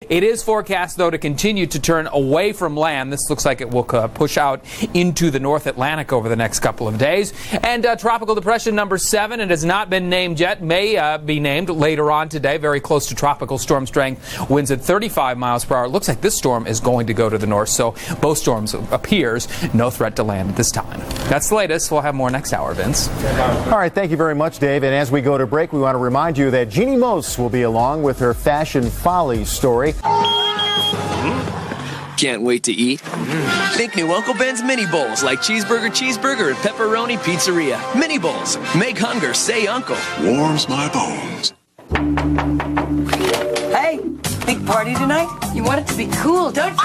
It is forecast, though, to continue to turn away from land. This looks like it will push out into the North Atlantic over the next couple of days. And tropical depression number 7, it has not been named yet, may be named later on today. Very close to tropical storm strength, winds at 35 miles per hour. It looks like this storm is going to go to the north, so both storms appears no threat to land at this time. That's the latest. We'll have more next hour, Vince. All right, thank you very much, Dave. And as we go to break, we want to remind you that Jeannie Mose will be along with her Fashion Folly story. Can't wait to eat? Think new Uncle Ben's Mini Bowls, like cheeseburger and pepperoni pizzeria. Mini Bowls. Make hunger say uncle. Warms my bones. Hey, big party tonight? You want it to be cool, don't you?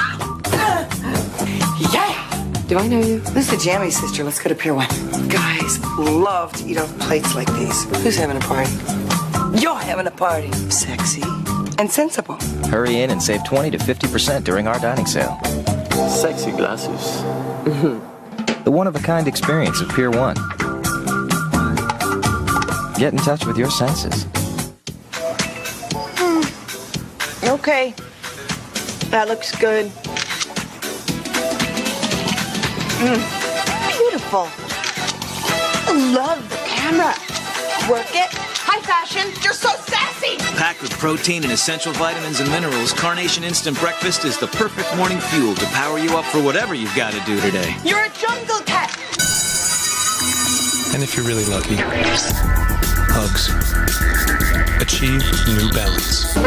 Yeah! Do I know you? This is the Jammy sister. Let's go to Pier 1. Guys love to eat off plates like these. Who's having a party? You're having a party. Sexy and sensible. Hurry in and save 20 to 50% during our dining sale. Sexy glasses. The one-of-a-kind experience of Pier 1. Get in touch with your senses. Okay. That looks good. Beautiful. I love the camera. Work it. High fashion. You're so sassy. Packed with protein and essential vitamins and minerals, Carnation Instant Breakfast is the perfect morning fuel to power you up for whatever you've got to do today. You're a jungle cat. And if you're really lucky, hugs. Achieve New Balance.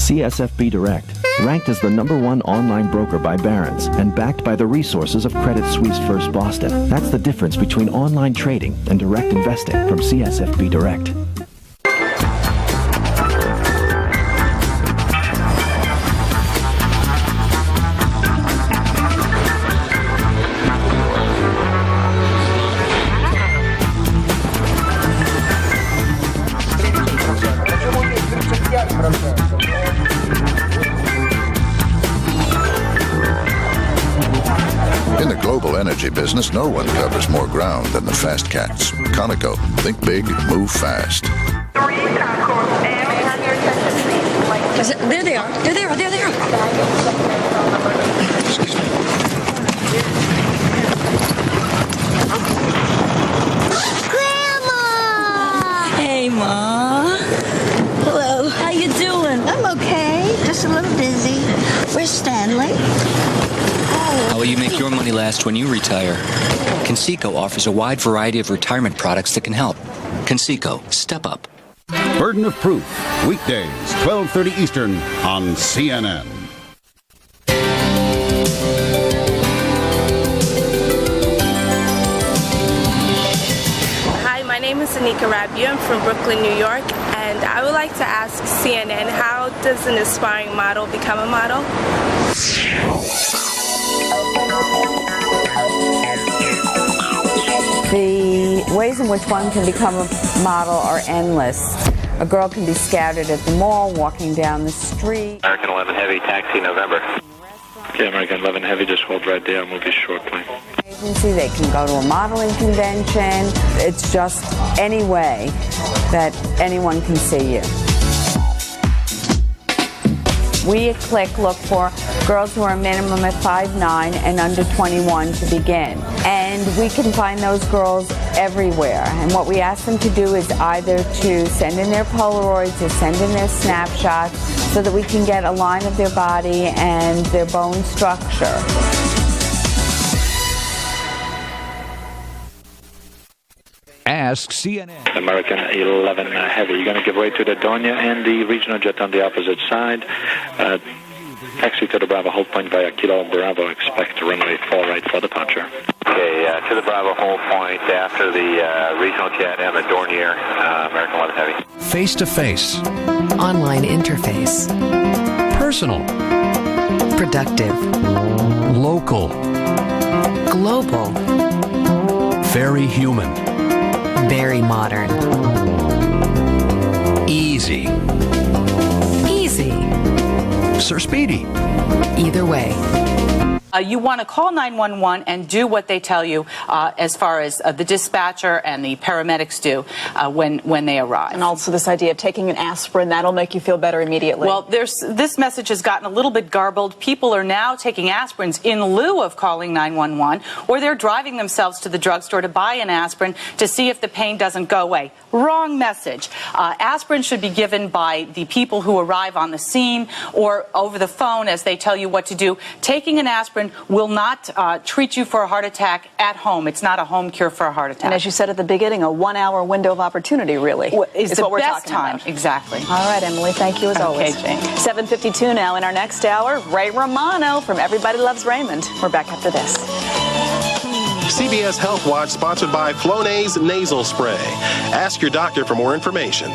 CSFB Direct, ranked as the #1 online broker by Barron's and backed by the resources of Credit Suisse First Boston. That's the difference between online trading and direct investing from CSFB Direct. In the global energy business, no one covers more ground than the fast cats. Conoco, think big, move fast. There they are. There they are. Excuse me. Grandma! Hey, Ma. Hello. How you doing? I'm okay. Just a little busy. Where's Stanley? How will you make your money last when you retire? Conseco offers a wide variety of retirement products that can help. Conseco, step up. Burden of Proof, weekdays, 12:30 Eastern on CNN. Hi, my name is Anika Rabiu. I'm from Brooklyn, New York, and I would like to ask CNN, how does an aspiring model become a model? The ways in which one can become a model are endless. A girl can be scouted at the mall, walking down the street. American 11 Heavy, taxi November. Okay, American 11 Heavy, just hold right there. I'll move you shortly. Agency, they can go to a modeling convention. It's just any way that anyone can see you. We at Click look for girls who are minimum at 5'9" and under 21 to begin. And we can find those girls everywhere. And what we ask them to do is either to send in their Polaroids or send in their snapshots so that we can get a line of their body and their bone structure. Ask CNN. American 11 Heavy. You're going to give way to the Donia and the regional jet on the opposite side. Taxi to the Bravo, hold point via Kilo Bravo. Expect runway 4 right for departure. Okay, to the Bravo, hold point after the regional jet and the Dornier, American 11 Heavy. Face-to-face. Online interface. Personal. Productive. Local. Global. Very human. Very modern. Easy. Sir Speedy. Either way. You want to call 911 and do what they tell you as far as the dispatcher and the paramedics do when they arrive. And also this idea of taking an aspirin, that'll make you feel better immediately. Well, this message has gotten a little bit garbled. People are now taking aspirins in lieu of calling 911, or they're driving themselves to the drugstore to buy an aspirin to see if the pain doesn't go away. Wrong message. Aspirin should be given by the people who arrive on the scene or over the phone as they tell you what to do. Taking an aspirin will not treat you for a heart attack at home. It's not a home cure for a heart attack. And as you said at the beginning, a 1-hour window of opportunity, really, is what we're best talking time. about. Exactly. All right, Emily, thank you as always. Okay, Jane. 7:52 now. In our next hour, Ray Romano from Everybody Loves Raymond. We're back after this. CBS Health Watch, sponsored by Flonase Nasal Spray. Ask your doctor for more information.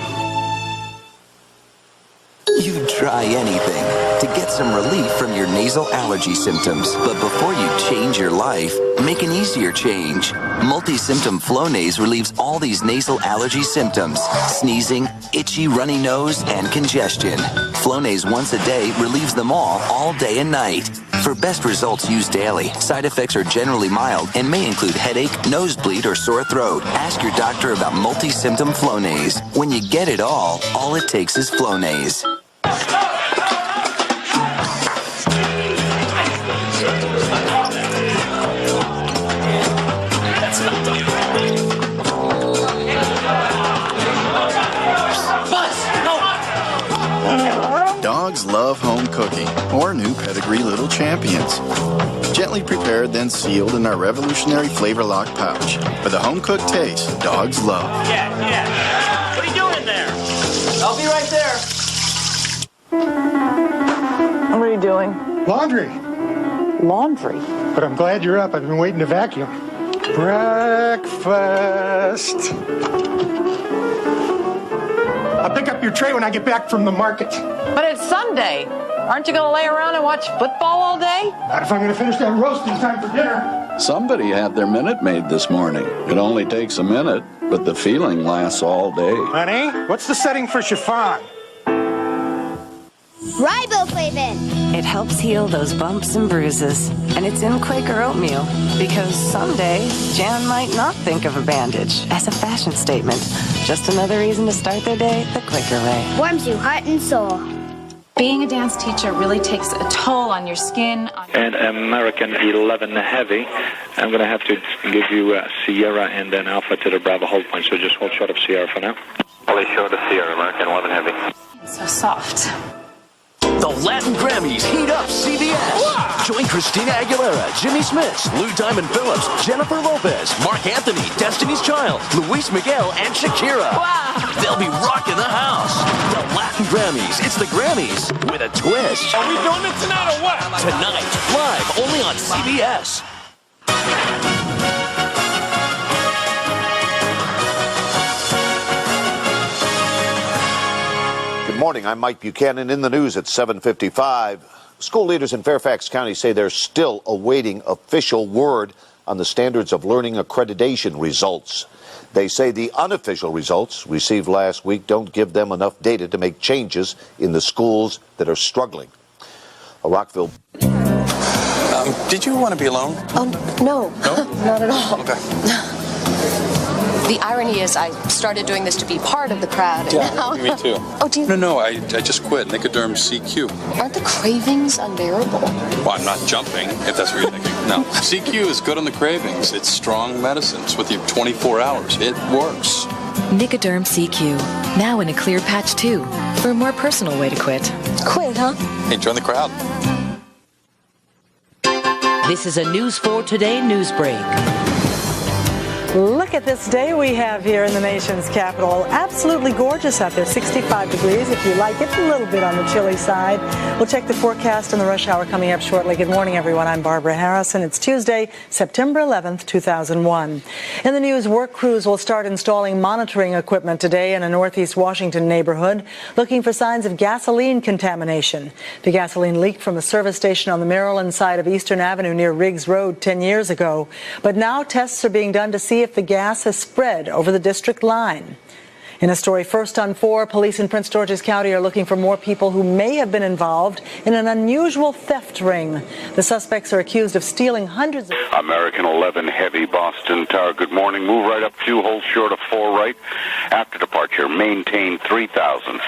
You'd try anything to get some relief from your nasal allergy symptoms. But before you change your life, make an easier change. Multi-symptom Flonase relieves all these nasal allergy symptoms: sneezing, itchy, runny nose, and congestion. Flonase once a day relieves them all day and night. For best results, use daily. Side effects are generally mild and may include headache, nosebleed, or sore throat. Ask your doctor about multi-symptom Flonase. When you get it all it takes is Flonase. Dogs love home cooking, or new pedigree little champions. Gently prepared, then sealed in our revolutionary flavor lock pouch. For the home cooked taste dogs love. Yeah. What are you doing there? I'll be right there. What are you doing? Laundry. Laundry? But I'm glad you're up. I've been waiting to vacuum. Breakfast. I'll pick up your tray when I get back from the market. But it's Sunday. Aren't you going to lay around and watch football all day? Not if I'm going to finish that roast in time for dinner. Somebody had their Minute Maid this morning. It only takes a minute, but the feeling lasts all day. Honey, what's the setting for chiffon? Riboflavin. It helps heal those bumps and bruises. And it's in Quaker oatmeal because someday Jan might not think of a bandage as a fashion statement. Just another reason to start their day the Quaker way. Warms you heart and soul. Being a dance teacher really takes a toll on your skin. And American 11 heavy. I'm going to have to give you Sierra and then Alpha to the Bravo hold point, so just hold short of Sierra for now. I'll show the Sierra, American 11 heavy. It's so soft. The Latin Grammys heat up CBS. Wow. Join Christina Aguilera, Jimmy Smits, Lou Diamond Phillips, Jennifer Lopez, Mark Anthony, Destiny's Child, Luis Miguel, and Shakira. Wow. They'll be rocking the house. The Latin Grammys. It's the Grammys with a twist. Are we doing it tonight or what? Tonight, live only on CBS. Good morning. I'm Mike Buchanan. In the news at 7:55. School leaders in Fairfax County say they're still awaiting official word on the standards of learning accreditation results. They say the unofficial results received last week don't give them enough data to make changes in the schools that are struggling. A Rockville. Did you want to be alone? No. No? Not at all. Okay. The irony is I started doing this to be part of the crowd. Yeah, and now... me too. Oh, do you? No, I just quit. Nicoderm CQ. Aren't the cravings unbearable? Well, I'm not jumping, if that's what you're thinking. No. CQ is good on the cravings. It's strong medicine. It's with you 24 hours. It works. Nicoderm CQ. Now in a clear patch, too. For a more personal way to quit. Quit, huh? Hey, join the crowd. This is a News 4 Today news break. Look at this day we have here in the nation's capital. Absolutely gorgeous out there, 65 degrees if you like it, a little bit on the chilly side. We'll check the forecast and the rush hour coming up shortly. Good morning, everyone. I'm Barbara Harrison. It's Tuesday, September 11th, 2001. In the news, work crews will start installing monitoring equipment today in a northeast Washington neighborhood, looking for signs of gasoline contamination. The gasoline leaked from a service station on the Maryland side of Eastern Avenue near Riggs Road 10 years ago. But now tests are being done to see if the gas has spread over the district line. In a story first on 4, police in Prince George's County are looking for more people who may have been involved in an unusual theft ring. The suspects are accused of stealing hundreds of... American 11 Heavy, Boston Tower. Good morning. Move right up 2 holes short of 4 right. After departure, maintain 3,000.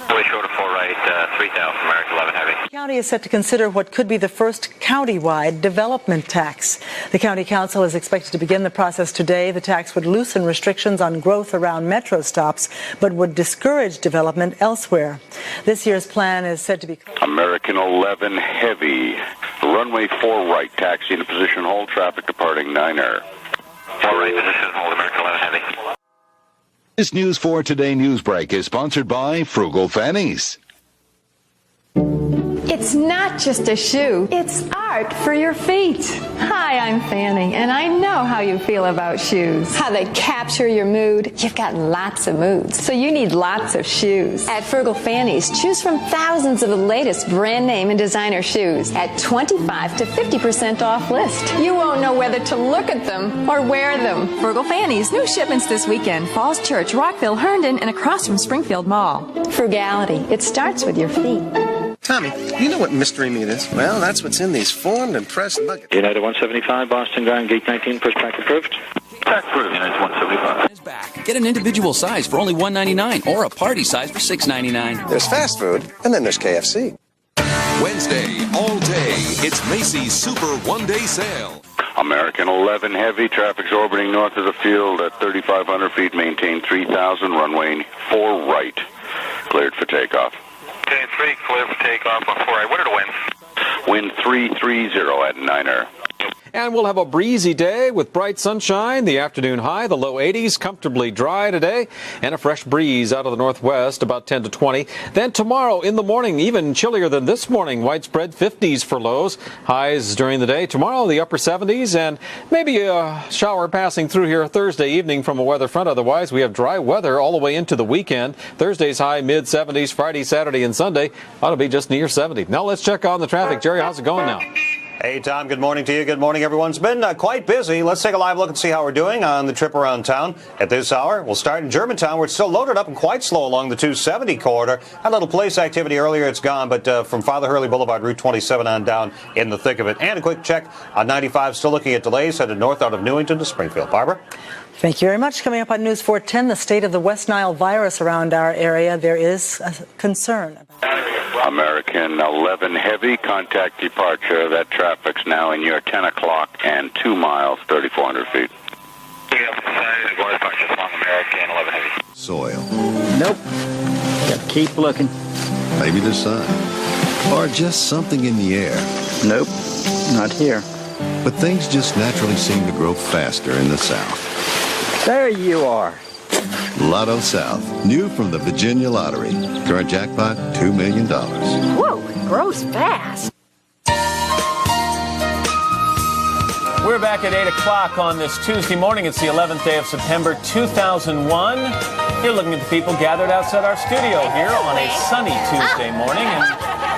Way short of 4 right, 3,000, American 11 Heavy. The county is set to consider what could be the first county-wide development tax. The county council is expected to begin the process today. The tax would loosen restrictions on growth around metro stops, but would discourage development elsewhere. This year's plan is said to be... American 11 Heavy, runway 4 right, taxi into position hold, traffic departing 9 air. 4 right, position hold, American 11 Heavy. This News 4 Today news break is sponsored by Frugal Fannies. It's not just a shoe, it's art for your feet. Hi, I'm Fanny, and I know how you feel about shoes. How they capture your mood. You've got lots of moods, so you need lots of shoes. At Frugal Fannies, choose from thousands of the latest brand name and designer shoes at 25 to 50% off list. You won't know whether to look at them or wear them. Frugal Fannies, new shipments this weekend. Falls Church, Rockville, Herndon, and across from Springfield Mall. Frugality. It starts with your feet. Tommy, you know what mystery meat is? Well, that's what's in these formed and pressed nuggets. United 175, Boston Ground, Gate 19, pushback approved. Back approved, United 175. Get an individual size for only $1.99 or a party size for $6.99. There's fast food, and then there's KFC. Wednesday, all day, it's Macy's Super One-Day Sale. American 11 Heavy, traffic's orbiting north of the field at 3,500 feet, maintain 3,000, runway 4 right, cleared for takeoff. Okay, 3, clear for takeoff on 4 right. What are the winds? Wind 330 at 9 air. And we'll have a breezy day with bright sunshine, the afternoon high, the low 80s, comfortably dry today, and a fresh breeze out of the northwest, about 10 to 20. Then tomorrow in the morning, even chillier than this morning, widespread 50s for lows, highs during the day. Tomorrow, the upper 70s, and maybe a shower passing through here Thursday evening from a weather front. Otherwise, we have dry weather all the way into the weekend. Thursday's high mid-70s, Friday, Saturday, and Sunday ought to be just near 70. Now let's check on the traffic. Jerry, how's it going now? Hey, Tom, good morning to you. Good morning, everyone. It's been quite busy. Let's take a live look and see how we're doing on the trip around town. At this hour, we'll start in Germantown, where it's still loaded up and quite slow along the 270 corridor. Had a little police activity earlier. It's gone, but from Father Hurley Boulevard, Route 27 on down in the thick of it. And a quick check on 95, still looking at delays headed north out of Newington to Springfield. Barbara? Thank you very much. Coming up on News 410, the state of the West Nile virus around our area. There is a concern about American 11 Heavy, contact departure. That traffic's now in your 10 o'clock and 2 miles, 3,400 feet. American 11 Heavy. Soil. Nope. Got to keep looking. Maybe the sun. Or just something in the air. Nope. Not here. But things just naturally seem to grow faster in the South. There you are. Lotto South, new from the Virginia Lottery. Current jackpot, $2 million. Whoa, it grows fast. We're back at 8 o'clock on this Tuesday morning. It's the 11th day of September, 2001. You're looking at the people gathered outside our studio here on a sunny Tuesday morning, and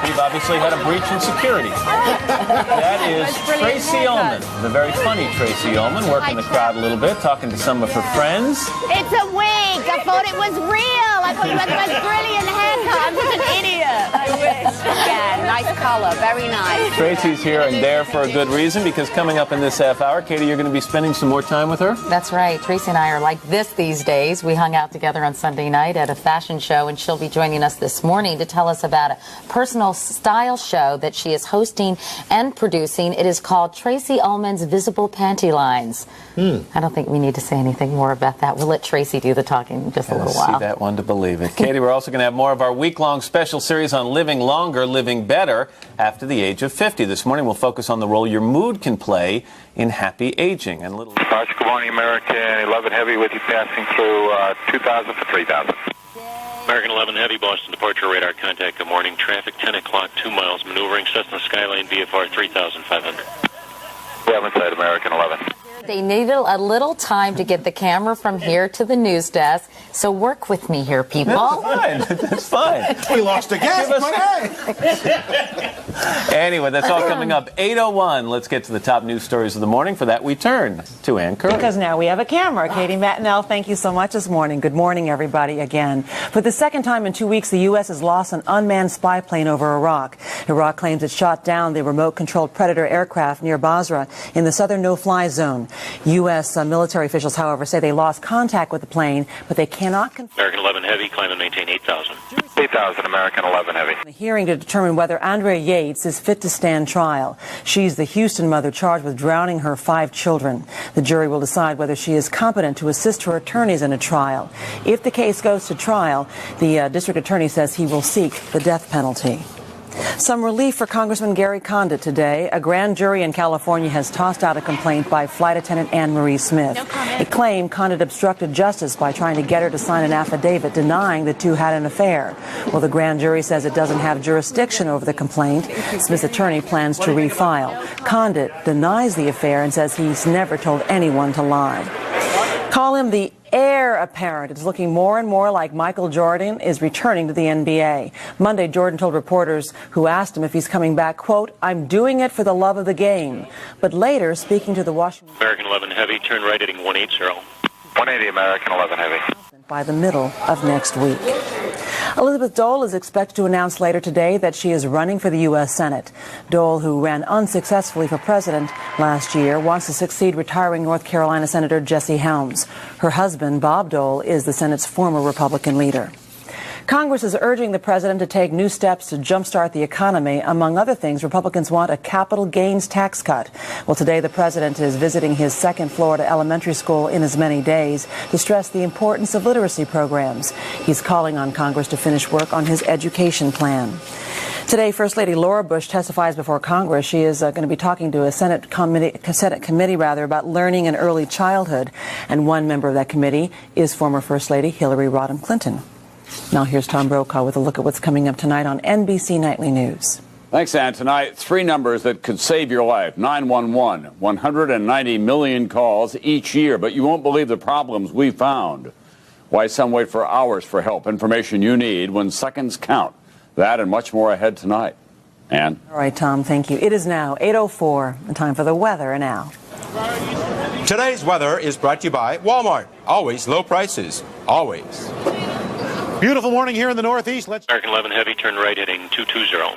we've obviously had a breach in security. That is Tracy Ullman, the very funny Tracy Ullman, working the crowd a little bit, talking to some of her friends. It's a wig. I thought it was real. I thought you had the most brilliant haircut. I'm such an idiot. I wish. Yeah, nice color. Very nice. Tracy's here and there for a good reason, because coming up in this half hour, Katie, you're going to be spending some more time with her? That's right. Tracy and I are like this these days. We hung out together on Sunday night at a fashion show, and she'll be joining us this morning to tell us about a personal style show that she is hosting and producing. It is called Tracy Ullman's Visible Panty Lines. I don't think we need to say anything more about that. We'll let Tracy do the talking in just a little while. See that one to believe it. Katie, we're also going to have more of our week-long special series on living longer, living better after the age of 50. This morning we'll focus on the role your mood can play in happy aging. And little. Good morning, American 11 Heavy with you passing through 2,000 for 3,000. American 11 Heavy, Boston departure radar contact. Good morning. Traffic 10 o'clock, 2 miles, maneuvering Cessna Skyline VFR 3,500. Yeah, I'm inside American 11. They needed a little time to get the camera from here to the news desk, so work with me here, people. That's fine. We lost a guest, but hey. Anyway, that's all coming up. 8:01. Let's get to the top news stories of the morning. For that, we turn to Ann Curry. Because now we have a camera. Katie Matinell, thank you so much this morning. Good morning, everybody, again. For the second time in 2 weeks, the U.S. has lost an unmanned spy plane over Iraq. Iraq claims it shot down the remote-controlled Predator aircraft near Basra in the southern no-fly zone. U.S. military officials, however, say they lost contact with the plane, but they cannot confirm. American 11 Heavy, climb and maintain 8,000. 8,000, American 11 Heavy. The hearing to determine whether Andrea Yates is fit to stand trial. She's the Houston mother charged with drowning her 5 children. The jury will decide whether she is competent to assist her attorneys in a trial. If the case goes to trial, the district attorney says he will seek the death penalty. Some relief for Congressman Gary Condit today. A grand jury in California has tossed out a complaint by Flight Attendant Anne Marie Smith. It claimed Condit obstructed justice by trying to get her to sign an affidavit denying the two had an affair. Well, the grand jury says it doesn't have jurisdiction over the complaint. Smith's attorney plans to refile. Condit denies the affair and says he's never told anyone to lie. Call him the heir apparent. It's looking more and more like Michael Jordan is returning to the NBA. Monday, Jordan told reporters who asked him if he's coming back, quote, "I'm doing it for the love of the game." But later, speaking to the Washington American 11 Heavy, turn right heading 180. 180, American 11 Heavy. by the middle of next week. Elizabeth Dole is expected to announce later today that she is running for the U.S. Senate. Dole, who ran unsuccessfully for president last year, wants to succeed retiring North Carolina Senator Jesse Helms. Her husband, Bob Dole, is the Senate's former Republican leader. Congress is urging the president to take new steps to jumpstart the economy. Among other things, Republicans want a capital gains tax cut. Well, today the president is visiting his second Florida elementary school in as many days to stress the importance of literacy programs. He's calling on Congress to finish work on his education plan. Today, First Lady Laura Bush testifies before Congress. She is going to be talking to a Senate committee about learning in early childhood. And one member of that committee is former First Lady Hillary Rodham Clinton. Now here's Tom Brokaw with a look at what's coming up tonight on NBC Nightly News. Thanks, Ann. Tonight, 3 numbers that could save your life. 911, 190 million calls each year, but you won't believe the problems we found. Why some wait for hours for help. Information you need when seconds count. That and much more ahead tonight. Ann? All right, Tom, thank you. It is now 8:04, and time for the weather and Al. Today's weather is brought to you by Walmart. Always low prices. Always. Beautiful morning here in the Northeast. American 11 Heavy, turn right heading 220.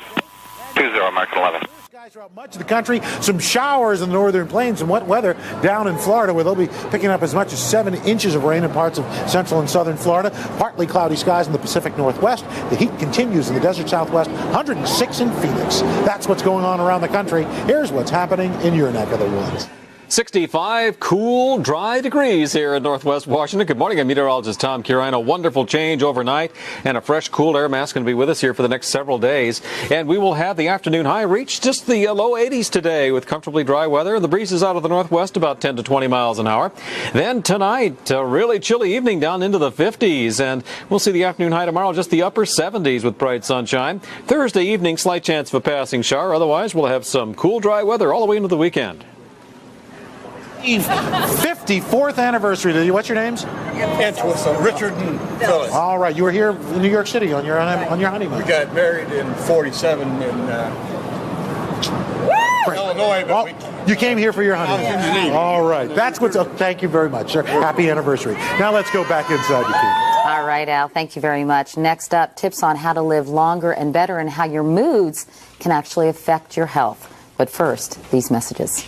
20, American 11. Skies throughout much of the country. Some showers in the northern plains and wet weather down in Florida, where they'll be picking up as much as 7 inches of rain in parts of central and southern Florida. Partly cloudy skies in the Pacific Northwest. The heat continues in the desert Southwest. 106 in Phoenix. That's what's going on around the country. Here's what's happening in your neck of the woods. 65 cool, dry degrees here in Northwest Washington. Good morning. I'm meteorologist Tom Curine. A wonderful change overnight, and a fresh, cool air mass going to be with us here for the next several days. And we will have the afternoon high reach just the low 80s today with comfortably dry weather. The breezes out of the northwest about 10 to 20 miles an hour. Then tonight, a really chilly evening down into the 50s. And we'll see the afternoon high tomorrow just the upper 70s with bright sunshine. Thursday evening, slight chance of a passing shower. Otherwise, we'll have some cool, dry weather all the way into the weekend. 54th anniversary. What's your names? Richard and Phyllis. All right, you were here in New York City on your honeymoon. We got married in '47 in Illinois. But you came here for your honeymoon. All right, that's what's up. Thank you very much, sir. Happy anniversary. Now let's go back inside the key. All right, Al, thank you very much. Next up, tips on how to live longer and better and how your moods can actually affect your health. But first, these messages.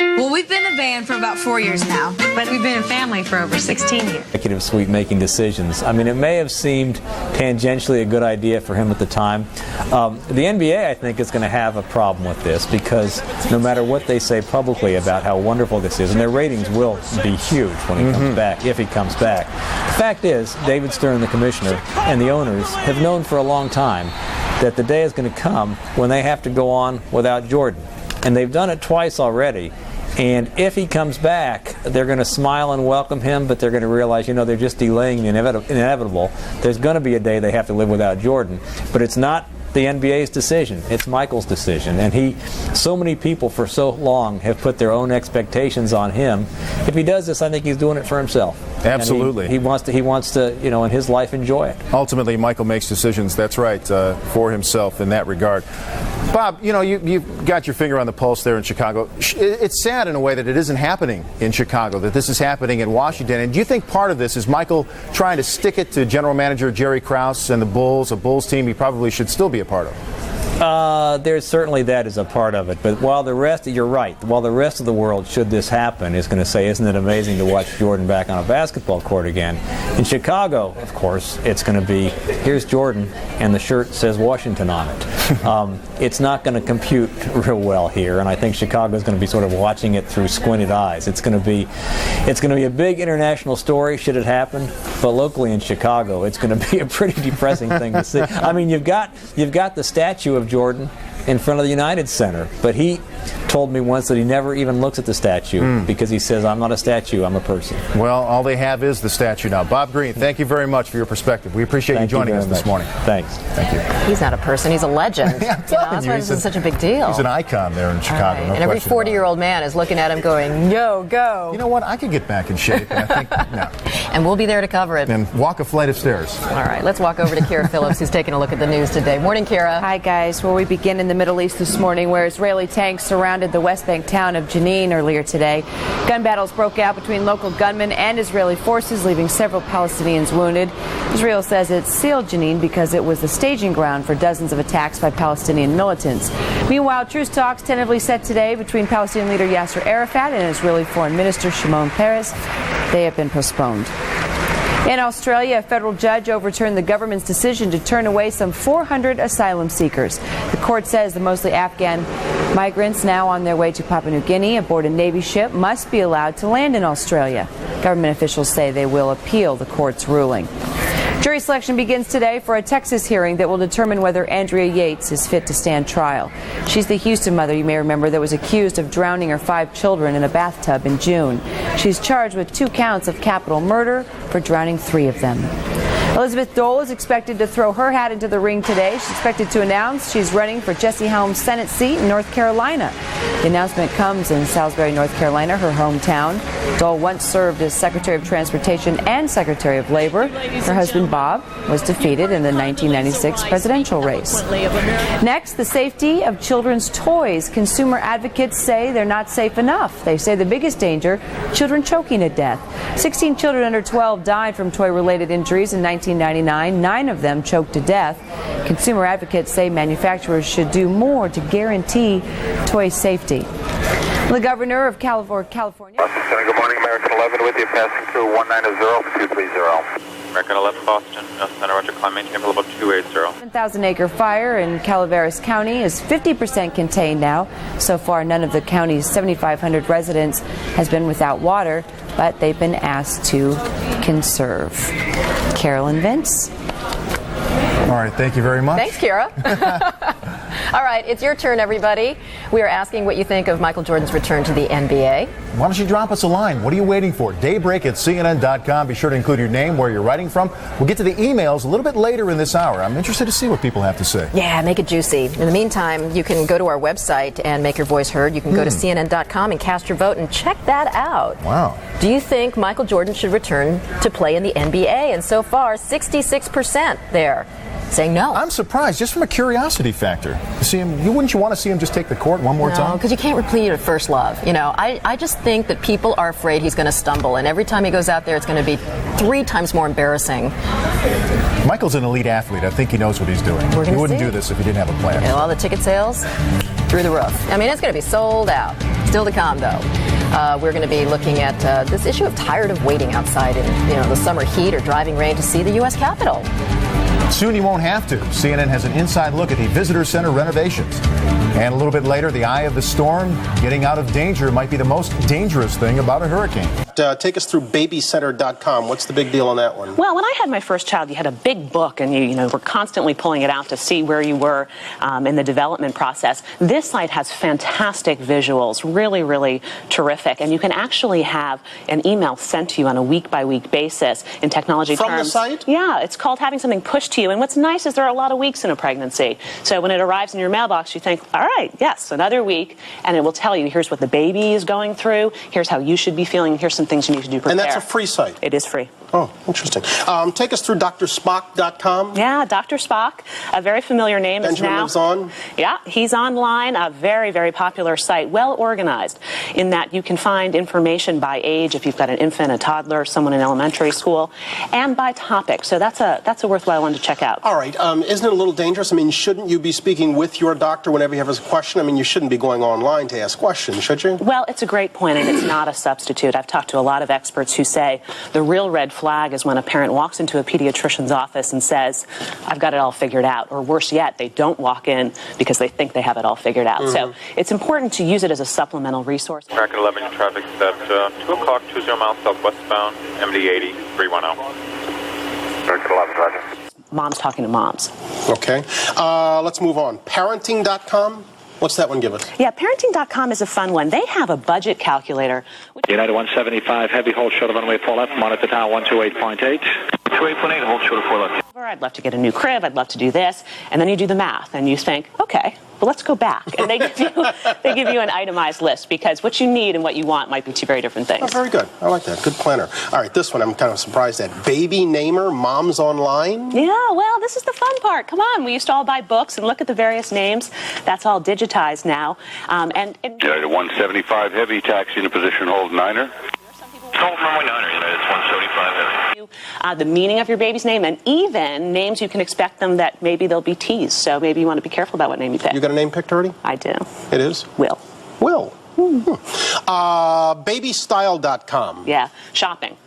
Well, we've been a band for about 4 years now, but we've been a family for over 16 years. Executive suite making decisions. I mean, it may have seemed tangentially a good idea for him at the time. The NBA, I think, is going to have a problem with this because no matter what they say publicly about how wonderful this is, and their ratings will be huge when he comes back, if he comes back. The fact is, David Stern, the commissioner, and the owners have known for a long time that the day is going to come when they have to go on without Jordan. And they've done it twice already. And if he comes back, they're going to smile and welcome him, but they're going to realize, they're just delaying the inevitable. There's going to be a day they have to live without Jordan. But it's not the NBA's decision. It's Michael's decision. And so many people for so long have put their own expectations on him. If he does this, I think he's doing it for himself. Absolutely. He wants to, in his life, enjoy it. Ultimately, Michael makes decisions, that's right, for himself in that regard. Bob, you've got your finger on the pulse there in Chicago. It's sad in a way that it isn't happening in Chicago, that this is happening in Washington. And do you think part of this is Michael trying to stick it to general manager Jerry Krause and the Bulls, a Bulls team he probably should still be a part of? There's certainly that as a part of it, but you're right, while the rest of the world, should this happen, is going to say, isn't it amazing to watch Jordan back on a basketball court again? In Chicago, of course, it's going to be, here's Jordan, and the shirt says Washington on it. It's not going to compute real well here, and I think Chicago's going to be sort of watching it through squinted eyes. It's going to be a big international story, should it happen, but locally in Chicago, it's going to be a pretty depressing thing to see. I mean, you've got the statue of Jordan in front of the United Center, but he told me once that he never even looks at the statue because he says, I'm not a statue, I'm a person. Well, all they have is the statue now. Bob Green, thank you very much for your perspective. We appreciate you joining us this morning. Thanks. Thank you. He's not a person, he's a legend. Yeah, that's why this is such a big deal. He's an icon there in Chicago. No and every 40-year-old man is looking at him going, yo, go. You know what? I could get back in shape, and I think, no. And we'll be there to cover it. And walk a flight of stairs. All right, let's walk over to Kira Phillips, who's taking a look at the news today. Morning, Kira. Hi, guys. Well, we begin in the Middle East this morning, where Israeli tanks surrounded the West Bank town of Jenin earlier today. Gun battles broke out between local gunmen and Israeli forces, leaving several Palestinians wounded. Israel says it sealed Jenin because it was the staging ground for dozens of attacks by Palestinian militants. Meanwhile, truce talks tentatively set today between Palestinian leader Yasser Arafat and Israeli Foreign Minister Shimon Peres. They have been postponed. In Australia, a federal judge overturned the government's decision to turn away some 400 asylum seekers. The court says the mostly Afghan migrants now on their way to Papua New Guinea aboard a Navy ship must be allowed to land in Australia. Government officials say they will appeal the court's ruling. Jury selection begins today for a Texas hearing that will determine whether Andrea Yates is fit to stand trial. She's the Houston mother, you may remember, that was accused of drowning her 5 children in a bathtub in June. She's charged with 2 counts of capital murder for drowning 3 of them. Elizabeth Dole is expected to throw her hat into the ring today. She's expected to announce she's running for Jesse Helms' Senate seat in North Carolina. The announcement comes in Salisbury, North Carolina, her hometown. Dole once served as Secretary of Transportation and Secretary of Labor. Her husband, Bob, was defeated in the 1996 presidential race. Next, the safety of children's toys. Consumer advocates say they're not safe enough. They say the biggest danger, children choking to death. 16 children under 12 died from toy-related injuries in 1999. 9 of them choked to death. Consumer advocates say manufacturers should do more to guarantee toy safety. The governor of California. Good morning, American 11 with you, passing through 190-230. American 11 Boston, Center Roger, climb maintain level 280. 7,000-acre fire in Calaveras County is 50% contained now. So far, none of the county's 7,500 residents has been without water, but they've been asked to conserve. Carolyn Vince. All right, thank you very much. Thanks, Kira. All right, it's your turn, everybody. We are asking what you think of Michael Jordan's return to the NBA. Why don't you drop us a line? What are you waiting for? Daybreak@CNN.com. Be sure to include your name, where you're writing from. We'll get to the emails a little bit later in this hour. I'm interested to see what people have to say. Yeah, make it juicy. In the meantime, you can go to our website and make your voice heard. You can go to CNN.com and cast your vote and check that out. Wow. Do you think Michael Jordan should return to play in the NBA? And so far, 66% there saying no. I'm surprised, just from a curiosity factor. Wouldn't you want to see him just take the court one more time? No, because you can't repeat your first love. You know, I just think that people are afraid he's going to stumble, and every time he goes out there, it's going to be 3 times more embarrassing. Michael's an elite athlete. I think he knows what he's doing. He wouldn't do this if he didn't have a plan. And all the ticket sales through the roof. I mean, it's going to be sold out. Still to come, though. We're going to be looking at this issue of tired of waiting outside in the summer heat or driving rain to see the U.S. Capitol. Soon you won't have to. CNN has an inside look at the visitor center renovations. And a little bit later, the eye of the storm. Getting out of danger might be the most dangerous thing about a hurricane. take us through babycenter.com. What's the big deal on that one? Well, when I had my first child, you had a big book, and you were constantly pulling it out to see where you were in the development process. This site has fantastic visuals, really, really terrific, and you can actually have an email sent to you on a week-by-week basis in technology terms. From the site? Yeah, it's called having something pushed to you, and what's nice is there are a lot of weeks in a pregnancy. So when it arrives in your mailbox, you think, all right, yes, another week, and it will tell you, here's what the baby is going through, here's how you should be feeling, here's some things you need to do to prepare. And that's a free site? It is free. Oh, interesting. Take us through drspock.com. Yeah, Dr. Spock, a very familiar name. Benjamin lives on? Yeah, he's online, a very, very popular site, well organized in that you can find information by age if you've got an infant, a toddler, someone in elementary school, and by topic. So that's a worthwhile one to check out. All right. Isn't it a little dangerous? I mean, shouldn't you be speaking with your doctor whenever you have a question? I mean, you shouldn't be going online to ask questions, should you? Well, it's a great point, and it's not a substitute. I've talked to a lot of experts who say the real red flag is when a parent walks into a pediatrician's office and says, I've got it all figured out. Or worse yet, they don't walk in because they think they have it all figured out. So it's important to use it as a supplemental resource. American 11, your traffic's at 2 o'clock, 20 miles southwestbound, MD 80, 310. American 11, Roger. Moms talking to moms. Okay. Let's move on. Parenting.com. What's that one give us? Yeah, parenting.com is a fun one. They have a budget calculator. United 175, heavy, hold short of runway 4 left, monitor tower 128.8. 28.8, hold short of 4 left. I'd love to get a new crib, I'd love to do this, and then you do the math, and you think, okay, well, let's go back. And they give you an itemized list, because what you need and what you want might be two very different things. Oh, very good. I like that. Good planner. All right, this one I'm kind of surprised at. Baby Namer, Moms Online? Yeah, well, this is the fun part. Come on, we used to all buy books and look at the various names. That's all digitized now. United 175 heavy, taxi in position, hold 9er. Hold runway 9er, United 175 heavy. The meaning of your baby's name, and even names you can expect them that maybe they'll be teased. So maybe you want to be careful about what name you pick. You got a name picked already? I do. It is? Will. Will. Babystyle.com. Yeah, shopping.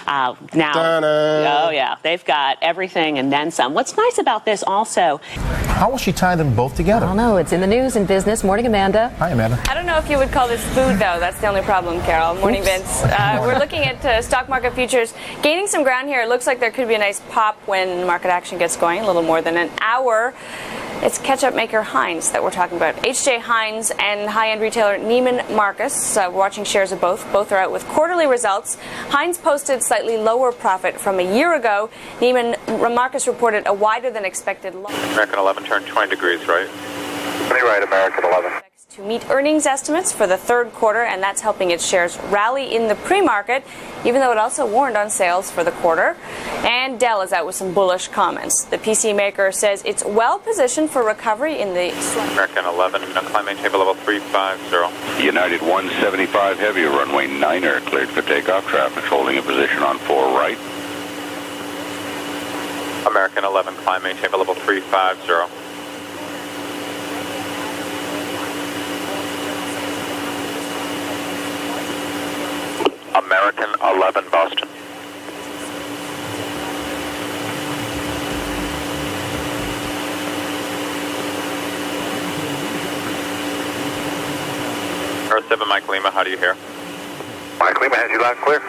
Now, oh yeah, they've got everything and then some. What's nice about this also... How will she tie them both together? I don't know. It's in the news and business. Morning, Amanda. Hi, Amanda. I don't know if you would call this food, though. That's the only problem, Carol. Morning, Vince. We're looking at stock market futures gaining some ground here. It looks like there could be a nice pop when market action gets going, a little more than an hour. It's ketchup maker Heinz that we're talking about. H.J. Heinz and high-end retailer Neiman Marcus. We're watching shares of both. Both are out with quarterly results. Heinz posted slightly lower profit from a year ago. Neiman Marcus reported a wider than expected loss. American 11, turn 20 degrees right. 20 right, American 11. To meet earnings estimates for the third quarter, and that's helping its shares rally in the pre-market, even though it also warned on sales for the quarter. And Dell is out with some bullish comments. The PC maker says it's well positioned for recovery in the... American 11, climb maintain level 350. United 175 heavy, runway 9er, cleared for takeoff. Traffic holding a position on 4 right. American 11, climb maintain level 350. American 11, Boston. Earth 7, Mike Lima, how do you hear? Mike Lima has you loud and clear.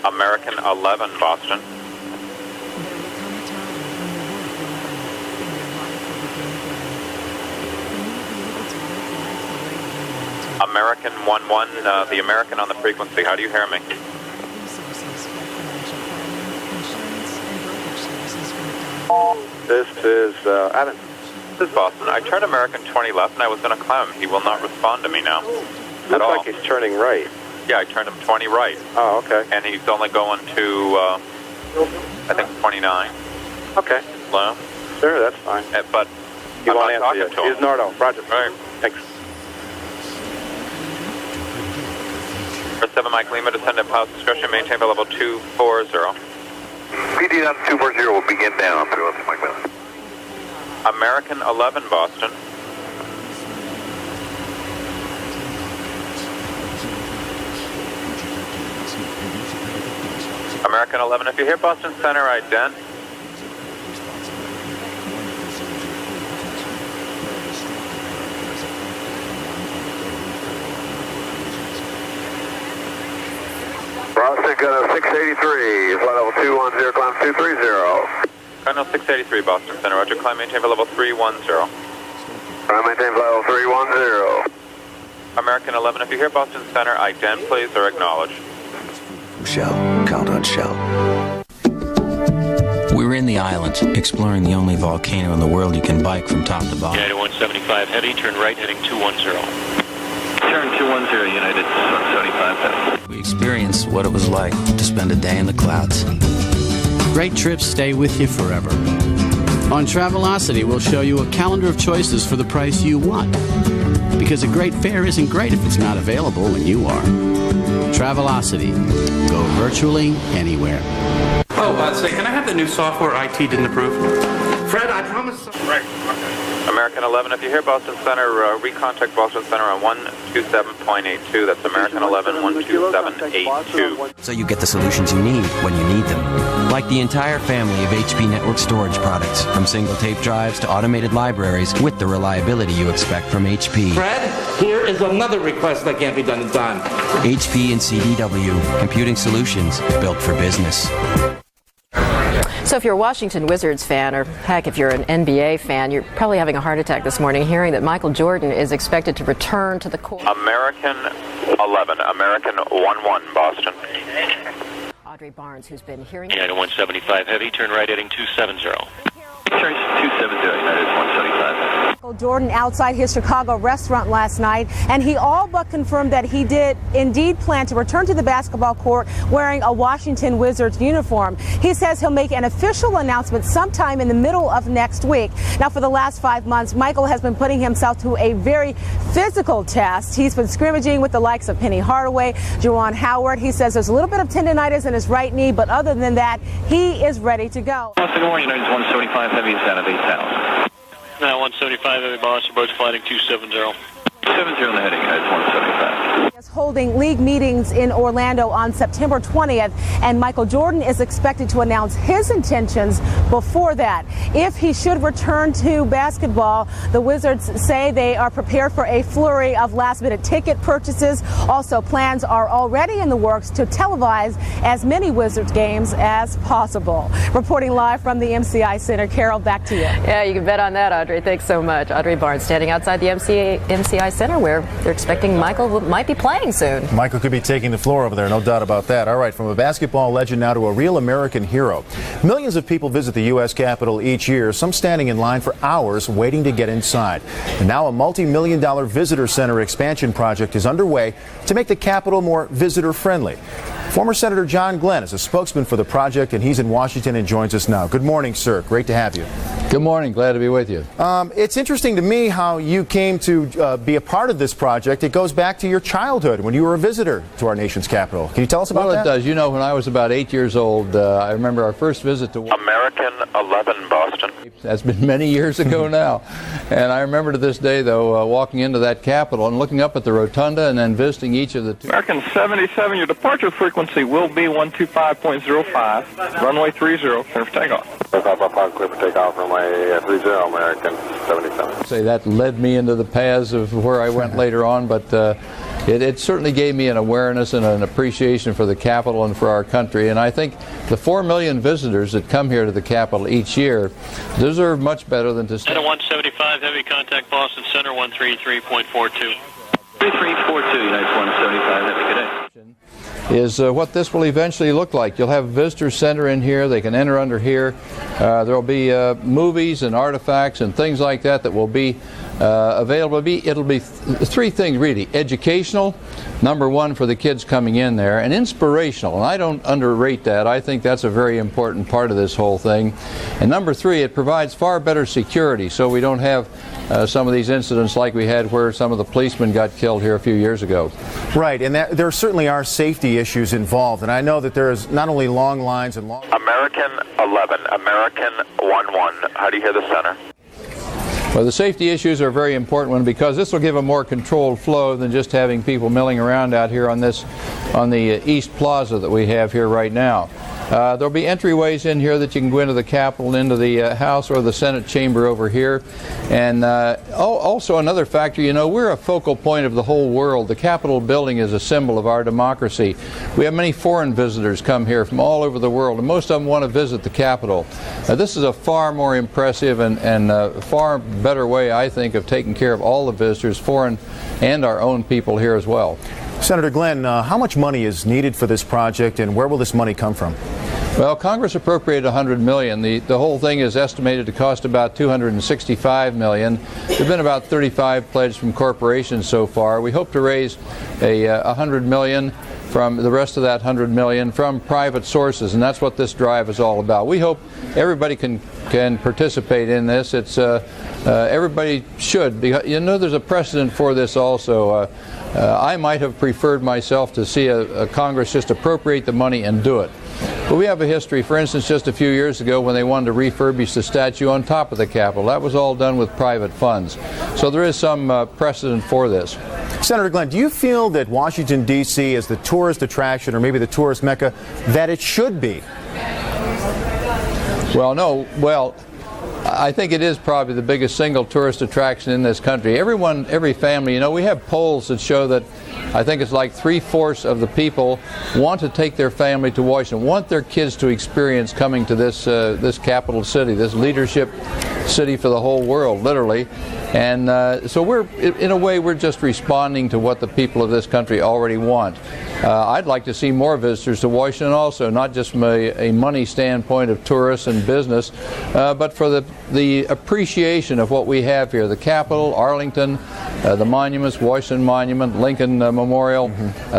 American 11, Boston. American 11, the American on the frequency. How do you hear me? This is Adam. This is Boston. I turned American 20 left, and I was going to climb him. He will not respond to me now. Looks like he's turning right. Yeah, I turned him 20 right. Oh, okay. And he's only going to, I think, 29. Okay. Hello? Sure, that's fine. But you I'm want not to answer talking to him. Here's Nardo. Roger. Right. Thanks. Earth 7, Mike Lima, descend at Palace Discretion, maintain level 240. PD down 240 will begin down through Mike Lima. American 11, Boston. American 11, if you hear Boston Center, ident. 683, flight level 210, climb 230. Cardinal 683, Boston Center, roger, climb maintain for level 310. Climb maintain flight level 310. American 11, if you hear Boston Center, ident please or acknowledge. Shell, countdown shell. We were in the islands, exploring the only volcano in the world you can bike from top to bottom. United 175 heavy, turn right heading 210. Turn 210, United 175 heavy. We experienced what it was like to spend a day in the clouds. Great trips stay with you forever. On Travelocity, we'll show you a calendar of choices for the price you want. Because a great fare isn't great if it's not available when you are. Travelocity. Go virtually anywhere. Oh, say, can I have the new software IT didn't approve? Fred, I promise. Right. American 11, if you hear Boston Center, recontact Boston Center on 127.82. That's American 11, 127.82. So you get the solutions you need when you need them. Like the entire family of HP network storage products, from single tape drives to automated libraries, with the reliability you expect from HP. Fred, here is another request that can't be done in time. HP and CDW, computing solutions built for business. So if you're a Washington Wizards fan, or heck, if you're an NBA fan, you're probably having a heart attack this morning hearing that Michael Jordan is expected to return to the court. American 11, American 11, Boston. Audrey Barnes, who's been hearing... United 175 heavy, turn right heading 270. Turn 270, United 175. Michael Jordan outside his Chicago restaurant last night, and he all but confirmed that he did indeed plan to return to the basketball court wearing a Washington Wizards uniform. He says he'll make an official announcement sometime in the middle of next week. Now, for the last 5 months, Michael has been putting himself to a very physical test. He's been scrimmaging with the likes of Penny Hardaway, Juwan Howard. He says there's a little bit of tendonitis in his right knee, but other than that, he is ready to go. Good morning, United 175 heavy, is out of 8,000. Now 175 heavy, Boston, approach flighting 270. 70 on the heading, United 175. Is holding league meetings in Orlando on September 20th, and Michael Jordan is expected to announce his intentions before that. If he should return to basketball, the Wizards say they are prepared for a flurry of last-minute ticket purchases. Also, plans are already in the works to televise as many Wizards games as possible. Reporting live from the MCI Center, Carol, back to you. Yeah, you can bet on that, Audrey. Thanks so much. Audrey Barnes standing outside the MCI Center, where they're expecting Michael might be playing soon. Michael could be taking the floor over there, no doubt about that. All right, from a basketball legend now to a real American hero. Millions of people visit the U.S. Capitol each year, some standing in line for hours waiting to get inside. And now a multi-million-dollar visitor center expansion project is underway to make the Capitol more visitor-friendly. Former Senator John Glenn is a spokesman for the project, and he's in Washington and joins us now. Good morning, sir. Great to have you. Good morning. Glad to be with you. It's interesting to me how you came to be a part of this project. It goes back to your childhood when you were a visitor to our nation's capital. Can you tell us about that? Well, it does. You know, when I was about 8 years old, I remember our first visit to American 11, Boston. That's been many years ago now. And I remember to this day, though, walking into that Capitol and looking up at the rotunda and then visiting each of the two. American 77, your departure frequency will be 125.05, runway 30, clear for takeoff. 555, clear for takeoff, runway 30, American 77. Say that led me into the paths of where I went later on, but it certainly gave me an awareness and an appreciation for the Capitol and for our country. And I think the 4 million visitors that come here to the Capitol each year deserve much better than to stay. 175 heavy, contact Boston Center 133.42. 3342, United 175 heavy, good day. Is what this will eventually look like. You'll have a visitor center in here. They can enter under here. There will be movies and artifacts and things like that that will be available. It'll be three things really: educational, number one, for the kids coming in there, and inspirational. And I don't underrate that. I think that's a very important part of this whole thing. And number three, it provides far better security, so we don't have some of these incidents like we had where some of the policemen got killed here a few years ago. Right, and there certainly are safety issues involved, and I know that there's not only long lines and long... American 11, American 11, how do you hear the center? Well, the safety issues are a very important one because this will give a more controlled flow than just having people milling around out here on the East Plaza that we have here right now. There'll be entryways in here that you can go into the Capitol, into the House or the Senate chamber over here. And also another factor, you know, we're a focal point of the whole world. The Capitol building is a symbol of our democracy. We have many foreign visitors come here from all over the world, and most of them want to visit the Capitol. This is a far more impressive and far better way, I think, of taking care of all the visitors, foreign and our own people here as well. Senator Glenn, how much money is needed for this project, and where will this money come from? Well, Congress appropriated $100 million. The whole thing is estimated to cost about $265 million. There have been about 35 pledged from corporations so far. We hope to raise $100 million from the rest of that $100 million from private sources, and that's what this drive is all about. We hope everybody can participate in this. It's everybody should. You know, there's a precedent for this also. I might have preferred myself to see a Congress just appropriate the money and do it. But we have a history. For instance, just a few years ago when they wanted to refurbish the statue on top of the Capitol, that was all done with private funds. So there is some precedent for this. Senator Glenn, do you feel that Washington, D.C. is the tourist attraction, or maybe the tourist mecca, that it should be? Well, no. Well, I think it is probably the biggest single tourist attraction in this country. Every family, you know, we have polls that show that I think it's like 3/4 of the people want to take their family to Washington, want their kids to experience coming to this capital city, this leadership city for the whole world, literally. And so we're, in a way, we're just responding to what the people of this country already want. I'd like to see more visitors to Washington also, not just from a money standpoint of tourists and business, but for the appreciation of what we have here. The Capitol, Arlington, the monuments, Washington Monument, Lincoln Memorial,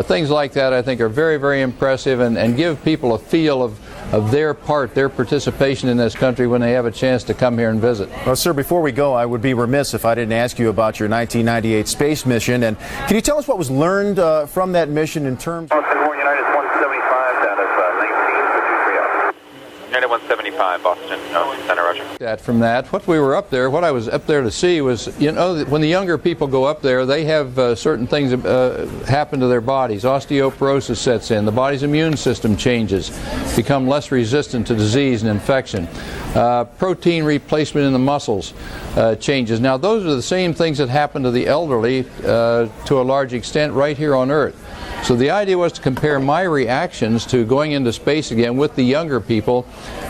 things like that I think are very, very impressive and give people a feel of their part, their participation in this country when they have a chance to come here and visit. Well, sir, before we go, I would be remiss if I didn't ask you about your 1998 space mission. And can you tell us what was learned from that mission in terms of... United 175 down at 19, United 175, Boston, Center, Roger. From that, what I was up there to see was, you know, when the younger people go up there, they have certain things happen to their bodies. Osteoporosis sets in. The body's immune system changes, become less resistant to disease and infection. Protein replacement in the muscles changes. Now, those are the same things that happen to the elderly to a large extent right here on Earth. So the idea was to compare my reactions to going into space again with the younger people,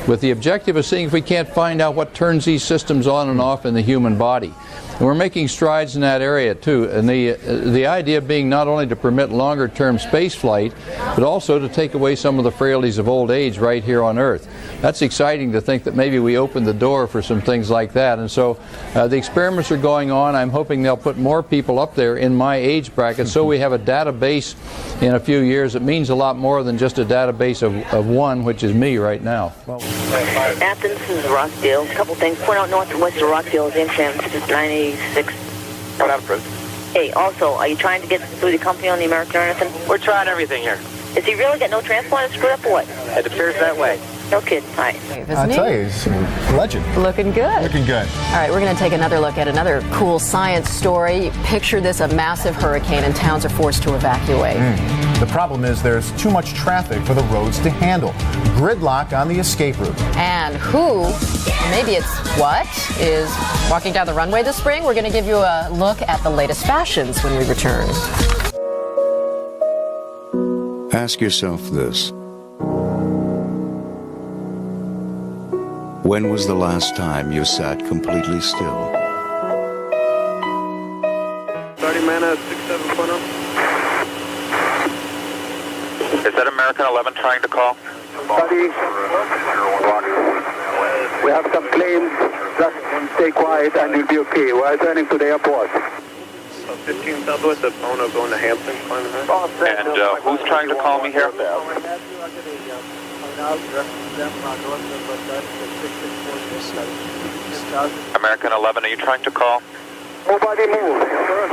with the objective of seeing if we can't find out what turns these systems on and off in the human body. And we're making strides in that area too, and the idea being not only to permit longer-term space flight, but also to take away some of the frailties of old age right here on Earth. That's exciting to think that maybe we opened the door for some things like that. And so the experiments are going on. I'm hoping they'll put more people up there in my age bracket so we have a database in a few years. It means a lot more than just a database of one, which is me right now. Athens, this is Rockdale. A couple things. Point out north and west of Rockdale is NFM 986. What up, Bruce? Hey, also, are you trying to get through the company on the American or anything? We're trying everything here. Is he really got no transponder screwed up or what? It appears that way. No kidding. Hi. I'll tell you, he's a legend. Looking good. Looking good. All right, we're going to take another look at another cool science story. Picture this, a massive hurricane and towns are forced to evacuate. The problem is there's too much traffic for the roads to handle. Gridlock on the escape route. And who, maybe it's what, is walking down the runway this spring? We're going to give you a look at the latest fashions when we return. Ask yourself this. When was the last time you sat completely still? 30 mana 67.0. Is that American 11 trying to call? Buddy, we have some planes. Just stay quiet and you'll be okay. We're turning to the airport. 15 Southwest of Bono going to Hampton. And who's trying to call me here? American 11, are you trying to call? Nobody move.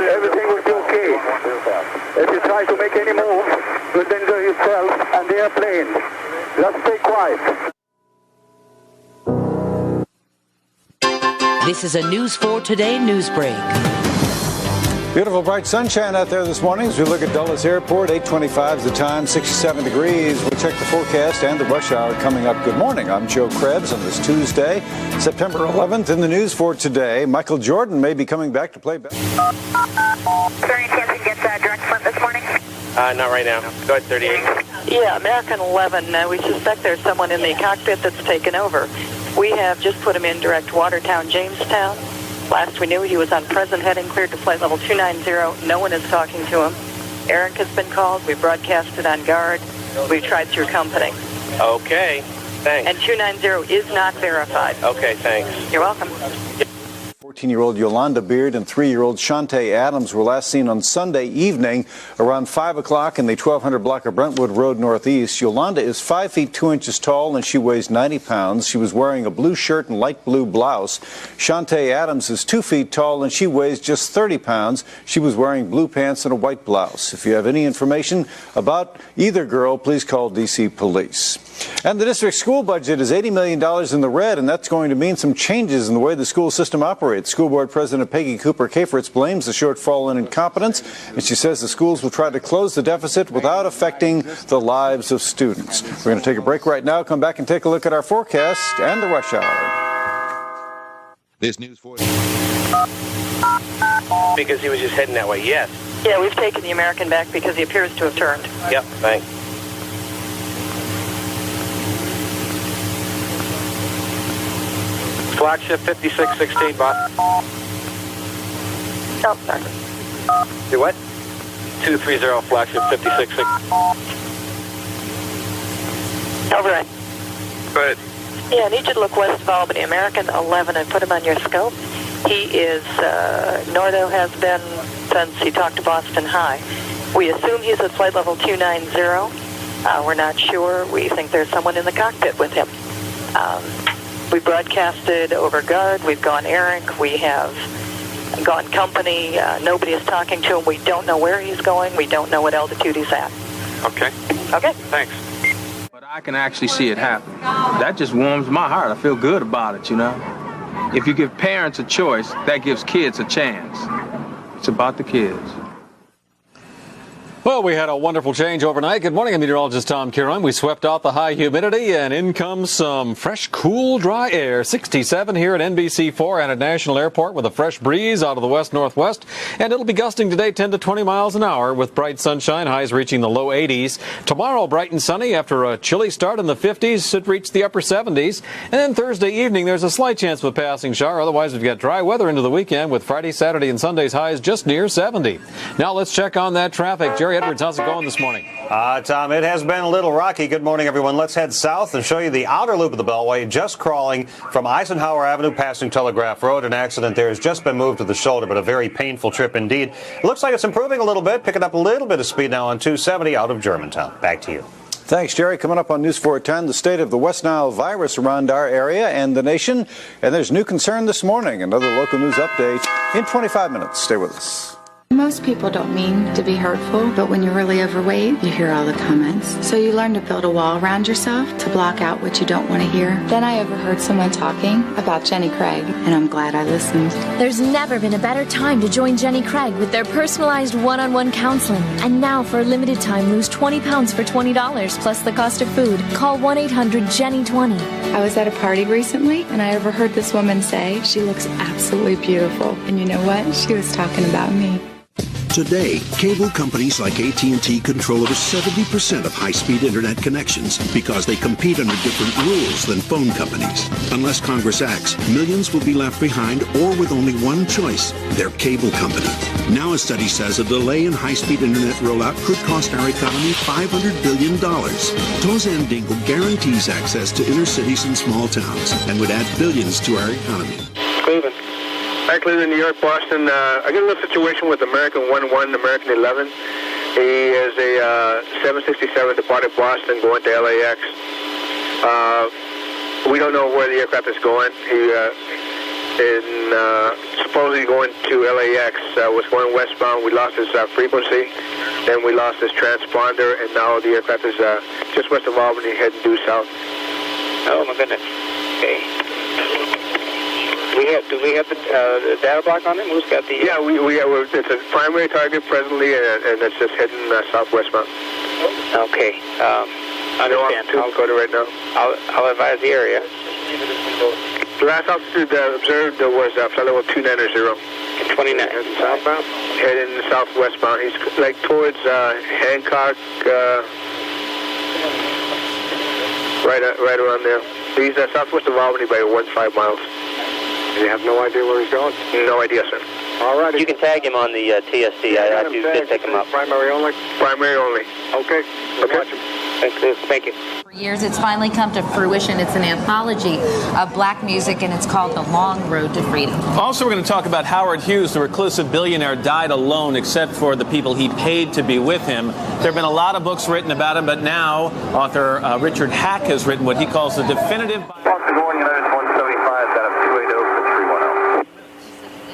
Everything will be okay. If you try to make any move, you'll danger yourself and the airplane. Just stay quiet. This is a News 4 Today news break. Beautiful bright sunshine out there this morning as we look at Dulles Airport. 8:25 is the time, 67 degrees. We'll check the forecast and the rush hour coming up. Good morning. I'm Joe Krebs on this Tuesday, September 11th. In the news for today, Michael Jordan may be coming back to play basketball. Is there any chance we can get direct front this morning? Not right now. Go ahead, 38. Yeah, American 11. We suspect there's someone in the cockpit that's taken over. We have just put him in direct Watertown, Jamestown. Last we knew, he was on present heading, cleared to flight level 290. No one is talking to him. Eric has been called. We broadcasted on guard. We tried through company. Okay, thanks. And 290 is not verified. Okay, thanks. You're welcome. 14-year-old Yolanda Beard and 3-year-old Shantae Adams were last seen on Sunday evening around 5 o'clock in the 1200 block of Brentwood Road Northeast. Yolanda is 5 feet 2 inches tall and she weighs 90 pounds. She was wearing a blue shirt and light blue blouse. Shantae Adams is 2 feet tall and she weighs just 30 pounds. She was wearing blue pants and a white blouse. If you have any information about either girl, please call D.C. Police. And the district school budget is $80 million in the red, and that's going to mean some changes in the way the school system operates. School Board President Peggy Cooper-Kafertz blames the shortfall in incompetence, and she says the schools will try to close the deficit without affecting the lives of students. We're going to take a break right now, come back and take a look at our forecast and the rush hour. This news for Because he was just heading that way, yes. Yeah, we've taken the American back because he appears to have turned. Yep, thanks. Flagship 5616, boss. Oh, sorry. Do what? 230, flagship 5616. Override. Go ahead. Yeah, I need you to look west of Albany. American 11, I put him on your scope. He is, Nordo has been since he talked to Boston High. We assume he's at flight level 290. We're not sure. We think there's someone in the cockpit with him. We broadcasted over guard. We've gone Eric. We have gone company. Nobody is talking to him. We don't know where he's going. We don't know what altitude he's at. Okay. Okay. Thanks. But I can actually see it happen. That just warms my heart. I feel good about it, you know. If you give parents a choice, that gives kids a chance. It's about the kids. Well, we had a wonderful change overnight. Good morning, I'm meteorologist Tom Kieran. We swept off the high humidity, and in comes some fresh, cool, dry air. 67 here at NBC4 and at National Airport with a fresh breeze out of the west-northwest. And it'll be gusting today 10 to 20 miles an hour with bright sunshine, highs reaching the low 80s. Tomorrow, bright and sunny after a chilly start in the 50s. Should reach the upper 70s. And then Thursday evening, there's a slight chance of a passing shower. Otherwise, we've got dry weather into the weekend with Friday, Saturday, and Sunday's highs just near 70. Now let's check on that traffic. Jerry Edwards, how's it going this morning? Tom, it has been a little rocky. Good morning, everyone. Let's head south and show you the outer loop of the Beltway, just crawling from Eisenhower Avenue passing Telegraph Road. An accident there has just been moved to the shoulder, but a very painful trip indeed. It looks like it's improving a little bit, picking up a little bit of speed now on 270 out of Germantown. Back to you. Thanks, Jerry. Coming up on News 410, the state of the West Nile virus around our area and the nation. And there's new concern this morning. Another local news update in 25 minutes. Stay with us. Most people don't mean to be hurtful, but when you're really overweight, you hear all the comments. So you learn to build a wall around yourself to block out what you don't want to hear. Then I overheard someone talking about Jenny Craig, and I'm glad I listened. There's never been a better time to join Jenny Craig with their personalized one-on-one counseling. And now, for a limited time, lose 20 pounds for $20 plus the cost of food. Call 1-800-JENNY20. I was at a party recently, and I overheard this woman say she looks absolutely beautiful. And you know what? She was talking about me. Today, cable companies like AT&T control over 70% of high-speed internet connections because they compete under different rules than phone companies. Unless Congress acts, millions will be left behind or with only one choice, their cable company. Now a study says a delay in high-speed internet rollout could cost our economy $500 billion. Tozan Dingle guarantees access to inner cities and small towns and would add billions to our economy. Cleveland. Hi, Cleveland, New York, Boston. I got a little situation with American 11, American 11. He is a 767 departed Boston going to LAX. We don't know where the aircraft is going. He supposedly going to LAX, was going westbound. We lost his frequency, then we lost his transponder, and now the aircraft is just west of Albany heading due south. Oh, my goodness. Okay. Do we have the data block on him? Who's got the... Yeah, we have, it's a primary target presently, and it's just heading southwest mountain. Okay. Understand. I'll go to right now. I'll advise the area. The last altitude observed was flight level 290. 29. Southbound? Heading southwestbound. He's like towards Hancock, right around there. He's southwest of Albany by 1.5 miles. You have no idea where he's going? No idea, sir. All right. You can tag him on the TSD. I did pick him up. Primary only? Primary only. Okay. Okay. Thank you. For years, it's finally come to fruition. It's an anthology of black music, and it's called The Long Road to Freedom. Also, we're going to talk about Howard Hughes, the reclusive billionaire, died alone except for the people he paid to be with him. There have been a lot of books written about him, but now author Richard Hack has written what he calls the definitive...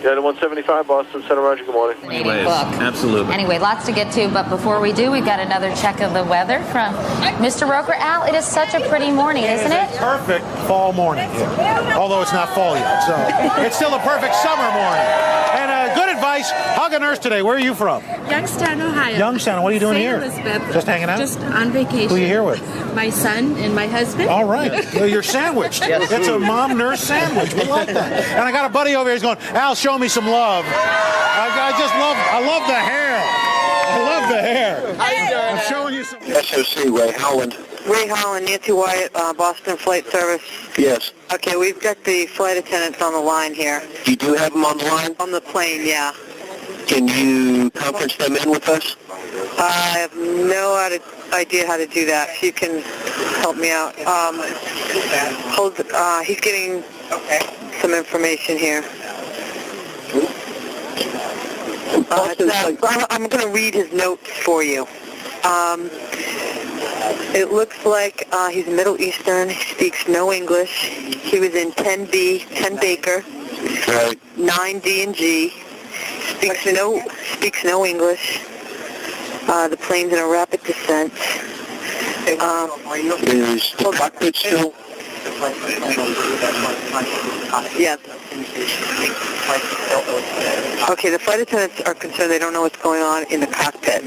United 175, Boston Center, Roger, good morning. Anyways, absolutely. Anyway, lots to get to, but before we do, we've got another check of the weather from Mr. Roker. Al, it is such a pretty morning, isn't it? Perfect fall morning, yeah. Although it's not fall yet, so it's still a perfect summer morning. And good advice, hug a nurse today. Where are you from? Youngstown, Ohio. Youngstown, what are you doing St. here? Elizabeth. Just hanging out? Just on vacation. Who are you here with? My son and my husband. All right. Well, you're sandwiched. Yes. It's a mom-nurse sandwich. We like that. And I got a buddy over here who's going, Al, show me some love. I love the hair. I love the hair. I'm showing you some. SOC, Ray Howland. Ray Holland, Nancy Wyatt, Boston Flight Service. Yes. Okay, we've got the flight attendants on the line here. You do have them on the line? On the plane, yeah. Can you conference them in with us? I have no idea how to do that. If you can help me out. He's getting some information here. I'm going to read his notes for you. It looks like he's Middle Eastern. He speaks no English. He was in 10B, 10 Baker, 9D and G. Speaks no English. The plane's in a rapid descent. Is the cockpit still? Yes. Okay, the flight attendants are concerned they don't know what's going on in the cockpit.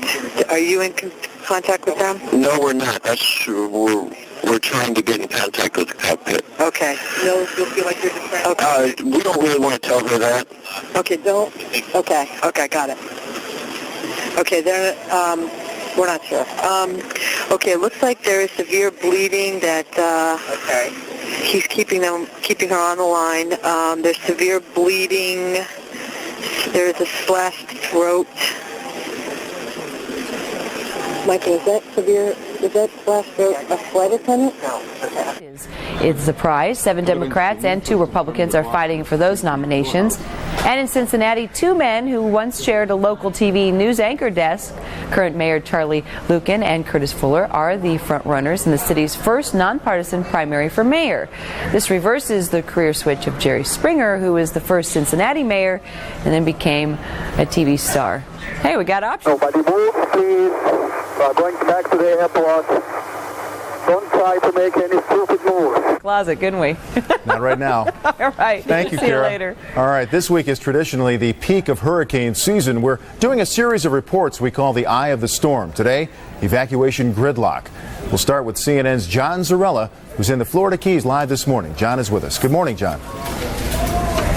Are you in contact with them? No, we're not. We're trying to get in contact with the cockpit. Okay. No, you'll feel like you're depressed. Okay. We don't really want to tell her that. Okay, don't. Okay, got it. Okay, we're not sure. Okay, it looks like there is severe bleeding that he's keeping her on the line. There's severe bleeding. There's a slashed throat. Michael, is that severe? Is that slashed throat a flight attendant? No. It's the prize. 7 Democrats and 2 Republicans are fighting for those nominations. And in Cincinnati, 2 men who once shared a local TV news anchor desk, current Mayor Charlie Lucan and Curtis Fuller, are the front-runners in the city's first nonpartisan primary for mayor. This reverses the career switch of Jerry Springer, who was the first Cincinnati mayor and then became a TV star. Hey, we got options. Nobody move, please. Going back to the airport. Don't try to make any stupid moves. Closet, couldn't we? Not right now. All right. Thank you, See Kara. you later. All right. This week is traditionally the peak of hurricane season. We're doing a series of reports we call the Eye of the Storm. Today, evacuation gridlock. We'll start with CNN's John Zarella, who's in the Florida Keys live this morning. John is with us. Good morning, John.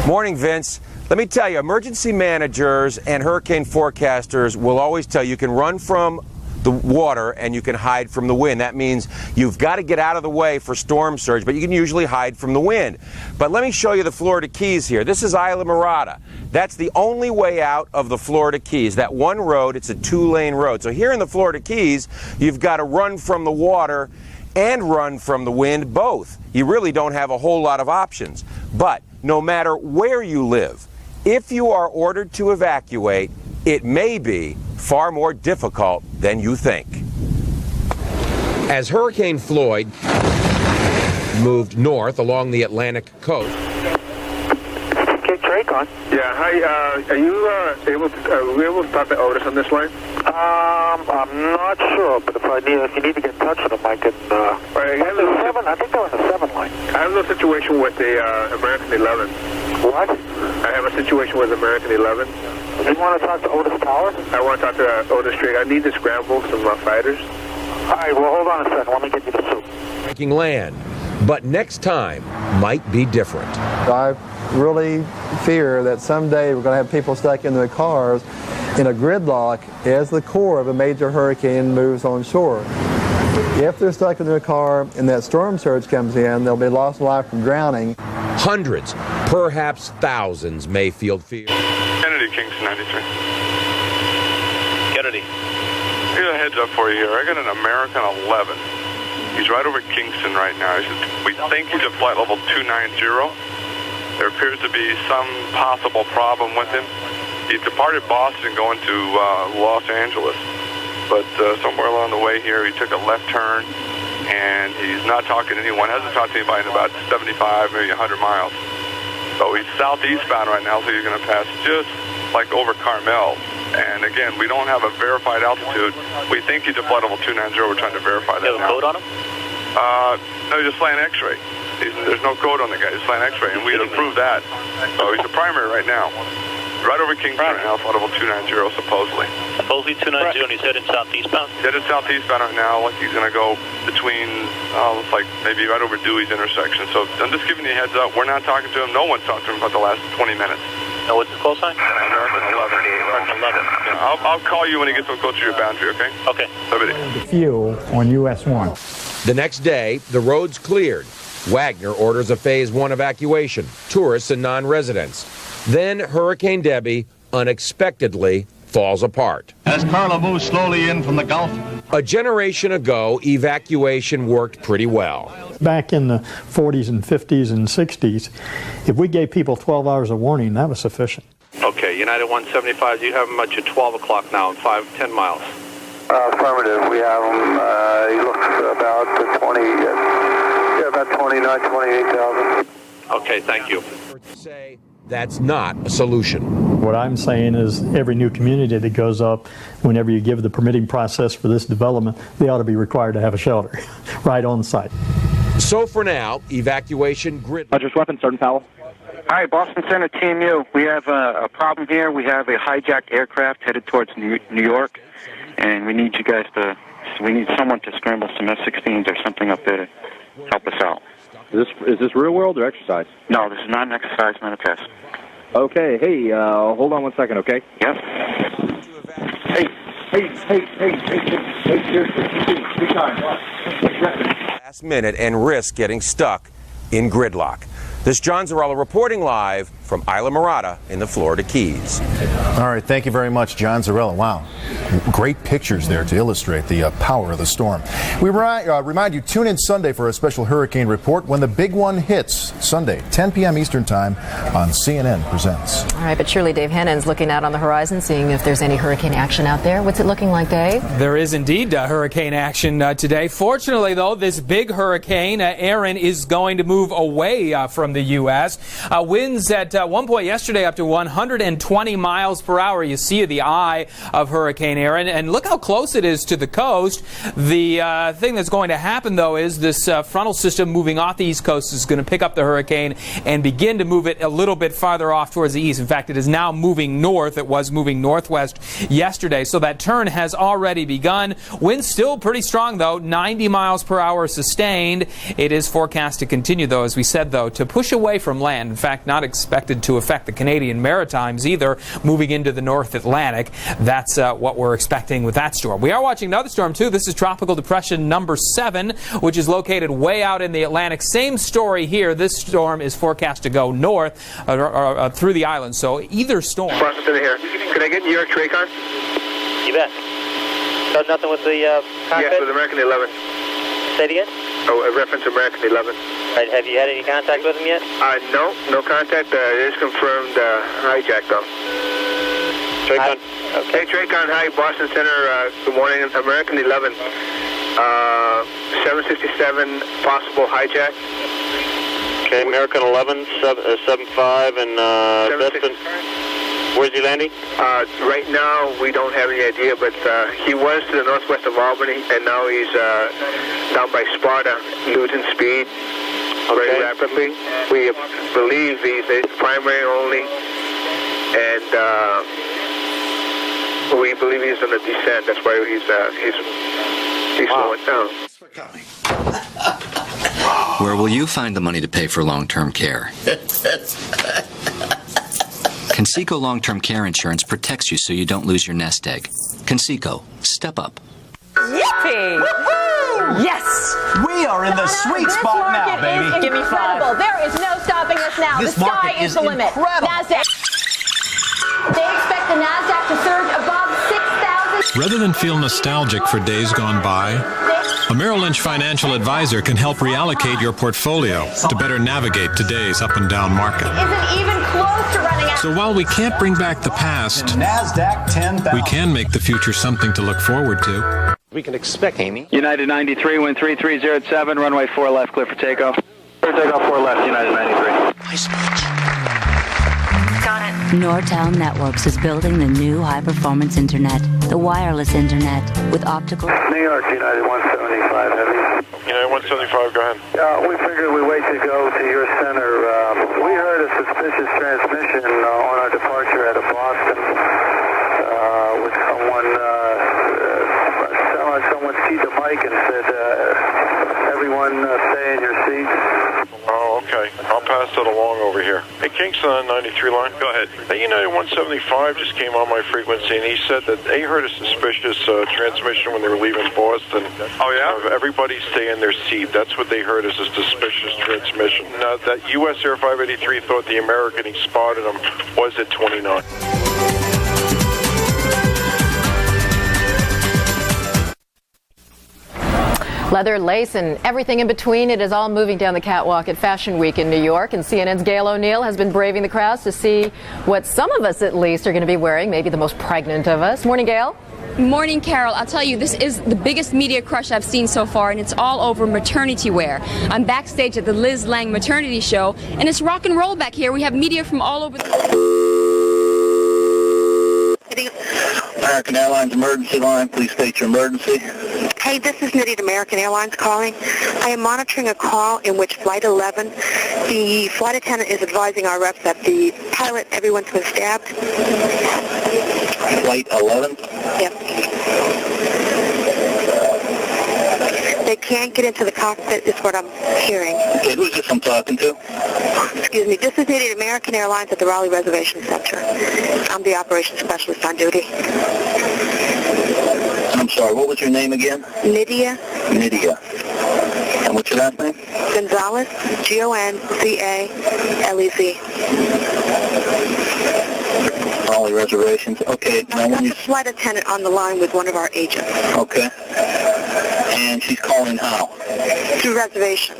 Morning, Vince. Let me tell you, emergency managers and hurricane forecasters will always tell you can run from the water and you can hide from the wind. That means you've got to get out of the way for storm surge, but you can usually hide from the wind. But let me show you the Florida Keys here. This is Isla Mirada. That's the only way out of the Florida Keys. That one road, it's a 2-lane road. So here in the Florida Keys, you've got to run from the water and run from the wind, both. You really don't have a whole lot of options. But no matter where you live, if you are ordered to evacuate, it may be far more difficult than you think. As Hurricane Floyd moved north along the Atlantic coast. Okay, Drake on. Yeah, hi, are you able to start the Otis on this line? I'm not sure, but if you need to get in touch with them, I can. I think they're on the 7 line. I have a situation with the American 11. What? I have a situation with American 11. You want to talk to Otis Tower? I want to talk to Otis Street. I need to scramble some fighters. All right, well, hold on a second. Let me get you the soup. Breaking land. But next time might be different. I really fear that someday we're going to have people stuck in their cars in a gridlock as the core of a major hurricane moves on shore. If they're stuck in their car and that storm surge comes in, they'll be lost alive from drowning. Hundreds, perhaps thousands may feel fear. Kennedy, Kingston 93. Kennedy. I got a heads up for you here. I got an American 11. He's right over Kingston right now. We think he's at flight level 290. There appears to be some possible problem with him. He departed Boston going to Los Angeles, but somewhere along the way here he took a left turn, and he's not talking to anyone, hasn't talked to anybody in about 75, maybe 100 miles. So he's southeastbound right now, so you're going to pass just like over Carmel. And again, we don't have a verified altitude. We think he's at flight level 290. We're trying to verify that now. You have a code on him? No, he's just flying X-ray. There's no code on the guy. He's flying X-ray, and we had approved that. So he's a primary right now. Right over Kingston right now, flight level 290, supposedly. Supposedly 290, and he's headed southeastbound? He's headed southeastbound right now. Like he's going to go between, looks like maybe right over Dewey's intersection. So I'm just giving you a heads up. We're not talking to him. No one's talked to him about the last 20 minutes. Now, what's the call sign? American 11. American 11. Yeah, I'll call you when he gets closer to your boundary, okay? Okay. The fuel on US 1. The next day, the road's cleared. Wagner orders a Phase 1 evacuation, tourists and non-residents. Then Hurricane Debbie unexpectedly falls apart. As Carla moves slowly in from the Gulf. A generation ago, evacuation worked pretty well. Back in the 40s and 50s and 60s, if we gave people 12 hours of warning, that was sufficient. Okay, United 175, you have him at your 12 o'clock now, 10 miles. Affirmative. We have him. He looks about 29, 28,000. Okay, thank you. That's not a solution. What I'm saying is every new community that goes up, whenever you give the permitting process for this development, they ought to be required to have a shelter right on site. So for now, evacuation grid. Rogers Weapons, Sergeant Powell. Hi, Boston Center, Team U. We have a problem here. We have a hijacked aircraft headed towards New York, and we need you guys to, we need someone to scramble some F-16s or something up there to help us out. Is this real world or exercise? No, this is not an exercise, not a test. Okay, hey, hold on 1 second, okay? Yes. Hey, seriously, big time. Last minute and risk getting stuck in gridlock. This is John Zarella reporting live from Isla Mirada in the Florida Keys. All right, thank you very much, John Zarella. Wow, great pictures there to illustrate the power of the storm. We remind you, tune in Sunday for a special hurricane report when the big one hits. Sunday, 10 p.m. Eastern Time on CNN Presents. All right, but surely Dave Hennon's looking out on the horizon, seeing if there's any hurricane action out there. What's it looking like, Dave? There is indeed hurricane action today. Fortunately, though, this big hurricane, Aaron, is going to move away from the U.S. Winds at one point yesterday up to 120 miles per hour. You see the eye of Hurricane Aaron, and look how close it is to the coast. The thing that's going to happen, though, is this frontal system moving off the east coast is going to pick up the hurricane and begin to move it a little bit farther off towards the east. In fact, it is now moving north. It was moving northwest yesterday, so that turn has already begun. Winds still pretty strong, though, 90 miles per hour sustained. It is forecast to continue, though, as we said, though, to push away from land. In fact, not expected to affect the Canadian Maritimes either, moving into the North Atlantic. That's what we're expecting with that storm. We are watching another storm, too. This is Tropical Depression number 7, which is located way out in the Atlantic. Same story here. This storm is forecast to go north through the island. So either storm. Boston Center here. Can I get New York Tracon? You bet. So nothing with the cockpit? Yes, with American 11. Say it again? Oh, a reference to American 11. Right, have you had any contact with him yet? No contact. It is confirmed hijack, though. Tracon. Okay. Hey, Tracon, hi, Boston Center. Good morning. American 11. 767, possible hijack. Okay, American 11, 75, and Destin. Where's he landing? Right now, we don't have any idea, but he was to the northwest of Albany, and now he's down by Sparta, losing speed. very rapidly. We believe he's primary only, and we believe he's in a descent. That's why he's slowing down. Where will you find the money to pay for long-term care? Conseco Long-Term Care Insurance protects you so you don't lose your nest egg. Conseco, step up. Yippee! Woohoo! Yes! We are in the sweet spot now, baby. Give me incredible. There is no stopping us now. This the sky market is the limit. Incredible. NASDAQ. They expect the NASDAQ to surge above 6,000. Rather than feel nostalgic for days gone by, a Merrill Lynch financial advisor can help reallocate your portfolio to better navigate today's up and down market. Isn't even close to running out. So while we can't bring back the past, NASDAQ 10,000. we can make the future something to look forward to. We can expect, Amy. United 93, wind 3307, runway 4 left, clear for takeoff. Clear takeoff 4 left, United 93. Got it. Nortel Networks is building the new high-performance internet, the wireless internet, with optical... New York, United 175, heavy. United 175, go ahead. We figured we wait to go to your center. We heard a suspicious transmission on our departure out of Boston with someone keyed the mic and said, everyone stay in your seats. Oh, okay. I'll pass that along over here. Hey, Kingston on 93 line. Go ahead. Hey, United 175 just came on my frequency, and he said that they heard a suspicious transmission when they were leaving Boston. Oh, yeah? Everybody stay in their seat. That's what they heard as a suspicious transmission. Now, that U.S. Air 583 thought the American he spotted him was at 29. Leather, lace, and everything in between. It is all moving down the catwalk at Fashion Week in New York. And CNN's Gail O'Neill has been braving the crowds to see what some of us, at least, are going to be wearing. Maybe the most pregnant of us. Morning, Gail. Morning, Carol. I'll tell you, this is the biggest media crush I've seen so far, and it's all over maternity wear. I'm backstage at the Liz Lang maternity show, and it's rock and roll back here. We have media from all over American Airlines emergency line, please state your emergency. Hey, this is Nitty at American Airlines calling. I am monitoring a call in which Flight 11, the flight attendant is advising our reps that the pilot, everyone's been stabbed. Flight 11? Yep. They can't get into the cockpit is what I'm hearing. Okay, who's this I'm talking to? Excuse me, this is Nitty at American Airlines at the Raleigh Reservation Center. I'm the operations specialist on duty. I'm sorry, what was your name again? Nydia. Nydia. And what's your last name? Gonzalez, Gonzalez. Raleigh Reservations. Okay. I got the flight attendant on the line with one of our agents. Okay. And she's calling how? Through reservation.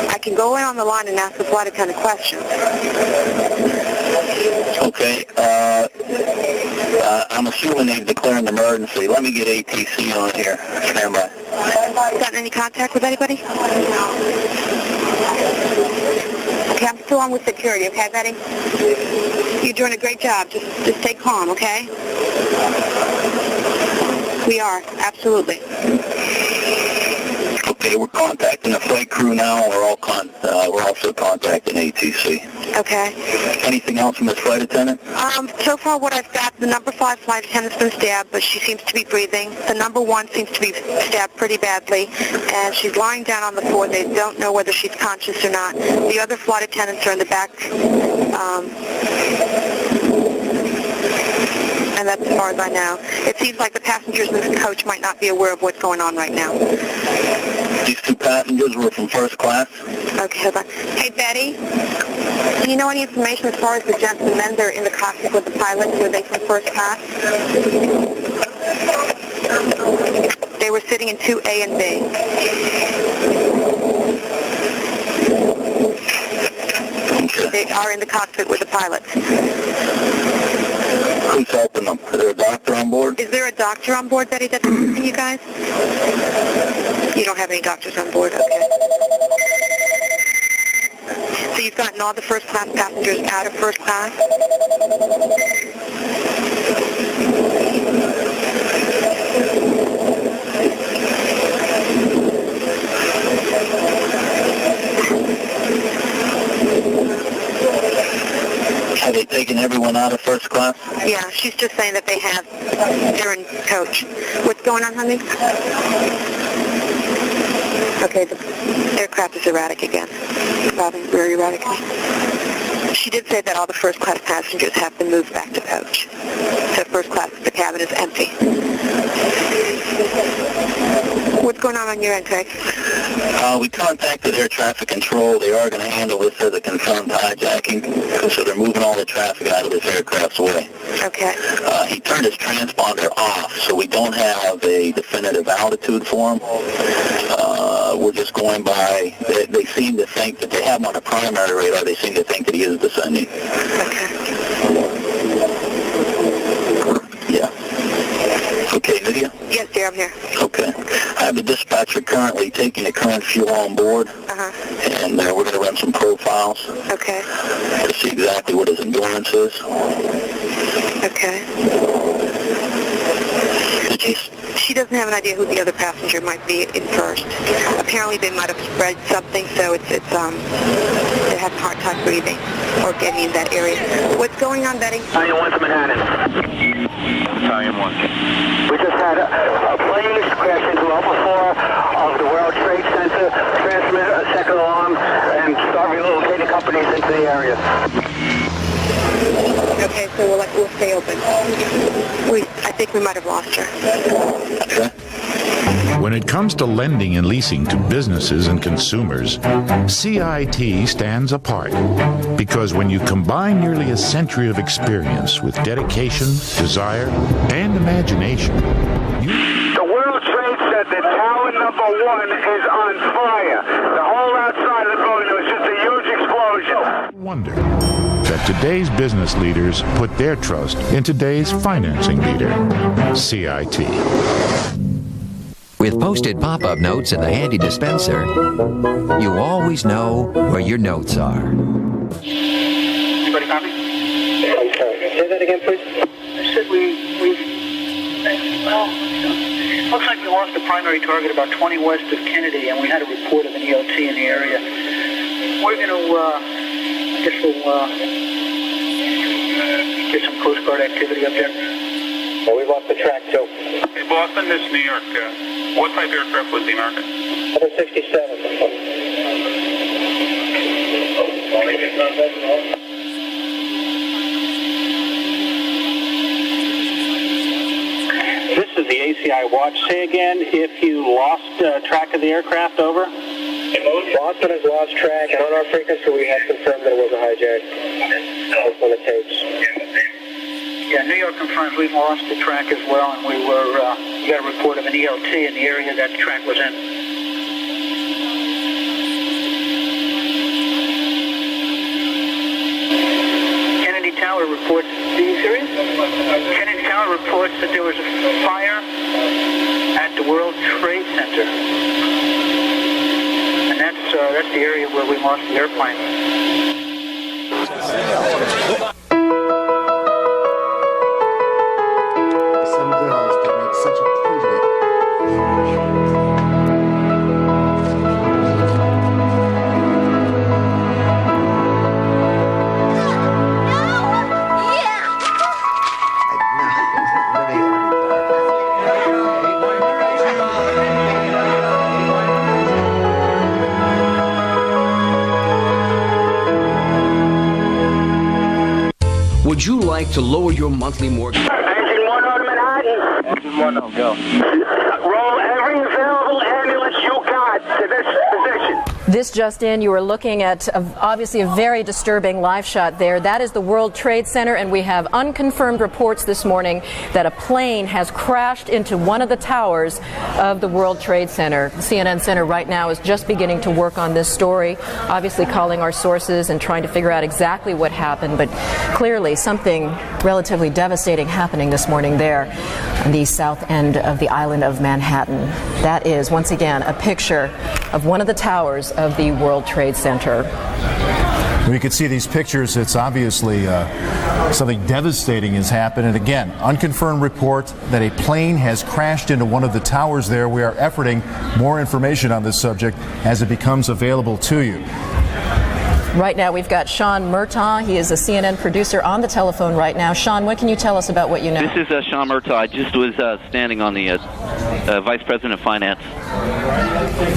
I can go in on the line and ask the flight attendant questions. Okay. I'm assuming they've declared an emergency. Let me get ATC on here. Stand by. Gotten any contact with anybody? Okay, I'm still on with security, okay, Betty? You're doing a great job. Just stay calm, okay? We are, absolutely. Okay, we're contacting the flight crew now. We're also contacting ATC. Okay. Anything else from this flight attendant? So far what I've got, the number 5 flight attendant's been stabbed, but she seems to be breathing. The number 1 seems to be stabbed pretty badly, and she's lying down on the floor. They don't know whether she's conscious or not. The other flight attendants are in the back, and that's as far as I know. It seems like the passengers in this coach might not be aware of what's going on right now. These 2 passengers were from first class? Okay, hold on. Hey, Betty, do you know any information as far as the gentlemen that are in the cockpit with the pilot? Were they from first class? They were sitting in 2A and B. They are in the cockpit with the pilot. Who's helping them? Is there a doctor on board? Is there a doctor on board, Betty, that's assisting you guys? You don't have any doctors on board, okay. So you've gotten all the first class passengers out of first class? Have they taken everyone out of first class? Yeah, she's just saying that they're in coach. What's going on, honey? Okay, the aircraft is erratic again. Robin, very erratic. She did say that all the first class passengers have been moved back to coach. So first class, the cabin is empty. What's going on your end, Craig? We contacted air traffic control. They are going to handle this as a confirmed hijacking, so they're moving all the traffic out of this aircraft's way. Okay. He turned his transponder off, so we don't have a definitive altitude for him. We're just going by, they seem to think that they have him on a primary radar. They seem to think that he is descending. Yeah. Okay, Lydia? Yes, dear, I'm here. Okay. I have the dispatcher currently taking the current fuel on board, and we're going to run some profiles to see exactly what his endurance is. Okay. She doesn't have an idea who the other passenger might be in first. Apparently they might have spread something, so they're having a hard time breathing or getting in that area. What's going on, Betty? Battalion 1 to Manhattan. Battalion 1. We just had a plane crash into Level 4 of the World Trade Center, transmit a second alarm, and start relocating companies into the area. Okay, so we'll stay open. I think we might have lost her. When it comes to lending and leasing to businesses and consumers, CIT stands apart. Because when you combine nearly a century of experience with dedication, desire, and imagination, The World Trade Center, tower number 1 is on fire. The whole outside of the building was just a huge explosion. wonder that today's business leaders put their trust in today's financing leader, CIT. With posted pop-up notes in the handy dispenser, you always know where your notes are. Anybody copy? Say that again, please. I said looks like we lost the primary target about 20 west of Kennedy, and we had a report of an EOT in the area. We're going to, I guess we'll get some Coast Guard activity up there. Well, we lost the track, too. Hey, Boston, this is New York. What type of aircraft was the American? 167. This is the ACI watch. Say again, if you lost track of the aircraft, over? Boston has lost track, and on our frequency we have confirmed that it was a hijack. That's on the tapes. Yeah, New York confirms we've lost the track as well, and we got a report of an ELT in the area that track was in. Kennedy Tower reports. Are you serious? Kennedy Tower reports that there was a fire at the World Trade Center, and that's the area where we lost the airplane. Would you like to lower your monthly mortgage? Engine 1 on Manhattan. Engine 1 on, go. Roll every available ambulance you got to this position. This just in, you are looking at obviously a very disturbing live shot there. That is the World Trade Center, and we have unconfirmed reports this morning that a plane has crashed into one of the towers of the World Trade Center. CNN Center right now is just beginning to work on this story, obviously calling our sources and trying to figure out exactly what happened, but clearly something relatively devastating happening this morning there on the south end of the island of Manhattan. That is, once again, a picture of one of the towers of the World Trade Center. We could see these pictures. It's obviously something devastating has happened. And again, unconfirmed report that a plane has crashed into one of the towers there. We are efforting more information on this subject as it becomes available to you. Right now we've got Sean Murtaugh. He is a CNN producer on the telephone right now. Sean, what can you tell us about what you know? This is Sean Murtaugh. I just was standing on the Vice President of Finance.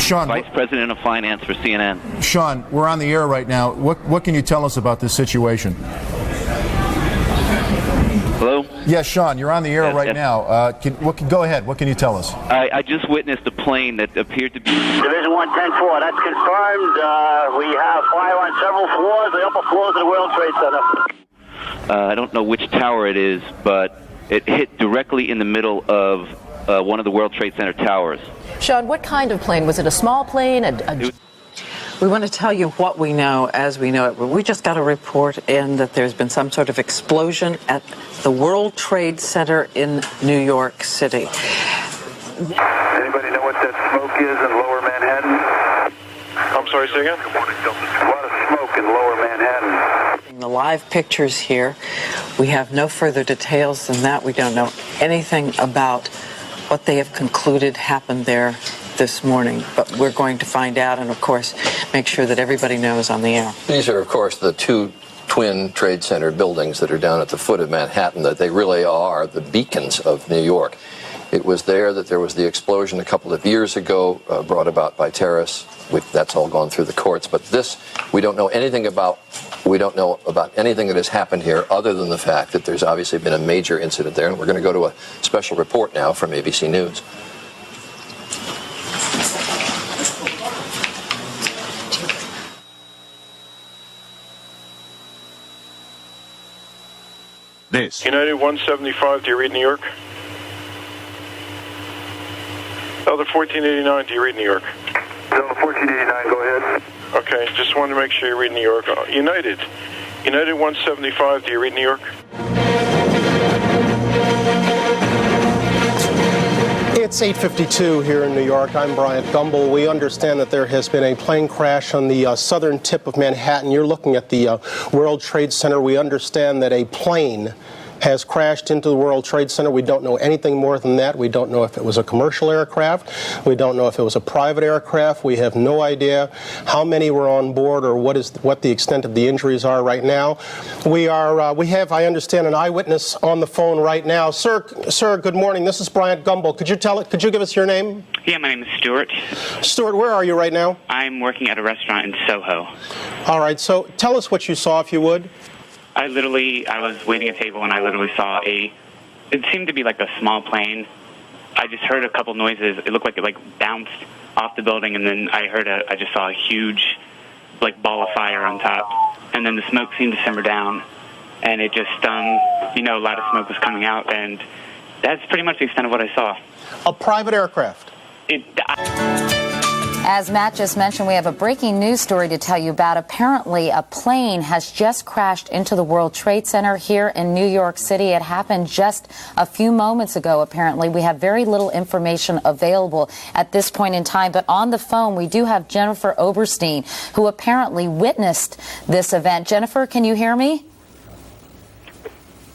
Sean, Vice President of Finance for CNN. Sean, we're on the air right now. What can you tell us about this situation? Hello? Yes, Sean, you're on the air right now. Go ahead. What can you tell us? I just witnessed a plane that appeared to be... Division 110-4, that's confirmed. We have fire on several floors, the upper floors of the World Trade Center. I don't know which tower it is, but it hit directly in the middle of one of the World Trade Center towers. Sean, what kind of plane? Was it a small plane? We want to tell you what we know as we know it. We just got a report in that there's been some sort of explosion at the World Trade Center in New York City. Anybody know what that smoke is in Lower Manhattan? I'm sorry, say again? A lot of smoke in Lower Manhattan. The live pictures here, we have no further details than that. We don't know anything about what they have concluded happened there this morning, but we're going to find out and, of course, make sure that everybody knows on the air. These are, of course, the two twin Trade Center buildings that are down at the foot of Manhattan, that they really are the beacons of New York. It was there that there was the explosion a couple of years ago brought about by terrorists. That's all gone through the courts. But this, we don't know anything about. We don't know about anything that has happened here other than the fact that there's obviously been a major incident there. And we're going to go to a special report now from ABC News. This. United 175, do you read New York? Delta 1489, do you read New York? Delta 1489, go ahead. Okay, just wanted to make sure you read New York. United 175, do you read New York? It's 8:52 here in New York. I'm Bryant Gumbel. We understand that there has been a plane crash on the southern tip of Manhattan. You're looking at the World Trade Center. We understand that a plane has crashed into the World Trade Center. We don't know anything more than that. We don't know if it was a commercial aircraft. We don't know if it was a private aircraft. We have no idea how many were on board or what the extent of the injuries are right now. We have, I understand, an eyewitness on the phone right now. Sir, good morning. This is Bryant Gumbel. Could you give us your name? Yeah, my name is Stuart. Stuart, where are you right now? I'm working at a restaurant in Soho. All right, so tell us what you saw, if you would. I was waiting at a table and I literally saw it seemed to be like a small plane. I just heard a couple noises. It looked like it bounced off the building, and then I just saw a huge ball of fire on top. And then the smoke seemed to simmer down, and it just, a lot of smoke was coming out, and that's pretty much the extent of what I saw. A private aircraft? As Matt just mentioned, we have a breaking news story to tell you about. Apparently, a plane has just crashed into the World Trade Center here in New York City. It happened just a few moments ago, apparently. We have very little information available at this point in time. But on the phone, we do have Jennifer Oberstein, who apparently witnessed this event. Jennifer, can you hear me?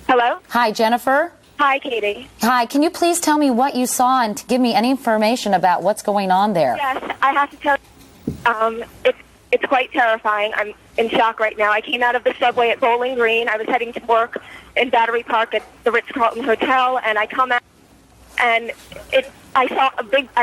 Hello? Hi, Jennifer. Hi, Katie. Hi, can you please tell me what you saw and to give me any information about what's going on there? Yes, I have to tell you, it's quite terrifying. I'm in shock right now. I came out of the subway at Bowling Green. I was heading to work in Battery Park at the Ritz-Carlton Hotel, and I come out, and I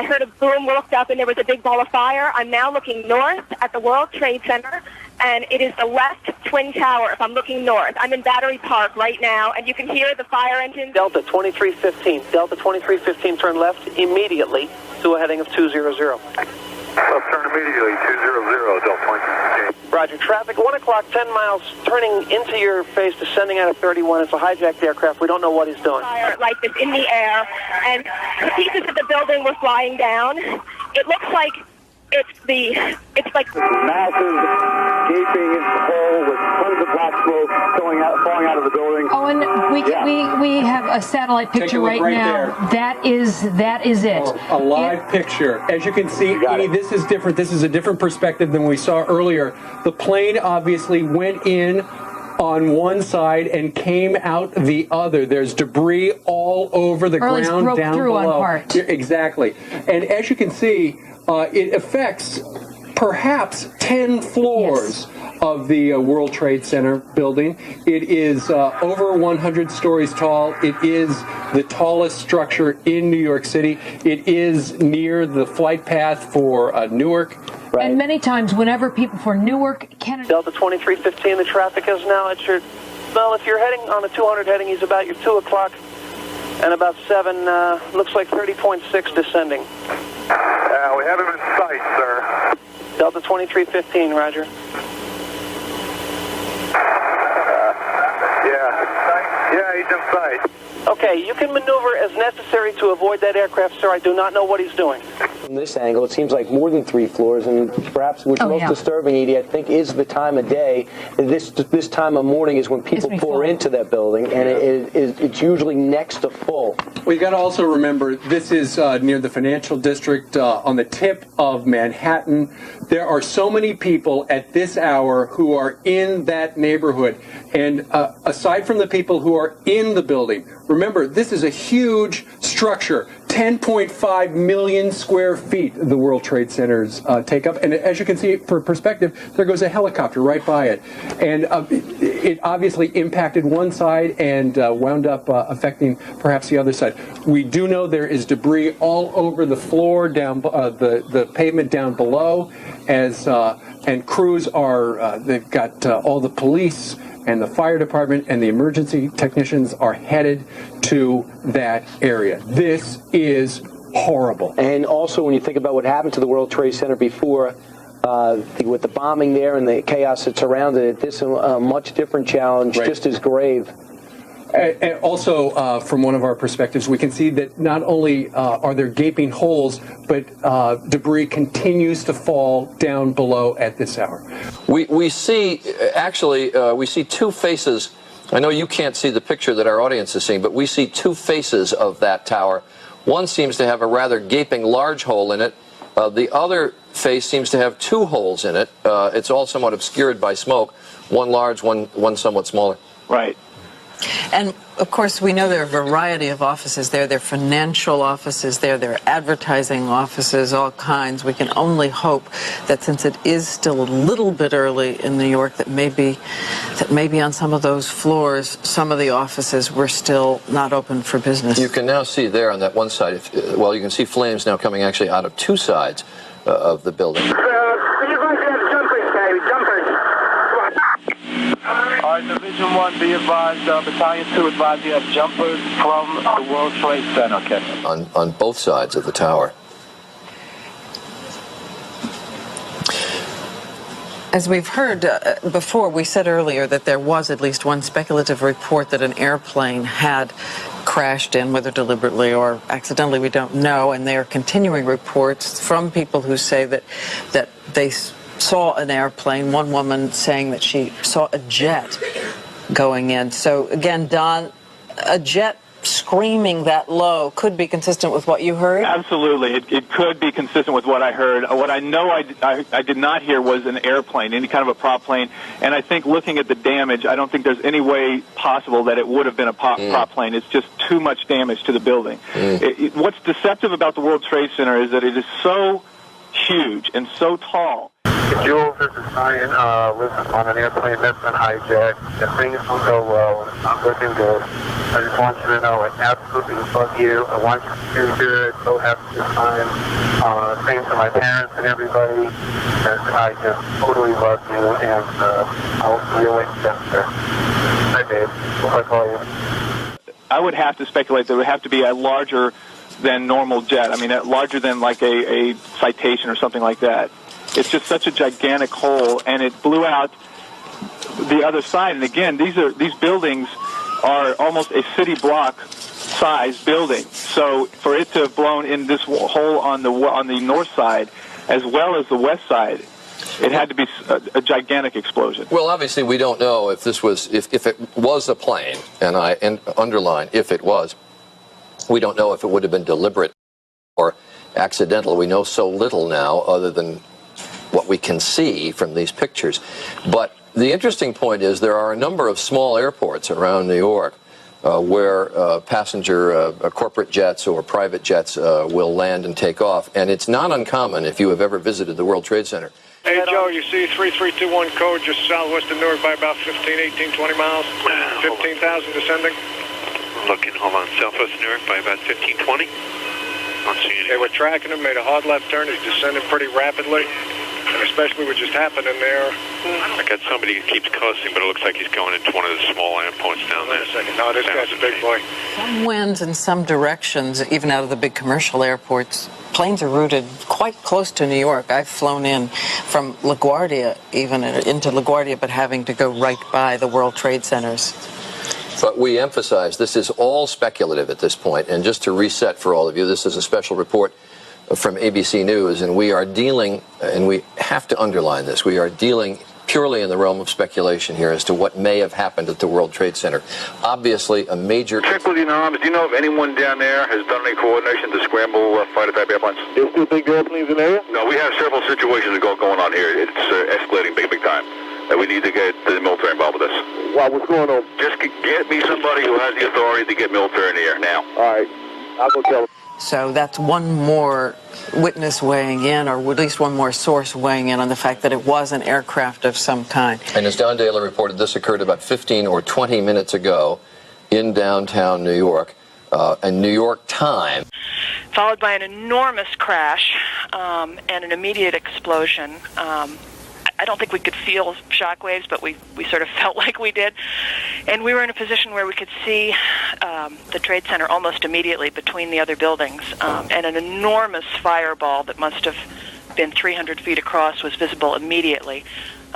heard a boom, looked up, and there was a big ball of fire. I'm now looking north at the World Trade Center, and it is the left twin tower if I'm looking north. I'm in Battery Park right now, and you can hear the fire engine. Delta 2315. Delta 2315, turn left immediately to a heading of 200. Turn immediately, 200, Delta 2315. Roger. Traffic, 1 o'clock, 10 miles, turning into your face, descending out of 31. It's a hijacked aircraft. We don't know what he's doing. Fire like this in the air, and pieces of the building were flying down. It looks like it's like massive gaping hole with tons of black smoke falling out of the building. Owen, we have a satellite picture right now. There. That is it. A live picture. As you can see, Edie, this is different. This is a different perspective than we saw earlier. The plane obviously went in on one side and came out the other. There's debris all over the ground down below. On part. Exactly. And as you can see, it affects perhaps 10 floors of the World Trade Center building. It is over 100 stories tall. It is the tallest structure in New York City. It is near the flight path for Newark. Right. And many times, whenever people for Newark, Kennedy. Delta 2315, the traffic is now at your, well, if you're heading on the 200 heading, he's about your 2 o'clock and about 7, looks like 30.6 descending. We have him in sight, sir. Delta 2315, roger. Yeah, he's in sight. Okay, you can maneuver as necessary to avoid that aircraft, sir. I do not know what he's doing. From this angle, it seems like more than 3 floors, and perhaps what's most disturbing, Edie, I think, is the time of day. This time of morning is when people pour into that building, and it's usually next to full. Well, you got to also remember, this is near the financial district on the tip of Manhattan. There are so many people at this hour who are in that neighborhood. And aside from the people who are in the building, remember, this is a huge structure, 10.5 million square feet the World Trade Centers take up. And as you can see, for perspective, there goes a helicopter right by it. And it obviously impacted one side and wound up affecting perhaps the other side. We do know there is debris all over the floor, down the pavement down below, and crews are, they've got all the police and the fire department and the emergency technicians are headed to that area. This is horrible. And also, when you think about what happened to the World Trade Center before, with the bombing there and the chaos that surrounded it, this is a much different challenge, just as grave. And also, from one of our perspectives, we can see that not only are there gaping holes, but debris continues to fall down below at this hour. We see, actually, we see 2 faces. I know you can't see the picture that our audience is seeing, but we see 2 faces of that tower. One seems to have a rather gaping large hole in it. The other face seems to have 2 holes in it. It's all somewhat obscured by smoke, one large, one somewhat smaller. Right. And, of course, we know there are a variety of offices there. There are financial offices there. There are advertising offices, all kinds. We can only hope that since it is still a little bit early in New York, that maybe on some of those floors, some of the offices were still not open for business. You can now see there on that one side, well, you can see flames now coming actually out of 2 sides of the building. You're going to have jumpers, baby, jumpers. All right, Division 1, be advised, Battalion 2 advised you have jumpers from the World Trade Center, okay? On both sides of the tower. As we've heard before, we said earlier that there was at least one speculative report that an airplane had crashed in, whether deliberately or accidentally, we don't know. And there are continuing reports from people who say that they saw an airplane, one woman saying that she saw a jet going in. So again, Don, a jet screaming that low could be consistent with what you heard? Absolutely. It could be consistent with what I heard. What I know I did not hear was an airplane, any kind of a prop plane. And I think looking at the damage, I don't think there's any way possible that it would have been a prop plane. It's just too much damage to the building. What's deceptive about the World Trade Center is that it is so huge and so tall. Jules, this is Ryan. Listen, on an airplane that's been hijacked, if things don't go well and it's not looking good, I just want you to know I absolutely love you. I want you to do good. So happy to time. Same to my parents and everybody. And I just totally love you, and I'll see you later. Hi, babe. What do I call you? I would have to speculate there would have to be a larger than normal jet. I mean, larger than like a Citation or something like that. It's just such a gigantic hole, and it blew out the other side. And again, these buildings are almost a city block size building. So for it to have blown in this hole on the north side as well as the west side, it had to be a gigantic explosion. Well, obviously, we don't know if this was if it was a plane, and I underline if it was. We don't know if it would have been deliberate or accidental. We know so little now, other than what we can see from these pictures. But the interesting point is there are a number of small airports around New York where passenger corporate jets or private jets will land and take off. And it's not uncommon if you have ever visited the World Trade Center. Hey, Joe, you see 3321 code just southwest of Newark by about 15, 18, 20 miles, 15,000 descending. Looking, hold on, southwest of Newark by about 15, 20. Not seeing anything. They were tracking him, made a hard left turn, he's descending pretty rapidly, and especially what just happened in there. I got somebody who keeps coasting, but it looks like he's going into one of the small landpoints down there. No, this guy's a big boy. Some winds in some directions, even out of the big commercial airports. Planes are routed quite close to New York. I've flown in from LaGuardia, even into LaGuardia, but having to go right by the World Trade Centers. But we emphasize this is all speculative at this point. And just to reset for all of you, this is a special report from ABC News, and we are dealing, and we have to underline this, we are dealing purely in the realm of speculation here as to what may have happened at the World Trade Center. Obviously, a major... Check with your noms. Do you know if anyone down there has done any coordination to scramble fighter type airplanes? Do you still think there are airplanes in the area? No, we have several situations going on here. It's escalating big time. And we need to get the military involved with this. Wow, what's going on? Just get me somebody who has the authority to get military in the air now. All right, I'll go tell them. So that's one more witness weighing in, or at least one more source weighing in on the fact that it was an aircraft of some kind. And as Don Daly reported, this occurred about 15 or 20 minutes ago in downtown New York, and New York time. Followed by an enormous crash and an immediate explosion. I don't think we could feel shockwaves, but we sort of felt like we did. And we were in a position where we could see the Trade Center almost immediately between the other buildings. And an enormous fireball that must have been 300 feet across was visible immediately.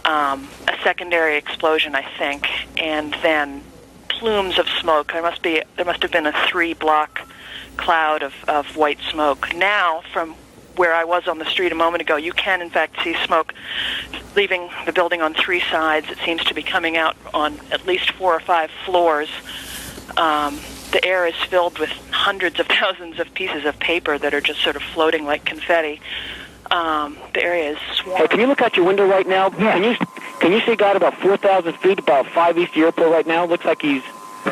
A secondary explosion, I think, and then plumes of smoke. There must have been a 3-block cloud of white smoke. Now, from where I was on the street a moment ago, you can in fact see smoke leaving the building on 3 sides. It seems to be coming out on at least 4 or 5 floors. The air is filled with hundreds of thousands of pieces of paper that are just sort of floating like confetti. The area is swarming. Hey, can you look out your window right now? Yeah. Can you see God about 4,000 feet, about 5 east of the airport right now? Looks like he's...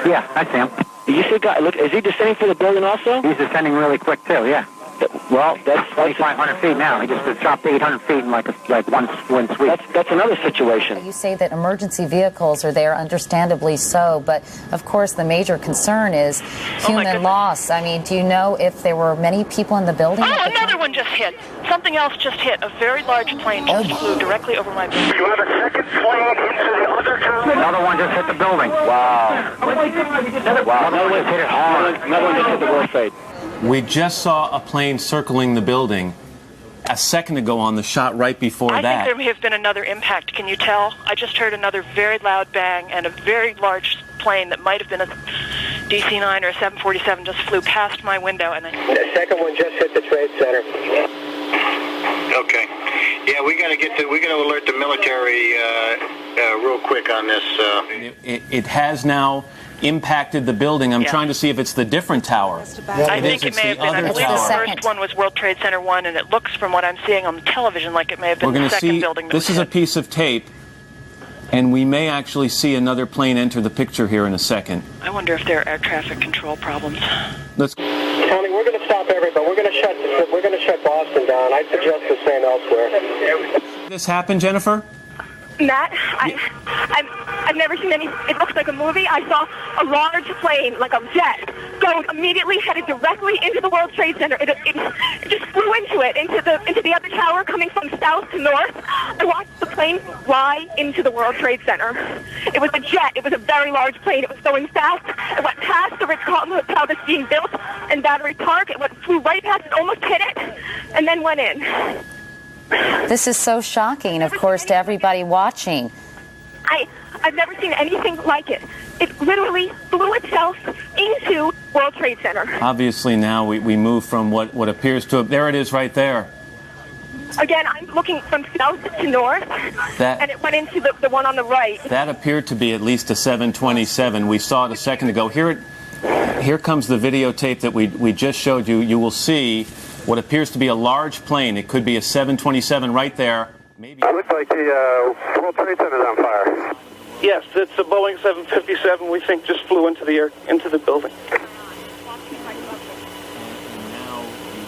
Yeah, I see him. You see God? Look, is he descending for the building also? He's descending really quick too, yeah. Well, that's 2,500 feet now. He just dropped 800 feet in like one sweep. That's another situation. You say that emergency vehicles are there, understandably so, but of course the major concern is human loss. I mean, do you know if there were many people in the building? Oh, another one just hit. Something else just hit. A very large plane just flew directly over my building. You have a second plane into the other tower? Another one just hit the building. Wow. Another one just hit it hard. Another one just hit the World Trade. We just saw a plane circling the building a second ago on the shot right before that. I think there may have been another impact. Can you tell? I just heard another very loud bang, and a very large plane that might have been a DC-9 or a 747 just flew past my window. And the second one just hit the Trade Center. Okay. Yeah, we got to alert the military real quick on this. It has now impacted the building. I'm trying to see if it's the different tower. I think it may have been. I believe the first one was World Trade Center 1, and it looks, from what I'm seeing on the television, like it may have been the second building. This is a piece of tape, and we may actually see another plane enter the picture here in a second. I wonder if there are air traffic control problems. Tommy, we're going to stop everybody. We're going to shut Boston down. I suggest the same elsewhere. This happened, Jennifer? Matt, I've never seen any. It looks like a movie. I saw a large plane, like a jet, go immediately headed directly into the World Trade Center. It just flew into it, into the other tower, coming from south to north. I watched the plane fly into the World Trade Center. It was a jet. It was a very large plane. It was going fast. It went past the Ritz-Carlton Hotel that's being built in Battery Park. It flew right past it, almost hit it, and then went in. This is so shocking, of course, to everybody watching. I've never seen anything like it. It literally flew itself into World Trade Center. Obviously now we move from what appears to... There it is right there. Again, I'm looking from south to north, and it went into the one on the right. That appeared to be at least a 727. We saw it a second ago. Here comes the videotape that we just showed you. You will see what appears to be a large plane. It could be a 727 right there. Maybe. It looks like the World Trade Center is on fire. Yes, it's a Boeing 757. We think just flew into the building.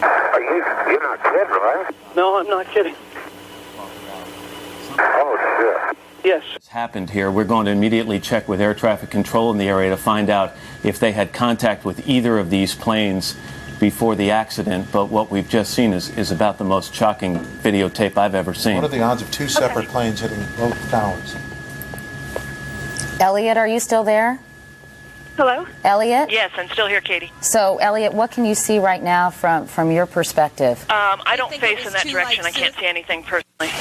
You're not kidding, right? No, I'm not kidding. Oh, shit. Yes. What's happened here? We're going to immediately check with air traffic control in the area to find out if they had contact with either of these planes before the accident. But what we've just seen is about the most shocking videotape I've ever seen. What are the odds of two separate planes hitting both towers? Elliot, are you still there? Hello? Elliot? Yes, I'm still here, Katie. So, Elliot, what can you see right now from your perspective? I don't face in that direction. I can't see anything personally.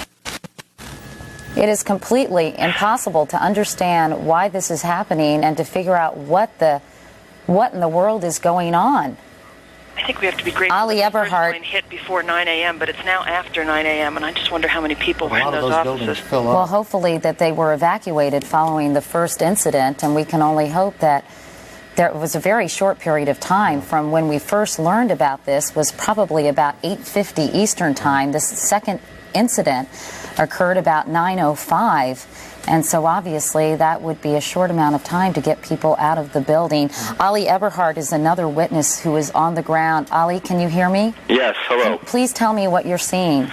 It is completely impossible to understand why this is happening and to figure out what in the world is going on. I think we have to be grateful Ali that the first Eberhard plane hit before 9 a.m., but it's now after 9 a.m., and I just wonder how many people were in those offices. Well, hopefully that they were evacuated following the first incident, and we can only hope that there was a very short period of time from when we first learned about this was probably about 8:50 Eastern Time. This second incident occurred about 9:05. And so obviously that would be a short amount of time to get people out of the building. Ali Eberhard is another witness who is on the ground. Ali, can you hear me? Yes, hello. Please tell me what you're seeing.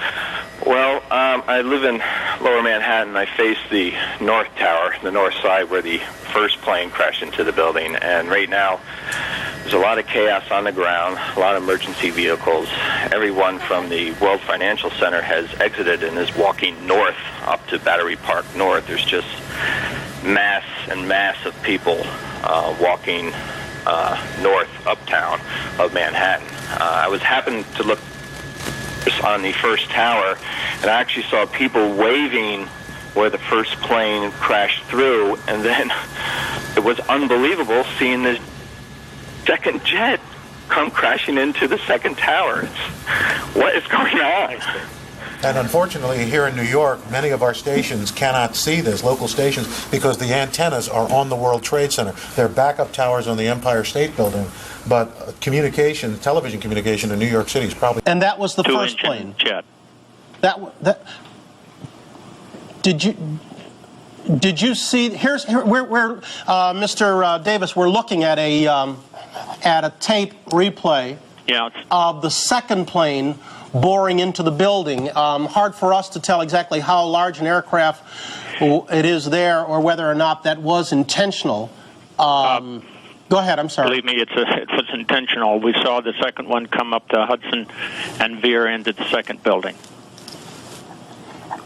Well, I live in Lower Manhattan. I face the north tower, the north side where the first plane crashed into the building. And right now, there's a lot of chaos on the ground, a lot of emergency vehicles. Everyone from the World Financial Center has exited and is walking north up to Battery Park North. There's just mass and mass of people walking north uptown of Manhattan. I was happened to look on the first tower, and I actually saw people waving where the first plane crashed through, and then it was unbelievable seeing this second jet come crashing into the second tower. What is going on? And unfortunately, here in New York, many of our stations cannot see this, local stations, because the antennas are on the World Trade Center. They're backup towers on the Empire State Building, but communication, television communication in New York City is probably... And that was the first plane? Jet. Did you see? Where Mr. Davis, we're looking at a tape replay of the second plane boring into the building. Hard for us to tell exactly how large an aircraft it is there, or whether or not that was intentional. Go ahead. I'm sorry. Believe me, it was intentional. We saw the second one come up to Hudson and veer into the second building.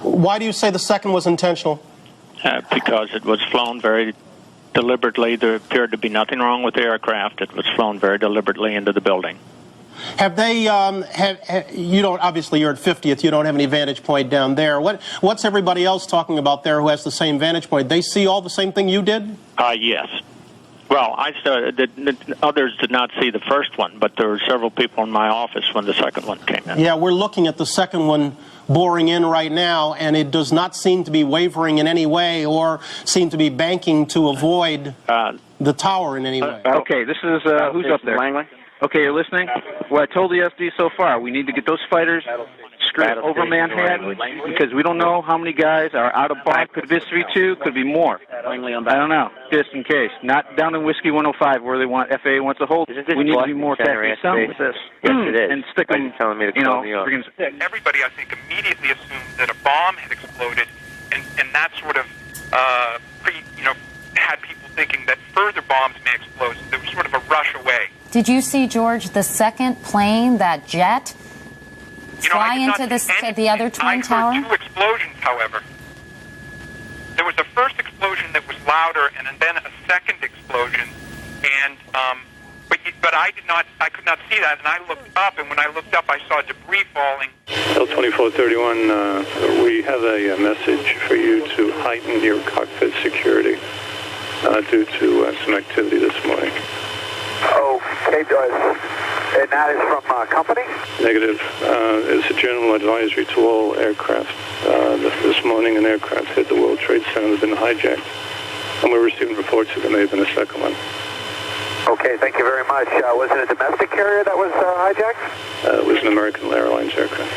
Why do you say the second was intentional? Because it was flown very deliberately. There appeared to be nothing wrong with the aircraft. It was flown very deliberately into the building. Have they? You don't. Obviously, you're at 50th. You don't have any vantage point down there. What's everybody else talking about there who has the same vantage point? They see all the same thing you did? Yes. Well, others did not see the first one, but there were several people in my office when the second one came in. Yeah, we're looking at the second one boring in right now, and it does not seem to be wavering in any way or seem to be banking to avoid the tower in any way. Okay, this is, who's up there? Langley. Okay, you're listening? Well, I told the SD so far, we need to get those fighters straight over Manhattan, because we don't know how many guys are out of box. Could be 3-2, could be more. I don't know, just in case. Not down in Whiskey 105 where they want FAA wants to hold. We need to be more careful. Some with this. Yes, it is. And stick them, telling me to call New York. Everybody, I think, immediately assumed that a bomb had exploded, and that sort of had people thinking that further bombs may explode. So there was sort of a rush away. Did you see, George, the second plane, that jet, fly into the other Twin Tower? I heard two explosions, however. There was a first explosion that was louder, and then a second explosion. And but I could not see that. And I looked up, and when I looked up, I saw debris falling. L2431, we have a message for you to heighten your cockpit security due to some activity this morning. Okay, and that is from company? Negative. It's a general advisory to all aircraft. This morning, an aircraft hit the World Trade Center has been hijacked. And we're receiving reports that there may have been a second one. Okay, thank you very much. Was it a domestic carrier that was hijacked? It was an American Airlines aircraft.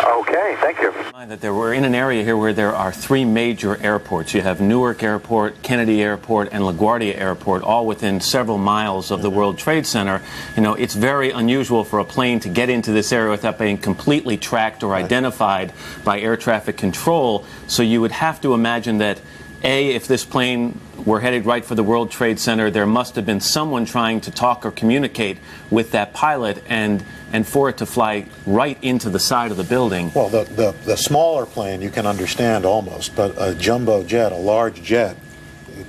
Okay, thank you. That we're in an area here where there are three major airports. You have Newark Airport, Kennedy Airport, and LaGuardia Airport, all within several miles of the World Trade Center. You know, it's very unusual for a plane to get into this area without being completely tracked or identified by air traffic control. So you would have to imagine that, A, if this plane were headed right for the World Trade Center, there must have been someone trying to talk or communicate with that pilot, and for it to fly right into the side of the building. Well, the smaller plane you can understand almost, but a jumbo jet, a large jet,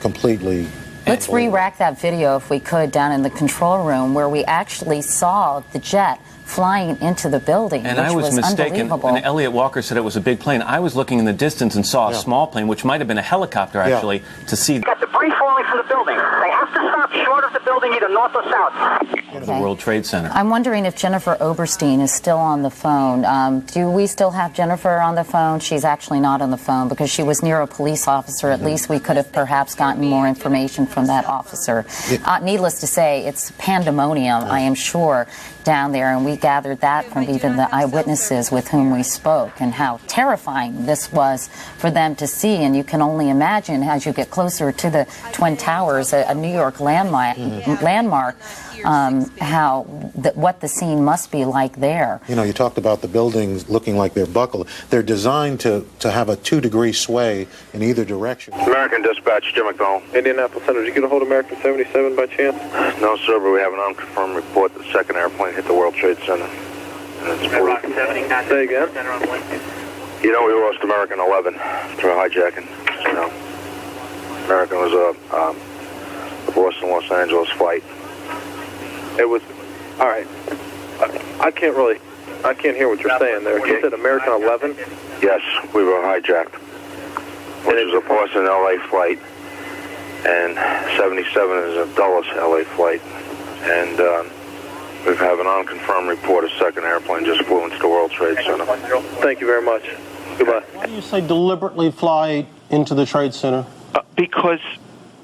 completely... Let's re-rack that video, if we could, down in the control room where we actually saw the jet flying into the building, and which I was mistaken. When Elliot Walker said it was a big plane, I was looking in the distance and saw a small plane, which might have been a helicopter, actually, to see... Got debris falling from the building. They have to stop short of the building, either north or south. The World Trade Center. I'm wondering if Jennifer Oberstein is still on the phone. Do we still have Jennifer on the phone? She's actually not on the phone because she was near a police officer. At least we could have perhaps gotten more information from that officer. Needless to say, it's pandemonium, I am sure, down there, and we gathered that from even the eyewitnesses with whom we spoke, and how terrifying this was for them to see. And you can only imagine, as you get closer to the Twin Towers, a New York landmark, what the scene must be like there. You know, you talked about the buildings looking like they're buckled. They're designed to have a 2-degree sway in either direction. American Dispatch, Jim McDonald. Indianapolis Center, did you get a hold of American 77 by chance? No, sir, but we have an unconfirmed report that the second airplane hit the World Trade Center. Say again? You know, we lost American 11 through hijacking. You know, American was a Boston-Los Angeles flight. It was, all right. I can't hear what you're saying there. You said American 11? Yes, we were hijacked. Which is a Boston-LA flight, and 77 is a Dulles-LA flight. And we have an unconfirmed report a second airplane just flew into the World Trade Center. Thank you very much. Goodbye. Why do you say deliberately fly into the Trade Center? Because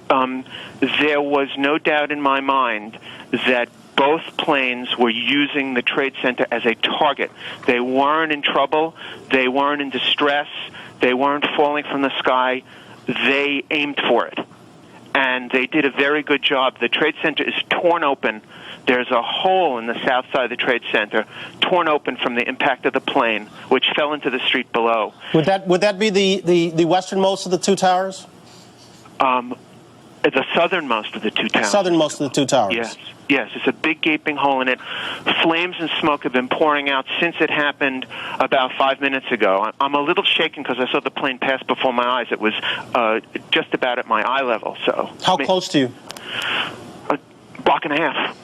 there was no doubt in my mind that both planes were using the Trade Center as a target. They weren't in trouble. They weren't in distress. They weren't falling from the sky. They aimed for it. And they did a very good job. The Trade Center is torn open. There's a hole in the south side of the Trade Center, torn open from the impact of the plane, which fell into the street below. Would that be the westernmost of the two towers? The southernmost of the two towers. Southernmost of the two towers. Yes, it's a big gaping hole in it. Flames and smoke have been pouring out since it happened about 5 minutes ago. I'm a little shaken because I saw the plane pass before my eyes. It was just about at my eye level. So how close to you? A block and a half.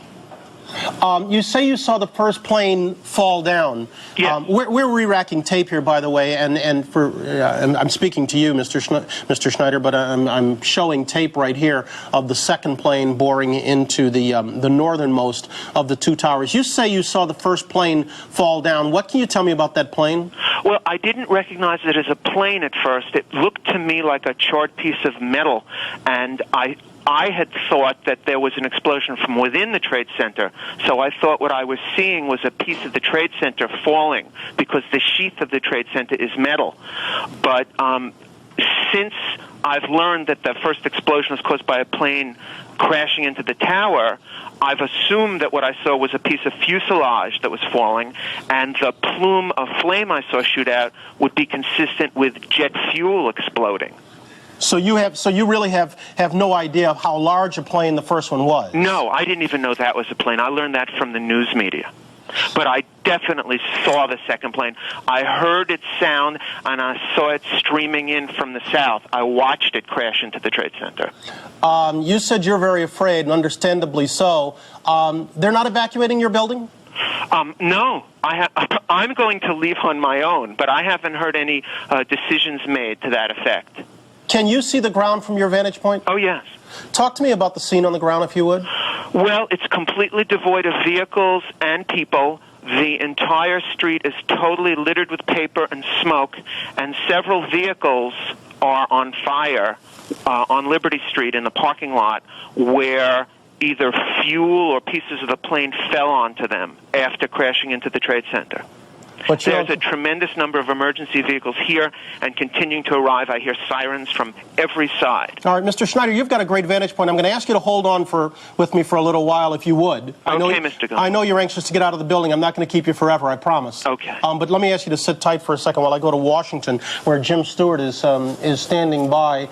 You say you saw the first plane fall down. Yeah. We're re-racking tape here, by the way, and I'm speaking to you, Mr. Schneider, but I'm showing tape right here of the second plane boring into the northernmost of the two towers. You say you saw the first plane fall down. What can you tell me about that plane? Well, I didn't recognize it as a plane at first. It looked to me like a charred piece of metal, and I had thought that there was an explosion from within the Trade Center, so I thought what I was seeing was a piece of the Trade Center falling because the sheath of the Trade Center is metal. But since I've learned that the first explosion was caused by a plane crashing into the tower, I've assumed that what I saw was a piece of fuselage that was falling, and the plume of flame I saw shoot out would be consistent with jet fuel exploding. So you really have no idea of how large a plane the first one was? No, I didn't even know that was a plane. I learned that from the news media. But I definitely saw the second plane. I heard it sound, and I saw it streaming in from the south. I watched it crash into the Trade Center. You said you're very afraid, and understandably so. They're not evacuating your building? No. I'm going to leave on my own, but I haven't heard any decisions made to that effect. Can you see the ground from your vantage point? Oh, yes. Talk to me about the scene on the ground, if you would. Well, it's completely devoid of vehicles and people. The entire street is totally littered with paper and smoke, and several vehicles are on fire on Liberty Street in the parking lot where either fuel or pieces of the plane fell onto them after crashing into the Trade Center. But there's a tremendous number of emergency vehicles here and continuing to arrive. I hear sirens from every side. All right, Mr. Schneider, you've got a great vantage point. I'm going to ask you to hold on with me for a little while, if you would. Okay, Mr. Gunn. I know you're anxious to get out of the building. I'm not going to keep you forever, I promise. Okay. But let me ask you to sit tight for a second while I go to Washington, where Jim Stewart is standing by.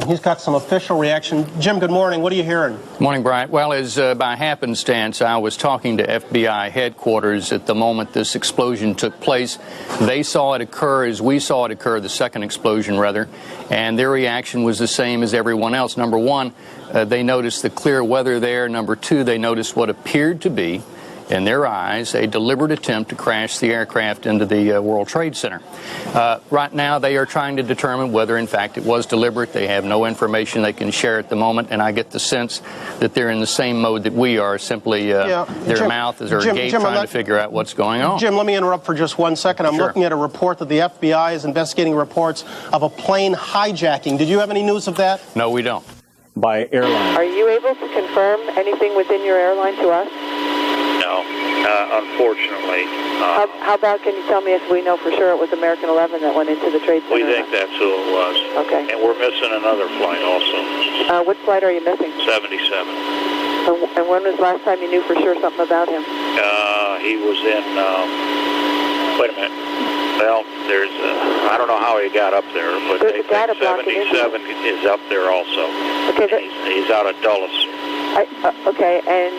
He's got some official reaction. Jim, good morning. What are you hearing? Morning, Bryant. Well, as by happenstance, I was talking to FBI headquarters at the moment this explosion took place. They saw it occur as we saw it occur, the second explosion, rather, and their reaction was the same as everyone else. Number one, they noticed the clear weather there. Number two, they noticed what appeared to be, in their eyes, a deliberate attempt to crash the aircraft into the World Trade Center. Right now, they are trying to determine whether, in fact, it was deliberate. They have no information they can share at the moment, and I get the sense that they're in the same mode that we are, simply their mouth is or gate trying to figure out what's going on. Jim, let me interrupt for just 1 second. I'm looking at a report that the FBI is investigating reports of a plane hijacking. Did you have any news of that? No, we don't. By airline. Are you able to confirm anything within your airline to us? No, unfortunately. How about, can you tell me if we know for sure it was American 11 that went into the Trade Center? We think that's who it was. Okay. And we're missing another flight also. What flight are you missing? 77. And when was the last time you knew for sure something about him? He was in, wait a minute. Well, there's I don't know how he got up there, but they think 77 is up there also. Okay. He's out of Dulles. Okay, and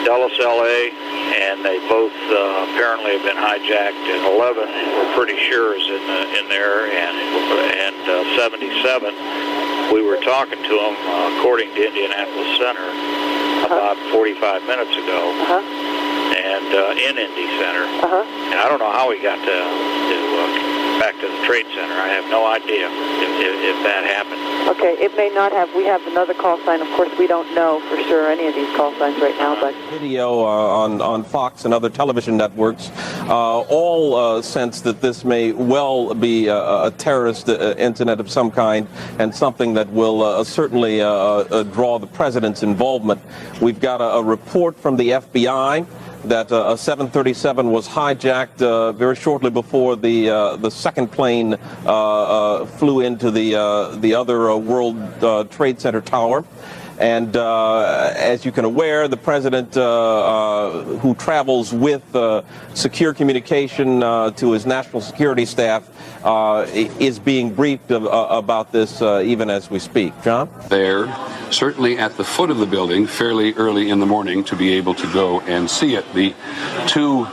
Dulles, L.A., and they both apparently have been hijacked. And 11, we're pretty sure is in there, and 77. We were talking to him, according to Indianapolis Center, about 45 minutes ago, and in Indy Center. And I don't know how he got back to the Trade Center. I have no idea if that happened. Okay, it may not have. We have another call sign. Of course, we don't know for sure any of these call signs right now, but video on Fox and other television networks all sense that this may well be a terrorist incident of some kind, and something that will certainly draw the president's involvement. We've got a report from the FBI that a 737 was hijacked very shortly before the second plane flew into the other World Trade Center tower. And as you can aware, the president, who travels with secure communication to his national security staff, is being briefed about this even as we speak. John? There, certainly at the foot of the building, fairly early in the morning, to be able to go and see it. The two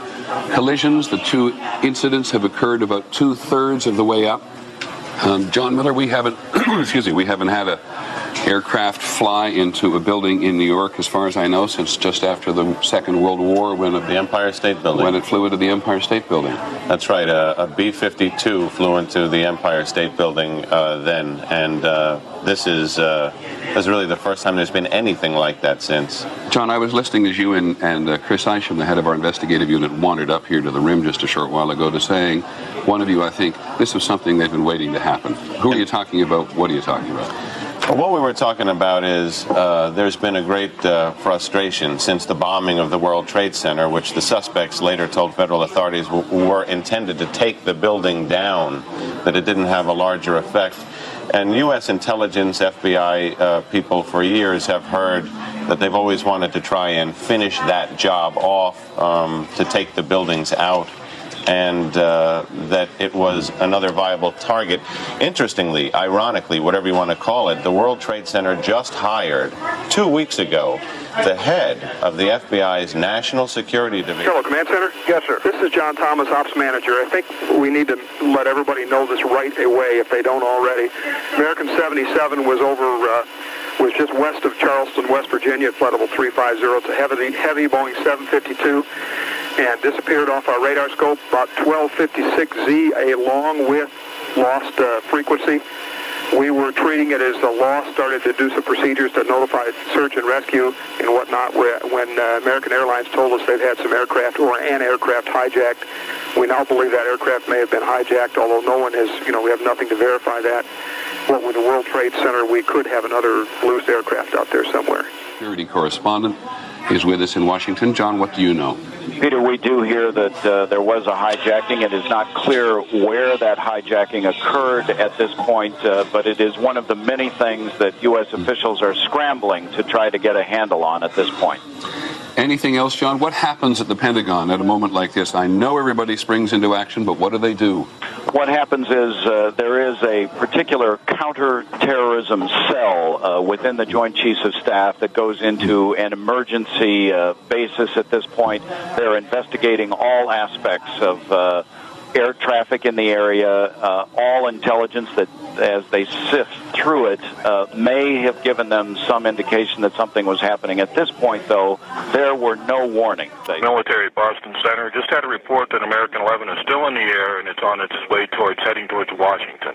collisions, the two incidents have occurred about 2/3 of the way up. John Miller, we haven't, we haven't had a aircraft fly into a building in New York, as far as I know, since just after the Second World War, when The Empire State Building. When it flew into the Empire State Building. That's right. A B-52 flew into the Empire State Building then, and this is really the first time there's been anything like that since. John, I was listening as you and Chris Isham, the head of our investigative unit, wandered up here to the rim just a short while ago to saying, one of you, I think, this was something they've been waiting to happen. Who are you talking about? What are you talking about? Well, what we were talking about is there's been a great frustration since the bombing of the World Trade Center, which the suspects later told federal authorities were intended to take the building down, that it didn't have a larger effect. And U.S. intelligence, FBI people for years have heard that they've always wanted to try and finish that job off, to take the buildings out, and that it was another viable target. Interestingly, ironically, whatever you want to call it, the World Trade Center just hired 2 weeks ago the head of the FBI's National Security Division. Hello, Command Center? Yes, sir. This is John Thomas, Ops Manager. I think we need to let everybody know this right away if they don't already. American 77 was was just west of Charleston, West Virginia, at flight level 350. It's a heavy Boeing 752. And disappeared off our radar scope about 1256Z, along with lost frequency. We were treating it as a loss, started to do some procedures to notify search and rescue and whatnot. When American Airlines told us they'd had some aircraft or an aircraft hijacked, we now believe that aircraft may have been hijacked, although no one has, we have nothing to verify that. But with the World Trade Center, we could have another loose aircraft out there somewhere. Security correspondent. is with us in Washington. John, what do you know? Peter, we do hear that there was a hijacking. It is not clear where that hijacking occurred at this point, but it is one of the many things that U.S. officials are scrambling to try to get a handle on at this point. Anything else, John? What happens at the Pentagon at a moment like this? I know everybody springs into action, but what do? What happens is there is a particular counterterrorism cell within the Joint Chiefs of Staff that goes into an emergency basis at this point. They're investigating all aspects of air traffic in the area, all intelligence that, as they sift through it, may have given them some indication that something was happening. At this point, though, there were no warnings. Military Boston Center just had a report that American 11 is still in the air and it's on its way heading towards Washington.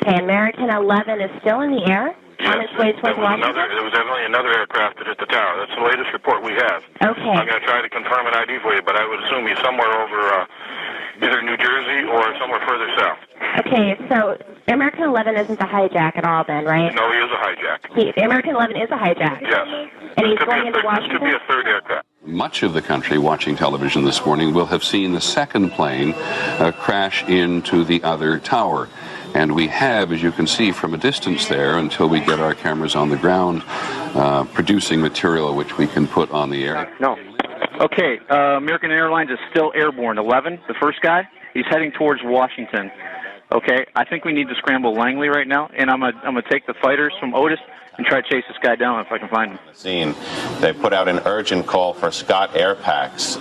Okay, American 11 is still in the air? Yes, on its way towards Washington? There was definitely another aircraft that hit the tower. That's the latest report we have. Okay. I'm going to try to confirm an ID for you, but I would assume he's somewhere over either New Jersey or somewhere further south. Okay, so American 11 isn't a hijack at all then, right? No, he is a hijack. American 11 is a hijack? Yes. And he's going into Washington? This could be a third aircraft. Much of the country watching television this morning will have seen the second plane crash into the other tower. And we have, as you can see from a distance there, until we get our cameras on the ground, producing material which we can put on the air. No. Okay, American Airlines is still airborne. 11, the first guy, he's heading towards Washington. Okay, I think we need to scramble Langley right now, and I'm gonna take the fighters from Otis and try to chase this guy down if I can find him. Scene. They put out an urgent call for Scott air packs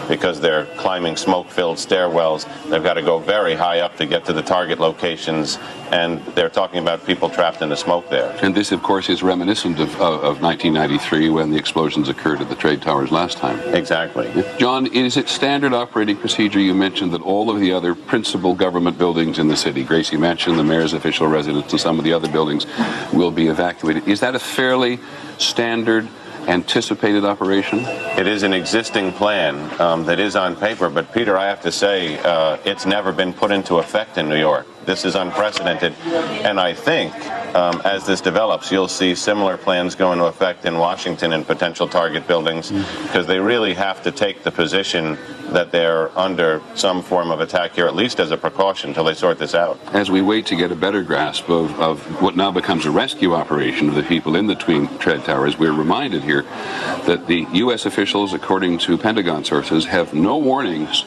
because they're climbing smoke-filled stairwells. They've got to go very high up to get to the target locations, and they're talking about people trapped in the smoke there. And this, of course, is reminiscent of 1993 when the explosions occurred at the trade towers last time. Exactly. John, is it standard operating procedure? You mentioned that all of the other principal government buildings in the city, Gracie Mansion, the mayor's official residence, and some of the other buildings will be evacuated. Is that a fairly standard, anticipated operation? It is an existing plan that is on paper, but Peter, I have to say, it's never been put into effect in New York. This is unprecedented, and I think as this develops, you'll see similar plans go into effect in Washington and potential target buildings, because they really have to take the position that they're under some form of attack here, at least as a precaution, until they sort this out. As we wait to get a better grasp of what now becomes a rescue operation of the people in the Twin Trade Towers, we're reminded here that the U.S. officials, according to Pentagon sources, have no warnings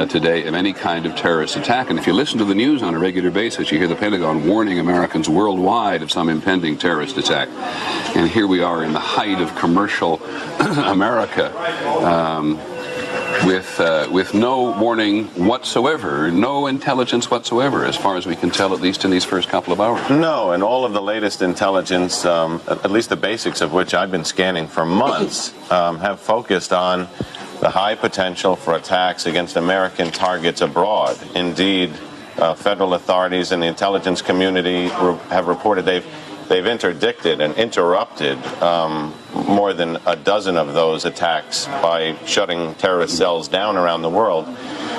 today of any kind of terrorist attack. And if you listen to the news on a regular basis, you hear the Pentagon warning Americans worldwide of some impending terrorist attack. And here we are in the height of commercial America. With no warning whatsoever, no intelligence whatsoever, as far as we can tell, at least in these first couple of hours. No, and all of the latest intelligence, at least the basics of which I've been scanning for months, have focused on the high potential for attacks against American targets abroad. Indeed, federal authorities and the intelligence community have reported they've interdicted and interrupted more than a dozen of those attacks by shutting terrorist cells down around the world.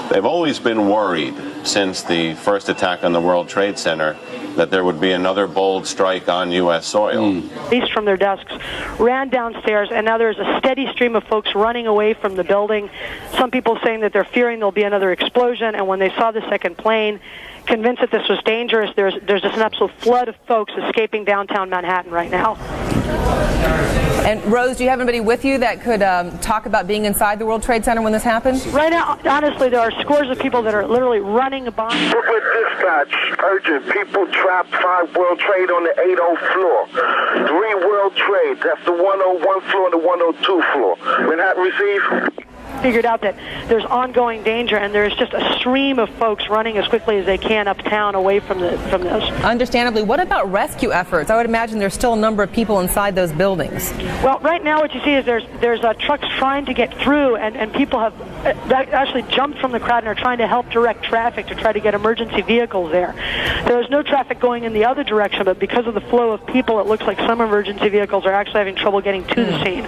They've always been worried since the first attack on the World Trade Center that there would be another bold strike on U.S. soil. Police from their desks ran downstairs, and now there's a steady stream of folks running away from the building. Some people saying that they're fearing there'll be another explosion, and when they saw the second plane, convinced that this was dangerous, there's just an absolute flood of folks escaping downtown Manhattan right now. And Rose, do you have anybody with you that could talk about being inside the World Trade Center when this happened? Right now, honestly, there are scores of people that are literally running by. Brooklyn Dispatch, urgent. People trapped 5 World Trade on the 80 floor. 3 World Trade. That's the 101 floor and the 102 floor. Manhattan receive. Figured out that there's ongoing danger, and there's just a stream of folks running as quickly as they can uptown away from this. Understandably. What about rescue efforts? I would imagine there's still a number of people inside those buildings. Well, right now what you see is there's trucks trying to get through, and people have actually jumped from the crowd and are trying to help direct traffic to try to get emergency vehicles there. There is no traffic going in the other direction, but because of the flow of people, it looks like some emergency vehicles are actually having trouble getting to the scene.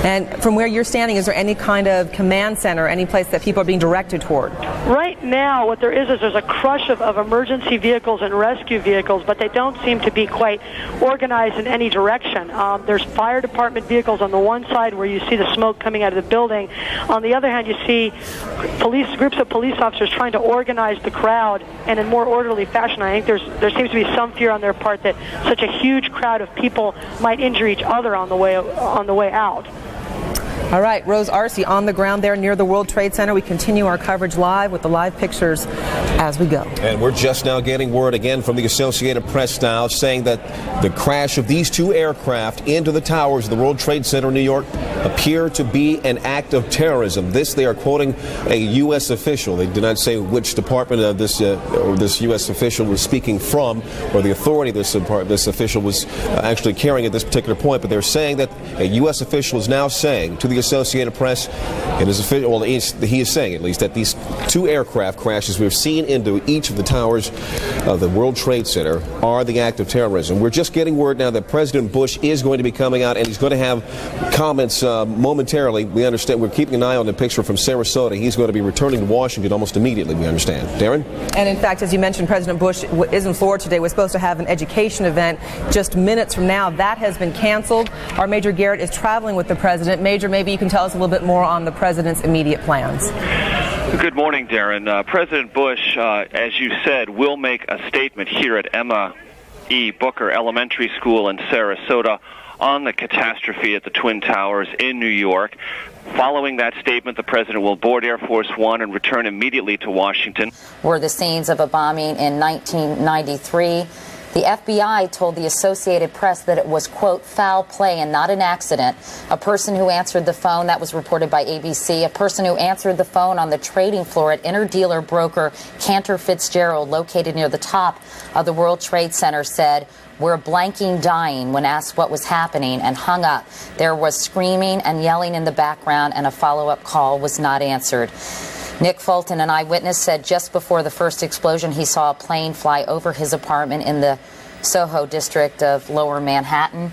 And from where you're standing, is there any kind of command center, any place that people are being directed toward? Right now, what there is there's a crush of emergency vehicles and rescue vehicles, but they don't seem to be quite organized in any direction. There's fire department vehicles on the one side where you see the smoke coming out of the building. On the other hand, you see groups of police officers trying to organize the crowd in a more orderly fashion. I think there seems to be some fear on their part that such a huge crowd of people might injure each other on the way out. All right, Rose Arce on the ground there near the World Trade Center. We continue our coverage live with the live pictures as we go. And we're just now getting word again from the Associated Press now saying that the crash of these two aircraft into the towers of the World Trade Center in New York appear to be an act of terrorism. This, they are quoting a U.S. official. They did not say which department of this U.S. official was speaking from, or the authority this official was actually carrying at this particular point. But they're saying that a U.S. official is now saying to the Associated Press, and his official, well, he is saying at least that these two aircraft crashes we've seen into each of the towers of the World Trade Center are the act of terrorism. We're just getting word now that President Bush is going to be coming out, and he's going to have comments momentarily. We understand, we're keeping an eye on the picture from Sarasota. He's going to be returning to Washington almost immediately, we understand. Darren? And in fact, as you mentioned, President Bush is in Florida today. We're supposed to have an education event just minutes from now. That has been canceled. Our Major Garrett is traveling with the president. Major, maybe you can tell us a little bit more on the president's immediate plans. Good morning, Darren. President Bush, as you said, will make a statement here at Emma E. Booker Elementary School in Sarasota on the catastrophe at the Twin Towers in New York. Following that statement, the president will board Air Force One and return immediately to Washington. Were the scenes of a bombing in 1993. The FBI told the Associated Press that it was, quote, foul play and not an accident. A person who answered the phone, that was reported by ABC, a person who answered the phone on the trading floor at interdealer broker Cantor Fitzgerald, located near the top of the World Trade Center, said, "We're blanking dying," when asked what was happening, and hung up. There was screaming and yelling in the background, and a follow-up call was not answered. Nick Fulton, an eyewitness, said just before the first explosion he saw a plane fly over his apartment in the Soho district of Lower Manhattan.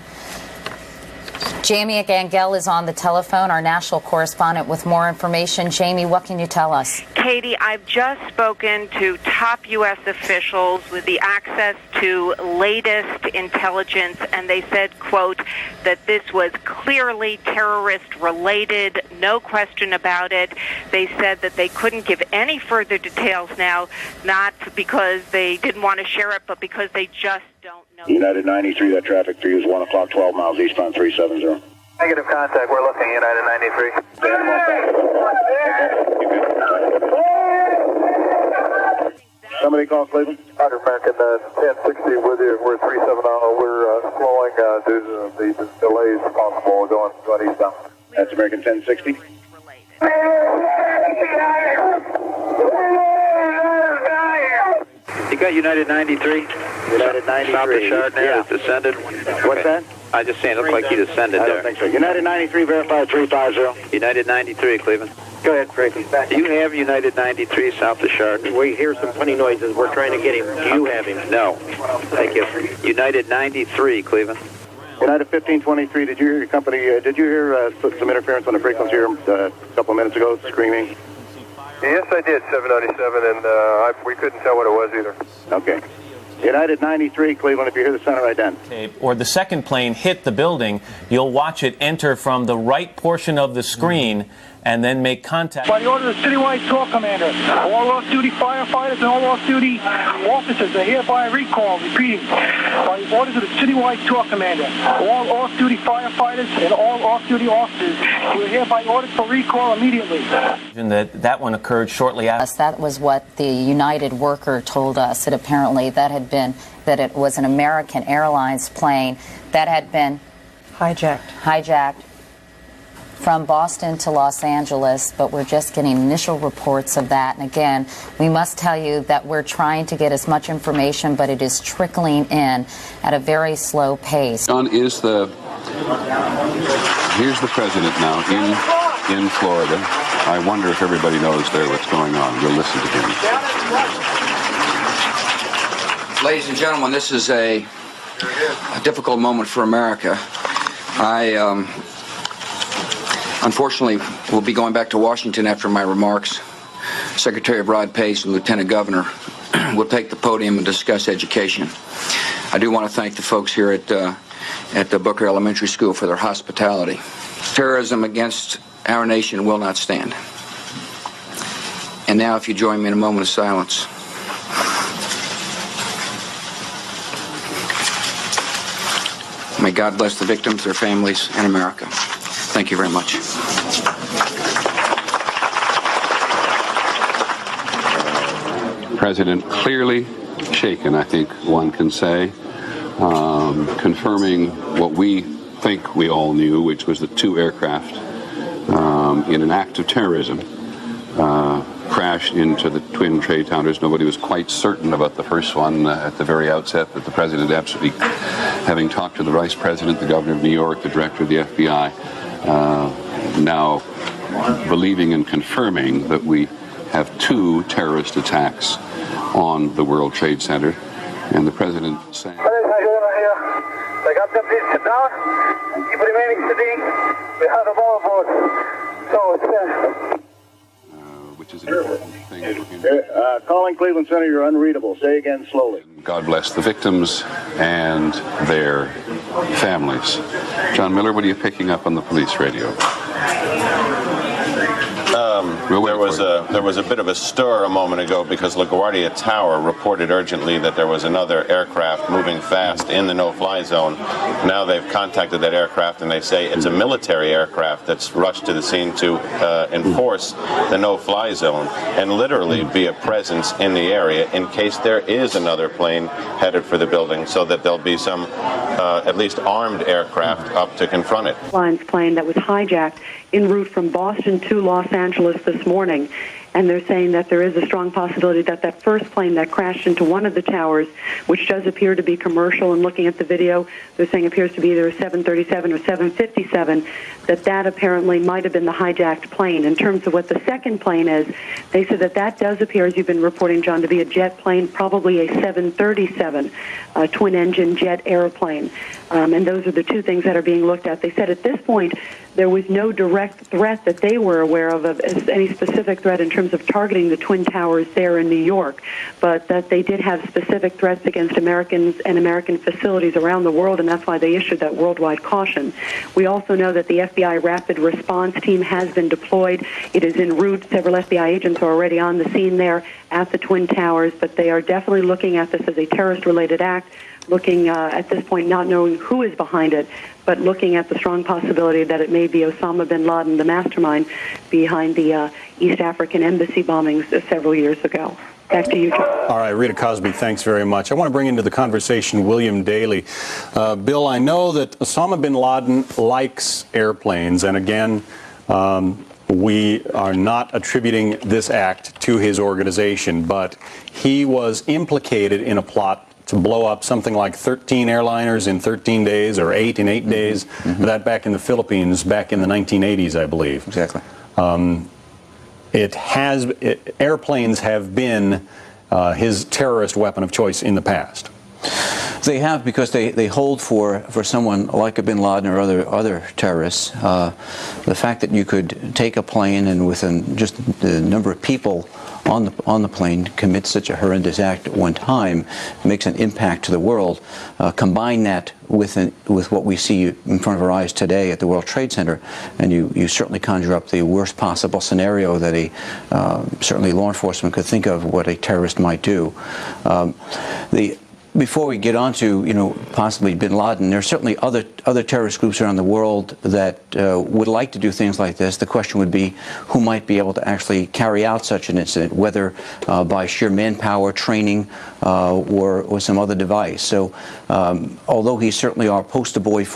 Jamie Gangel is on the telephone, our national correspondent, with more information. Jamie, what can you tell us? Katie, I've just spoken to top U.S. officials with the access to latest intelligence, and they said, quote, that this was clearly terrorist-related, no question about it. They said that they couldn't give any further details now, not because they didn't want to share it, but because they just don't know. United 93, that traffic for you is 1 o'clock, 12 miles eastbound 370. Negative contact, we're looking United 93. Somebody call Cleveland? Roger, American 1060 with you. We're 370. We're slowing due to the delays possible going eastbound. That's American 1060. You got United 93? United 93. South of Chardonnay, yeah. has descended. What's that? I just saying, it looks like he descended I there. don't think so. United 93, verified 350. United 93, Cleveland. Go ahead, Frankie. Do you have United 93 south of Chardonnay? We hear some funny noises. We're trying to get him. Do you have him? No. Thank you. United 93, Cleveland. United 1523, did you hear your company, did you hear some interference on the frequency here a couple of minutes ago, screaming? Yes, I did, 797, and we couldn't tell what it was either. Okay. United 93, Cleveland, if you hear the center ident. Or the second plane hit the building, you'll watch it enter from the right portion of the screen and then make contact. By the order of the citywide tour commander, all off-duty firefighters and all off-duty officers are hereby recalled. Repeating, by the orders of the citywide tour commander, all off-duty firefighters and all off-duty officers, you are hereby ordered for recall immediately. That one occurred shortly after. That was what the United worker told us. That apparently that it was an American Airlines plane that had been hijacked from Boston to Los Angeles, but we're just getting initial reports of that. And again, we must tell you that we're trying to get as much information, but it is trickling in at a very slow pace. John, here's the president now in Florida. I wonder if everybody knows there what's going on. We'll listen to him. Ladies and gentlemen, this is a difficult moment for America. unfortunately, will be going back to Washington after my remarks. Secretary of Rod Pace and Lieutenant Governor will take the podium and discuss education. I do want to thank the folks here at the Booker Elementary School for their hospitality. Terrorism against our nation will not stand. And now, if you join me in a moment of silence. May God bless the victims, their families, and America. Thank you very much. President clearly shaken, I think one can say, confirming what we think we all knew, which was that 2 aircraft in an act of terrorism crashed into the Twin Trade Towers. Nobody was quite certain about the first one at the very outset, but the President absolutely, having talked to the Vice President, the Governor of New York, the Director of the FBI, now believing and confirming that we have 2 terrorist attacks on the World Trade Center, and the President saying, Please sit down. Keep remaining sitting. We have a ball aboard. So which is an important thing. Calling Cleveland Center, you're unreadable. Say again slowly. God bless the victims and their families. John Miller, what are you picking up on the police radio? There was a bit of a stir a moment ago because LaGuardia Tower reported urgently that there was another aircraft moving fast in the no-fly zone. Now they've contacted that aircraft and they say it's a military aircraft that's rushed to the scene to enforce the no-fly zone and literally be a presence in the area in case there is another plane headed for the building, so that there'll be some at least armed aircraft up to confront it. Plane that was hijacked en route from Boston to Los Angeles this morning. And they're saying that there is a strong possibility that that first plane that crashed into one of the towers, which does appear to be commercial, and looking at the video, they're saying appears to be either a 737 or 757, that apparently might have been the hijacked plane. In terms of what the second plane is, they said that does appear, as you've been reporting, John, to be a jet plane, probably a 737, twin-engine jet airplane. And those are the 2 things that are being looked at. They said at this point there was no direct threat that they were aware of any specific threat in terms of targeting the Twin Towers there in New York, but that they did have specific threats against Americans and American facilities around the world, and that's why they issued that worldwide caution. We also know that the FBI Rapid Response Team has been deployed. It is en route. Several FBI agents are already on the scene there at the Twin Towers, but they are definitely looking at this as a terrorist-related act, looking at this point not knowing who is behind it, but looking at the strong possibility that it may be Osama bin Laden, the mastermind behind the East African embassy bombings several years ago. Back to you, John. All right, Rita Cosby, thanks very much. I want to bring into the conversation William Daly. Bill, I know that Osama bin Laden likes airplanes, and again, we are not attributing this act to his organization, but he was implicated in a plot to blow up something like 13 airliners in 13 days or 8 in 8 days. That back in the Philippines back in the 1980s, I believe. Exactly. Airplanes have been his terrorist weapon of choice in the past. They have, because they hold for someone like a bin Laden or other terrorists. The fact that you could take a plane and within just the number of people on the plane commit such a horrendous act at one time makes an impact to the world. Combine that with what we see in front of our eyes today at the World Trade Center, and you certainly conjure up the worst possible scenario that certainly law enforcement could think of what a terrorist might do. Before we get on to, possibly bin Laden, there are certainly other terrorist groups around the world that would like to do things like this. The question would be who might be able to actually carry out such an incident, whether by sheer manpower, training, or some other device. So, although he's certainly our poster boy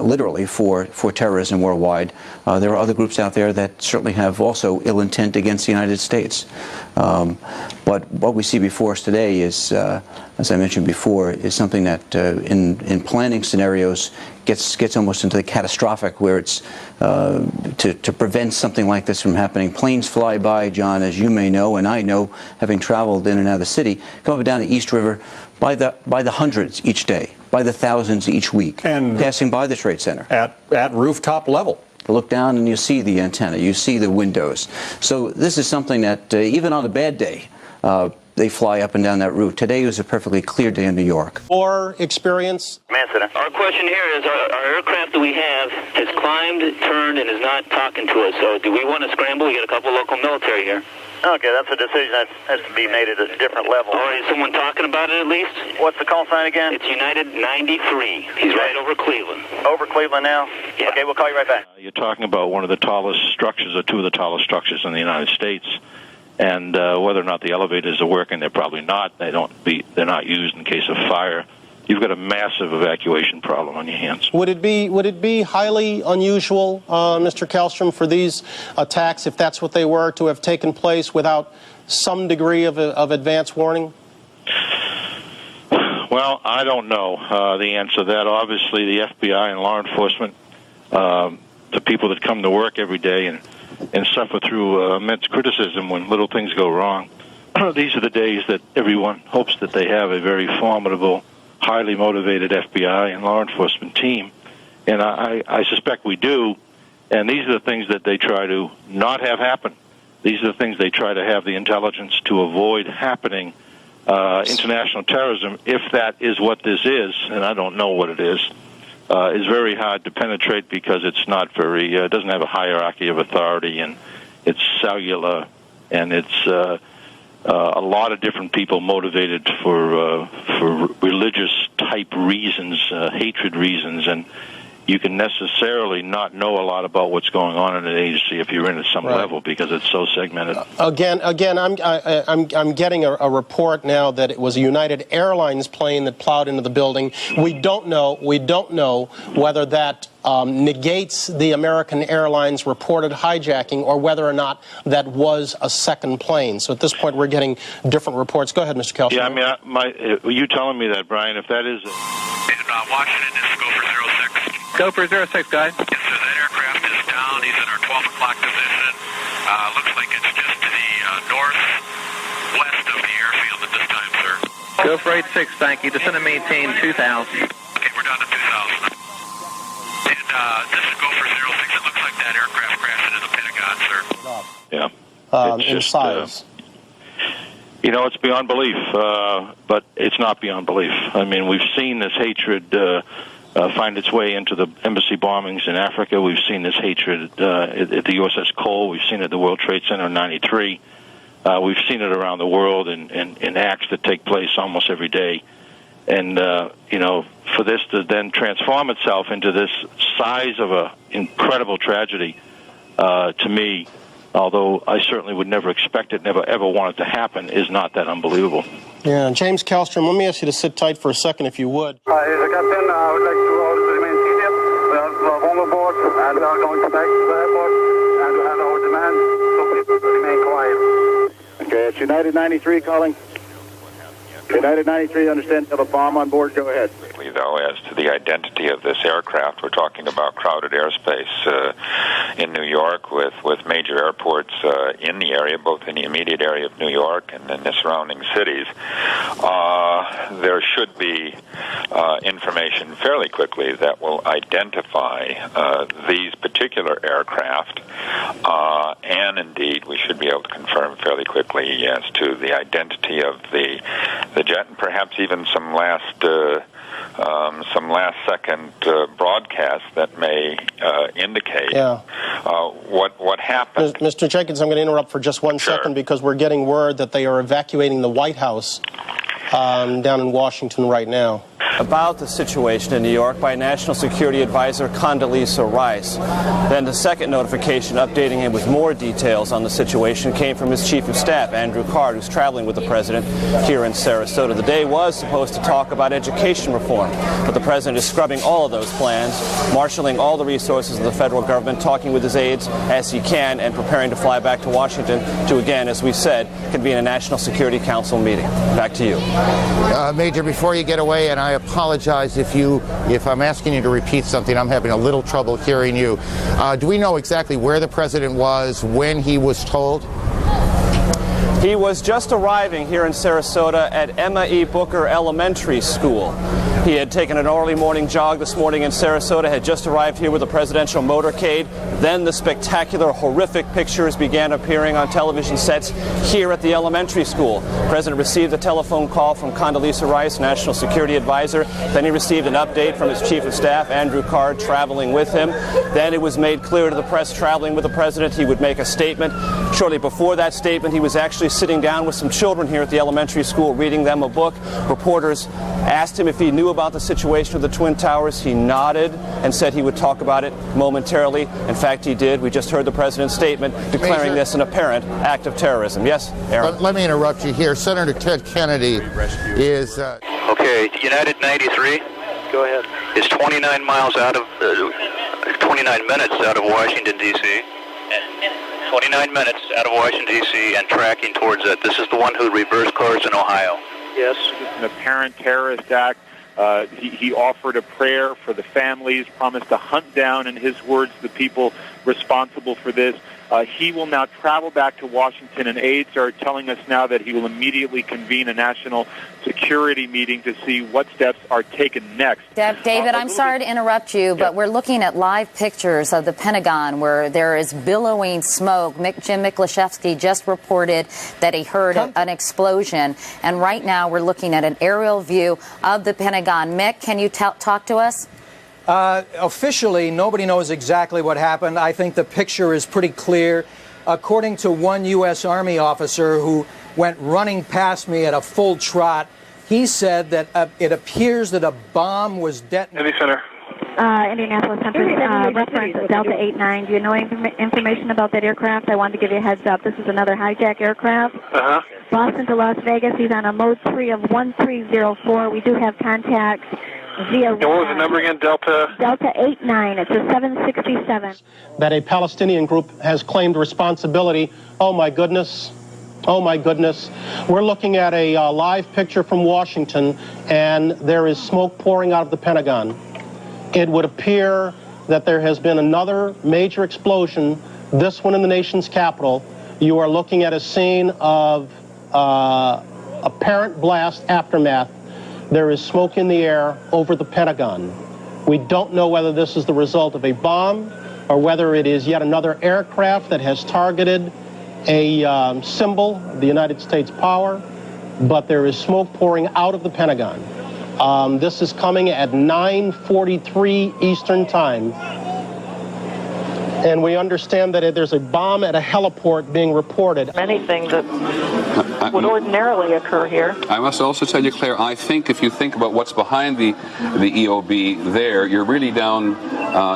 literally for terrorism worldwide, there are other groups out there that certainly have also ill intent against the United States. But what we see before us today is, as I mentioned before, is something that in planning scenarios gets almost into the catastrophic, where it's to prevent something like this from happening. Planes fly by, John, as you may know, and I know, having traveled in and out of the city, come up and down the East River by the hundreds each day, by the thousands each week, and passing by the Trade Center at rooftop level. to look down and you see the antenna, you see the windows. So this is something that even on a bad day, they fly up and down that route. Today was a perfectly clear day in New York. Or experience? Our question here is our aircraft that we have has climbed, turned, and is not talking to us. So do we want to scramble? We got a couple local military here. Okay, that's a decision that has to be made at a different level. Or is someone talking about it at least? What's the call sign again? It's United 93. He's right over Cleveland. Over Cleveland now? Yeah. Okay, we'll call you right back. You're talking about one of the tallest structures, or two of the tallest structures in the United States. And whether or not the elevators are working, they're probably not. They're not used in case of fire. You've got a massive evacuation problem on your hands. Would it be highly unusual, Mr. Kallstrom, for these attacks, if that's what they were, to have taken place without some degree of advance warning? Well, I don't know the answer to that. Obviously, the FBI and law enforcement, the people that come to work every day and suffer through immense criticism when little things go wrong. These are the days that everyone hopes that they have a very formidable, highly motivated FBI and law enforcement team. And I suspect we do. And these are the things that they try to not have happen. These are the things they try to have the intelligence to avoid happening. International terrorism, if that is what this is, and I don't know what it is very hard to penetrate because it's not very, it doesn't have a hierarchy of authority, and it's cellular, and it's a lot of different people motivated for religious type reasons, hatred reasons, and you can necessarily not know a lot about what's going on in an agency if you're in at some level because it's so segmented. Again, I'm getting a report now that it was a United Airlines plane that plowed into the building. We don't know whether that negates the American Airlines reported hijacking or whether or not that was a second plane. So at this point, we're getting different reports. Go ahead, Mr. Kallstrom. Yeah, I mean, you telling me that, Brian? If that is Washington, this is Gopher 06. Gopher 06, guys. Yes, sir, that aircraft is down. He's in our 12 o'clock position. Looks like it's just to the northwest of the airfield at this time, sir. Gopher 86, thank you. Descend and maintain 2,000. Okay, we're down to 2,000. And this is Gopher 06. It looks like that aircraft crashed into the Pentagon, sir. Yeah. In size. You know, it's beyond belief, but it's not beyond belief. I mean, we've seen this hatred find its way into the embassy bombings in Africa. We've seen this hatred at the USS Cole. We've seen it at the World Trade Center in '93. We've seen it around the world in acts that take place almost every day. And, you know, for this to then transform itself into this size of an incredible tragedy, to me, although I certainly would never expect it, never ever want it to happen, is not that unbelievable. Yeah, James Kallstrom, let me ask you to sit tight for a second, if you would. The captain, I would like to order to remain seated. We are on the board, and we are going to back to the airport, and we have our demand, so please remain quiet. Okay, it's United 93 calling. United 93, understand you have a bomb on board. Go ahead. Though, as to the identity of this aircraft, we're talking about crowded airspace in New York with major airports in the area, both in the immediate area of New York and in the surrounding cities. There should be information fairly quickly that will identify these particular aircraft, and indeed we should be able to confirm fairly quickly as to the identity of the jet, and perhaps even some last second broadcast that may indicate what happened. Mr. Jenkins, I'm going to interrupt for just one second because we're getting word that they are evacuating the White House down in Washington right now. About the situation in New York by National Security Advisor Condoleezza Rice. Then the second notification updating him with more details on the situation came from his Chief of Staff, Andrew Card, who's traveling with the President here in Sarasota. The day was supposed to talk about education reform, but the President is scrubbing all of those plans, marshaling all the resources of the federal government, talking with his aides as he can, and preparing to fly back to Washington to, again, as we said, convene a National Security Council meeting. Back to you. Major, before you get away, and I apologize if I'm asking you to repeat something, I'm having a little trouble hearing you. Do we know exactly where the President was when he was told? He was just arriving here in Sarasota at Emma E. Booker Elementary School. He had taken an early morning jog this morning in Sarasota, had just arrived here with a presidential motorcade. Then the spectacular, horrific pictures began appearing on television sets here at the elementary school. The president received a telephone call from Condoleezza Rice, National Security Advisor. Then he received an update from his chief of staff, Andrew Card, traveling with him. Then it was made clear to the press, traveling with the president, he would make a statement. Shortly before that statement, he was actually sitting down with some children here at the elementary school, reading them a book. Reporters asked him if he knew about the situation of the Twin Towers. He nodded and said he would talk about it momentarily. In fact, he did. We just heard the president's statement declaring this an apparent act of terrorism. Yes, Aaron? Let me interrupt you here. Senator Ted Kennedy is... Okay, United 93. Go ahead. Is 29 miles out of, 29 minutes out of Washington, D.C. 29 minutes out of Washington, D.C. and tracking towards it. This is the one who reversed cars in Ohio. Yes. It's an apparent terrorist act. He offered a prayer for the families, promised to hunt down, in his words, the people responsible for this. He will now travel back to Washington, and aides are telling us now that he will immediately convene a national security meeting to see what steps are taken next. David, I'm sorry to interrupt you, but we're looking at live pictures of the Pentagon where there is billowing smoke. Jim Miklashevsky just reported that he heard an explosion, and right now we're looking at an aerial view of the Pentagon. Mick, can you talk to us? Officially, nobody knows exactly what happened. I think the picture is pretty clear. According to one U.S. Army officer who went running past me at a full trot, he said that it appears that a bomb was detonated. Navy Center. Indianapolis Center, reference Delta 89. Do you know any information about that aircraft? I wanted to give you a heads up. This is another hijack aircraft. Boston to Las Vegas. He's on a mode 3 of 1304. We do have contact via... And what was the number again? Delta 89. It's a 767. That a Palestinian group has claimed responsibility. Oh, my goodness. Oh, my goodness. We're looking at a live picture from Washington, and there is smoke pouring out of the Pentagon. It would appear that there has been another major explosion, this one in the nation's capital. You are looking at a scene of apparent blast aftermath. There is smoke in the air over the Pentagon. We don't know whether this is the result of a bomb or whether it is yet another aircraft that has targeted a symbol of the United States power, but there is smoke pouring out of the Pentagon. This is coming at 9:43 Eastern Time. And we understand that there's a bomb at a heliport being reported. Anything that would ordinarily occur here. I must also tell you, Claire, I think if you think about what's behind the EOB there, you're really down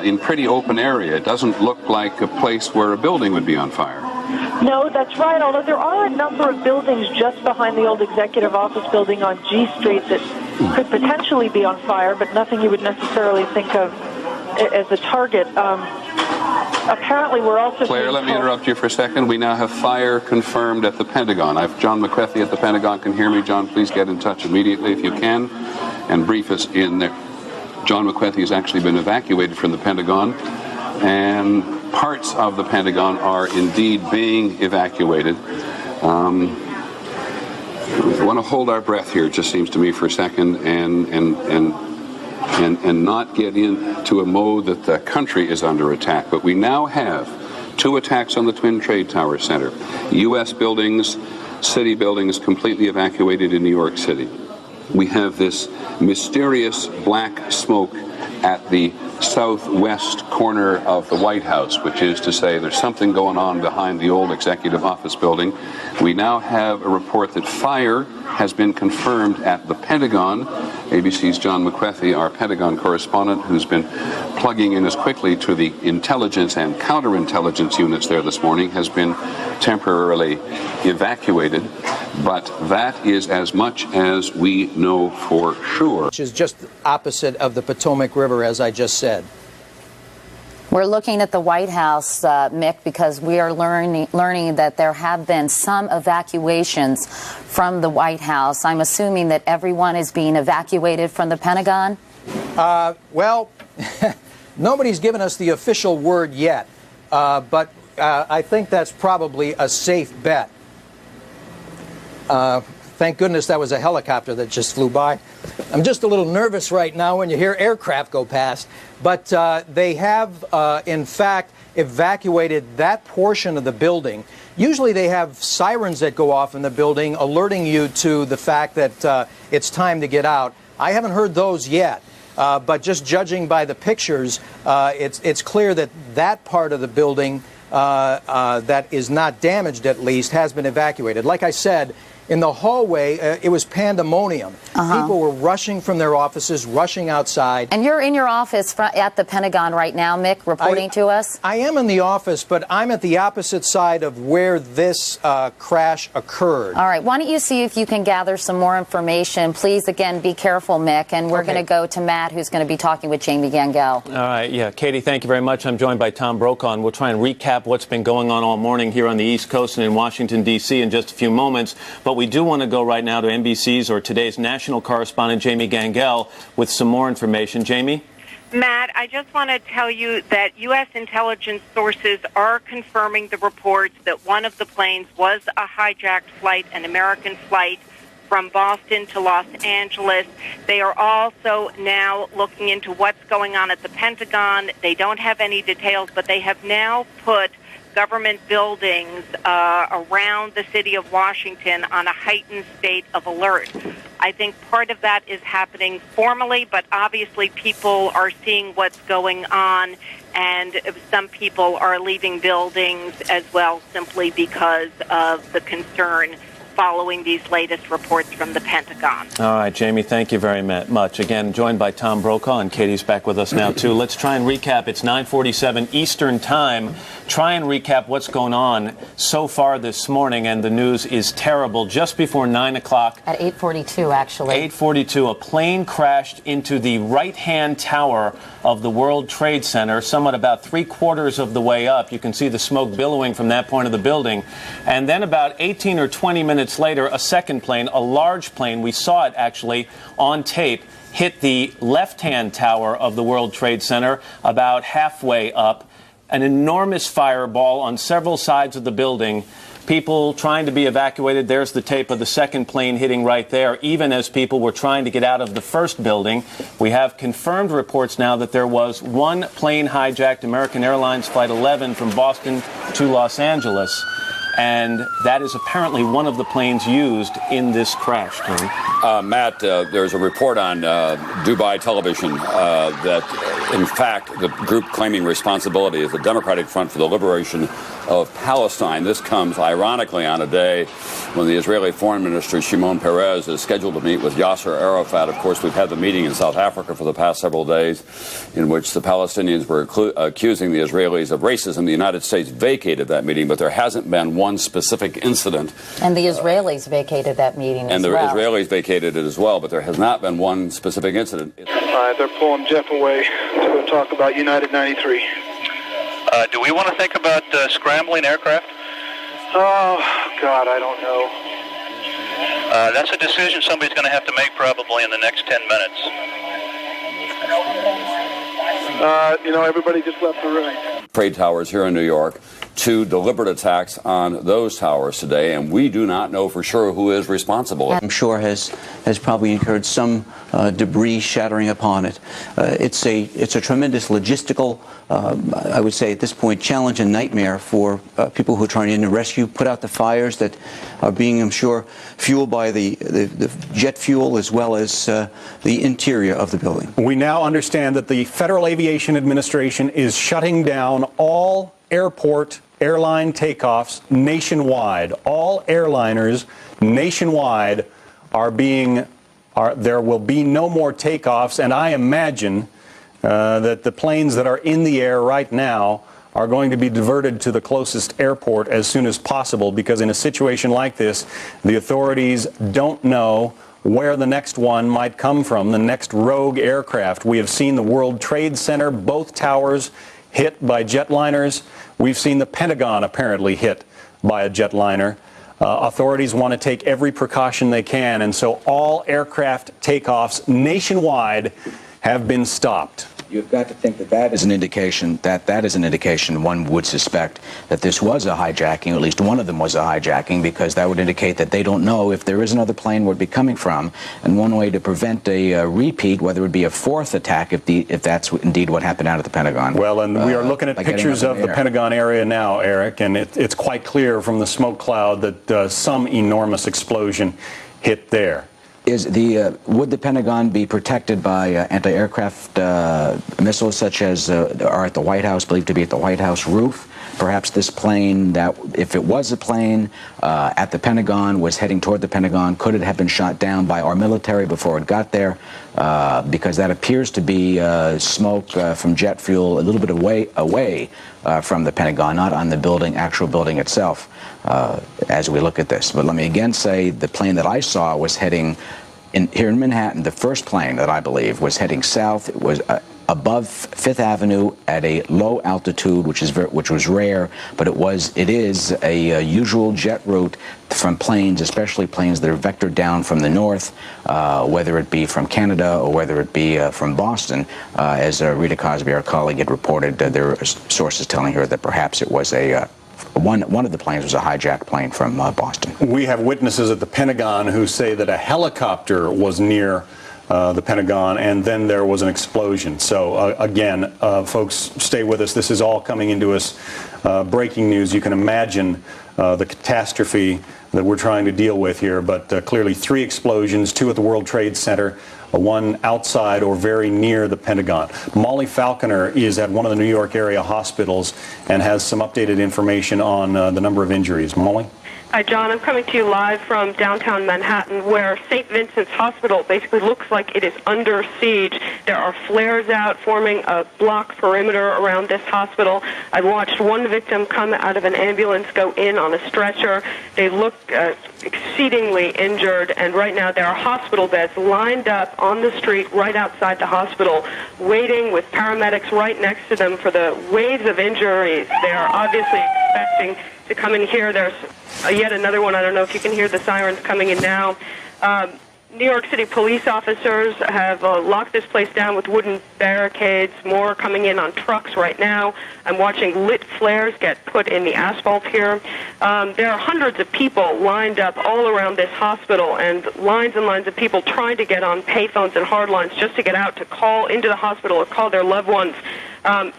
in pretty open area. It doesn't look like a place where a building would be on fire. No, that's right, although there are a number of buildings just behind the old executive office building on G Street that could potentially be on fire, but nothing you would necessarily think of as a target. Apparently, we're also... Claire, let me interrupt you for a second. We now have fire confirmed at the Pentagon. John McCarthy at the Pentagon can hear me. John, please get in touch immediately if you can and brief us in there. John McCarthy has actually been evacuated from the Pentagon, and parts of the Pentagon are indeed being evacuated. We want to hold our breath here, it just seems to me, for a second, and not get into a mode that the country is under attack. But we now have 2 attacks on the Twin Trade Tower Center. U.S. buildings, city buildings completely evacuated in New York City. We have this mysterious black smoke at the southwest corner of the White House, which is to say there's something going on behind the old executive office building. We now have a report that fire has been confirmed at the Pentagon. ABC's John McCarthy, our Pentagon correspondent, who's been plugging in as quickly to the intelligence and counterintelligence units there this morning, has been temporarily evacuated. But that is as much as we know for sure. Which is just opposite of the Potomac River, as I just said. We're looking at the White House, Mick, because we are learning that there have been some evacuations from the White House. I'm assuming that everyone is being evacuated from the Pentagon? Well, nobody's given us the official word yet, but I think that's probably a safe bet. Thank goodness that was a helicopter that just flew by. I'm just a little nervous right now when you hear aircraft go past. But they have, in fact, evacuated that portion of the building. Usually they have sirens that go off in the building alerting you to the fact that it's time to get out. I haven't heard those yet. But just judging by the pictures, it's clear that that part of the building that is not damaged, at least, has been evacuated. Like I said, in the hallway, it was pandemonium. People were rushing from their offices, rushing outside. And you're in your office at the Pentagon right now, Mick, reporting to us? I am in the office, but I'm at the opposite side of where this crash occurred. All right. Why don't you see if you can gather some more information? Please, again, be careful, Mick. And we're going to go to Matt, who's going to be talking with Jamie Gangel. All right. Yeah. Katie, thank you very much. I'm joined by Tom Brokaw, and we'll try and recap what's been going on all morning here on the East Coast and in Washington, D.C. in just a few moments. But we do want to go right now to NBC's or today's national correspondent, Jamie Gangel, with some more information. Jamie? Matt, I just want to tell you that U.S. intelligence sources are confirming the reports that one of the planes was a hijacked flight, an American flight from Boston to Los Angeles. They are also now looking into what's going on at the Pentagon. They don't have any details, but they have now put government buildings around the city of Washington on a heightened state of alert. I think part of that is happening formally, but obviously people are seeing what's going on, and some people are leaving buildings as well simply because of the concern following these latest reports from the Pentagon. All right, Jamie, thank you very much. Again, joined by Tom Brokaw, and Katie's back with us now, too. Let's try and recap. It's 9:47 Eastern Time. Try and recap what's going on so far this morning, and the news is terrible. Just before 9 o'clock. At 8:42, actually. 8:42, a plane crashed into the right-hand tower of the World Trade Center, somewhat about three-quarters of the way up. You can see the smoke billowing from that point of the building. And then about 18 or 20 minutes later, a second plane, a large plane, we saw it actually on tape, hit the left-hand tower of the World Trade Center about halfway up. An enormous fireball on several sides of the building. People trying to be evacuated. There's the tape of the second plane hitting right there, even as people were trying to get out of the first building. We have confirmed reports now that there was one plane hijacked, American Airlines Flight 11 from Boston to Los Angeles. And that is apparently one of the planes used in this crash, Tony. Matt, there's a report on Dubai television that, in fact, the group claiming responsibility is the Democratic Front for the Liberation of Palestine. This comes, ironically, on a day when the Israeli Foreign Minister, Shimon Peres, is scheduled to meet with Yasser Arafat. Of course, we've had the meeting in South Africa for the past several days in which the Palestinians were accusing the Israelis of racism. The United States vacated that meeting, but there hasn't been one specific incident. And the Israelis vacated that meeting as well. And the Israelis vacated it as well, but there has not been one specific incident. They're pulling Jeff away to go talk about United 93. Do we want to think about scrambling aircraft? Oh, God, I don't know. That's a decision somebody's going to have to make probably in the next 10 minutes. Everybody just left the room. Trade towers here in New York, 2 deliberate attacks on those towers today, and we do not know for sure who is responsible. I'm sure has probably incurred some debris shattering upon it. It's a tremendous logistical, I would say at this point, challenge and nightmare for people who are trying to rescue, put out the fires that are being, I'm sure, fueled by the jet fuel as well as the interior of the building. We now understand that the Federal Aviation Administration is shutting down all airline takeoffs nationwide. All airliners nationwide there will be no more takeoffs, and I imagine that the planes that are in the air right now are going to be diverted to the closest airport as soon as possible, because in a situation like this, the authorities don't know where the next one might come from, the next rogue aircraft. We have seen the World Trade Center, both towers hit by jetliners. We've seen the Pentagon apparently hit by a jetliner. Authorities want to take every precaution they can, and so all aircraft takeoffs nationwide have been stopped. You've got to think that that is an indication one would suspect that this was a hijacking, or at least one of them was a hijacking, because that would indicate that they don't know if there is another plane where it would be coming from. And one way to prevent a repeat, whether it be a fourth attack, if that's indeed what happened out at the Pentagon. Well, and we are looking at pictures of the Pentagon area now, Eric, and it's quite clear from the smoke cloud that some enormous explosion hit there. Would the Pentagon be protected by anti-aircraft missiles such as are at the White House, believed to be at the White House roof? Perhaps this plane, that if it was a plane at the Pentagon, was heading toward the Pentagon, could it have been shot down by our military before it got there? Because that appears to be smoke from jet fuel a little bit away from the Pentagon, not on the actual building itself, as we look at this. But let me again say the plane that I saw was heading here in Manhattan. The first plane that I believe was heading south. It was above Fifth Avenue at a low altitude, which was rare, but it is a usual jet route from planes, especially planes that are vectored down from the north, whether it be from Canada or whether it be from Boston. As Rita Cosby, our colleague, had reported, there are sources telling her that perhaps it was one of the planes was a hijacked plane from Boston. We have witnesses at the Pentagon who say that a helicopter was near the Pentagon, and then there was an explosion. So again, folks, stay with us. This is all coming into us. Breaking news. You can imagine the catastrophe that we're trying to deal with here, but clearly 3 explosions, 2 at the World Trade Center, one outside or very near the Pentagon. Molly Falconer is at one of the New York area hospitals and has some updated information on the number of injuries. Molly? Hi, John. I'm coming to you live from downtown Manhattan, where St. Vincent's Hospital basically looks like it is under siege. There are flares out forming a block perimeter around this hospital. I watched one victim come out of an ambulance, go in on a stretcher. They look exceedingly injured, and right now there are hospital beds lined up on the street right outside the hospital, waiting with paramedics right next to them for the waves of injuries. They are obviously expecting to come in here. There's yet another one. I don't know if you can hear the sirens coming in now. New York City police officers have locked this place down with wooden barricades. More coming in on trucks right now. I'm watching lit flares get put in the asphalt here. There are hundreds of people lined up all around this hospital, and lines of people trying to get on payphones and hard lines just to get out to call into the hospital or call their loved ones.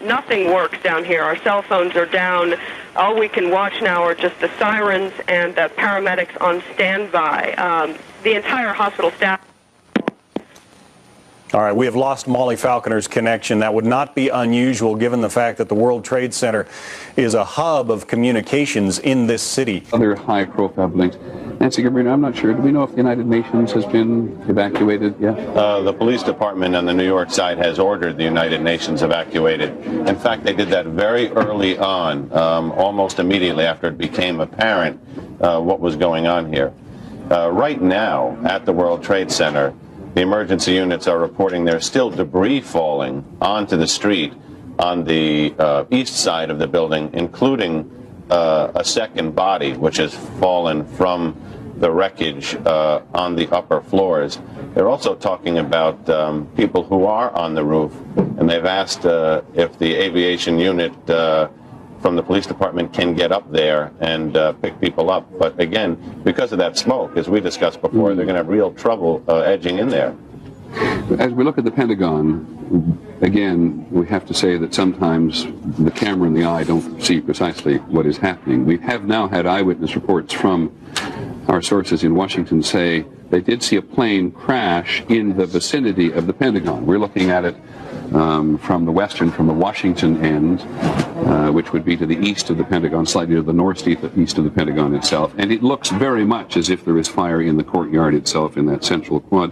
Nothing works down here. Our cell phones are down. All we can watch now are just the sirens and the paramedics on standby. The entire hospital staff. All right, we have lost Molly Falconer's connection. That would not be unusual given the fact that the World Trade Center is a hub of communications in this city. Other high-profile buildings. Nancy Gabriel, I'm not sure. Do we know if the United Nations has been evacuated yet? The police department on the New York side has ordered the United Nations evacuated. In fact, they did that very early on, almost immediately after it became apparent what was going on here. Right now, at the World Trade Center, the emergency units are reporting there's still debris falling onto the street on the east side of the building, including a second body, which has fallen from the wreckage on the upper floors. They're also talking about people who are on the roof, and they've asked if the aviation unit from the police department can get up there and pick people up. But again, because of that smoke, as we discussed before, they're going to have real trouble edging in there. As we look at the Pentagon, again, we have to say that sometimes the camera and the eye don't see precisely what is happening. We have now had eyewitness reports from our sources in Washington say they did see a plane crash in the vicinity of the Pentagon. We're looking at it from the Washington end, which would be to the east of the Pentagon, slightly to the northeast of the Pentagon itself. And it looks very much as if there is fire in the courtyard itself in that central quad.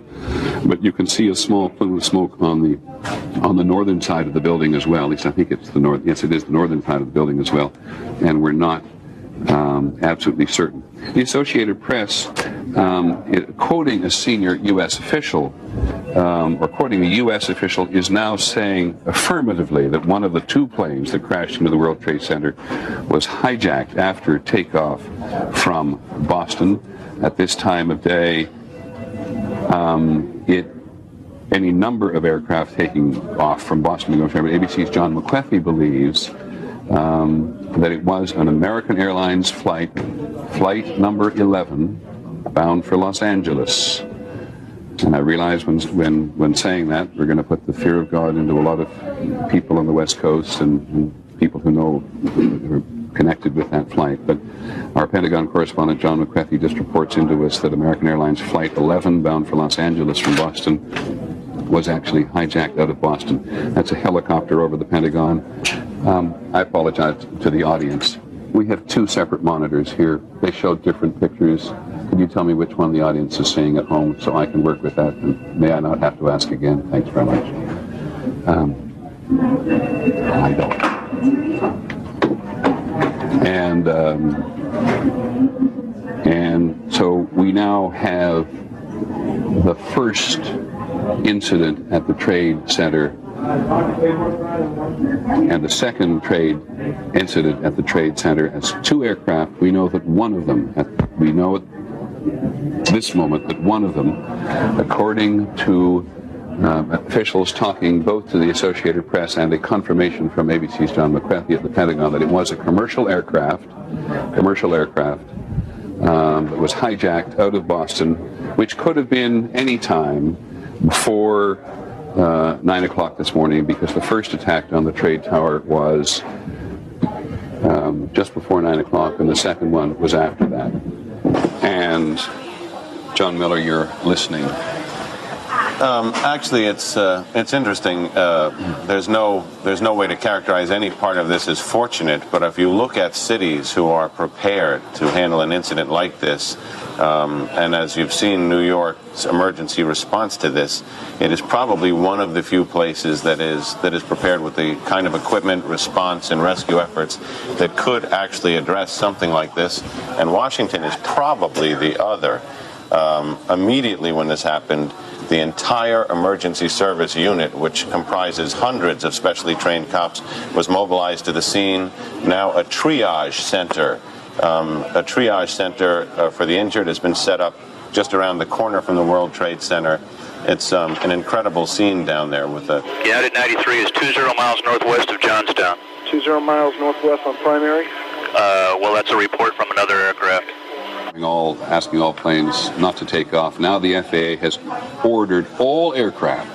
But you can see a small plume of smoke on the northern side of the building as well. At least I think it's the north. Yes, it is the northern side of the building as well. And we're not absolutely certain. The Associated Press, quoting a senior U.S. official, or quoting a U.S. official, is now saying affirmatively that one of the 2 planes that crashed into the World Trade Center was hijacked after takeoff from Boston. At this time of day, it any number of aircraft taking off from Boston to go to ABC's John McWethy believes that it was an American Airlines flight number 11, bound for Los Angeles. And I realize when saying that, we're going to put the fear of God into a lot of people on the West Coast and people who know who are connected with that flight. But our Pentagon correspondent, John McWethy, just reports into us that American Airlines Flight 11, bound for Los Angeles from Boston, was actually hijacked out of Boston. That's a helicopter over the Pentagon. I apologize to the audience. We have two separate monitors here. They show different pictures. Could you tell me which one the audience is seeing at home so I can work with that? And may I not have to ask again? Thanks very much. I don't. And so we now have the first incident at the Trade Center and the second trade incident at the Trade Center as two aircraft. We know that one of them, we know at this moment that one of them, according to officials talking both to the Associated Press and a confirmation from ABC's John McWethy at the Pentagon, that it was a commercial aircraft that was hijacked out of Boston, which could have been any time before 9 o'clock this morning, because the first attack on the Trade Tower was just before 9 o'clock, and the second one was after that. And John Miller, you're listening. Actually, it's interesting. There's no way to characterize any part of this as fortunate. But if you look at cities who are prepared to handle an incident like this, and as you've seen New York's emergency response to this, it is probably one of the few places that is prepared with the kind of equipment, response, and rescue efforts that could actually address something like this. And Washington is probably the other. Immediately when this happened, the entire emergency service unit, which comprises hundreds of specially trained cops, was mobilized to the scene. Now a triage center for the injured has been set up just around the corner from the World Trade Center. It's an incredible scene down there with a... United 93 is 20 miles northwest of Johnstown. 20 miles northwest on primary? Well, that's a report from another aircraft. Asking all planes not to take off. Now the FAA has ordered all aircraft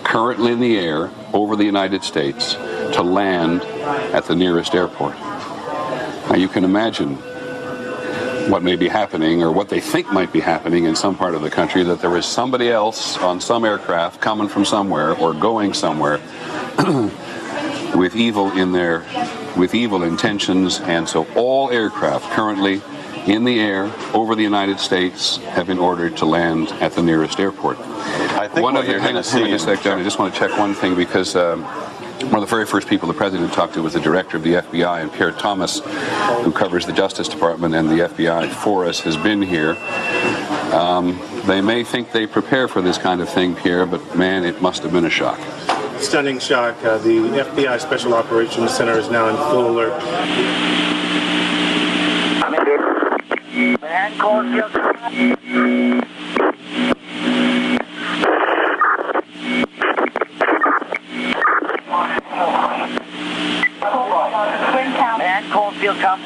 currently in the air over the United States to land at the nearest airport. Now you can imagine what may be happening, or what they think might be happening in some part of the country, that there is somebody else on some aircraft coming from somewhere or going somewhere with evil intentions, and so all aircraft currently in the air over the United States have been ordered to land at the nearest airport. I think hang on a sec, John. I just want to check one thing, because one of the very first people the president talked to was the director of the FBI, and Pierre Thomas, who covers the Justice Department and the FBI for us, has been here. They may think they prepare for this kind of thing, Pierre, but man, it must have been a shock. Stunning shock. The FBI Special Operations Center is now in full alert. Man calls you. Man calls field cup.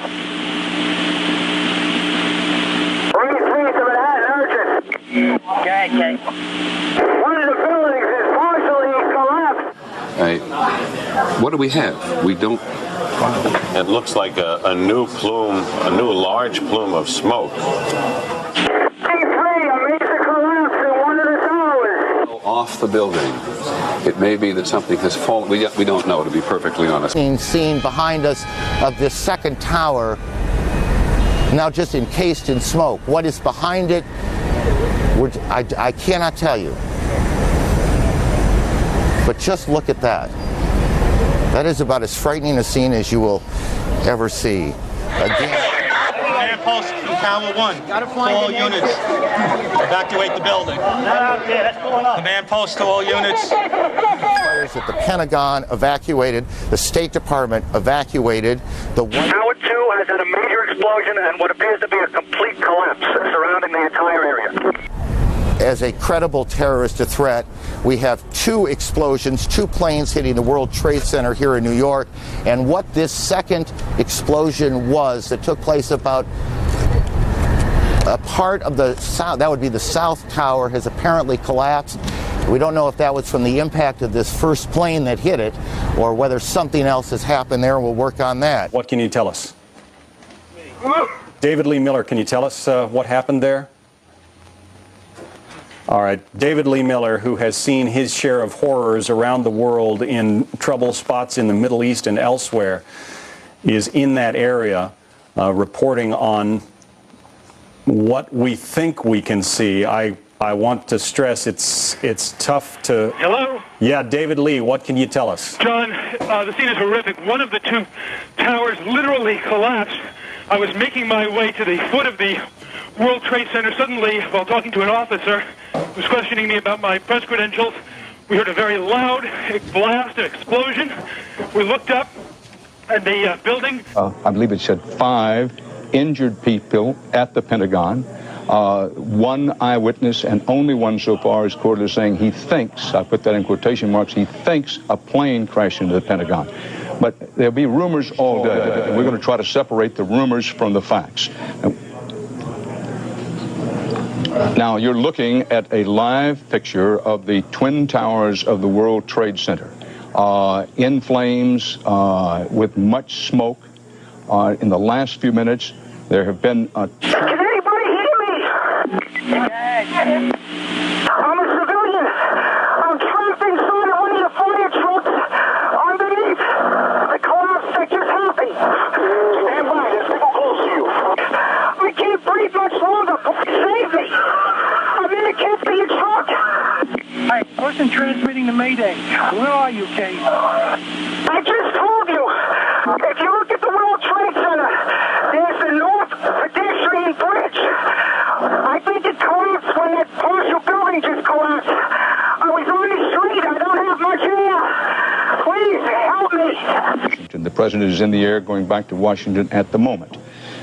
33 to Manhattan, urgent. Okay. One of the buildings is partially collapsed. What do we have? We don't... It looks like a new large plume of smoke. Off the building. It may be that something has fallen. We don't know, to be perfectly honest. Seen behind us of this second tower, now just encased in smoke. What is behind it, I cannot tell you. But just look at that. That is about as frightening a scene as you will ever see. Again. Command post Tower 1. Got to find all units. Evacuate the building. Command post to all units. Fires at the Pentagon evacuated. The State Department evacuated. The Tower 2 has had a major explosion and what appears to be a complete collapse surrounding the entire area. as a credible terrorist threat. We have 2 explosions, 2 planes hitting the World Trade Center here in New York. And what this second explosion was that took place about a part of the south, that would be the South Tower, has apparently collapsed. We don't know if that was from the impact of this first plane that hit it or whether something else has happened there. We'll work on that. What can you tell us? David Lee Miller, can you tell us what happened there? All right, David Lee Miller, who has seen his share of horrors around the world in trouble spots in the Middle East and elsewhere, is in that area reporting on what we think we can see. I want to stress it's tough to... Hello? Yeah, David Lee, what can you tell us? John, the scene is horrific. One of the 2 towers literally collapsed. I was making my way to the foot of the World Trade Center. Suddenly, while talking to an officer who was questioning me about my press credentials, we heard a very loud blast, an explosion. We looked up at the building. I believe it said 5 injured people at the Pentagon. 1 eyewitness, and only one so far, is quoted as saying he thinks, I put that in quotation marks, he thinks a plane crashed into the Pentagon. But there'll be rumors all day. We're going to try to separate the rumors from the facts. Now, you're looking at a live picture of the Twin Towers of the World Trade Center, in flames, with much smoke. In the last few minutes, there have been Can anybody hear me? I'm a civilian. I'm trapped inside of one of the fire trucks underneath. The collapse picture's happening. Stand by, there's people close to you. I can't breathe much longer. Save me. I'm in a can't-be truck. Hey, person transmitting the Mayday. Where are you, Kate? I just told you. If you look at the World Trade Center, there's the North Pedestrian Bridge. I think it collapsed when that partial building just collapsed. I was on the street. I don't have much hair. Please, help me. The president is in the air going back to Washington at the moment.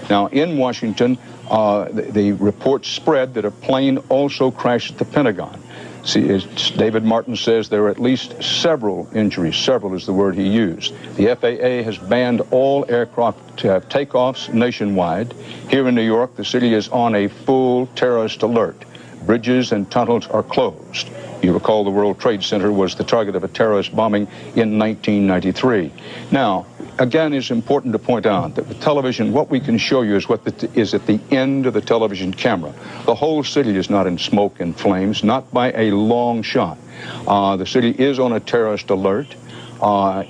Now, in Washington, the report spread that a plane also crashed at the Pentagon. See, as David Martin says, there are at least several injuries. Several is the word he used. The FAA has banned all aircraft takeoffs nationwide. Here in New York, the city is on a full terrorist alert. Bridges and tunnels are closed. You recall the World Trade Center was the target of a terrorist bombing in 1993. Now, again, it's important to point out that with television, what we can show you is what is at the end of the television camera. The whole city is not in smoke and flames, not by a long shot. The city is on a terrorist alert.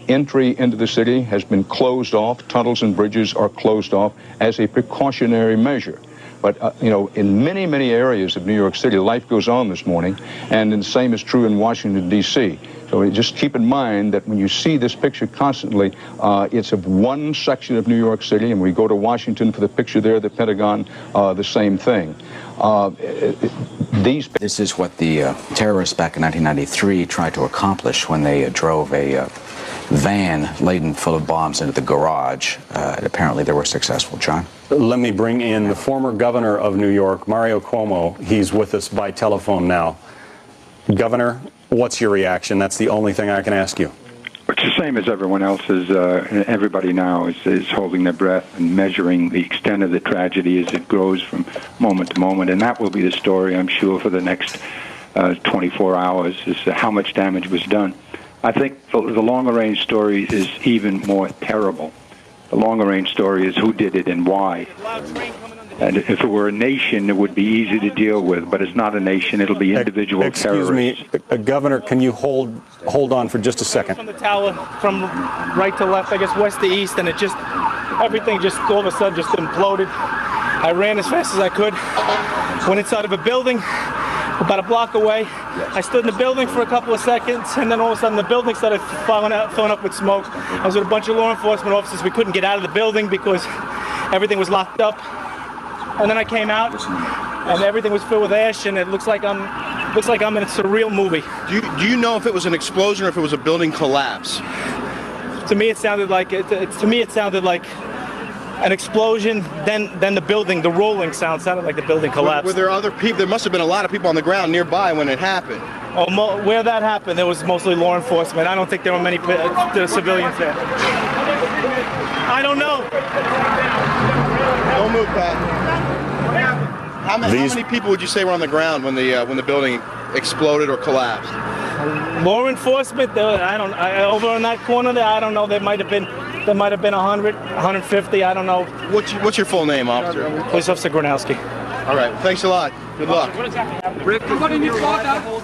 Entry into the city has been closed off. Tunnels and bridges are closed off as a precautionary measure. But, you know, in many, many areas of New York City, life goes on this morning, and the same is true in Washington, D.C. So just keep in mind that when you see this picture constantly, it's of one section of New York City, and we go to Washington for the picture there, the Pentagon, the same thing. This is what the terrorists back in 1993 tried to accomplish when they drove a van laden full of bombs into the garage. Apparently they were successful. John? Let me bring in the former governor of New York, Mario Cuomo. He's with us by telephone now. Governor, what's your reaction? That's the only thing I can ask you. It's the same as everyone else is. Everybody now is holding their breath and measuring the extent of the tragedy as it grows from moment to moment. And that will be the story, I'm sure, for the next 24 hours, is how much damage was done. I think the longer-range story is even more terrible. The longer-range story is who did it and why. And if it were a nation, it would be easy to deal with. But it's not a nation. It'll be individual terrorists. Excuse me, Governor, can you hold on for just a second? From the tower, from right to left, I guess west to east, and it just, everything just all of a sudden just imploded. I ran as fast as I could, went inside of a building about a block away. I stood in the building for a couple of seconds, and then all of a sudden the building started filling up with smoke. I was with a bunch of law enforcement officers. We couldn't get out of the building because everything was locked up. And then I came out, and everything was filled with ash, and it looks like I'm in a surreal movie. Do you know if it was an explosion or if it was a building collapse? To me, it sounded like an explosion, then the building, the rolling sound sounded like the building collapsed. Were there other people? There must have been a lot of people on the ground nearby when it happened. Oh, where that happened, there was mostly law enforcement. I don't think there were many civilians there. I don't know. Don't move, Pat. How many people would you say were on the ground when the building exploded or collapsed? Law enforcement, over in that corner there, I don't know. There might have been 100, 150. I don't know. What's your full name, officer? Police Officer Gronowski. All right. Thanks a lot. Good luck.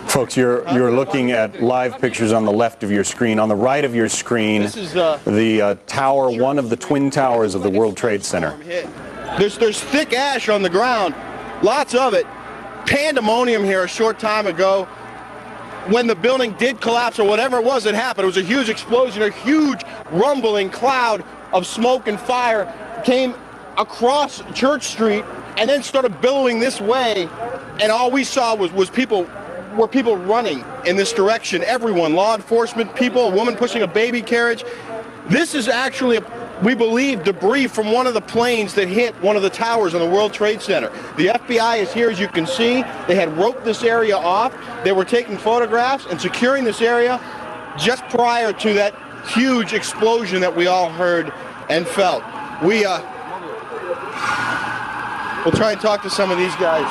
Folks, you're looking at live pictures on the left of your screen. On the right of your screen, this is the tower, one of the twin towers of the World Trade Center. There's thick ash on the ground, lots of it. Pandemonium here a short time ago. When the building did collapse or whatever it was that happened, it was a huge explosion, a huge rumbling cloud of smoke and fire came across Church Street and then started billowing this way, and all we saw was people running in this direction. Everyone, law enforcement, people, a woman pushing a baby carriage. This is actually, we believe, debris from one of the planes that hit one of the towers on the World Trade Center. The FBI is here, as you can see. They had roped this area off. They were taking photographs and securing this area just prior to that huge explosion that we all heard and felt. We'll try and talk to some of these guys.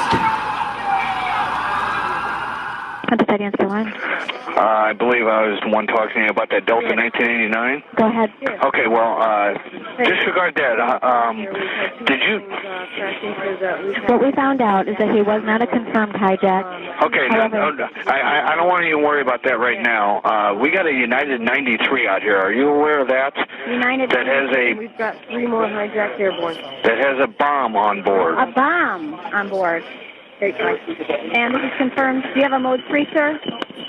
I believe I was the one talking to you about that Delta 1989. Go ahead. Okay, well, disregard that. Did you? What we found out is that he was not a confirmed hijack. Okay, I don't want to even worry about that right now. We got a United 93 out here. Are you aware of that? United that has a. We've got 3 more hijacked airborne. That has a bomb on board. A bomb on board. And this is confirmed. Do you have a mode 3, sir?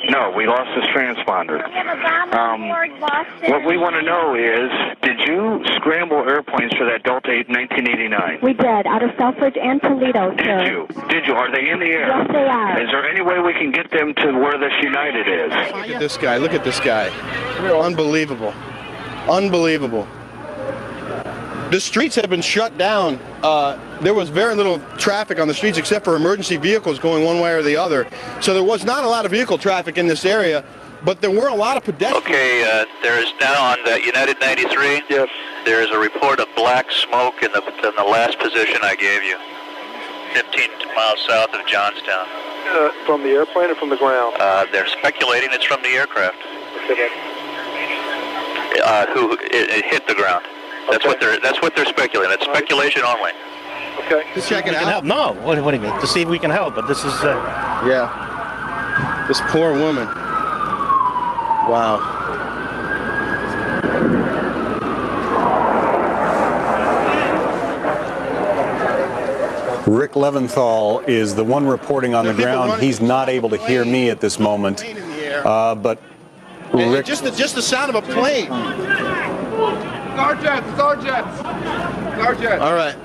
No, we lost this transponder. We have a bomb on board, Boston. What we want to know is, did you scramble airplanes for that Delta 1989? We did, out of Selfridge and Toledo, sir. Did you? Are they in the air? Yes, they are. Is there any way we can get them to where this United is? Look at this guy. Look at this guy. Unbelievable. Unbelievable. The streets have been shut down. There was very little traffic on the streets except for emergency vehicles going one way or the other. So there was not a lot of vehicle traffic in this area, but there were a lot of pedestrians. Okay, there is now on the United 93. Yes. There is a report of black smoke in the last position I gave you, 15 miles south of Johnstown. From the airplane or from the ground? They're speculating it's from the aircraft. Okay, It hit the ground. That's what they're speculating. It's speculation only. Okay. Just check it out. No, what do you mean? To see if we can help, but this is... Yeah. This poor woman. Wow. Rick Leventhal is the one reporting on the ground. He's not able to hear me at this moment. But Rick... Just the sound of a plane. Guard jets. All right.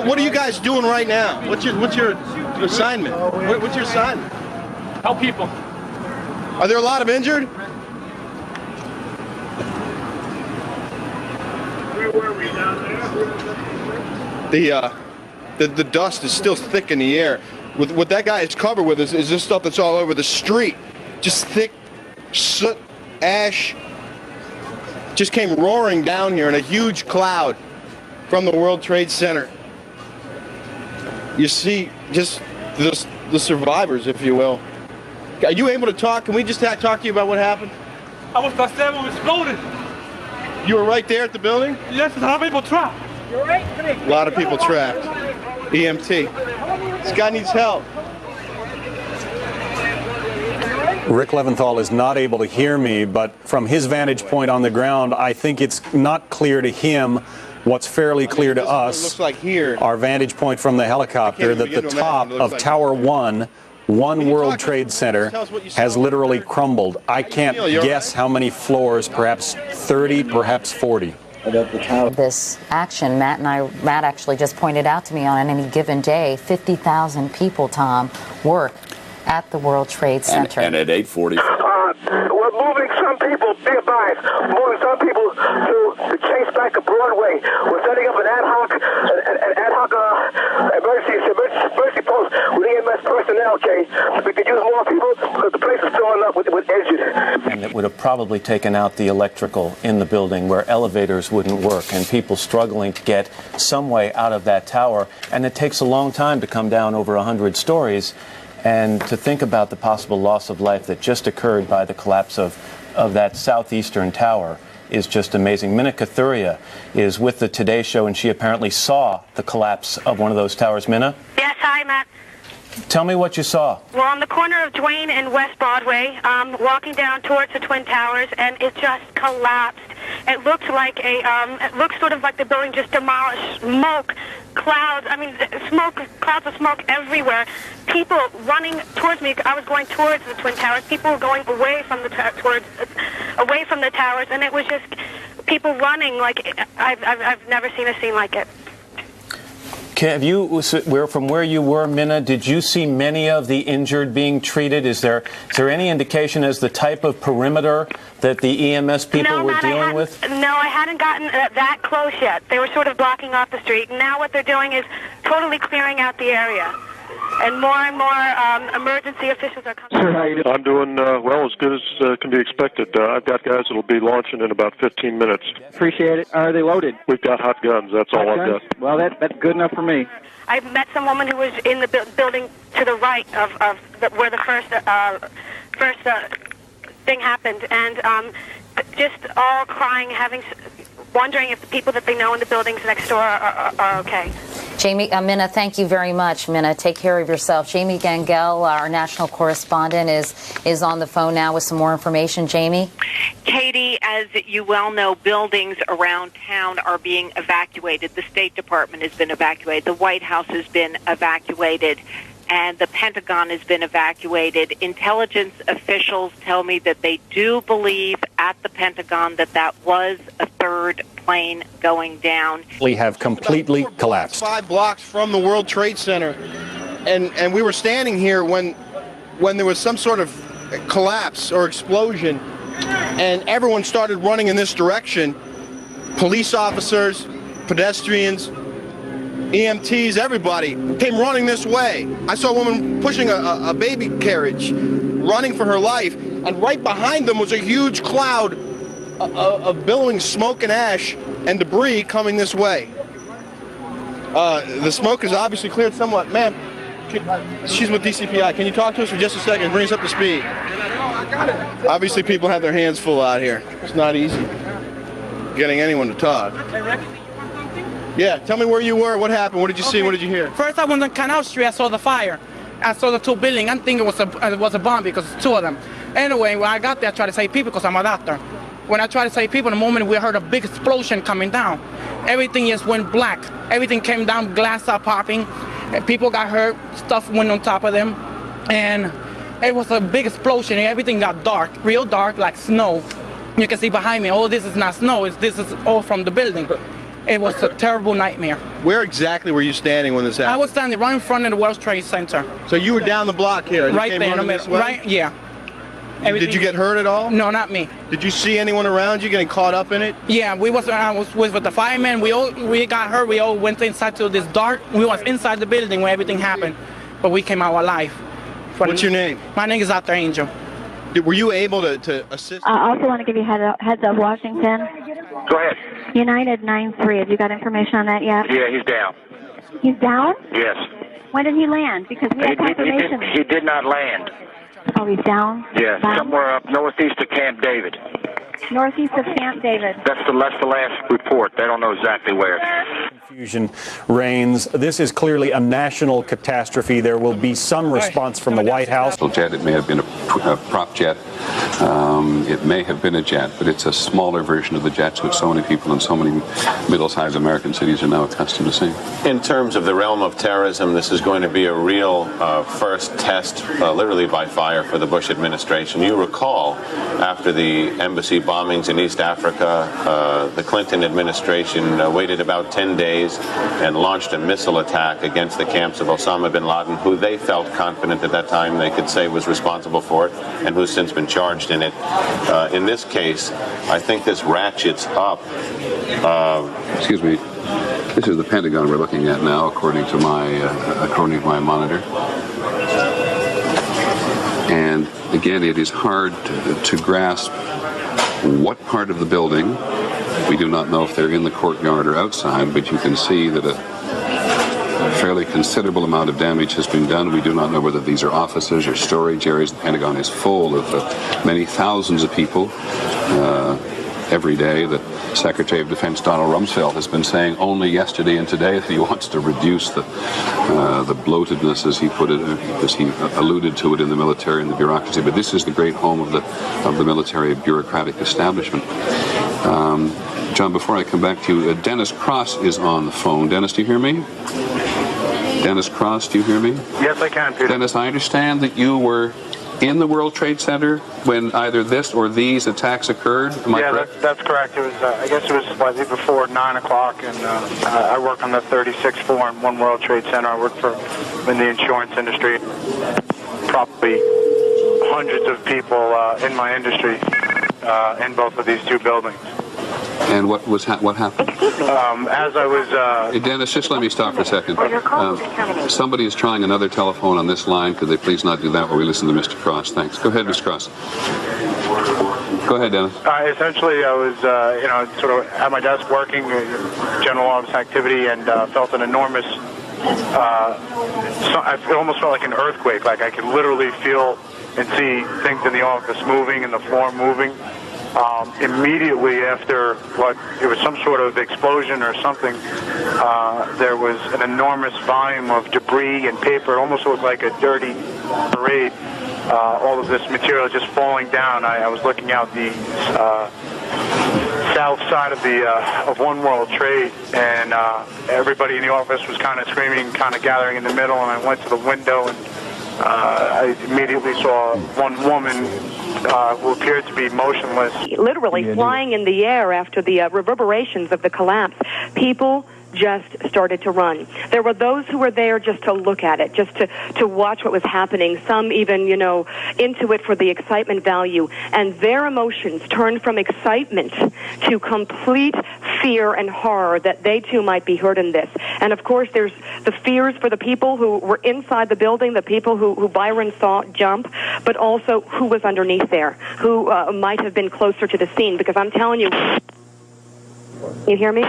What are you guys doing right now? What's your assignment? What's your assignment? Help people. Are there a lot of injured? Where were we, down there? The dust is still thick in the air. What that guy is covered with is this stuff that's all over the street. Just thick soot, ash, just came roaring down here in a huge cloud from the World Trade Center. You see just the survivors, if you will. Are you able to talk? Can we just talk to you about what happened? I was there when it exploded. You were right there at the building? Yes, a lot of people trapped. You're right. A lot of people trapped. EMT. This guy needs help. Rick Leventhal is not able to hear me, but from his vantage point on the ground, I think it's not clear to him what's fairly clear to us, looks like here, our vantage point from the helicopter, that the top of Tower 1, World Trade Center, has literally crumbled. I can't guess how many floors, perhaps 30, perhaps 40. This action, Matt actually just pointed out to me, on any given day, 50,000 people, Tom, work at the World Trade Center. And at 8:40. We're moving some people, be advised, moving some people to chase back to Broadway. We're setting up an ad hoc emergency post with EMS personnel, okay? We could use more people because the place is filling up with injured. And it would have probably taken out the electrical in the building where elevators wouldn't work and people struggling to get some way out of that tower. And it takes a long time to come down over 100 stories. And to think about the possible loss of life that just occurred by the collapse of that southeastern tower is just amazing. Minna Kathuria is with the Today Show, and she apparently saw the collapse of one of those towers. Minna? Yes, hi, Matt. Tell me what you saw. Well, on the corner of Duane and West Broadway, walking down towards the Twin Towers, and it just collapsed. It looked like it looked sort of like the building just demolished. Smoke, clouds, clouds of smoke everywhere. People running towards me. I was going towards the Twin Towers. People were going away from the towers, and it was just people running like I've never seen a scene like it. Have you, from where you were, Minna, did you see many of the injured being treated? Is there any indication as the type of perimeter that the EMS people were dealing with? No, I hadn't gotten that close yet. They were sort of blocking off the street. Now what they're doing is totally clearing out the area. And more emergency officials are coming. Sir, how you doing? I'm doing well, as good as can be expected. I've got guys that will be launching in about 15 minutes. Appreciate it. Are they loaded? We've got hot guns. That's all I've got. Well, that's good enough for me. I met some woman who was in the building to the right of where the first thing happened, and just all crying, wondering if the people that they know in the buildings next door are okay. Jamie, Minna, thank you very much. Minna, take care of yourself. Jamie Gangel, our national correspondent, is on the phone now with some more information. Jamie? Katie, as you well know, buildings around town are being evacuated. The State Department has been evacuated. The White House has been evacuated. And the Pentagon has been evacuated. Intelligence officials tell me that they do believe at the Pentagon that was a third plane going down. We have completely collapsed. 5 blocks from the World Trade Center, and we were standing here when there was some sort of collapse or explosion, and everyone started running in this direction. Police officers, pedestrians, EMTs, everybody came running this way. I saw a woman pushing a baby carriage, running for her life, and right behind them was a huge cloud of billowing smoke and ash and debris coming this way. The smoke is obviously cleared somewhat. Ma'am, she's with DCPI. Can you talk to us for just a second? Bring us up to speed. Obviously, people have their hands full out here. It's not easy getting anyone to talk. Yeah, tell me where you were, what happened, what did you see, what did you hear? First I went on Canal Street, I saw the fire. I saw the 2 buildings. I think it was a bomb because it's 2 of them. Anyway, when I got there, I tried to save people because I'm a doctor. When I tried to save people, the moment we heard a big explosion coming down, everything just went black. Everything came down, glass started popping, people got hurt, stuff went on top of them, and it was a big explosion, and everything got dark, real dark, like snow. You can see behind me, oh, this is not snow, this is all from the building. It was a terrible nightmare. Where exactly were you standing when this happened? I was standing right in front of the World Trade Center. So you were down the block here? Right there in the middle. Right, yeah. Did you get hurt at all? No, not me. Did you see anyone around you getting caught up in it? Yeah, I was with the firemen. We got hurt. We all went inside to this dark. We was inside the building when everything happened, but we came out alive. What's your name? My name is Dr. Angel. Were you able to assist? I also want to give you heads up, Washington. Go ahead. United 9-3. Have you got information on that yet? Yeah, he's down. He's down? Yes. When did he land? Because we have confirmation. He did not land. Oh, he's down? Yes, Down? somewhere up northeast of Camp David. Northeast of Camp David. That's the last report. They don't know exactly where. Confusion reigns. This is clearly a national catastrophe. There will be some response from the White House. Jet, it may have been a prop jet. It may have been a jet, but it's a smaller version of the jets which so many people in so many middle-sized American cities are now accustomed to seeing. In terms of the realm of terrorism, this is going to be a real first test, literally by fire, for the Bush administration. You recall, after the embassy bombings in East Africa, the Clinton administration waited about 10 days days and launched a missile attack against the camps of Osama bin Laden, who they felt confident at that time they could say was responsible for it, and who's since been charged in it. In this case, I think this ratchets up. Excuse me. This is the Pentagon we're looking at now, according to my monitor. And again, it is hard to grasp what part of the building. We do not know if they're in the courtyard or outside, but you can see that a fairly considerable amount of damage has been done. We do not know whether these are offices or storage areas. The Pentagon is full of many thousands of people every day. The Secretary of Defense Donald Rumsfeld has been saying only yesterday and today that he wants to reduce the bloatedness, as he put it, as he alluded to it in the military and the bureaucracy. But this is the great home of the military bureaucratic establishment. John, before I come back to you, Dennis Cross is on the phone. Dennis, do you hear me? Dennis Cross, do you hear me? Yes, I can, Peter. Dennis, I understand that you were in the World Trade Center when either this or these attacks occurred. Am I correct? That's correct. It was, I guess it was slightly before 9 o'clock, and I work on the 36th floor in One World Trade Center. I work in the insurance industry. Probably hundreds of people in my industry in both of these two buildings. And what happened? As I was... Hey, Dennis, just let me stop for a second. Somebody is trying another telephone on this line. Could they please not do that while we listen to Mr. Cross? Thanks. Go ahead, Mr. Cross. Go ahead, Dennis. Essentially, I was, sort of at my desk working, general office activity, and felt an enormous... I almost felt like an earthquake. Like I could literally feel and see things in the office moving and the floor moving. Immediately after it was some sort of explosion or something, there was an enormous volume of debris and paper. It almost looked like a dirty parade. All of this material just falling down. I was looking out the south side of One World Trade, and everybody in the office was kind of screaming, kind of gathering in the middle, and I went to the window, and I immediately saw one woman who appeared to be motionless. Literally flying in the air after the reverberations of the collapse. People just started to run. There were those who were there just to look at it, just to watch what was happening. Some even, into it for the excitement value. And their emotions turned from excitement to complete fear and horror that they too might be hurt in this. And of course, there's the fears for the people who were inside the building, the people who Byron saw jump, but also who was underneath there, who might have been closer to the scene. Because I'm telling you, you hear me?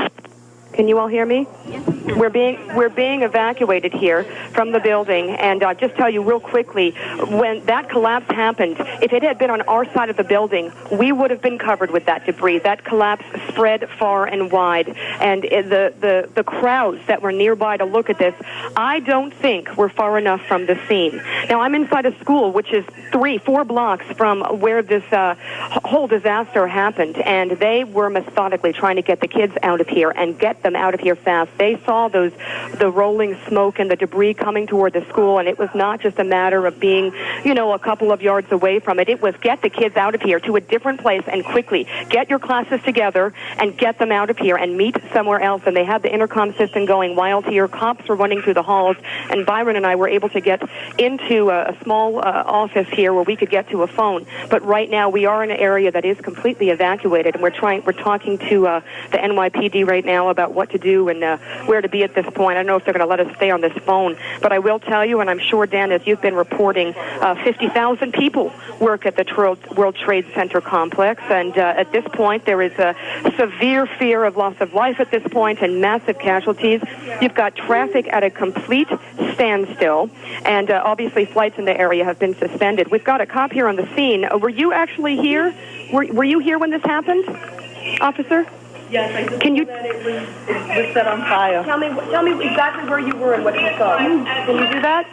Can you all hear me? Yes. We're being evacuated here from the building, and I'll just tell you real quickly, when that collapse happened, if it had been on our side of the building, we would have been covered with that debris. That collapse spread far and wide, and the crowds that were nearby to look at this, I don't think were far enough from the scene. Now, I'm inside a school, which is 3-4 blocks from where this whole disaster happened, and they were methodically trying to get the kids out of here and get them out of here fast. They saw the rolling smoke and the debris coming toward the school, and it was not just a matter of being, a couple of yards away from it. It was get the kids out of here to a different place and quickly. Get your classes together and get them out of here and meet somewhere else. And they had the intercom system going wild here. Cops were running through the halls, and Byron and I were able to get into a small office here where we could get to a phone. But right now we are in an area that is completely evacuated, and we're talking to the NYPD right now about what to do and where to be at this point. I don't know if they're going to let us stay on this phone, but I will tell you, and I'm sure, Dan, as you've been reporting, 50,000 people work at the World Trade Center complex, and at this point there is a severe fear of loss of life at this point and massive casualties. You've got traffic at a complete standstill, and obviously flights in the area have been suspended. We've got a cop here on the scene. Were you actually here? Were you here when this happened, officer? Yes, I just Can you that it was set on fire. Tell me exactly where you were and what you saw. Can you do that?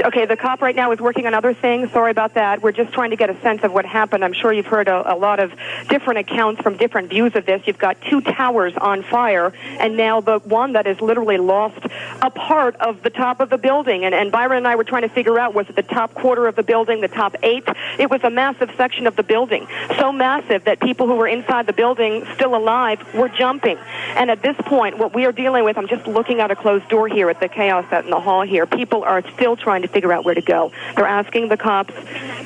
Okay, the cop right now is working on other things. Sorry about that. We're just trying to get a sense of what happened. I'm sure you've heard a lot of different accounts from different views of this. You've got 2 towers on fire, and now the one that has literally lost a part of the top of the building. And Byron and I were trying to figure out, was it the top quarter of the building, the top 8? It was a massive section of the building. So massive that people who were inside the building, still alive, We're jumping. And at this point, what we are dealing with, I'm just looking out a closed door here at the chaos out in the hall here. People are still trying to figure out where to go. They're asking the cops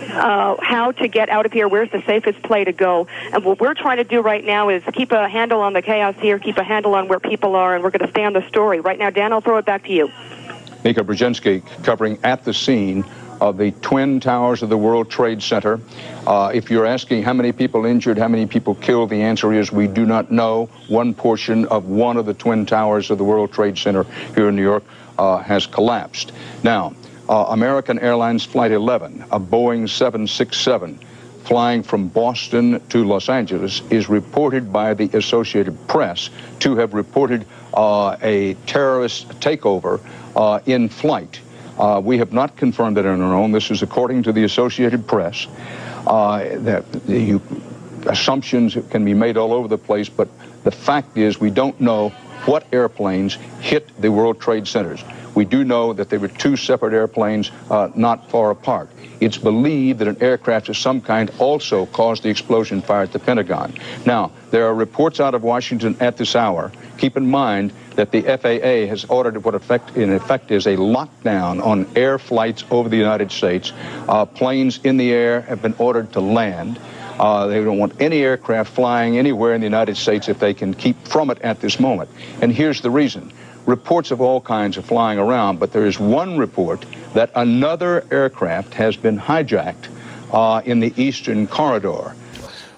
how to get out of here, where's the safest place to go. And what we're trying to do right now is keep a handle on the chaos here, keep a handle on where people are, and we're going to stay on the story. Right now, Dan, I'll throw it back to you. Nika Brzezinski covering at the scene of the Twin Towers of the World Trade Center. If you're asking how many people injured, how many people killed, the answer is we do not know. One portion of one of the Twin Towers of the World Trade Center here in New York has collapsed. Now, American Airlines Flight 11, a Boeing 767, flying from Boston to Los Angeles, is reported by the Associated Press to have reported a terrorist takeover in flight. We have not confirmed it on our own. This is according to the Associated Press. Assumptions can be made all over the place, but the fact is we don't know what airplanes hit the World Trade Centers. We do know that there were two separate airplanes not far apart. It's believed that an aircraft of some kind also caused the explosion fire at the Pentagon. Now, there are reports out of Washington at this hour. Keep in mind that the FAA has ordered what in effect is a lockdown on air flights over the United States. Planes in the air have been ordered to land. They don't want any aircraft flying anywhere in the United States if they can keep from it at this moment. And here's the reason. Reports of all kinds are flying around, but there is one report that another aircraft has been hijacked in the Eastern Corridor.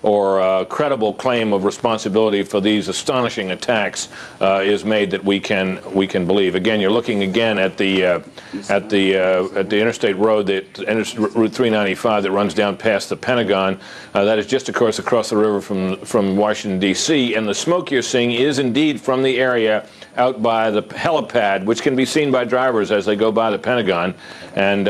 Or a credible claim of responsibility for these astonishing attacks is made that we can believe. Again, you're looking again at the interstate road, Route 395 that runs down past the Pentagon. That is just, of course, across the river from Washington, D.C. And the smoke you're seeing is indeed from the area out by the helipad, which can be seen by drivers as they go by the Pentagon, and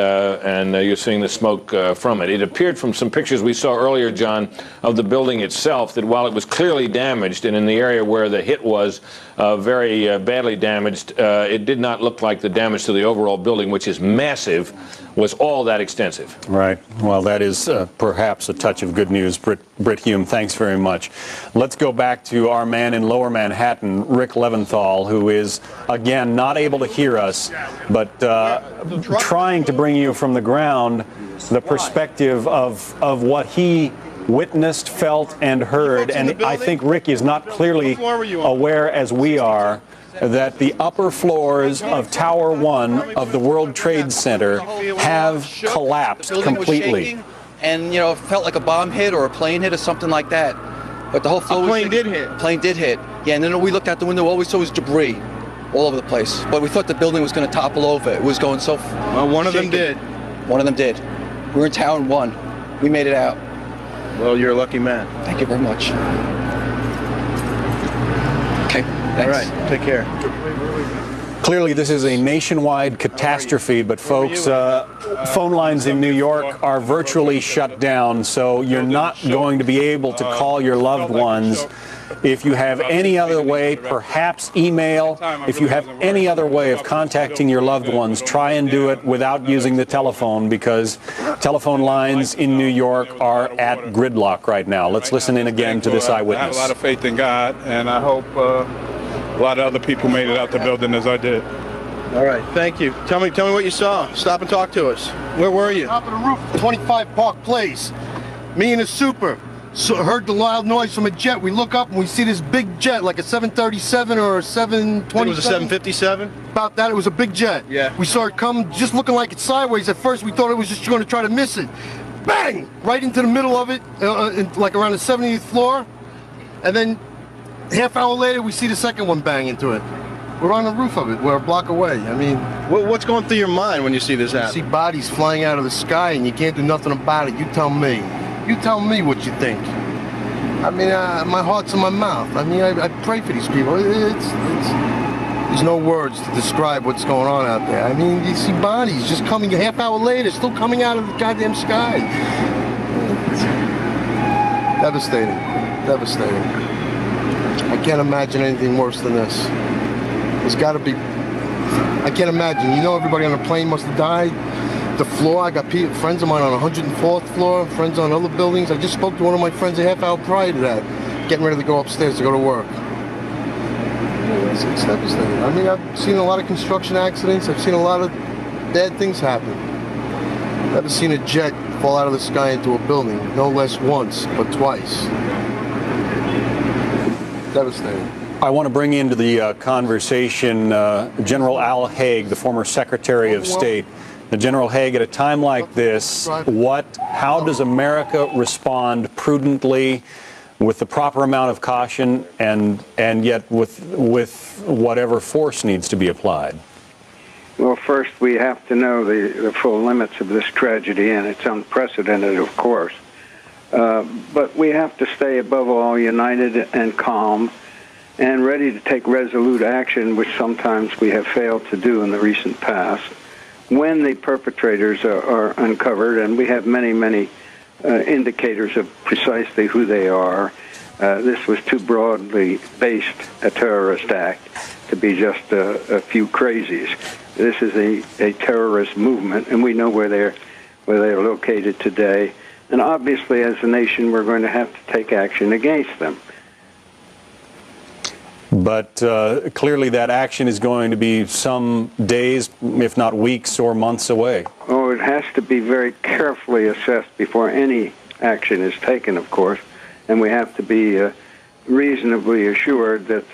you're seeing the smoke from it. It appeared from some pictures we saw earlier, John, of the building itself, that while it was clearly damaged, and in the area where the hit was very badly damaged, it did not look like the damage to the overall building, which is massive, was all that extensive. Right. Well, that is perhaps a touch of good news. Britt Hume, thanks very much. Let's go back to our man in Lower Manhattan, Rick Leventhal, who is, again, not able to hear us, but trying to bring you from the ground the perspective of what he witnessed, felt, and heard. And I think Rick is not clearly aware, as we are, that the upper floors of Tower 1 of the World Trade Center have collapsed completely. And, you know, it felt like a bomb hit or a plane hit or something like that. But the whole floor plane did hit. Plane did hit. Yeah, and then we looked out the window, all we saw was debris all over the place. But we thought the building was going to topple over. It was going so... Well, one of them did. One of them did. We were in Tower 1. We made it out. Well, you're a lucky man. Thank you very much. Okay, thanks. All right, take care. Clearly, this is a nationwide catastrophe, but folks, phone lines in New York are virtually shut down, so you're not going to be able to call your loved ones. If you have any other way, perhaps email. If you have any other way of contacting your loved ones, try and do it without using the telephone, because telephone lines in New York are at gridlock right now. Let's listen in again to this eyewitness. I have a lot of faith in God, and I hope a lot of other people made it out the building as I did. All right, thank you. Tell me what you saw. Stop and talk to us. Where were you? Top of the roof of 25 Park Place. Me and a super. So heard the loud noise from a jet. We look up and we see this big jet, like a 737 or a 727. It was a 757? About that, it was a big jet. Yeah. We saw it come, just looking like it's sideways. At first, we thought it was just going to try to miss it. Bang! Right into the middle of it, like around the 70th floor. And then, half hour later, we see the second one bang into it. We're on the roof of it. We're a block away. I mean... What's going through your mind when you see this happen? You see bodies flying out of the sky and you can't do nothing about it. You tell me. You tell me what you think. I mean, my heart's in my mouth. I mean, I pray for these people. There's no words to describe what's going on out there. I mean, you see bodies just coming a half hour later, still coming out of the goddamn sky. It's devastating. Devastating. I can't imagine anything worse than this. There's got to be... I can't imagine. You know, everybody on the plane must have died. The floor, I got friends of mine on 104th floor, friends on other buildings. I just spoke to one of my friends a half hour prior to that, getting ready to go upstairs to go to work. It's devastating. I mean, I've seen a lot of construction accidents. I've seen a lot of bad things happen. Never seen a jet fall out of the sky into a building, no less once, but twice. Devastating. I want to bring into the conversation General Al Haig, the former Secretary of State. General Haig, at a time like this, how does America respond prudently, with the proper amount of caution, and yet with whatever force needs to be applied? Well, first we have to know the full limits of this tragedy, and it's unprecedented, of course. But we have to stay above all united and calm and ready to take resolute action, which sometimes we have failed to do in the recent past, when the perpetrators are uncovered, and we have many, many indicators of precisely who they are. This was too broadly based a terrorist act to be just a few crazies. This is a terrorist movement, and we know where they're located today. And obviously, as a nation, we're going to have to take action against them. But clearly that action is going to be some days, if not weeks or months away. Oh, it has to be very carefully assessed before any action is taken, of course. And we have to be reasonably assured that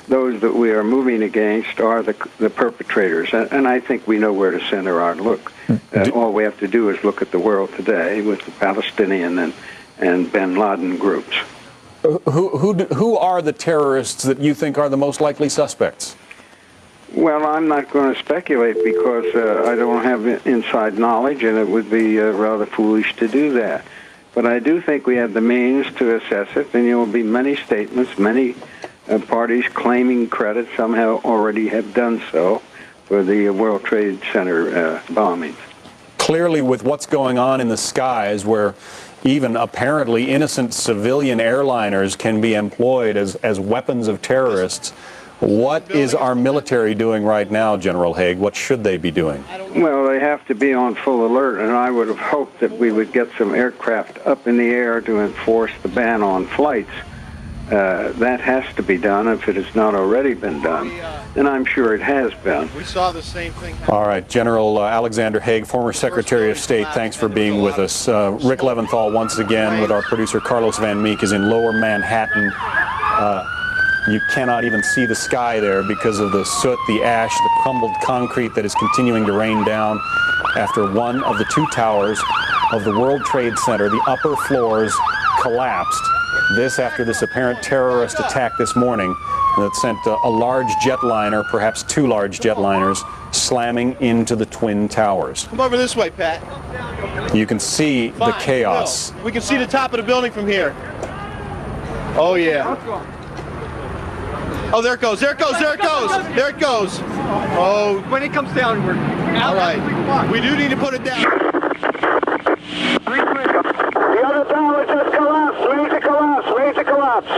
those that we are moving against are the perpetrators. And I think we know where to center our look. All we have to do is look at the world today with the Palestinian and bin Laden groups. Who are the terrorists that you think are the most likely suspects? Well, I'm not going to speculate because I don't have inside knowledge, and it would be rather foolish to do that. But I do think we have the means to assess it, and there will be many statements, many parties claiming credit, somehow already have done so, for the World Trade Center bombings. Clearly, with what's going on in the skies, where even apparently innocent civilian airliners can be employed as weapons of terrorists, what is our military doing right now, General Haig? What should they be doing? Well, they have to be on full alert, and I would have hoped that we would get some aircraft up in the air to enforce the ban on flights. That has to be done if it has not already been done, and I'm sure it has been. We saw the same thing. All right, General Alexander Haig, former Secretary of State, thanks for being with us. Rick Leventhal, once again, with our producer Carlos Van Meek, is in Lower Manhattan. You cannot even see the sky there because of the soot, the ash, the crumbled concrete that is continuing to rain down after one of the two towers of the World Trade Center, the upper floors, collapsed. This after this apparent terrorist attack this morning that sent a large jetliner, perhaps two large jetliners, slamming into the Twin Towers. Come over this way, Pat. You can see the chaos. We can see the top of the building from here. Oh, yeah. Oh, there it goes, there it goes, there it goes, there it goes. Oh, when it comes down, we're all right. We do need to put it down. The other tower just collapsed. Major collapse, major collapse.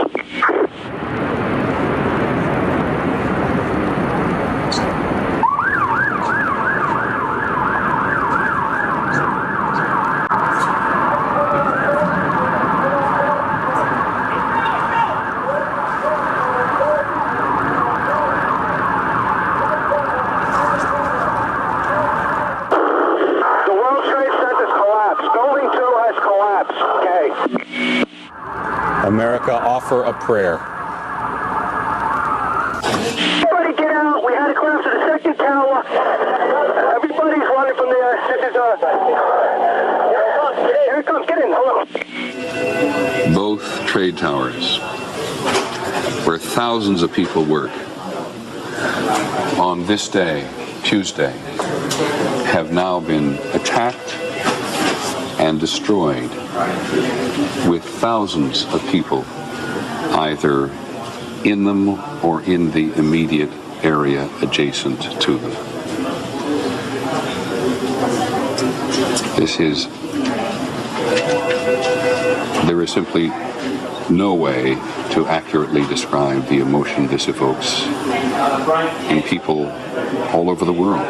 America, offer a prayer. Everybody get out. We had to collapse to the second tower. Everybody's running from there. This is here it comes. Get in. Hold on. Both trade towers, where thousands of people work, on this day, Tuesday, have now been attacked and destroyed, with thousands of people either in them or in the immediate area adjacent to them. There is simply no way to accurately describe the emotion this evokes in people all over the world,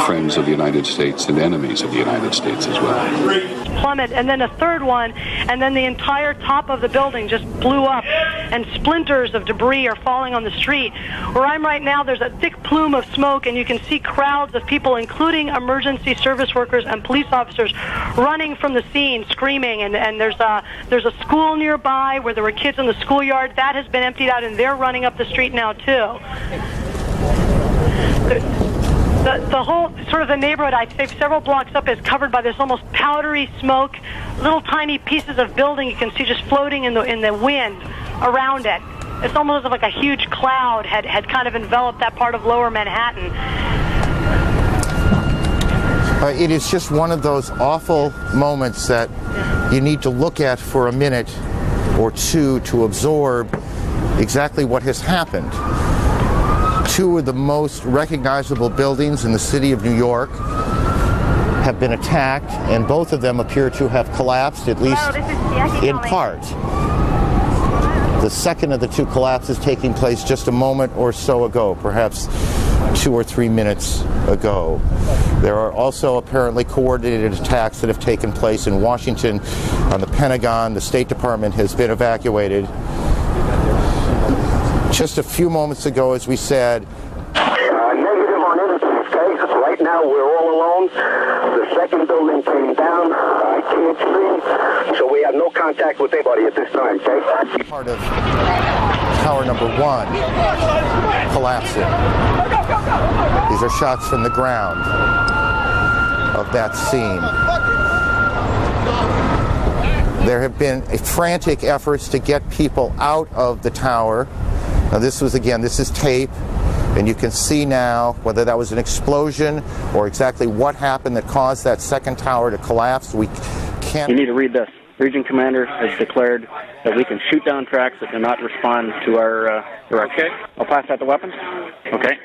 friends of the United States and enemies of the United States as well. plummet, and then a third one, and then the entire top of the building just blew up, and splinters of debris are falling on the street. Where I'm right now, there's a thick plume of smoke, and you can see crowds of people, including emergency service workers and police officers, running from the scene, screaming. And there's a school nearby where there were kids in the schoolyard. That has been emptied out, and they're running up the street now too. The whole sort of the neighborhood, I'd say several blocks up, is covered by this almost powdery smoke. Little tiny pieces of building you can see just floating in the wind around it. It's almost as if like a huge cloud had kind of enveloped that part of lower Manhattan. It is just one of those awful moments that you need to look at for a minute or two to absorb exactly what has happened. Two of the most recognizable buildings in the city of New York have been attacked, and both of them appear to have collapsed, at least in part. The second of the two collapses taking place just a moment or so ago, perhaps 2 or 3 minutes ago. There are also apparently coordinated attacks that have taken place in Washington on the Pentagon. The State Department has been evacuated. Just a few moments ago, as we said, negative on innocence, okay? Right now we're all alone. The second building came down. I can't see. So we have no contact with anybody at this time, okay? Part of tower number 1 collapsing. These are shots from the ground of that scene. There have been frantic efforts to get people out of the tower. Now this is tape, and you can see now whether that was an explosion or exactly what happened that caused that second tower to collapse. We can't... You need to read this. Region Commander has declared that we can shoot down tracks that do not respond to our direction. Okay. I'll pass out the weapons. Okay.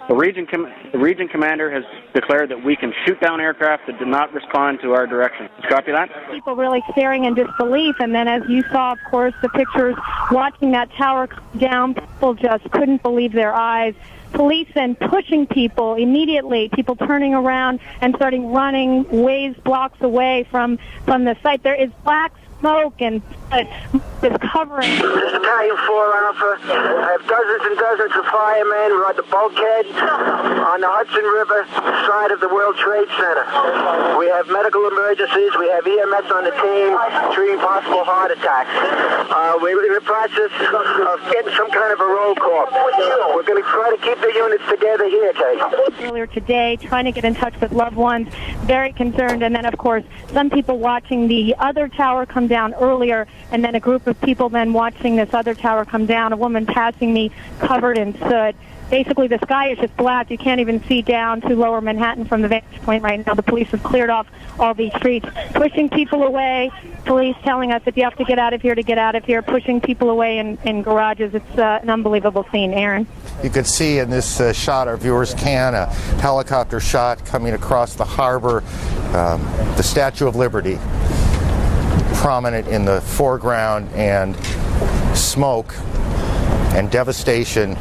The Region Commander has declared that we can shoot down aircraft that do not respond to our direction. Copy that? People really staring in disbelief, and then as you saw, of course, the pictures watching that tower come down, people just couldn't believe their eyes. Police then pushing people immediately, people turning around and starting running ways, blocks away from the site. There is black smoke and is covering. This is Battalion 4 Alpha. I have dozens and dozens of firemen. We're at the bulkhead on the Hudson River side of the World Trade Center. We have medical emergencies. We have EMS on the team treating possible heart attacks. We're in the process of getting some kind of a roll call. We're going to try to keep the units together here, Kate. Earlier today, trying to get in touch with loved ones, very concerned. And then, of course, some people watching the other tower come down earlier, and then a group of people then watching this other tower come down, a woman passing me covered in soot. Basically, the sky is just black. You can't even see down to lower Manhattan from the vantage point right now. The police have cleared off all these streets, pushing people away. Police telling us if you have to get out of here, to get out of here, pushing people away in garages. It's an unbelievable scene, Aaron. You can see in this shot, our viewers can, a helicopter shot coming across the harbor, the Statue of Liberty prominent in the foreground, and smoke and devastation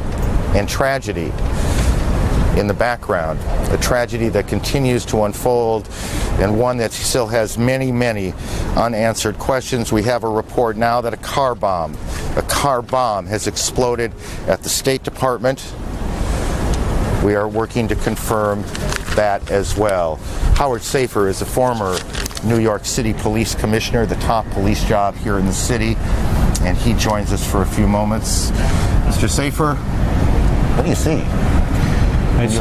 and tragedy in the background. A tragedy that continues to unfold, and one that still has many, many unanswered questions. We have a report now that a car bomb has exploded at the State Department. We are working to confirm that as well. Howard Safer is a former New York City Police Commissioner, the top police job here in the city, and he joins us for a few moments. Mr. Safer, what do you see?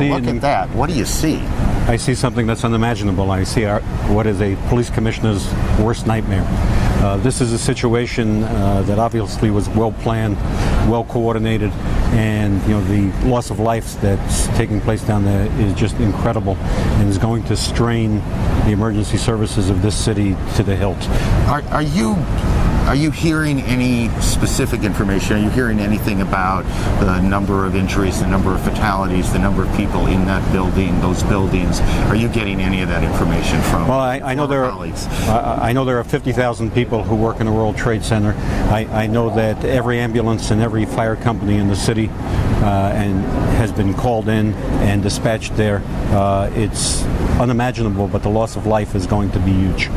Look at that. What do you see? I see something that's unimaginable. I see what is a police commissioner's worst nightmare. This is a situation that obviously was well planned, well coordinated, and the loss of life that's taking place down there is just incredible, and is going to strain the emergency services of this city to the hilt. Are you hearing any specific information? Are you hearing anything about the number of injuries, the number of fatalities, the number of people in that building, those buildings? Are you getting any of that information from? Well, I know there are 50,000 people who work in the World Trade Center. I know that every ambulance and every fire company in the city and has been called in and dispatched there. It's unimaginable, but the loss of life is going to be huge.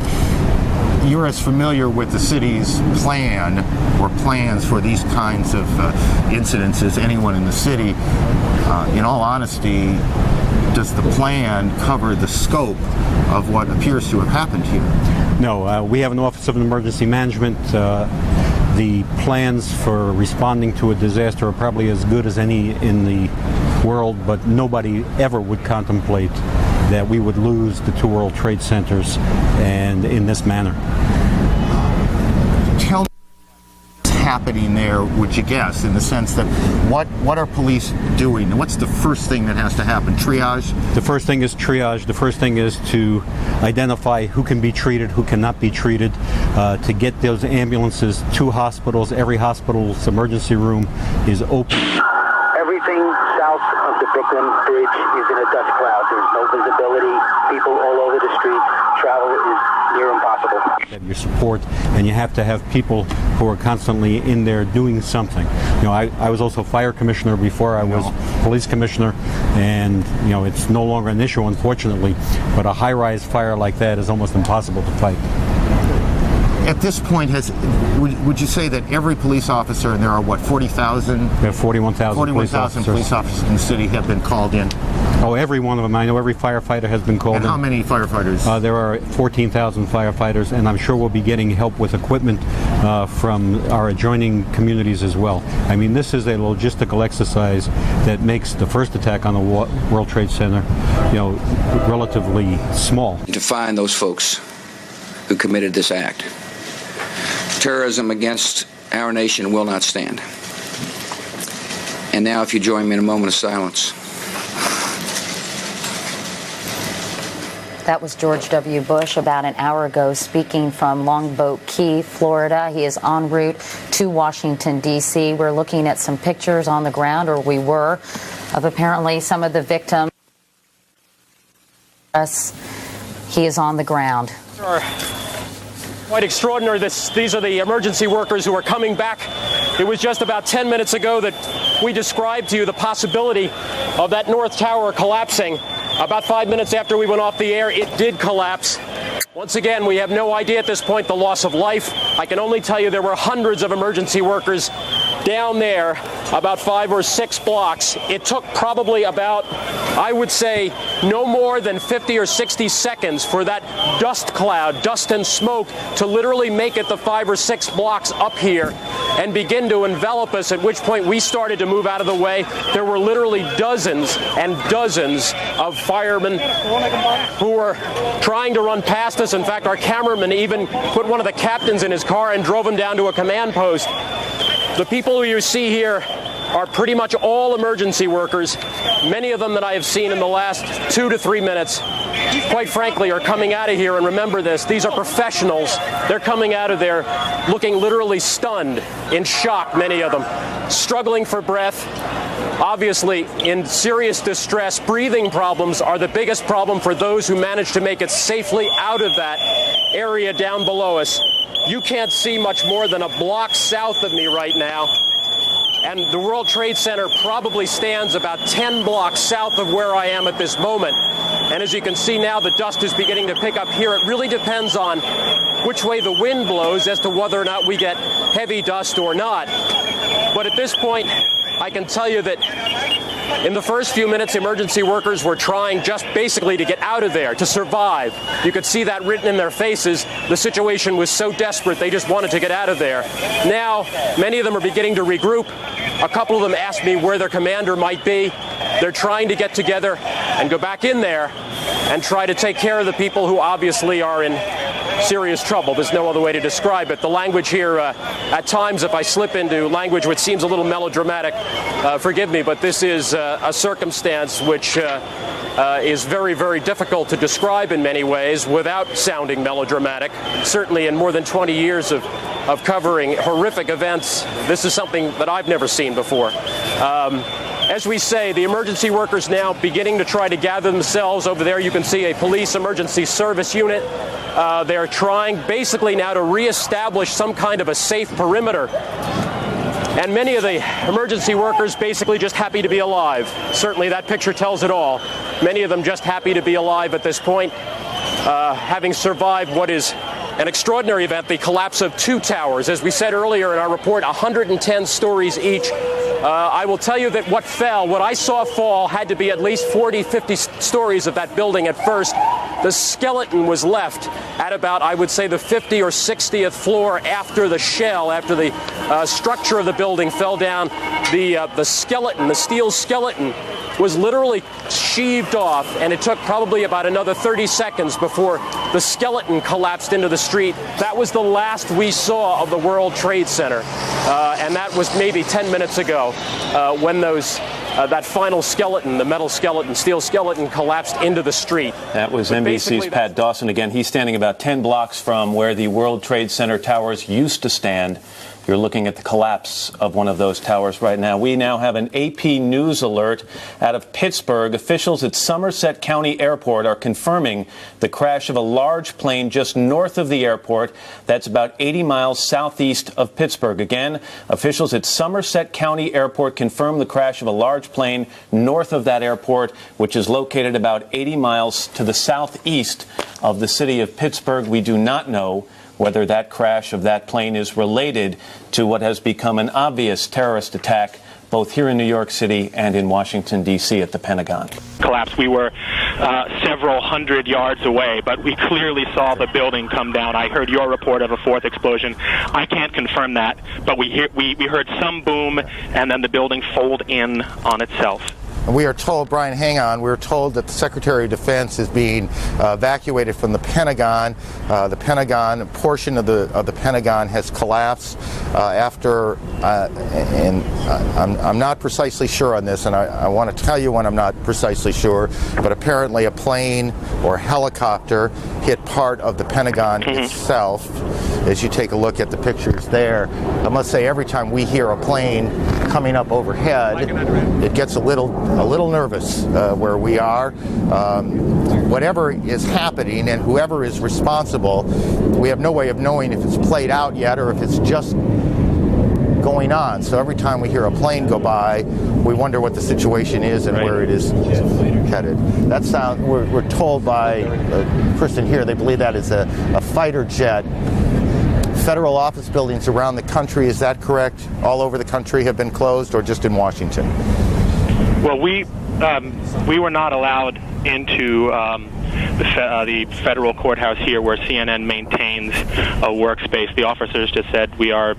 You're as familiar with the city's plan or plans for these kinds of incidents as anyone in the city. In all honesty, does the plan cover the scope of what appears to have happened here? No, we have an Office of Emergency Management. The plans for responding to a disaster are probably as good as any in the world, but nobody ever would contemplate that we would lose the two World Trade Centers and in this manner. Tell me what's happening there, would you guess, in the sense that what are police doing? What's the first thing that has to happen? Triage? The first thing is triage. The first thing is to identify who can be treated, who cannot be treated, to get those ambulances to hospitals. Every hospital's emergency room is open. Everything south of the Brooklyn Bridge is in a dust cloud. There's no visibility. People all over the street. Travel is near impossible. Have your support, and you have to have people who are constantly in there doing something. You know, I was also fire commissioner before I was police commissioner, and you know, it's no longer an issue, unfortunately, but a high-rise fire like that is almost impossible to fight. At this point, would you say that every police officer, and there are what, 40,000? We have 41,000 police officers in the city have been called in? Oh, every one of them. I know every firefighter has been called in. And how many firefighters? There are 14,000 firefighters, and I'm sure we'll be getting help with equipment from our adjoining communities as well. I mean, this is a logistical exercise that makes the first attack on the World Trade Center, you know, relatively small. To find those folks who committed this act. Terrorism against our nation will not stand. And now, if you join me in a moment of silence. That was George W. Bush about an hour ago speaking from Longboat Key, Florida. He is en route to Washington, D.C. We're looking at some pictures on the ground, or we were, of apparently some of the victims. He is on the ground. Quite extraordinary. These are the emergency workers who are coming back. It was just about 10 minutes ago that we described to you the possibility of that North Tower collapsing. About 5 minutes after we went off the air, it did collapse. Once again, we have no idea at this point the loss of life. I can only tell you there were hundreds of emergency workers down there, about 5 or 6 blocks. It took probably about, I would say, no more than 50 or 60 seconds for that dust cloud, dust and smoke, to literally make it the 5 or 6 blocks up here and begin to envelop us, at which point we started to move out of the way. There were literally dozens and dozens of firemen who were trying to run past us. In fact, our cameraman even put one of the captains in his car and drove him down to a command post. The people who you see here are pretty much all emergency workers. Many of them that I have seen in the last 2 to 3 minutes, quite frankly, are coming out of here. And remember this, these are professionals. They're coming out of there looking literally stunned, in shock, many of them, struggling for breath, obviously in serious distress. Breathing problems are the biggest problem for those who manage to make it safely out of that area down below us. You can't see much more than a block south of me right now. And the World Trade Center probably stands about 10 blocks south of where I am at this moment. And as you can see now, the dust is beginning to pick up here. It really depends on which way the wind blows as to whether or not we get heavy dust or not. But at this point, I can tell you that in the first few minutes, emergency workers were trying just basically to get out of there, to survive. You could see that written in their faces. The situation was so desperate, they just wanted to get out of there. Now, many of them are beginning to regroup. A couple of them asked me where their commander might be. They're trying to get together and go back in there and try to take care of the people who obviously are in serious trouble. There's no other way to describe it. The language here, at times, if I slip into language which seems a little melodramatic, forgive me, but this is a circumstance which is very, very difficult to describe in many ways without sounding melodramatic. Certainly in more than 20 years of covering horrific events, this is something that I've never seen before. As we say, the emergency workers now beginning to try to gather themselves. Over there you can see a police emergency service unit. They're trying basically now to reestablish some kind of a safe perimeter. And many of the emergency workers basically just happy to be alive. Certainly that picture tells it all. Many of them just happy to be alive at this point, having survived what is an extraordinary event, the collapse of 2 towers. As we said earlier in our report, 110 stories each. I will tell you that what I saw fall had to be at least 40, 50 stories of that building at first. The skeleton was left at about, I would say, the 50 or 60th floor after the shell, after the structure of the building fell down. The skeleton, the steel skeleton, was literally sheaved off, and it took probably about another 30 seconds before the skeleton collapsed into the street. That was the last we saw of the World Trade Center, and that was maybe 10 minutes ago when that final skeleton, the metal skeleton, steel skeleton, collapsed into the street. That was NBC's Pat Dawson again. He's standing about 10 blocks from where the World Trade Center towers used to stand. You're looking at the collapse of one of those towers right now. We now have an AP News alert out of Pittsburgh. Officials at Somerset County Airport are confirming the crash of a large plane just north of the airport. That's about 80 miles southeast of Pittsburgh. Again, officials at Somerset County Airport confirm the crash of a large plane north of that airport, which is located about 80 miles to the southeast of the city of Pittsburgh. We do not know whether that crash of that plane is related to what has become an obvious terrorist attack both here in New York City and in Washington, D.C. at the Pentagon. Collapse. We were several hundred yards away, but we clearly saw the building come down. I heard your report of a 4th explosion. I can't confirm that, but we heard some boom, and then the building fold in on itself. We are told, Brian, hang on, we're told that the Secretary of Defense is being evacuated from the Pentagon. The Pentagon, a portion of the Pentagon has collapsed after, and I'm not precisely sure on this, and I want to tell you when I'm not precisely sure, but apparently a plane or helicopter hit part of the Pentagon itself. As you take a look at the pictures there, I must say every time we hear a plane coming up overhead, it gets a little nervous where we are. Whatever is happening and whoever is responsible, we have no way of knowing if it's played out yet or if it's just going on. So every time we hear a plane go by, we wonder what the situation is and where it is headed. That sound, we're told by a person here, they believe that is a fighter jet. Federal office buildings around the country, is that correct? All over the country have been closed, or just in Washington? Well, we were not allowed into the federal courthouse here, where CNN maintains a workspace. The officers just said we're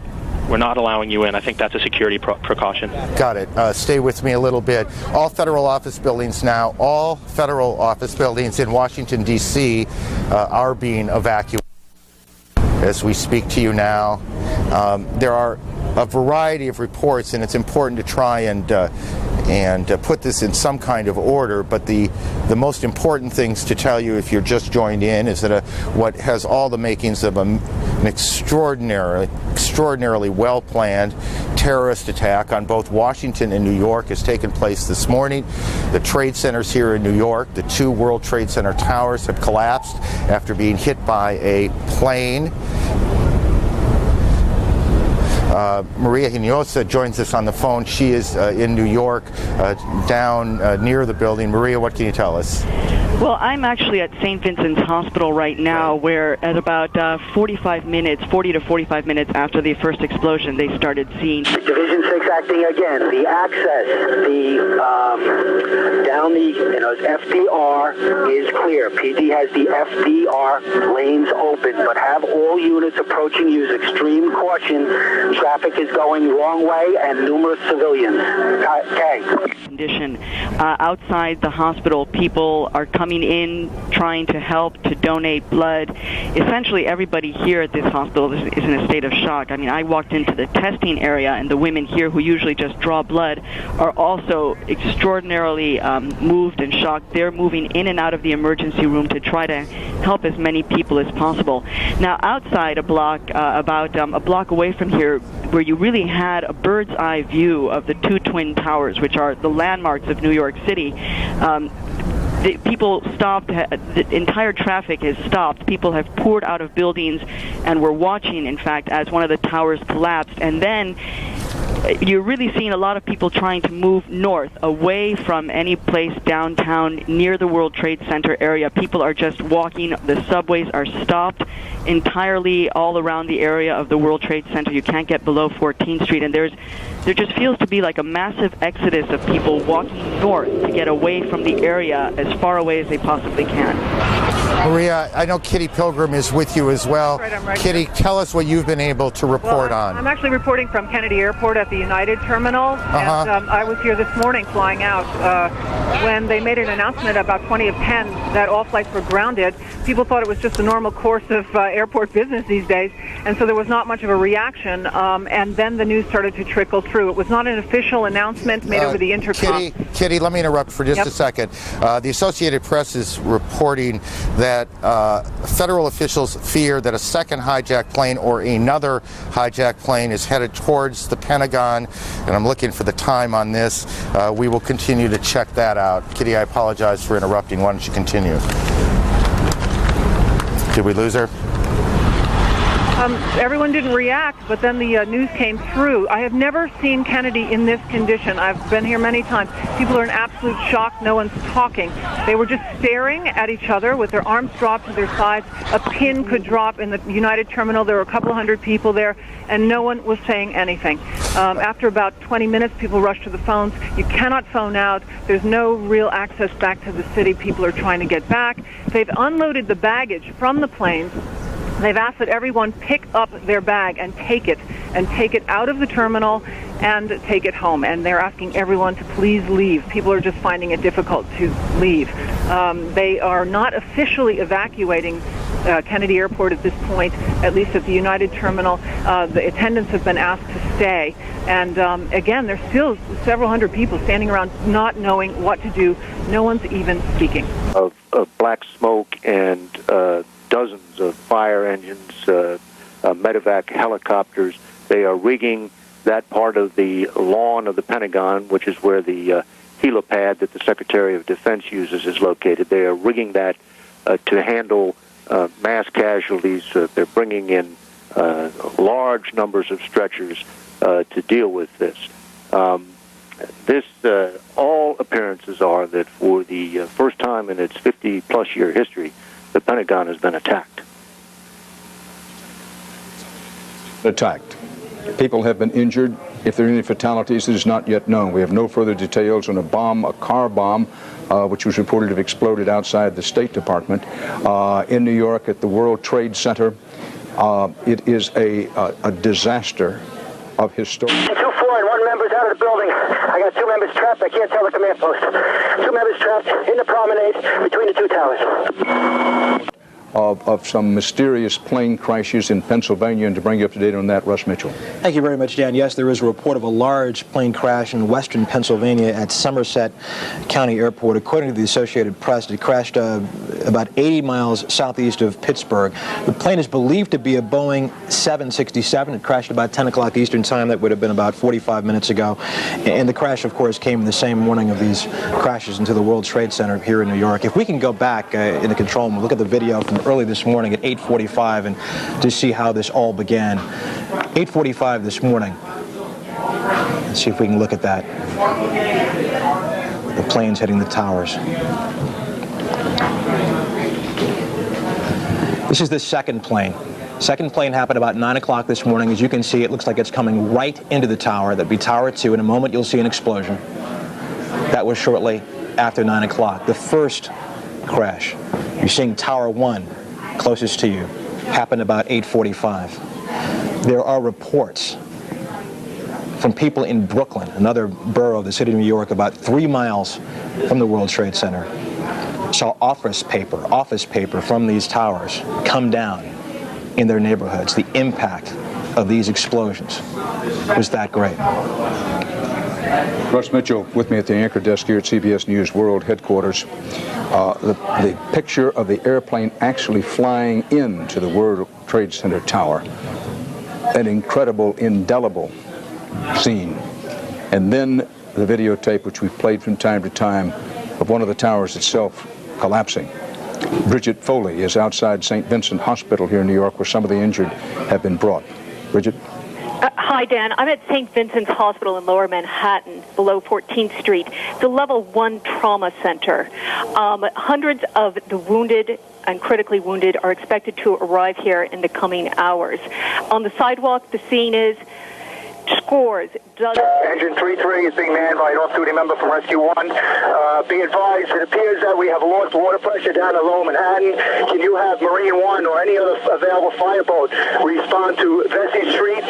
not allowing you in. I think that's a security precaution. Got it. Stay with me a little bit. All federal office buildings now, all federal office buildings in Washington, D.C. Are being evacuated as we speak to you now. There are a variety of reports, and it's important to try and put this in some kind of order, but the most important things to tell you if you're just joined in is that what has all the makings of an extraordinarily well-planned terrorist attack on both Washington and New York has taken place this morning. The trade centers here in New York, the 2 World Trade Center towers have collapsed after being hit by a plane. Maria Hinojosa joins us on the phone. She is in New York, down near the building. Maria, what can you tell us? Well, I'm actually at St. Vincent's Hospital right now, where at about 40 to 45 minutes after the first explosion, they started seeing... Division 6 acting again. The access, down the FDR is clear. PD has the FDR lanes open, but have all units approaching use extreme caution. Traffic is going wrong way and numerous civilians. Okay. Condition. Outside the hospital, people are coming in trying to help, to donate blood. Essentially, everybody here at this hospital is in a state of shock. I mean, I walked into the testing area, and the women here who usually just draw blood are also extraordinarily moved and shocked. They're moving in and out of the emergency room to try to help as many people as possible. Now, outside a block, about a block away from here, where you really had a bird's eye view of the 2 twin towers, which are the landmarks of New York City, the people stopped, the entire traffic has stopped. People have poured out of buildings and were watching, in fact, as one of the towers collapsed. And then you're really seeing a lot of people trying to move north, away from any place downtown near the World Trade Center area. People are just walking. The subways are stopped entirely all around the area of the World Trade Center. You can't get below 14th Street, and there just feels to be like a massive exodus of people walking north to get away from the area as far away as they possibly can. Maria, I know Kitty Pilgrim is with you as well. Right, I'm right Kitty, here. tell us what you've been able to report on. I'm actually reporting from Kennedy Airport at the United Terminal, and I was here this morning flying out when they made an announcement about 20 of 10 that all flights were grounded. People thought it was just a normal course of airport business these days, and so there was not much of a reaction, and then the news started to trickle through. It was not an official announcement made over the intercom. Kitty, let me interrupt for just a second. The Associated Press is reporting that federal officials fear that a second hijacked plane or another hijacked plane is headed towards the Pentagon, and I'm looking for the time on this. We will continue to check that out. Kitty, I apologize for interrupting. Why don't you continue? Did we lose her? Everyone didn't react, but then the news came through. I have never seen Kennedy in this condition. I've been here many times. People are in absolute shock. No one's talking. They were just staring at each other with their arms dropped to their sides. A pin could drop in the United Terminal. There were a couple hundred people there, and no one was saying anything. After about 20 minutes, people rushed to the phones. You cannot phone out. There's no real access back to the city. People are trying to get back. They've unloaded the baggage from the planes. They've asked that everyone pick up their bag and take it out of the terminal and take it home. And they're asking everyone to please leave. People are just finding it difficult to leave. They are not officially evacuating Kennedy Airport at this point, at least at the United Terminal. The attendants have been asked to stay. And again, there's still several hundred people standing around not knowing what to do. No one's even speaking. Of black smoke and dozens of fire engines, medevac helicopters. They are rigging that part of the lawn of the Pentagon, which is where the helipad that the Secretary of Defense uses is located. They are rigging that to handle mass casualties. They're bringing in large numbers of stretchers to deal with this. All appearances are that for the first time in its 50-plus year history, the Pentagon has been attacked. Attacked. People have been injured. If there are any fatalities, it is not yet known. We have no further details on a bomb, a car bomb, which was reported to have exploded outside the State Department in New York at the World Trade Center. It is a disaster of historic. 2-4 and one member's out of the building. I got two members trapped. I can't tell the command post. Two members trapped in the promenade between the two towers. Of some mysterious plane crashes in Pennsylvania, and to bring you up to date on that, Russ Mitchell. Thank you very much, Dan. Yes, there is a report of a large plane crash in western Pennsylvania at Somerset County Airport. According to the Associated Press, it crashed about 80 miles southeast of Pittsburgh. The plane is believed to be a Boeing 767. It crashed about 10 o'clock Eastern time. That would have been about 45 minutes ago. And the crash, of course, came in the same morning of these crashes into the World Trade Center here in New York. If we can go back in the control room, look at the video from early this morning at 8:45 and to see how this all began. 8:45 this morning. Let's see if we can look at that. The planes hitting the towers. This is the second plane. Second plane happened about 9 o'clock this morning. As you can see, it looks like it's coming right into the tower. That'd be Tower 2. In a moment, you'll see an explosion. That was shortly after 9 o'clock. The first crash, you're seeing Tower 1, closest to you, happened about 8:45. There are reports from people in Brooklyn, another borough of the city of New York, about 3 miles from the World Trade Center, saw office paper from these towers come down in their neighborhoods. The impact of these explosions was that great. Russ Mitchell with me at the anchor desk here at CBS News World Headquarters. The picture of the airplane actually flying into the World Trade Center tower. An incredible, indelible scene. And then the videotape, which we've played from time to time, of one of the towers itself collapsing. Bridget Foley is outside St. Vincent Hospital here in New York, where some of the injured have been brought. Bridget? Hi, Dan. I'm at St. Vincent's Hospital in Lower Manhattan, below 14th Street. It's a level 1 trauma center. Hundreds of the wounded and critically wounded are expected to arrive here in the coming hours. On the sidewalk, the scene is scores, dozens. Engine 33 is being manned by an off-duty member from Rescue 1. Be advised, it appears that we have lost water pressure down in Lower Manhattan. Can you have Marine 1 or any other available fireboat respond to Vesey Street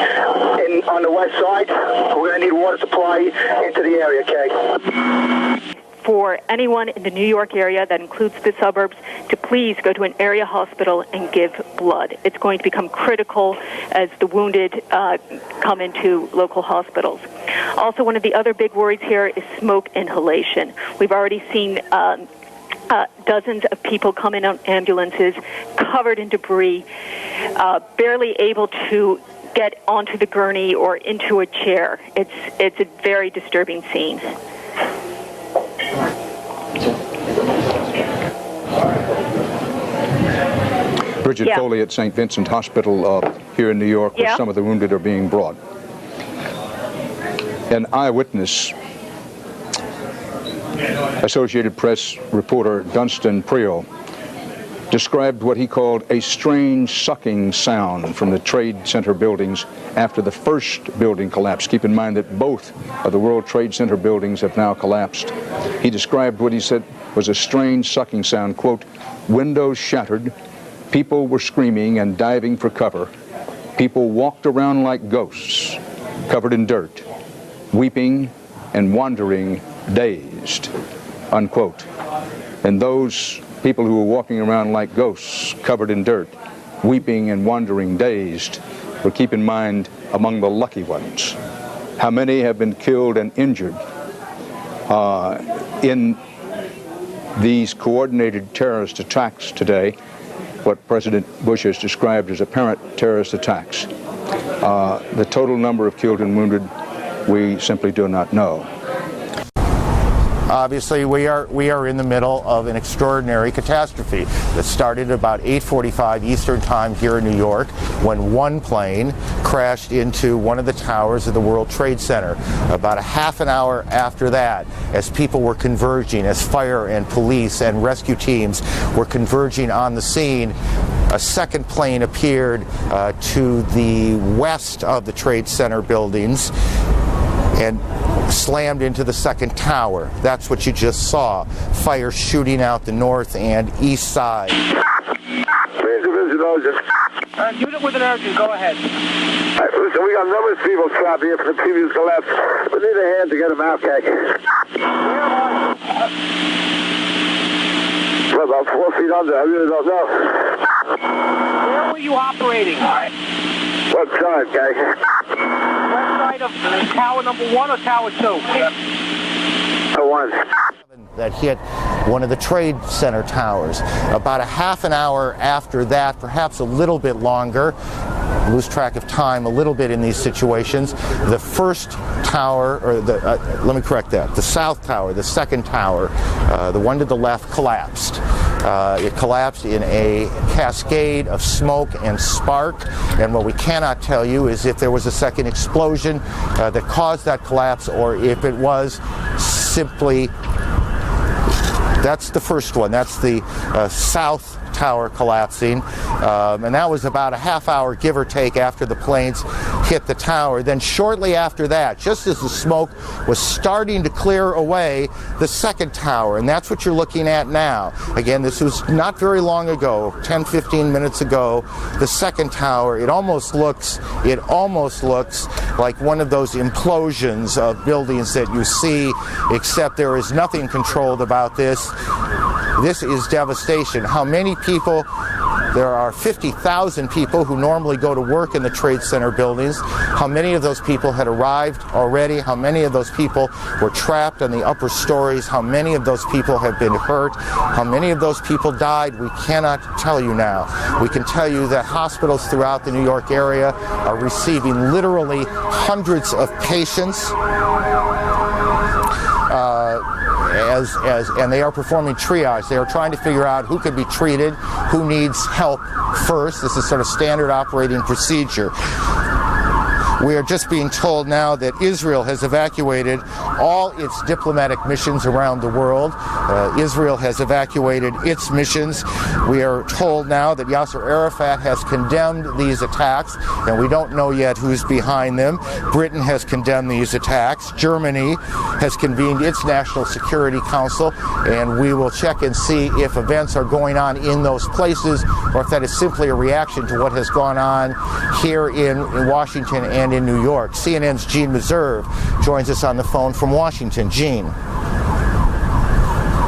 on the west side? We're going to need water supply into the area, okay? For anyone in the New York area, that includes the suburbs, to please go to an area hospital and give blood. It's going to become critical as the wounded come into local hospitals. Also, one of the other big worries here is smoke inhalation. We've already seen dozens of people come in on ambulances, covered in debris, barely able to get onto the gurney or into a chair. It's a very disturbing scene. Bridget Foley at St. Vincent Hospital here in New York, where some of the wounded are being brought. An eyewitness, Associated Press reporter Dunstan Priol, described what he called a strange sucking sound from the Trade Center buildings after the first building collapsed. Keep in mind that both of the World Trade Center buildings have now collapsed. He described what he said was a strange sucking sound, quote, windows shattered, people were screaming and diving for cover, people walked around like ghosts, covered in dirt, weeping and wandering, dazed, unquote. And those people who were walking around like ghosts, covered in dirt, weeping and wandering, dazed, were, keep in mind, among the lucky ones. How many have been killed and injured in these coordinated terrorist attacks today, what President Bush has described as apparent terrorist attacks? The total number of killed and wounded, we simply do not know. Obviously, we are in the middle of an extraordinary catastrophe that started about 8:45 Eastern Time here in New York when one plane crashed into one of the towers of the World Trade Center. About a half an hour after that, as people were converging, as fire and police and rescue teams were converging on the scene, a second plane appeared to the west of the Trade Center buildings and slammed into the second tower. That's what you just saw. Fire shooting out the north and east side. Unit with an urgent, go ahead. Listen, we got a number of people trapped here from the previous collapse. We need a hand to get them out, okay? We're about 4 feet under, I really don't know. Where were you operating? What side, okay? West side of tower number 1 or tower 2? Tower 1. That hit one of the Trade Center towers. About a half an hour after that, perhaps a little bit longer, lose track of time a little bit in these situations, the first tower, or let me correct that, the south tower, the second tower, the one to the left, collapsed. It collapsed in a cascade of smoke and spark, and what we cannot tell you is if there was a second explosion that caused that collapse or if it was simply. That's the first one. That's the south tower collapsing. And that was about a half hour, give or take, after the planes hit the tower. Then shortly after that, just as the smoke was starting to clear away, the second tower. And that's what you're looking at now. Again, this was not very long ago, 10, 15 minutes ago. The second tower, it almost looks like one of those implosions of buildings that you see, except there is nothing controlled about this. This is devastation. How many people? There are 50,000 people who normally go to work in the Trade Center buildings. How many of those people had arrived already? How many of those people were trapped on the upper stories? How many of those people have been hurt? How many of those people died? We cannot tell you now. We can tell you that hospitals throughout the New York area are receiving literally hundreds of patients. And they are performing triage. They are trying to figure out who could be treated, who needs help first. This is sort of standard operating procedure. We are just being told now that Israel has evacuated all its diplomatic missions around the world. Israel has evacuated its missions. We are told now that Yasser Arafat has condemned these attacks, and we don't know yet who's behind them. Britain has condemned these attacks. Germany has convened its National Security Council, and we will check and see if events are going on in those places or if that is simply a reaction to what has gone on here in Washington and in New York. CNN's Gene Meserve joins us on the phone from Washington. Gene.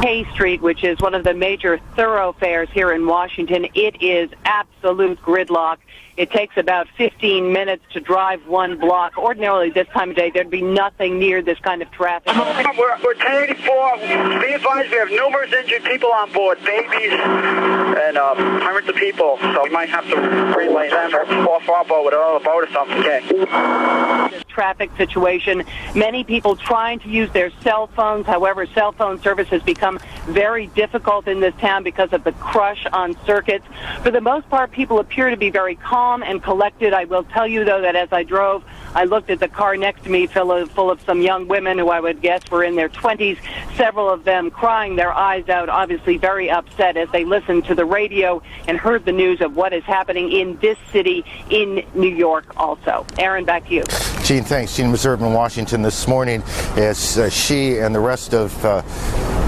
K Street, which is one of the major thoroughfares here in Washington, it is absolute gridlock. It takes about 15 minutes to drive one block. Ordinarily, this time of day, there'd be nothing near this kind of traffic. We're 1084. Be advised, we have numerous injured people on board, babies and hundreds of people. So we might have to relay them off our boat with another boat or something. Okay. This traffic situation, many people trying to use their cell phones. However, cell phone service has become very difficult in this town because of the crush on circuits. For the most part, people appear to be very calm and collected. I will tell you, though, that as I drove, I looked at the car next to me full of some young women who I would guess were in their 20s, several of them crying their eyes out, obviously very upset as they listened to the radio and heard the news of what is happening in this city in New York also. Aaron, back to you. Gene, thanks. Gene Meserve in Washington this morning as she and the rest of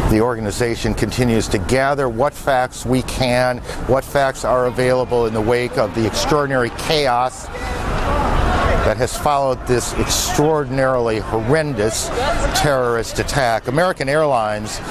the organization continues to gather what facts we can, what facts are available in the wake of the extraordinary chaos that has followed this extraordinarily horrendous terrorist attack. American Airlines,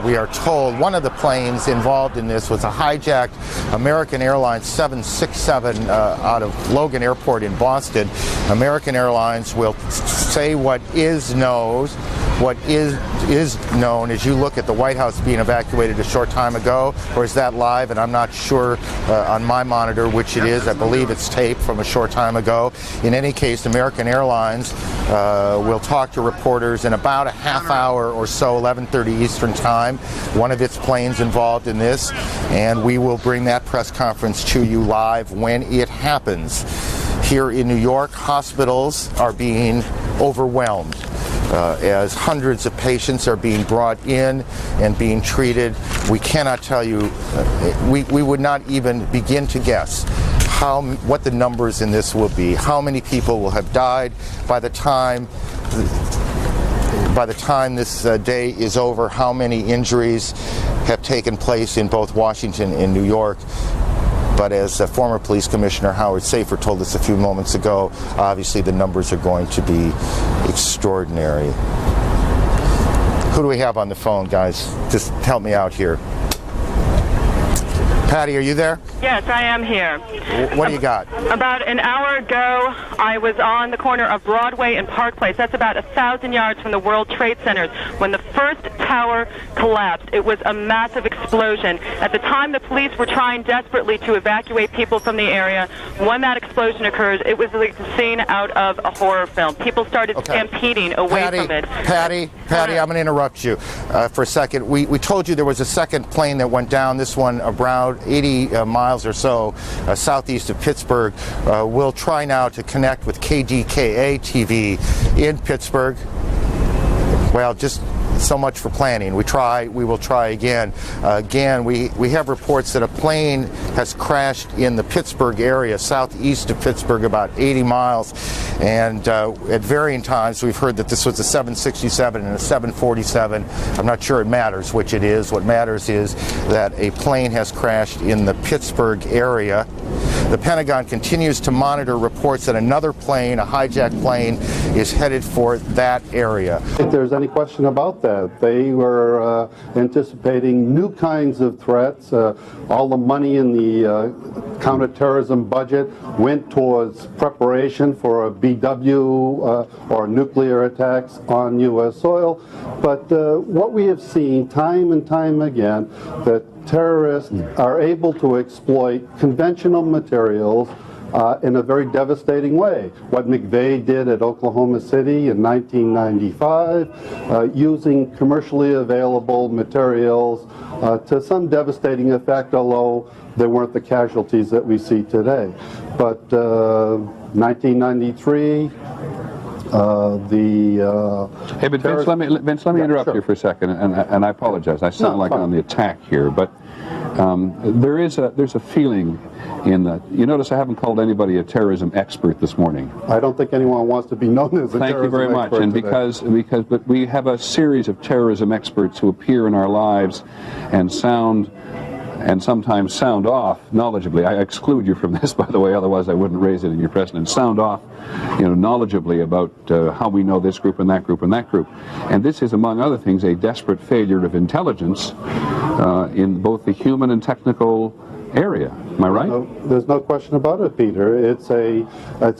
we are told, one of the planes involved in this was a hijacked American Airlines 767 out of Logan Airport in Boston. American Airlines will say what is known. What is known as you look at the White House being evacuated a short time ago, or is that live? And I'm not sure on my monitor which it is. I believe it's taped from a short time ago. In any case, American Airlines will talk to reporters in about a half hour or so, 11:30 Eastern Time. One of its planes involved in this, and we will bring that press conference to you live when it happens. Here in New York, hospitals are being overwhelmed. As hundreds of patients are being brought in and being treated. We cannot tell you, we would not even begin to guess what the numbers in this will be, how many people will have died by the time this day is over, how many injuries have taken place in both Washington and New York. But as former police commissioner Howard Safer told us a few moments ago, obviously the numbers are going to be extraordinary. Who do we have on the phone, guys? Just help me out here. Patty, are you there? Yes, I am here. What do you got? About an hour ago, I was on the corner of Broadway and Park Place. That's about 1,000 yards from the World Trade Center. When the first tower collapsed, it was a massive explosion. At the time, the police were trying desperately to evacuate people from the area. When that explosion occurred, it was like the scene out of a horror film. People started stampeding away from it. Patty, I'm going to interrupt you for a second. We told you there was a second plane that went down, this one around 80 miles or so southeast of Pittsburgh. We'll try now to connect with KDKA TV in Pittsburgh. Well, just so much for planning. We will try again. We have reports that a plane has crashed in the Pittsburgh area, southeast of Pittsburgh, about 80 miles. And at varying times, we've heard that this was a 767 and a 747. I'm not sure it matters which it is. What matters is that a plane has crashed in the Pittsburgh area. The Pentagon continues to monitor reports that another plane, a hijacked plane, is headed for that area. If there's any question about that, they were anticipating new kinds of threats. All the money in the counterterrorism budget went towards preparation for a BW or nuclear attacks on U.S. soil. But what we have seen time and time again, that terrorists are able to exploit conventional materials in a very devastating way. What McVeigh did at Oklahoma City in 1995, using commercially available materials to some devastating effect, although they weren't the casualties that we see today. But 1993, Hey, but Vince, let me interrupt you for a second, and I apologize. I sound like I'm on the attack here, but there's a feeling in that. You notice I haven't called anybody a terrorism expert this morning. I don't think anyone wants to be known as a terrorism expert. Thank you very much. And but we have a series of terrorism experts who appear in our lives and sometimes sound off knowledgeably. I exclude you from this, by the way, otherwise I wouldn't raise it in your presence. Sound off, knowledgeably about how we know this group and that group and that group. And this is, among other things, a desperate failure of intelligence in both the human and technical area. Am I right? There's no question about it, Peter. It's a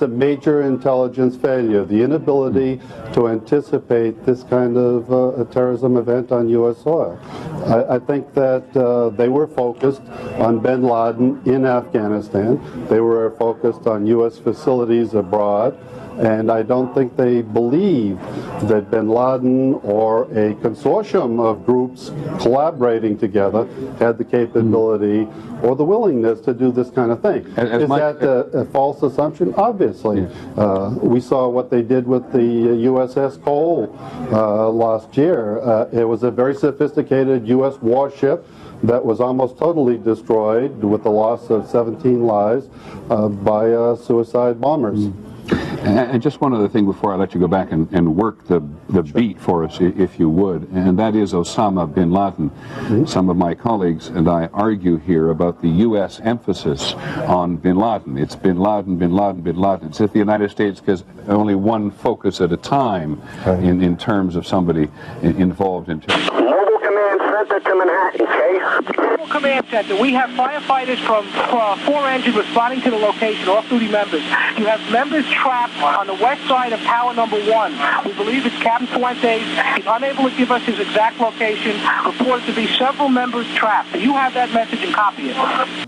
major intelligence failure. The inability to anticipate this kind of a terrorism event on U.S. soil. I think that they were focused on bin Laden in Afghanistan. They were focused on U.S. facilities abroad. And I don't think they believed that bin Laden or a consortium of groups collaborating together had the capability or the willingness to do this kind of thing. Is that a false assumption? Obviously. We saw what they did with the USS Cole last year. It was a very sophisticated U.S. warship that was almost totally destroyed with the loss of 17 lives by suicide bombers. And just one other thing before I let you go back and work the beat for us, if you would, and that is Osama bin Laden. Some of my colleagues and I argue here about the U.S. emphasis on bin Laden. It's bin Laden, bin Laden, bin Laden. It's if the United States gets only one focus at a time in terms of somebody involved in terrorism. Mobile Command Center to Manhattan, Case. Mobile Command Center, we have firefighters from 4 engines responding to the location, off-duty members. You have members trapped on the west side of tower number 1. We believe it's Captain Fuentes. He's unable to give us his exact location. Reported to be several members trapped. You have that message and copy it.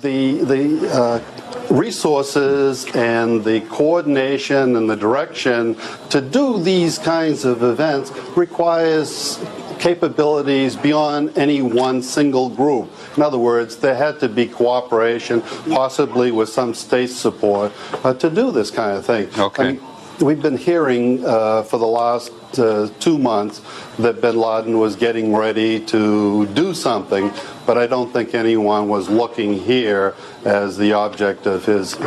The resources and the coordination and the direction to do these kinds of events requires capabilities beyond any one single group. In other words, there had to be cooperation, possibly with some state support, to do this kind of thing. Okay. I mean, we've been hearing for the last 2 months that bin Laden was getting ready to do something, but I don't think anyone was looking here as the object of his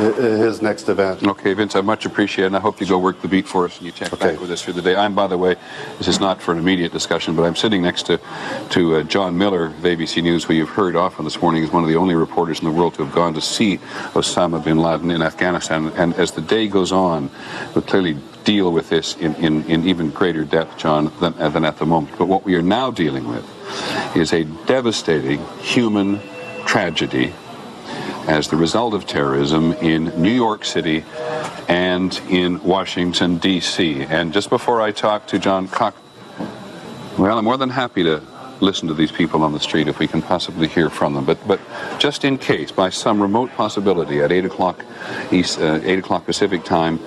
next event. Okay, Vince, I much appreciate it, and I hope you go work the beat for us and you check back with us through the day. I'm, by the way, this is not for an immediate discussion, but I'm sitting next to John Miller of ABC News, who you've heard often this morning. He's one of the only reporters in the world to have gone to see Osama bin Laden in Afghanistan. And as the day goes on, we'll clearly deal with this in even greater depth, John, than at the moment. But what we are now dealing with is a devastating human tragedy as the result of terrorism in New York City and in Washington, D.C. And just before I talk to John Cock, well, I'm more than happy to listen to these people on the street if we can possibly hear from them. But just in case, by some remote possibility, at 8 o'clock Pacific time,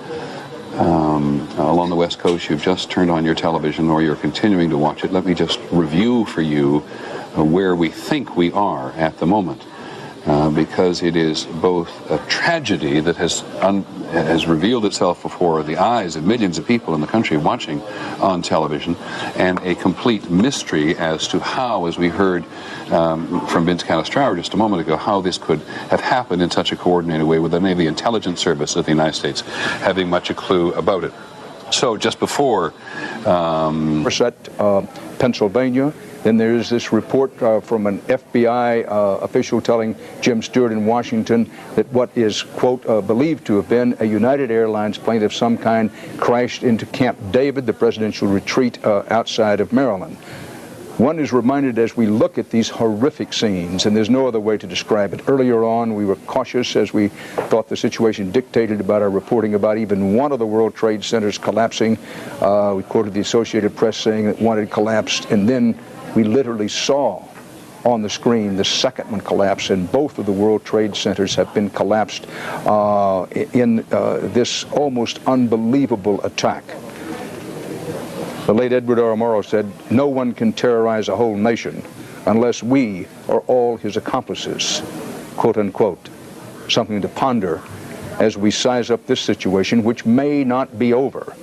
along the West Coast, you've just turned on your television or you're continuing to watch it, let me just review for you where we think we are at the moment. Because it is both a tragedy that has revealed itself before the eyes of millions of people in the country watching on television, and a complete mystery as to how, as we heard from Vince Calistrauer just a moment ago, how this could have happened in such a coordinated way without any of the intelligence service of the United States having much a clue about it. So just before... Pennsylvania. Then there's this report from an FBI official telling Jim Stewart in Washington that what is, quote, believed to have been a United Airlines plane of some kind crashed into Camp David, the presidential retreat outside of Maryland. One is reminded as we look at these horrific scenes, and there's no other way to describe it. Earlier on, we were cautious as we thought the situation dictated about our reporting about even one of the World Trade Centers collapsing. We quoted the Associated Press saying that one had collapsed, and then we literally saw on the screen the second one collapse, and both of the World Trade Centers have been collapsed in this almost unbelievable attack. The late Edward R. Murrow said, "No one can terrorize a whole nation unless we are all his accomplices," quote unquote. Something to ponder as we size up this situation, which may not be over.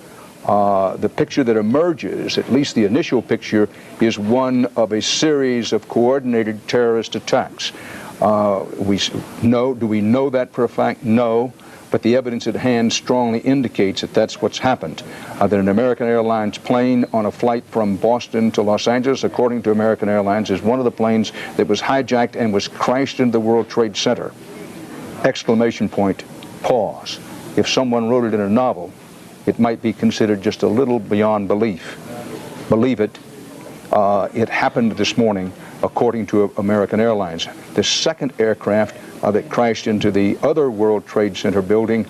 The picture that emerges, at least the initial picture, is one of a series of coordinated terrorist attacks. Do we know that for a fact? No. But the evidence at hand strongly indicates that that's what's happened. That an American Airlines plane on a flight from Boston to Los Angeles, according to American Airlines, is one of the planes that was hijacked and was crashed into the World Trade Center. Exclamation point, pause. If someone wrote it in a novel, it might be considered just a little beyond belief. Believe it. It happened this morning, according to American Airlines. The second aircraft that crashed into the other World Trade Center building,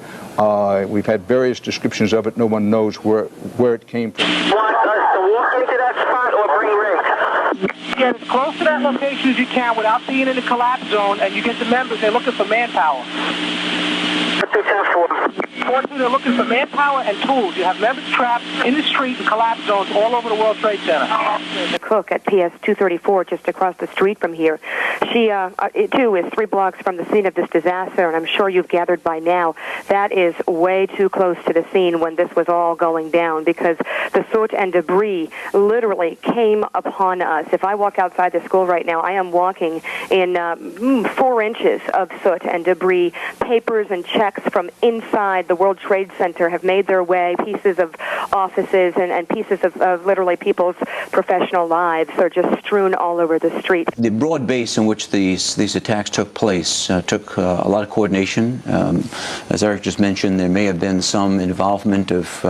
we've had various descriptions of it. No one knows where it came from. You want us to walk into that spot or bring rigs? Get as close to that location as you can without being in the collapse zone, and you get the members. They're looking for manpower. What's the 10-4? Fortunately, they're looking for manpower and tools. You have members trapped in the street and collapse zones all over the World Trade Center. The cook at PS 234, just across the street from here. She, too, is 3 blocks from the scene of this disaster, and I'm sure you've gathered by now that is way too close to the scene when this was all going down, because the soot and debris literally came upon us. If I walk outside the school right now, I am walking in 4 inches of soot and debris. Papers and checks from inside the World Trade Center have made their way. Pieces of offices and pieces of literally people's professional lives are just strewn all over the street. The broad base in which these attacks took place took a lot of coordination. As Eric just mentioned, there may have been some involvement of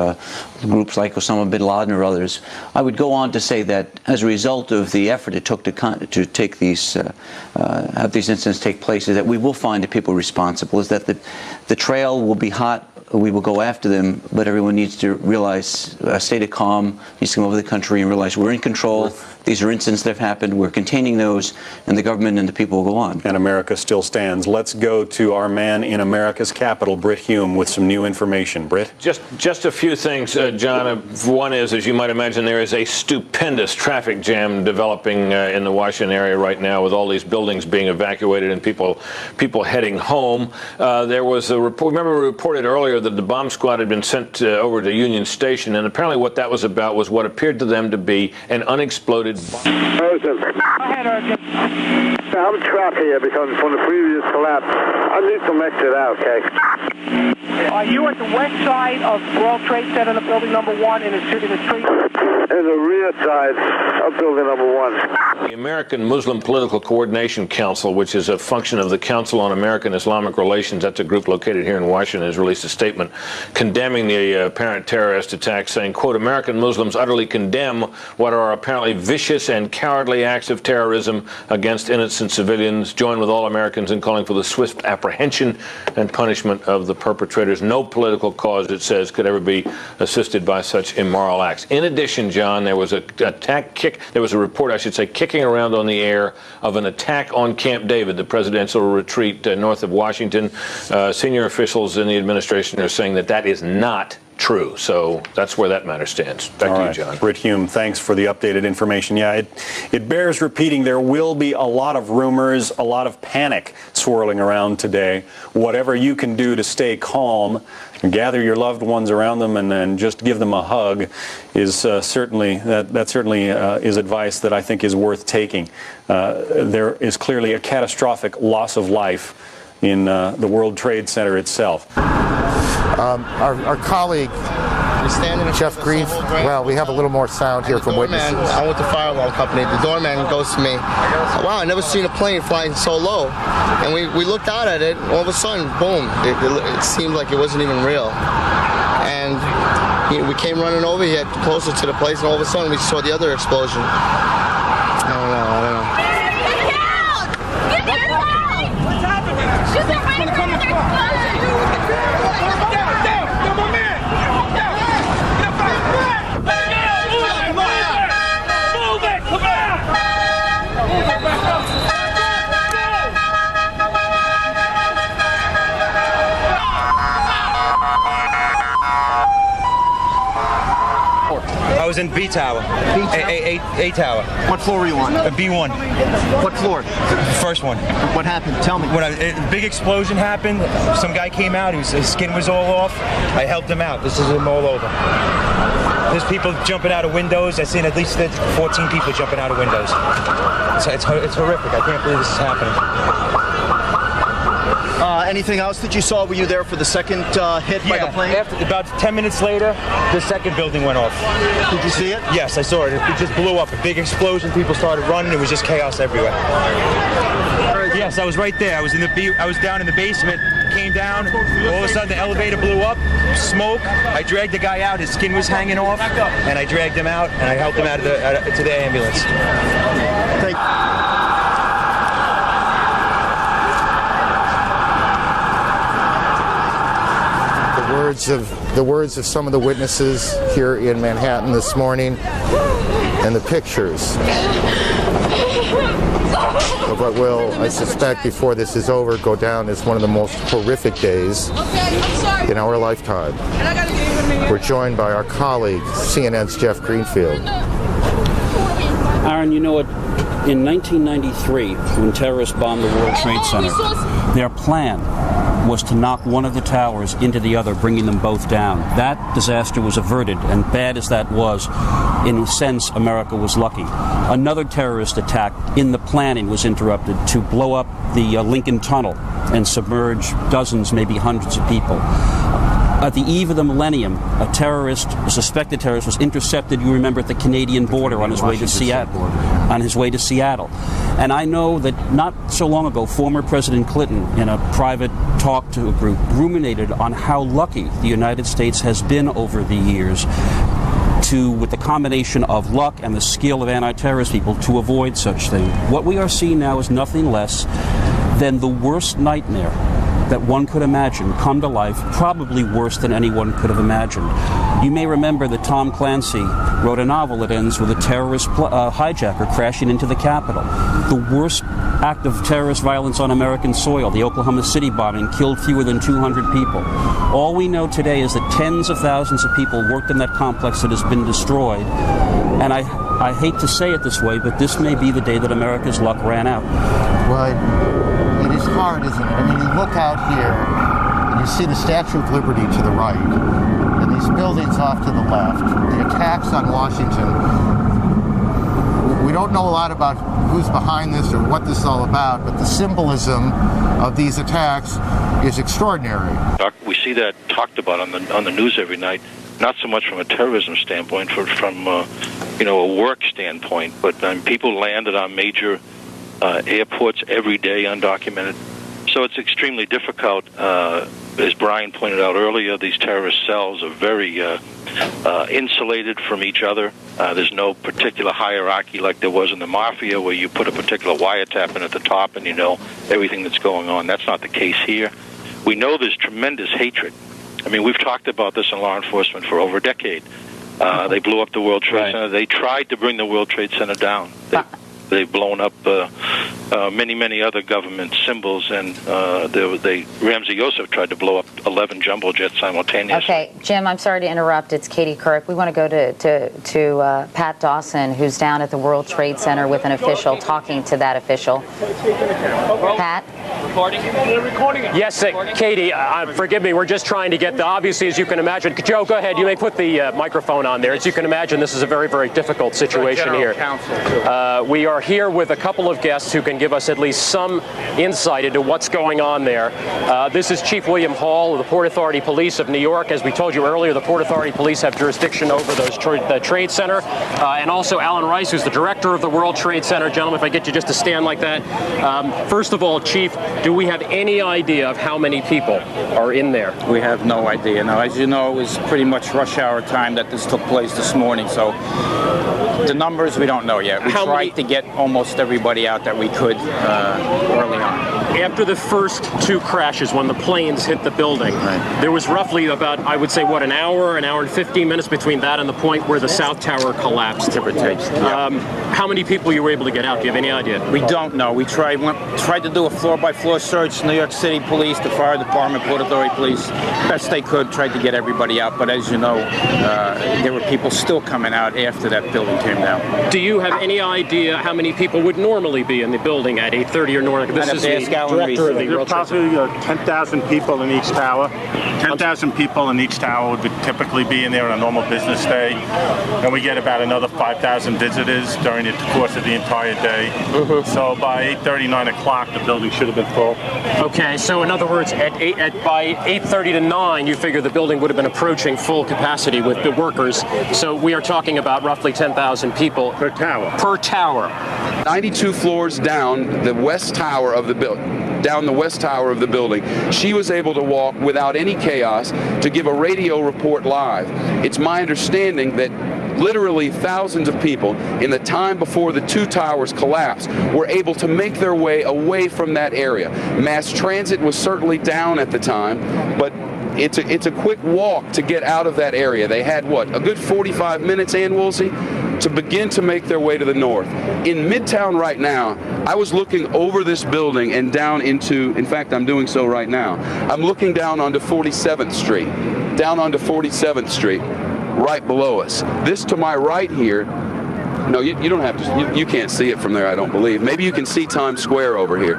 groups like Osama bin Laden or others. I would go on to say that as a result of the effort it took to take these have these incidents take place, is that we will find the people responsible. Is that the trail will be hot. We will go after them, but everyone needs to realize a state of calm, needs to come over the country and realize we're in control. These are incidents that have happened. We're containing those, and the government and the people will go on. And America still stands. Let's go to our man in America's capital, Britt Hume, with some new information. Britt? Just a few things, John. One is, as you might imagine, there is a stupendous traffic jam developing in the Washington area right now, with all these buildings being evacuated and people heading home. There was a report. Remember, we reported earlier that the bomb squad had been sent over to Union Station, and apparently what that was about was what appeared to them to be an unexploded bomb. I'm trapped here because from the previous collapse. I need some exit out, okay? Are you at the west side of World Trade Center, building number 1 in the street? In the rear side of building number 1. The American Muslim Political Coordination Council, which is a function of the Council on American Islamic Relations, that's a group located here in Washington, has released a statement condemning the apparent terrorist attack, saying, quote, American Muslims utterly condemn what are apparently vicious and cowardly acts of terrorism against innocent civilians, join with all Americans in calling for the swift apprehension and punishment of the perpetrators. No political cause, it says, could ever be assisted by such immoral acts. In addition, John, there was a report, I should say, kicking around on the air of an attack on Camp David, the presidential retreat north of Washington. Senior officials in the administration are saying that is not true. So that's where that matter stands. Back to you, John. Britt Hume, thanks for the updated information. Yeah, it bears repeating. There will be a lot of rumors, a lot of panic swirling around today. Whatever you can do to stay calm, gather your loved ones around them and just give them a hug is certainly is advice that I think is worth taking. There is clearly a catastrophic loss of life in the World Trade Center itself. Our colleague, Jeff Grieve, well, we have a little more sound here from witnesses. I went to fire alarm company. The doorman goes to me, wow, I never seen a plane flying so low. And we looked out at it, all of a sudden, boom, it seemed like it wasn't even real. And we came running over here closer to the place, and all of a sudden we saw the other explosion. I don't know. Get down! What's happening? Shoot that right in front of their explosion! I was in B tower. A tower. What floor were you on? B1. What floor? The first one. What happened? Tell me. When a big explosion happened, some guy came out. His skin was all off. I helped him out. This is him all over. There's people jumping out of windows. I've seen at least 14 people jumping out of windows. It's horrific. I can't believe this is happening. Anything else that you saw? Were you there for the second hit by the plane? About 10 minutes later, the second building went off. Did you see it? Yes, I saw it. It just blew up. A big explosion. People started running. It was just chaos everywhere. Yes, I was right there. I was down in the basement. Came down. All of a sudden, the elevator blew up. Smoke. I dragged the guy out. His skin was hanging off, and I dragged him out and I helped him out to the ambulance. Thank you. The words of some of the witnesses here in Manhattan this morning, and the pictures of what will, I suspect, before this is over, go down as one of the most horrific days in our lifetime. We're joined by our colleague, CNN's Jeff Greenfield. Aaron, you know what? In 1993, when terrorists bombed the World Trade Center, their plan was to knock one of the towers into the other, bringing them both down. That disaster was averted, and bad as that was, in a sense, America was lucky. Another terrorist attack in the planning was interrupted to blow up the Lincoln Tunnel and submerge dozens, maybe hundreds of people. At the eve of the millennium, a suspected terrorist, was intercepted, you remember, at the Canadian border on his way to Seattle. And I know that not so long ago, former President Clinton, in a private talk to a group, ruminated on how lucky the United States has been over the years with the combination of luck and the skill of anti-terrorist people, to avoid such things. What we are seeing now is nothing less than the worst nightmare that one could imagine come to life, probably worse than anyone could have imagined. You may remember that Tom Clancy wrote a novel that ends with a terrorist hijacker crashing into the Capitol. The worst act of terrorist violence on American soil, the Oklahoma City bombing, killed fewer than 200 people. All we know today is that tens of thousands of people worked in that complex that has been destroyed. And I hate to say it this way, but this may be the day that America's luck ran out. Well, it is hard, isn't it? I mean, you look out here and you see the Statue of Liberty to the right and these buildings off to the left, the attacks on Washington. We don't know a lot about who's behind this or what this is all about, but the symbolism of these attacks is extraordinary. We see that talked about on the news every night, not so much from a terrorism standpoint, from a work standpoint, but people landed on major airports every day undocumented. So it's extremely difficult. As Brian pointed out earlier, these terrorist cells are very insulated from each other. There's no particular hierarchy like there was in the Mafia, where you put a particular wiretap in at the top and you know everything that's going on. That's not the case here. We know there's tremendous hatred. I mean, we've talked about this in law enforcement for over a decade. They blew up the World Trade Center. They tried to bring the World Trade Center down. They've blown up many other government symbols, and Ramsey Youssef tried to blow up 11 jumbo jets simultaneously. Okay, Jim, I'm sorry to interrupt. It's Katie Couric. We want to go to Pat Dawson, who's down at the World Trade Center with an official, talking to that official. Pat? Yes, Katie, forgive me, we're just trying to get obviously, as you can imagine, Joe, go ahead, you may put the microphone on there. As you can imagine, this is a very, very difficult situation here. We are here with a couple of guests who can give us at least some insight into what's going on there. This is Chief William Hall of the Port Authority Police of New York. As we told you earlier, the Port Authority Police have jurisdiction over the Trade Center, and also Alan Rice, who's the director of the World Trade Center. Gentlemen, if I get you just to stand like that. First of all, Chief, do we have any idea of how many people are in there? We have no idea. Now, as you know, it was pretty much rush hour time that this took place this morning, so the numbers we don't know yet. We tried to get almost everybody out that we could early on. After the first two crashes, when the planes hit the building, there was roughly about, I would say, an hour and 15 minutes between that and the point where the South Tower collapsed. How many people you were able to get out? Do you have any idea? We don't know. We tried to do a floor-by-floor search. New York City Police, the Fire Department, Port Authority Police, best they could, tried to get everybody out. But as you know, there were people still coming out after that building came down. Do you have any idea how many people would normally be in the building at 8:30 or north? This is the director of the World Trade Center. Probably 10,000 people in each tower. 10,000 people in each tower would typically be in there on a normal business day. And we get about another 5,000 visitors during the course of the entire day. So by 8:30, 9 o'clock, the building should have been full. Okay, so in other words, by 8:30 to 9, you figure the building would have been approaching full capacity with the workers. So we are talking about roughly 10,000 people per tower. 92 floors down the west tower of the building. Down the west tower of the building. She was able to walk without any chaos to give a radio report live. It's my understanding that literally thousands of people in the time before the two towers collapsed were able to make their way away from that area. Mass transit was certainly down at the time, but it's a quick walk to get out of that area. They had, a good 45 minutes, Ann Woolsey, to begin to make their way to the north. In Midtown right now, I was looking over this building and down into, in fact, I'm doing so right now. I'm looking down onto 47th Street, right below us. This to my right here, no, you don't have to, you can't see it from there, I don't believe. Maybe you can see Times Square over here.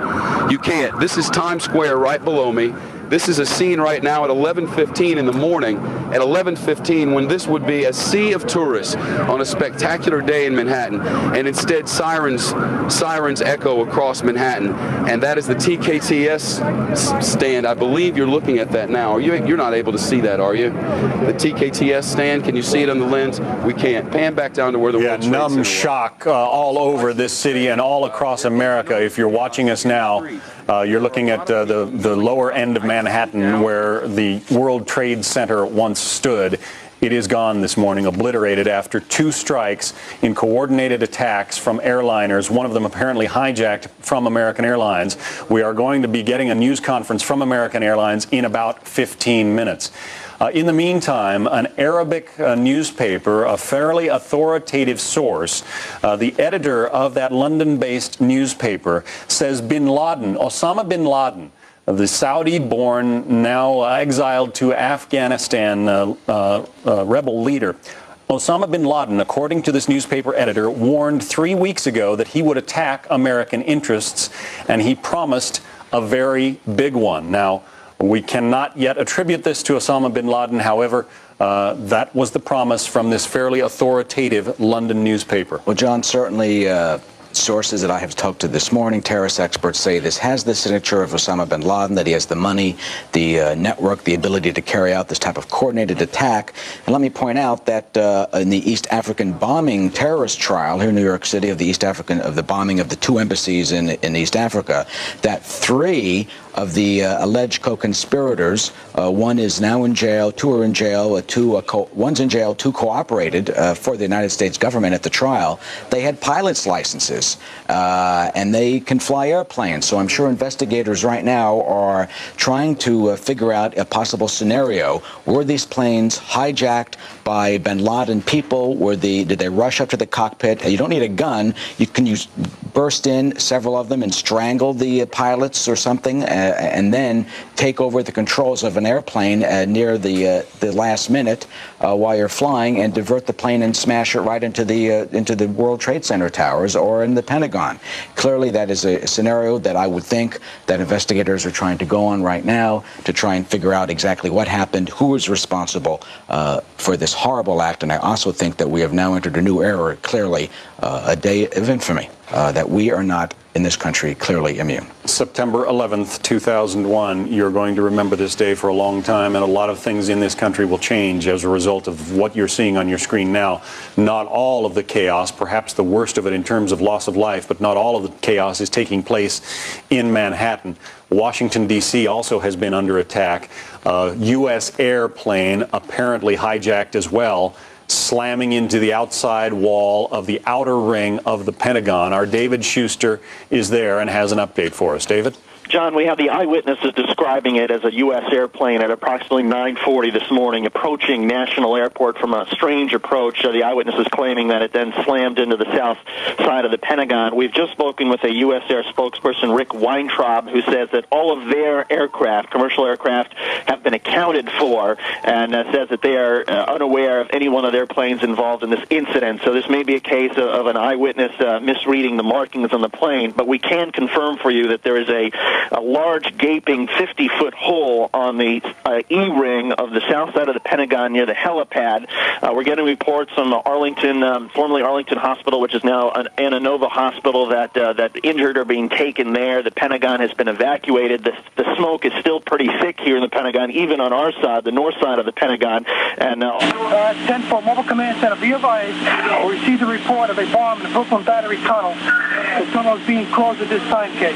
You can't. This is Times Square right below me. This is a scene right now at 11:15 in the morning, at 11:15 when this would be a sea of tourists on a spectacular day in Manhattan, and instead sirens echo across Manhattan, and that is the TKTS stand. I believe you're looking at that now. You're not able to see that, are you? The TKTS stand, can you see it on the lens? We can't. Pan back down to where the World Trade Center was. Shock all over this city and all across America. If you're watching us now, you're looking at the lower end of Manhattan where the World Trade Center once stood. It is gone this morning, obliterated after two strikes in coordinated attacks from airliners, one of them apparently hijacked from American Airlines. We are going to be getting a news conference from American Airlines in about 15 minutes. In the meantime, an Arabic newspaper, a fairly authoritative source, the editor of that London-based newspaper says Osama bin Laden, the Saudi-born, now exiled to Afghanistan rebel leader, Osama bin Laden, according to this newspaper editor, warned 3 weeks ago that he would attack American interests, and he promised a very big one. Now, we cannot yet attribute this to Osama bin Laden. However, that was the promise from this fairly authoritative London newspaper. Well, John, certainly sources that I have talked to this morning, terrorist experts say this has the signature of Osama bin Laden, that he has the money, the network, the ability to carry out this type of coordinated attack. And let me point out that in the East African bombing terrorist trial here in New York City of the bombing of the two embassies in East Africa, that 3 of the alleged co-conspirators, one is now in jail, 2 are in jail, one's in jail, 2 cooperated for the United States government at the trial. They had pilot's licenses, and they can fly airplanes. So I'm sure investigators right now are trying to figure out a possible scenario. Were these planes hijacked by bin Laden people? Did they rush up to the cockpit? You don't need a gun. You burst in, several of them, and strangle the pilots or something, and then take over the controls of an airplane near the last minute while you're flying, and divert the plane and smash it right into the World Trade Center towers or in the Pentagon. Clearly, that is a scenario that I would think that investigators are trying to go on right now to try and figure out exactly what happened, who was responsible for this horrible act. And I also think that we have now entered a new era, clearly a day of infamy, that we are not in this country clearly immune. September 11th, 2001, you're going to remember this day for a long time, and a lot of things in this country will change as a result of what you're seeing on your screen now. Not all of the chaos, perhaps the worst of it in terms of loss of life, but not all of the chaos is taking place in Manhattan. Washington, D.C. also has been under attack. U.S. airplane apparently hijacked as well, slamming into the outside wall of the outer ring of the Pentagon. Our David Schuster is there and has an update for us. David? John, we have the eyewitnesses describing it as a U.S. airplane at approximately 9:40 this morning approaching National Airport from a strange approach. The eyewitnesses claiming that it then slammed into the south side of the Pentagon. We've just spoken with a U.S. Air spokesperson, Rick Weintraub, who says that all of their aircraft, commercial aircraft, have been accounted for, and says that they are unaware of any one of their planes involved in this incident. So this may be a case of an eyewitness misreading the markings on the plane, but we can confirm for you that there is a large gaping 50-foot hole on the E-ring of the south side of the Pentagon near the helipad. We're getting reports from the Arlington, formerly Arlington Hospital, which is now an Ananova Hospital, that injured are being taken there. The Pentagon has been evacuated. The smoke is still pretty thick here in the Pentagon, even on our side, the north side of the Pentagon. And 10-4 Mobile Command Center, be advised, we received a report of a bomb in the Brooklyn Battery Tunnel. The tunnel is being closed at this time, Kate.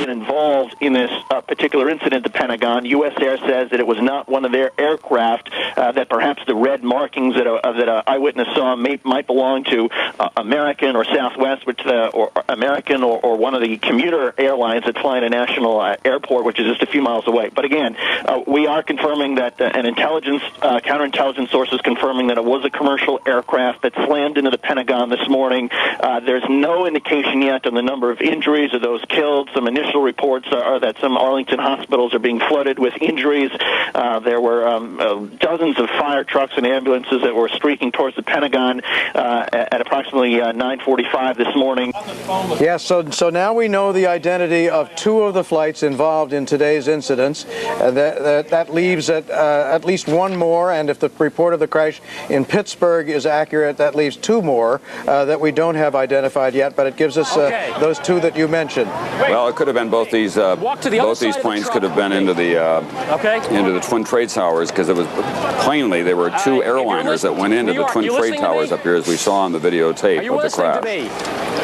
Involved in this particular incident, the Pentagon. U.S. Air says that it was not one of their aircraft, that perhaps the red markings that an eyewitness saw might belong to American or Southwest, or American or one of the commuter airlines that fly in a national airport, which is just a few miles away. But again, we are confirming that an counterintelligence source is confirming that it was a commercial aircraft that slammed into the Pentagon this morning. There's no indication yet on the number of injuries or those killed. Some initial reports are that some Arlington hospitals are being flooded with injuries. There were dozens of fire trucks and ambulances that were streaking towards the Pentagon at approximately 9:45 this morning. Yes, so now we know the identity of two of the flights involved in today's incidents. That leaves at least one more, and if the report of the crash in Pittsburgh is accurate, that leaves two more that we don't have identified yet, but it gives us those two that you mentioned. Well, it could have been both these planes could have been into the Twin Trade Towers, because it was plainly there were two airliners that went into the Twin Trade Towers up here, as we saw on the videotape of the crash.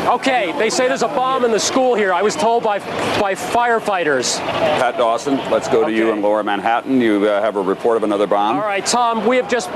Okay, they say there's a bomb in the school here. I was told by firefighters. Pat Dawson, let's go to you in Lower Manhattan. You have a report of another bomb. All right, Tom, we've just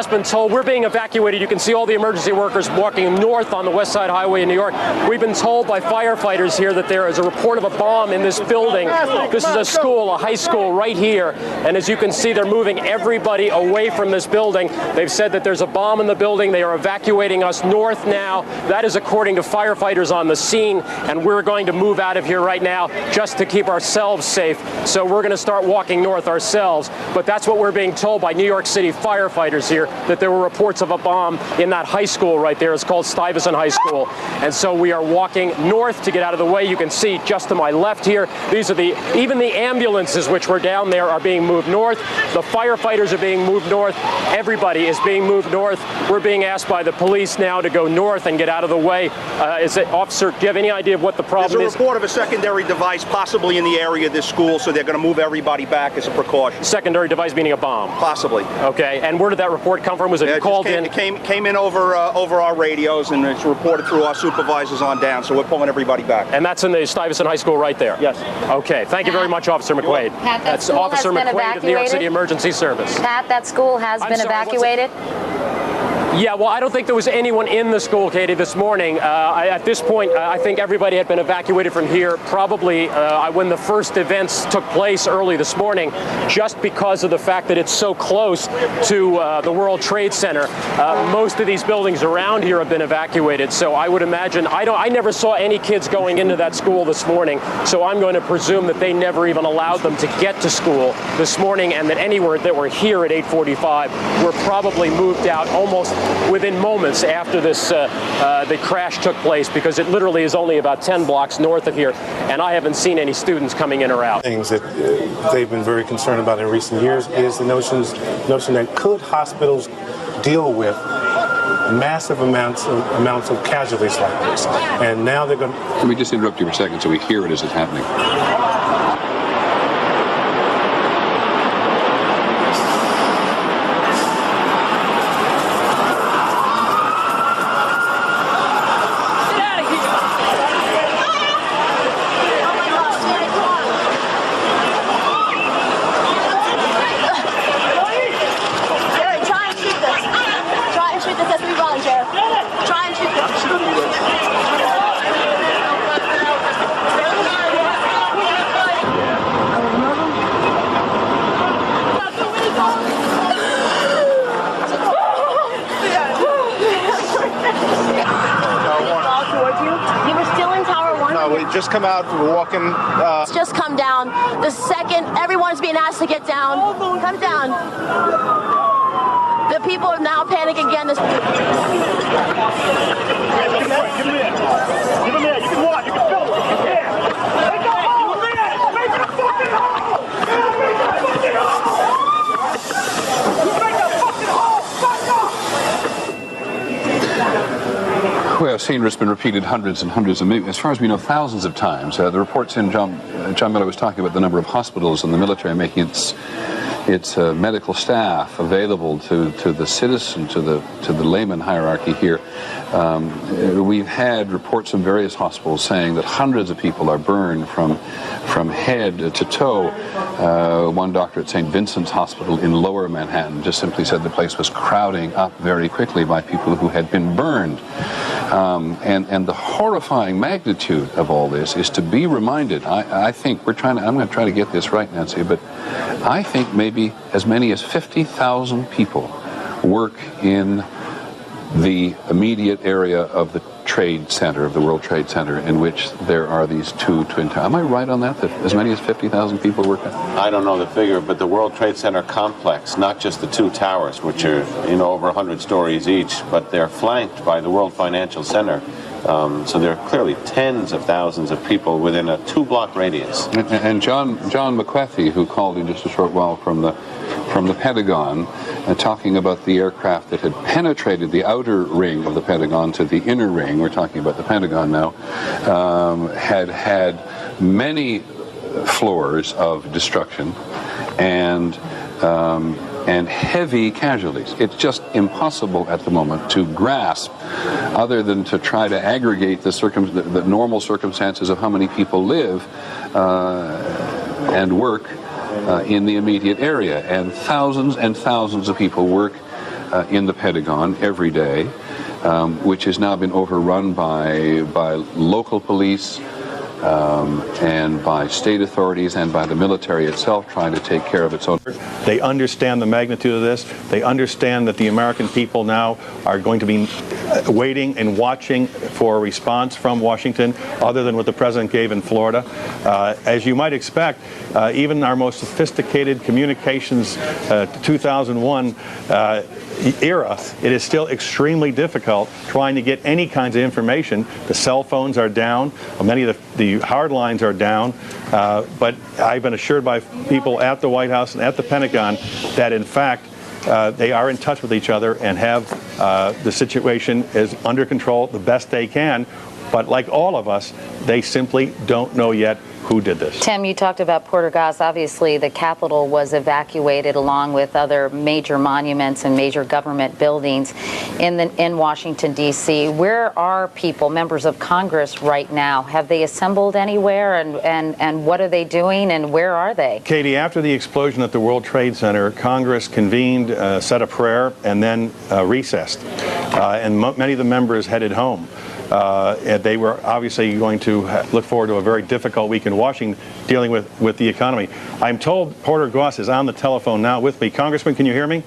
been told we're being evacuated. You can see all the emergency workers walking north on the West Side Highway in New York. We've been told by firefighters here that there is a report of a bomb in this building. This is a school, a high school right here. And as you can see, they're moving everybody away from this building. They've said that there's a bomb in the building. They are evacuating us north now. That is according to firefighters on the scene. And we're going to move out of here right now just to keep ourselves safe. So we're going to start walking north ourselves. But that's what we're being told by New York City firefighters here, that there were reports of a bomb in that high school right there. It's called Stuyvesant High School. And so we are walking north to get out of the way. You can see just to my left here, these are even the ambulances which were down there are being moved north. The firefighters are being moved north. Everybody is being moved north. We're being asked by the police now to go north and get out of the way. Officer, do you have any idea of what the problem is? There's a report of a secondary device possibly in the area of this school, so they're going to move everybody back as a precaution. Secondary device meaning a bomb? Possibly. Okay, and where did that report come from? Was it called in? It came in over our radios, and it's reported through our supervisors on down, so we're pulling everybody back. And that's in the Stuyvesant High School right there? Yes. Okay, thank you very much, Officer McQuaid. Pat, that's Officer McQuaid of New York City Emergency Service. Pat, that school has been evacuated? Yeah, well, I don't think there was anyone in the school, Katie, this morning. At this point, I think everybody had been evacuated from here probably when the first events took place early this morning, just because of the fact that it's so close to the World Trade Center. Most of these buildings around here have been evacuated, so I would imagine, I never saw any kids going into that school this morning, so I'm going to presume that they never even allowed them to get to school this morning, and that anywhere that were here at 8:45 were probably moved out almost within moments after the crash took place, because it literally is only about 10 blocks north of here, and I haven't seen any students coming in or out. Things that they've been very concerned about in recent years is the notion that could hospitals deal with massive amounts of casualties like this, and now they're going to... Let me just interrupt you for a second so we hear it as it's happening. just come out. We're walking. It's just come down. The second everyone's being asked to get down, come down. The people are now panicking again. Give him here. Give him here. You can walk. You can film it. Yeah. Make a hole, man. Make a fucking hole. Make a fucking hole. Make a fucking hole. Fuck off. Well, scene has been repeated hundreds and hundreds of, as far as we know, thousands of times. The reports in John Miller was talking about the number of hospitals and the military making its medical staff available to the citizen, to the layman hierarchy here. We've had reports from various hospitals saying that hundreds of people are burned from head to toe. One doctor at St. Vincent's Hospital in Lower Manhattan just simply said the place was crowding up very quickly by people who had been burned. And the horrifying magnitude of all this is to be reminded. I think I'm going to try to get this right, Nancy, but I think maybe as many as 50,000 people work in the immediate area of the Trade Center, of the World Trade Center, in which there are these two twin towers. Am I right on that as many as 50,000 people work there? I don't know the figure, but the World Trade Center complex, not just the two towers, which are over 100 stories each, but they're flanked by the World Financial Center. So there are clearly tens of thousands of people within a 2-block radius. And John McWethy, who called in just a short while from the Pentagon, talking about the aircraft that had penetrated the outer ring of the Pentagon to the inner ring, we're talking about the Pentagon now, had many floors of destruction and heavy casualties. It's just impossible at the moment to grasp, other than to try to aggregate the normal circumstances of how many people live and work in the immediate area. And thousands of people work in the Pentagon every day, which has now been overrun by local police, and by state authorities and by the military itself trying to take care of its own. They understand the magnitude of this. They understand that the American people now are going to be waiting and watching for a response from Washington other than what the president gave in Florida. As you might expect, even our most sophisticated communications 2001 era, it is still extremely difficult trying to get any kinds of information. The cell phones are down. Many of the hard lines are down. But I've been assured by people at the White House and at the Pentagon that, in fact, they are in touch with each other and have the situation is under control the best they can. But like all of us, they simply don't know yet who did this. Tim, you talked about Porter Goss. Obviously, the Capitol was evacuated along with other major monuments and major government buildings in Washington, D.C. Where are people, members of Congress, right now? Have they assembled anywhere, and what are they doing, and where are they? Katie, after the explosion at the World Trade Center, Congress convened, said a prayer, and then recessed. And many of the members headed home. And they were obviously going to look forward to a very difficult week in Washington dealing with the economy. I'm told Porter Goss is on the telephone now with me. Congressman, can you hear me?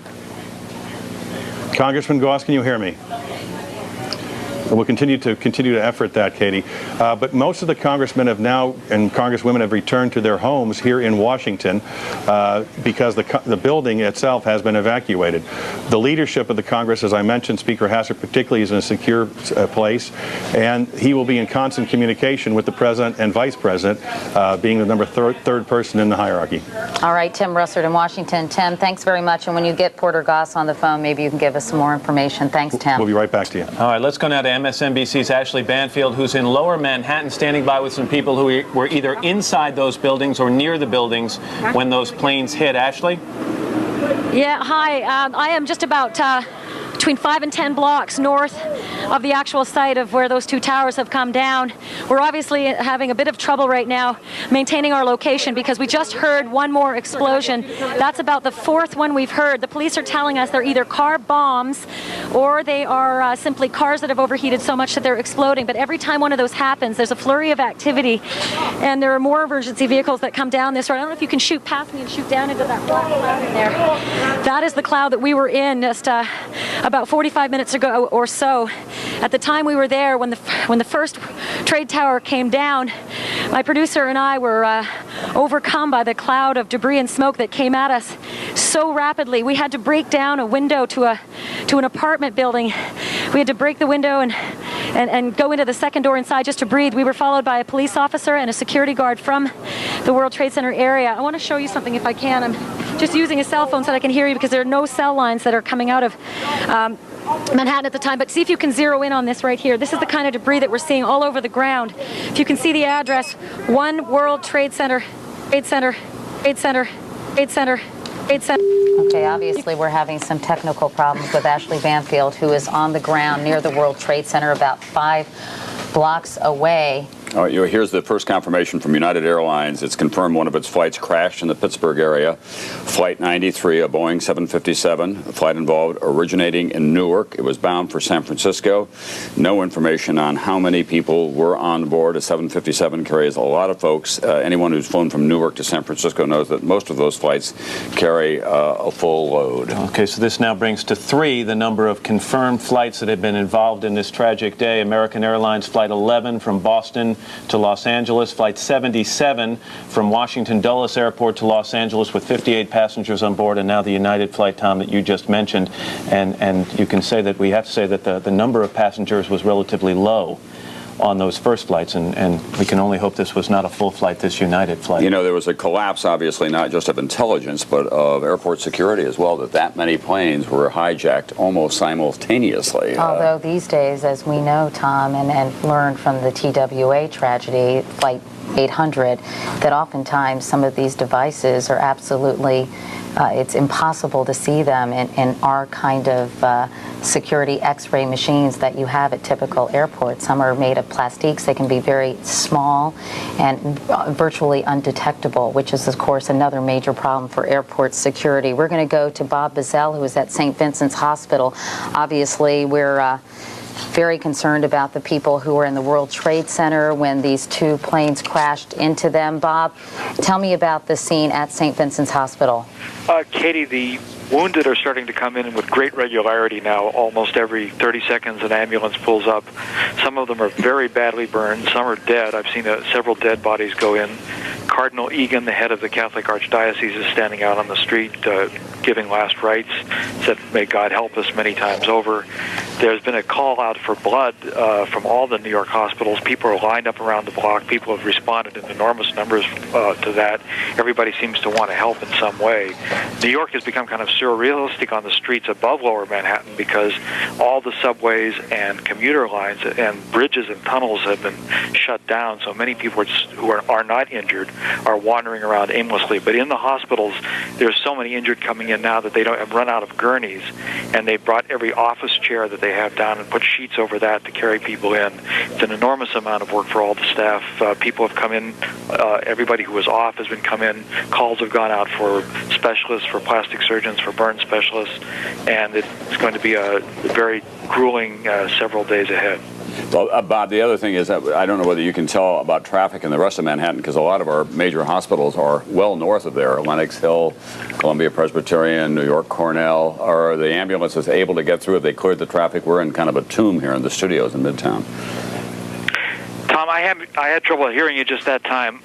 Congressman Goss, can you hear me? We'll continue to effort that, Katie. But most of the congressmen have now, and congresswomen have returned to their homes here in Washington because the building itself has been evacuated. The leadership of the Congress, as I mentioned, Speaker Hassert particularly, is in a secure place, and he will be in constant communication with the president and vice president, being the third person in the hierarchy. All right, Tim Russert in Washington. Tim, thanks very much. And when you get Porter Goss on the phone, maybe you can give us some more information. Thanks, Tim. We'll be right back to you. All right, let's go now to MSNBC's Ashley Banfield, who's in Lower Manhattan, standing by with some people who were either inside those buildings or near the buildings when those planes hit. Ashley? Yeah, hi. I am just about between 5 and 10 blocks north of the actual site of where those two towers have come down. We're obviously having a bit of trouble right now maintaining our location because we just heard one more explosion. That's about the fourth one we've heard. The police are telling us they're either car bombs or they are simply cars that have overheated so much that they're exploding. But every time one of those happens, there's a flurry of activity, and there are more emergency vehicles that come down this road. I don't know if you can shoot past me and shoot down into that black cloud in there. That is the cloud that we were in just about about 45 minutes ago or so. At the time we were there, when the first trade tower came down, my producer and I were overcome by the cloud of debris and smoke that came at us so rapidly. We had to break down a window to an apartment building. We had to break the window and go into the second door inside just to breathe. We were followed by a police officer and a security guard from the World Trade Center area. I want to show you something if I can. I'm just using a cell phone so that I can hear you because there are no cell lines that are coming out of Manhattan at the time, but see if you can zero in on this right here. This is the kind of debris that we're seeing all over the ground. If you can see the address, 1 World Trade Center, Trade Center, Trade Center, Trade Center, Trade Center. Okay, obviously we're having some technical problems with Ashley Banfield, who is on the ground near the World Trade Center about 5 blocks away. All right, here's the first confirmation from United Airlines. It's confirmed one of its flights crashed in the Pittsburgh area. Flight 93, a Boeing 757. The flight involved originating in Newark. It was bound for San Francisco. No information on how many people were on board. A 757 carries a lot of folks. Anyone who's flown from Newark to San Francisco knows that most of those flights carry a full load. Okay, so this now brings to 3 the number of confirmed flights that have been involved in this tragic day. American Airlines Flight 11 from Boston to Los Angeles, Flight 77 from Washington Dulles Airport to Los Angeles with 58 passengers on board, and now the United flight, Tom, that you just mentioned. And you can say that we have to say that the number of passengers was relatively low on those first flights, and we can only hope this was not a full flight, this United flight. You know, there was a collapse, obviously, not just of intelligence, but of airport security as well, that many planes were hijacked almost simultaneously. Although these days, as we know, Tom, and learned from the TWA tragedy, Flight 800, that oftentimes some of these devices are absolutely it's impossible to see them in our kind of security X-ray machines that you have at typical airports. Some are made of plastiques. They can be very small and virtually undetectable, which is, of course, another major problem for airport security. We're going to go to Bob Bazell, who is at St. Vincent's Hospital. Obviously, we're very concerned about the people who were in the World Trade Center when these 2 planes crashed into them. Bob, tell me about the scene at St. Vincent's Hospital. Katie, the wounded are starting to come in with great regularity now. Almost every 30 seconds an ambulance pulls up. Some of them are very badly burned. Some are dead. I've seen several dead bodies go in. Cardinal Egan, the head of the Catholic Archdiocese, is standing out on the street giving last rites. Said, "May God help us," many times over. There's been a call out for blood from all the New York hospitals. People are lined up around the block. People have responded in enormous numbers to that. Everybody seems to want to help in some way. New York has become kind of surrealistic on the streets above Lower Manhattan because all the subways and commuter lines and bridges and tunnels have been shut down. So many people who are not injured are wandering around aimlessly. But in the hospitals, there's so many injured coming in now that they don't have run out of gurneys, and they brought every office chair that they have down and put sheets over that to carry people in. It's an enormous amount of work for all the staff. People have come in. Everybody who was off has been come in. Calls have gone out for specialists, for plastic surgeons, for burn specialists, and it's going to be a very grueling several days ahead. Well, Bob, the other thing is that I don't know whether you can tell about traffic in the rest of Manhattan, because a lot of our major hospitals are well north of there. Lenox Hill, Columbia Presbyterian, New York Cornell. Are the ambulances able to get through? Have they cleared the traffic? We're in kind of a tomb here in the studios in Midtown. Tom, I had trouble hearing you just that time.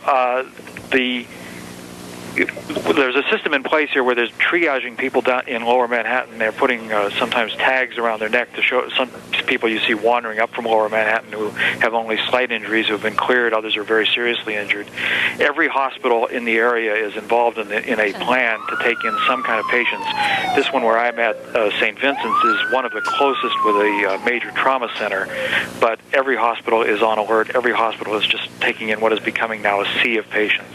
There's a system in place here where there's triaging people down in Lower Manhattan. They're putting sometimes tags around their neck to show some people you see wandering up from Lower Manhattan who have only slight injuries, who have been cleared. Others are very seriously injured. Every hospital in the area is involved in a plan to take in some kind of patients. This one where I'm at, St. Vincent's, is one of the closest with a major trauma center. But every hospital is on alert. Every hospital is just taking in what is becoming now a sea of patients.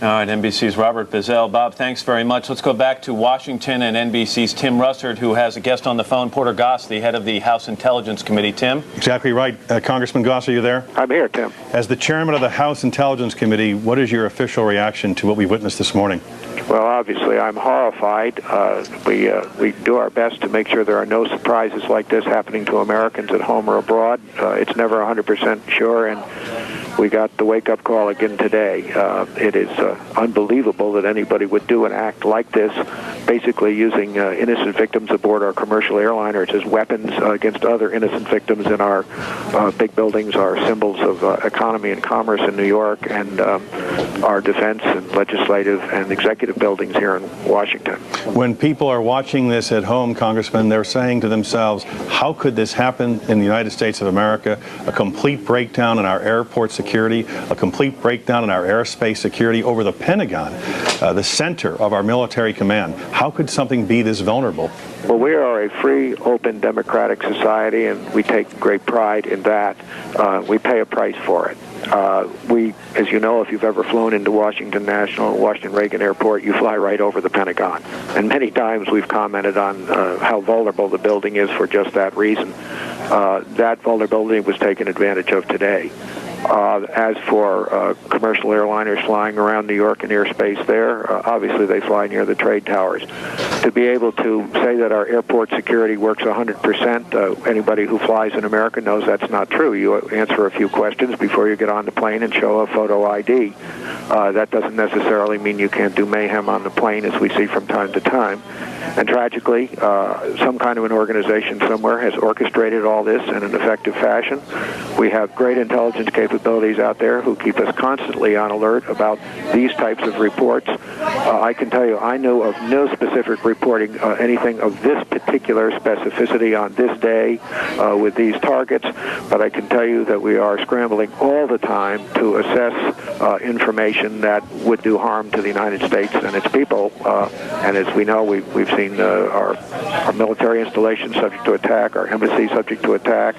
All right, NBC's Robert Bazell. Bob, thanks very much. Let's go back to Washington and NBC's Tim Russert, who has a guest on the phone, Porter Goss, the head of the House Intelligence Committee. Tim? Exactly right. Congressman Goss, are you there? I'm here, Tim. As the chairman of the House Intelligence Committee, what is your official reaction to what we witnessed this morning? Well, obviously, I'm horrified. We do our best to make sure there are no surprises like this happening to Americans at home or abroad. It's never 100% sure, and we got the wake-up call again today. It is unbelievable that anybody would do an act like this basically using innocent victims aboard our commercial airliners as weapons against other innocent victims in our big buildings, our symbols of economy and commerce in New York, and our defense and legislative and executive buildings here in Washington. When people are watching this at home, Congressman, they're saying to themselves, how could this happen in the United States of America? A complete breakdown in our airport security, a complete breakdown in our airspace security over the Pentagon, the center of our military command. How could something be this vulnerable? Well, we are a free, open, democratic society, and we take great pride in that. We pay a price for it. We, as you know, if you've ever flown into Washington National, Washington Reagan Airport, you fly right over the Pentagon. And many times we've commented on how vulnerable the building is for just that reason. That vulnerability was taken advantage of today. As for commercial airliners flying around New York and airspace there, obviously they fly near the trade towers. To be able to say that our airport security works 100%, anybody who flies in America knows that's not true. You answer a few questions before you get on the plane and show a photo ID. That doesn't necessarily mean you can't do mayhem on the plane, as we see from time to time. And tragically, some kind of an organization somewhere has orchestrated all this in an effective fashion. We have great intelligence capabilities out there who keep us constantly on alert about these types of reports. I can tell you, I know of no specific reporting anything of this particular specificity on this day with these targets, but I can tell you that we are scrambling all the time to assess information that would do harm to the United States and its people. And as we know, we've seen our military installations subject to attack, our embassy subject to attack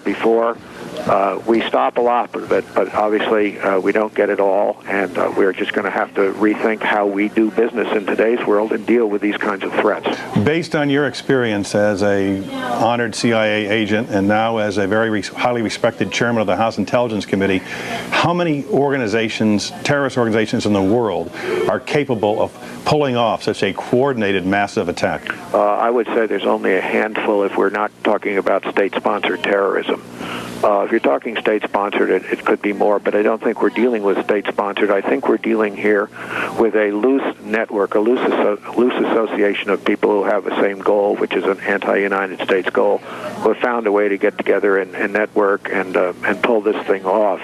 before. We stop a lot of it, but obviously we don't get it all, and we're just going to have to rethink how we do business in today's world and deal with these kinds of threats. Based on your experience as a honored CIA agent and now as a very highly respected chairman of the House Intelligence Committee, how many organizations, terrorist organizations in the world, are capable of pulling off such a coordinated massive attack? I would say there's only a handful if we're not talking about state-sponsored terrorism. If you're talking state-sponsored, it could be more, but I don't think we're dealing with state-sponsored. I think we're dealing here with a loose network, a loose association of people who have the same goal, which is an anti-United States goal, who have found a way to get together and network and pull this thing off.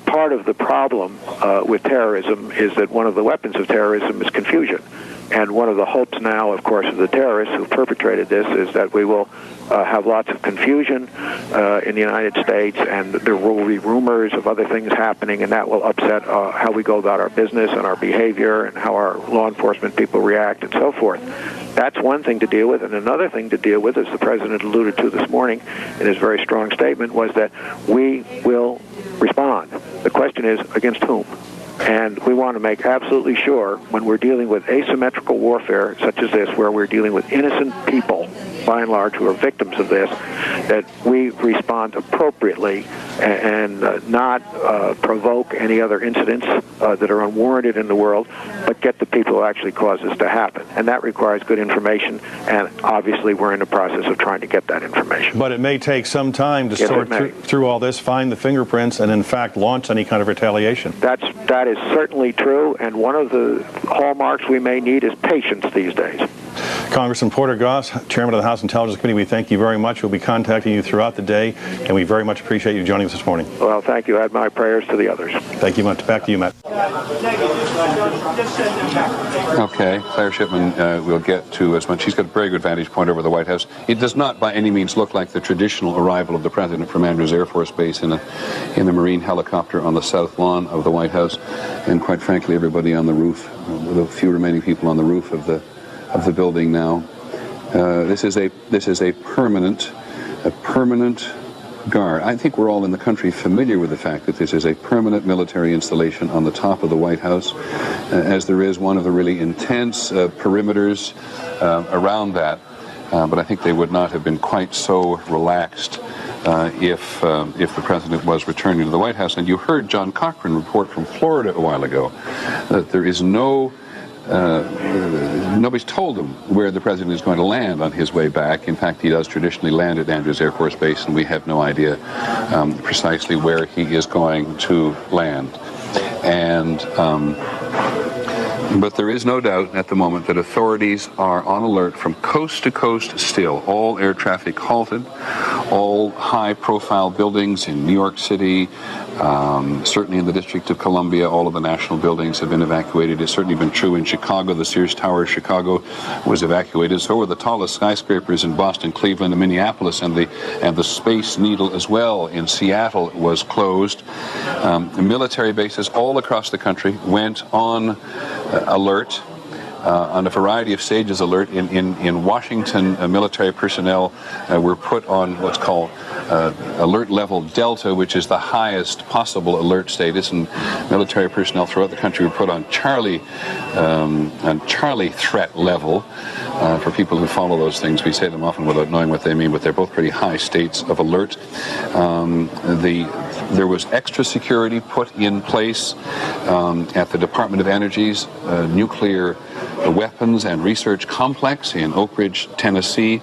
Part of the problem with terrorism is that one of the weapons of terrorism is confusion. And one of the hopes now, of course, of the terrorists who perpetrated this is that we will have lots of confusion in the United States, and there will be rumors of other things happening, and that will upset how we go about our business and our behavior and how our law enforcement people react and so forth. That's one thing to deal with. And another thing to deal with, as the President alluded to this morning in his very strong statement, was that we will respond. The question is, against whom? And we want to make absolutely sure when we're dealing with asymmetrical warfare such as this, where we're dealing with innocent people, by and large, who are victims of this, that we respond appropriately and not provoke any other incidents that are unwarranted in the world, but get the people who actually cause this to happen. And that requires good information, and obviously we're in the process of trying to get that information. But it may take some time to sort through all this, find the fingerprints, and in fact launch any kind of retaliation. That is certainly true, and one of the hallmarks we may need is patience these days. Congressman Porter Goss, Chairman of the House Intelligence Committee, we thank you very much. We'll be contacting you throughout the day, and we very much appreciate you joining us this morning. Well, thank you. Add my prayers to the others. Thank you much. Back to you, Matt. Okay, Claire Shipman will get to as much. She's got a very good vantage point over the White House. It does not by any means look like the traditional arrival of the President from Andrews Air Force Base in a Marine helicopter on the south lawn of the White House, and quite frankly, everybody on the roof, with a few remaining people on the roof of the building now. This is a permanent guard. I think we're all in the country familiar with the fact that this is a permanent military installation on the top of the White House, as there is one of the really intense perimeters around that. But I think they would not have been quite so relaxed if the President was returning to the White House. And you heard John Cochran report from Florida a while ago that there is nobody's told him where the President is going to land on his way back. In fact, he does traditionally land at Andrews Air Force Base, and we have no idea precisely where he is going to land. And But there is no doubt at the moment that authorities are on alert from coast to coast still. All air traffic halted. All high-profile buildings in New York City, certainly in the District of Columbia, all of the national buildings have been evacuated. It's certainly been true in Chicago. The Sears Tower of Chicago was evacuated. So were the tallest skyscrapers in Boston, Cleveland, and Minneapolis, and the Space Needle as well in Seattle was closed. Military bases all across the country went on alert. On a variety of stages alert. In Washington, military personnel were put on what's called alert level Delta, which is the highest possible alert status, and military personnel throughout the country were put on Charlie threat level. For people who follow those things, we say them often without knowing what they mean, but they're both pretty high states of alert. There was extra security put in place at the Department of Energy's nuclear weapons and research complex in Oak Ridge, Tennessee.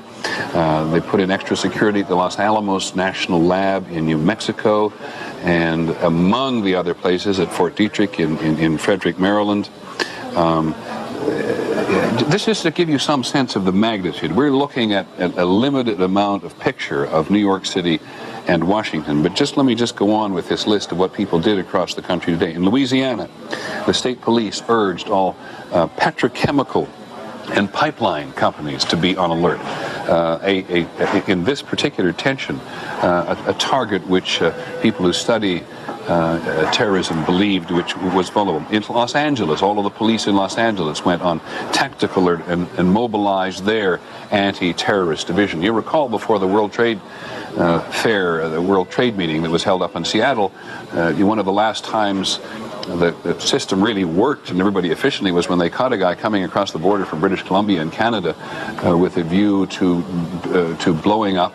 They put in extra security at the Los Alamos National Lab in New Mexico, and among the other places at Fort Detrick in Frederick, Maryland. This is to give you some sense of the magnitude. We're looking at a limited amount of picture of New York City and Washington, but let me go on with this list of what people did across the country today. In Louisiana, the state police urged all petrochemical and pipeline companies to be on alert. In this particular tension, a target which people who study terrorism believed which was vulnerable. In Los Angeles, all of the police in Los Angeles went on tactical alert and mobilized their anti-terrorist division. You recall before the World Trade Fair, the World Trade meeting that was held up in Seattle, one of the last times the system really worked and everybody efficiently was when they caught a guy coming across the border from British Columbia and Canada with a view to blowing up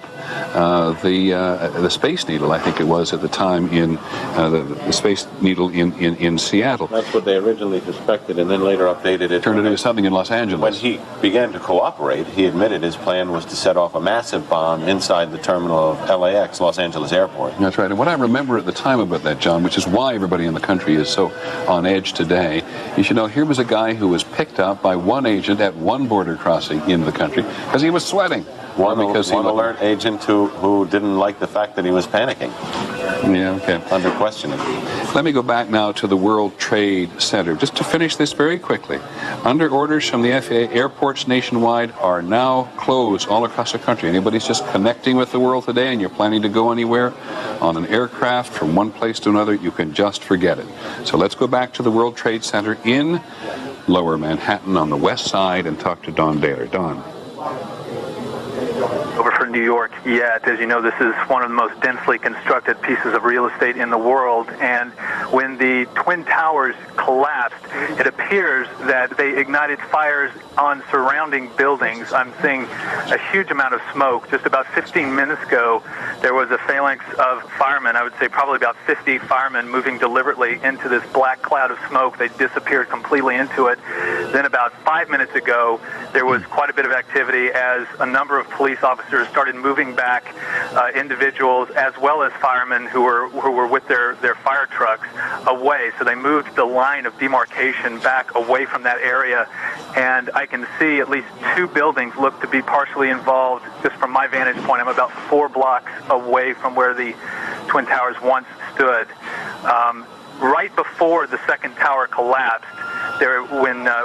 the Space Needle, I think it was at the time, in the Space Needle in Seattle. That's what they originally suspected, and then later updated it. Turned it into something in Los Angeles. When he began to cooperate, he admitted his plan was to set off a massive bomb inside the terminal of LAX, Los Angeles Airport. That's right. And what I remember at the time about that, John, which is why everybody in the country is so on edge today, you should know here was a guy who was picked up by one agent at one border crossing in the country because he was sweating. One alert agent who didn't like the fact that he was panicking. Yeah, okay. Under questioning. Let me go back now to the World Trade Center. Just to finish this very quickly. Under orders from the FAA, airports nationwide are now closed all across the country. Anybody's just connecting with the world today and you're planning to go anywhere on an aircraft from one place to another, you can just forget it. So let's go back to the World Trade Center in Lower Manhattan on the west side and talk to Don Daler. Don. Over for New York yet. As you know, this is one of the most densely constructed pieces of real estate in the world, and when the Twin Towers collapsed, it appears that they ignited fires on surrounding buildings. I'm seeing a huge amount of smoke. Just about 15 minutes ago, there was a phalanx of firemen, I would say probably about 50 firemen, moving deliberately into this black cloud of smoke. They disappeared completely into it. Then about 5 minutes ago, there was quite a bit of activity as a number of police officers started moving back individuals as well as firemen who were with their fire trucks away. So they moved the line of demarcation back away from that area, and I can see at least two buildings look to be partially involved. Just from my vantage point, I'm about 4 blocks away from where the Twin Towers once stood. Right before the second tower collapsed,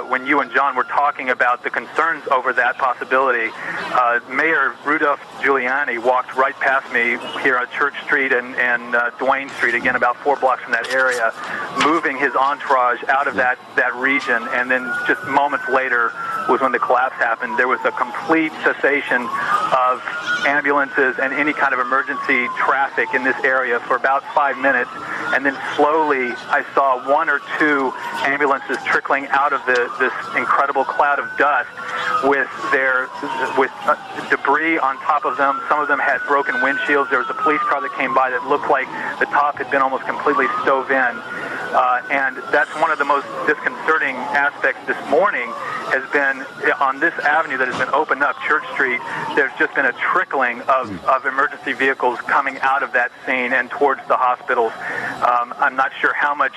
when you and John were talking about the concerns over that possibility, Mayor Rudolph Giuliani walked right past me here on Church Street and Duane Street, again about 4 blocks from that area, moving his entourage out of that region, and then just moments later was when the collapse happened. There was a complete cessation of ambulances and any kind of emergency traffic in this area for about 5 minutes, and then slowly I saw 1 or 2 ambulances trickling out of this incredible cloud of dust with debris on top of them. Some of them had broken windshields. There was a police car that came by that looked like the top had been almost completely stove in. And that's one of the most disconcerting disconcerting aspect this morning has been on this avenue that has been opened up, Church Street. There's just been a trickling of emergency vehicles coming out of that scene and towards the hospitals. I'm not sure how much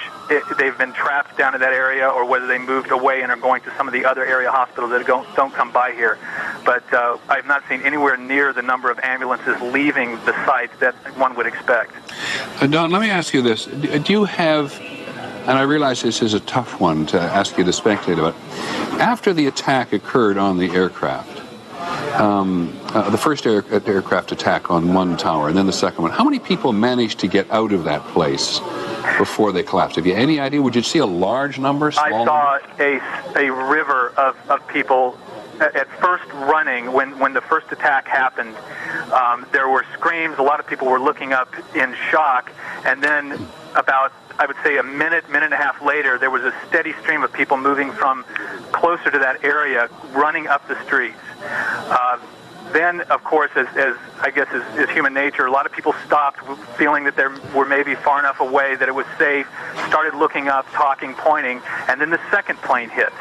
they've been trapped down in that area or whether they moved away and are going to some of the other area hospitals that don't come by here. But I've not seen anywhere near the number of ambulances leaving the site that one would expect. Don, let me ask you this. Do you have, and I realize this is a tough one to ask you to speculate about, after the attack occurred on the aircraft, the first aircraft attack on one tower and then the second one, how many people managed to get out of that place before they collapsed? Have you any idea? Would you see a large number, small I saw a river of people at first running when the first attack happened. There were screams. A lot of people were looking up in shock. And then about, I would say, a minute and a half later, there was a steady stream of people moving from closer to that area, running up the streets. Then, of course, as I guess is human nature, a lot of people stopped, feeling that they were maybe far enough away that it was safe, started looking up, talking, pointing, and then the second plane hit.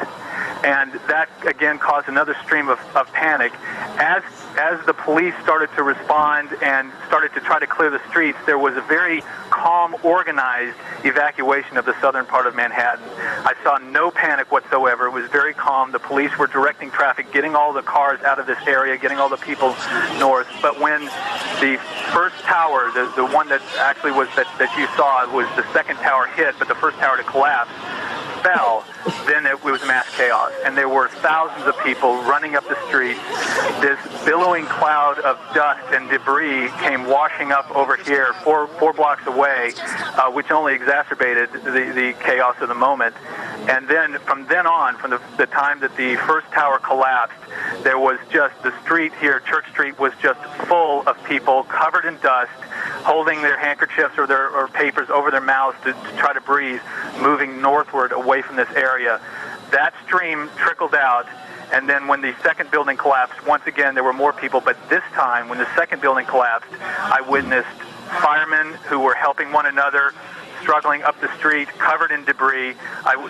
And that, again, caused another stream of panic. As the police started to respond and started to try to clear the streets, there was a very calm, organized evacuation of the southern part of Manhattan. I saw no panic whatsoever. It was very calm. The police were directing traffic, getting all the cars out of this area, getting all the people north. But when the first tower, the one that actually was that you saw, was the second tower hit, but the first tower to collapse, fell, then it was mass chaos. And there were thousands of people running up the streets. This billowing cloud of dust and debris came washing up over here, four blocks away, which only exacerbated the chaos of the moment. And then from then on, from the time that the first tower collapsed, there was just the street here, Church Street, was just full of people covered in dust, holding their handkerchiefs or papers over their mouths to try to breathe, moving northward away from this area. That stream trickled out, and then when the second building collapsed, once again there were more people, but this time when the second building collapsed, I witnessed firemen who were helping one another, struggling up the street, covered in debris.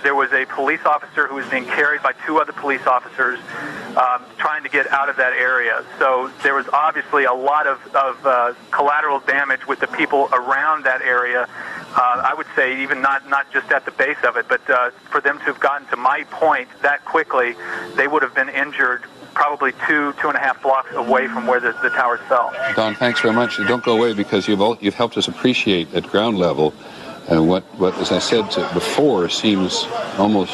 There was a police officer who was being carried by two other police officers trying to get out of that area. So there was obviously a lot of collateral damage with the people around that area. I would say even not just at the base of it, but for them to have gotten to my point that quickly, they would have been injured probably two and a half blocks away from where the towers fell. Don, thanks very much. Don't go away, because you've helped us appreciate at ground level what, as I said before, seems almost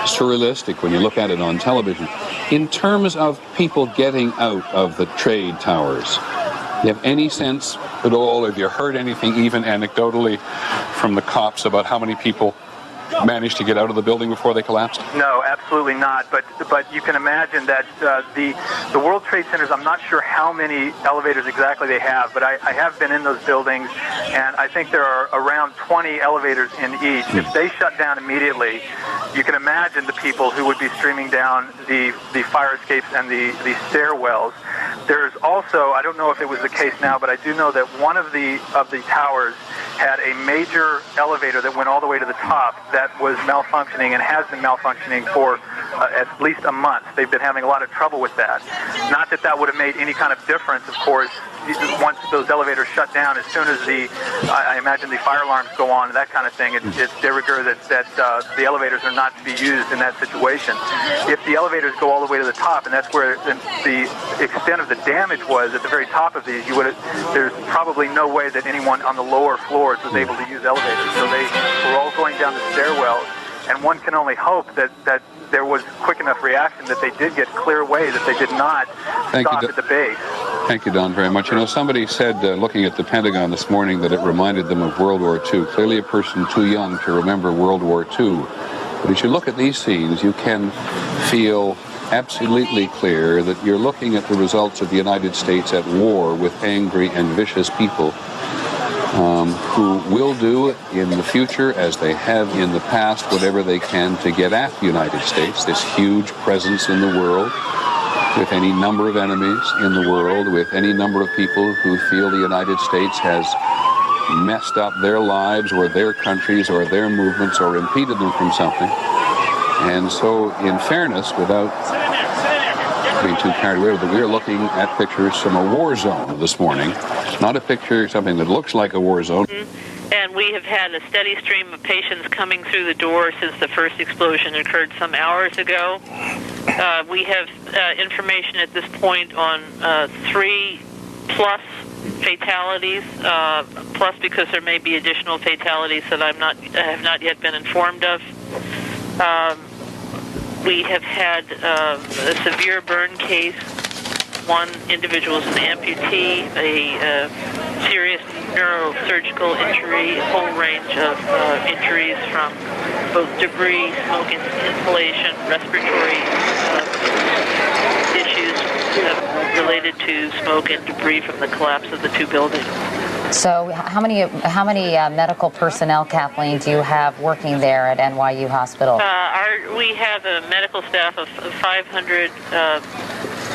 surrealistic when you look at it on television. In terms of people getting out of the trade towers, do you have any sense at all? Have you heard anything, even anecdotally, from the cops about how many people managed to get out of the building before they collapsed? No, absolutely not. But you can imagine that the World Trade Centers, I'm not sure how many elevators exactly they have, but I have been in those buildings, and I think there are around 20 elevators in each. If they shut down immediately, you can imagine the people who would be streaming down the fire escapes and the stairwells. There's also, I don't know if it was the case now, but I do know that one of the towers had a major elevator that went all the way to the top that was malfunctioning and has been malfunctioning for at least a month. They've been having a lot of trouble with that. Not that that would have made any kind of difference, of course, once those elevators shut down. As soon as I imagine the fire alarms go on and that kind of thing, it's de rigueur that the elevators are not to be used in that situation. If the elevators go all the way to the top, and that's where the extent of the damage was at the very top of these, there's probably no way that anyone on the lower floors was able to use elevators. So they were all going down the stairwells, and one can only hope that there was quick enough reaction that they did get clear away, that they did not stop at the base. Thank you, Don, very much. You know, somebody said, looking at the Pentagon this morning, that it reminded them of World War II. Clearly a person too young to remember World War II. But as you look at these scenes, you can feel absolutely clear that you're looking at the results of the United States at war with angry and vicious people who will do in the future, as they have in the past, whatever they can to get at the United States, this huge presence in the world, with any number of enemies in the world, with any number of people who feel the United States has messed up their lives or their countries or their movements or impeded them from something. And so, in fairness, without being too carried away with it, we are looking at pictures from a war zone this morning. Not a picture, something that looks like a war zone. And we have had a steady stream of patients coming through the door since the first explosion occurred some hours ago. We have information at this point on 3+ fatalities, plus because there may be additional fatalities that I have not yet been informed of. We have had a severe burn case. One individual is an amputee, a serious neurosurgical injury, a whole range of injuries from both debris, smoke inhalation, respiratory issues related to smoke and debris from the collapse of the two buildings. So how many medical personnel, Kathleen, do you have working there at NYU Hospital? We have a medical staff of 500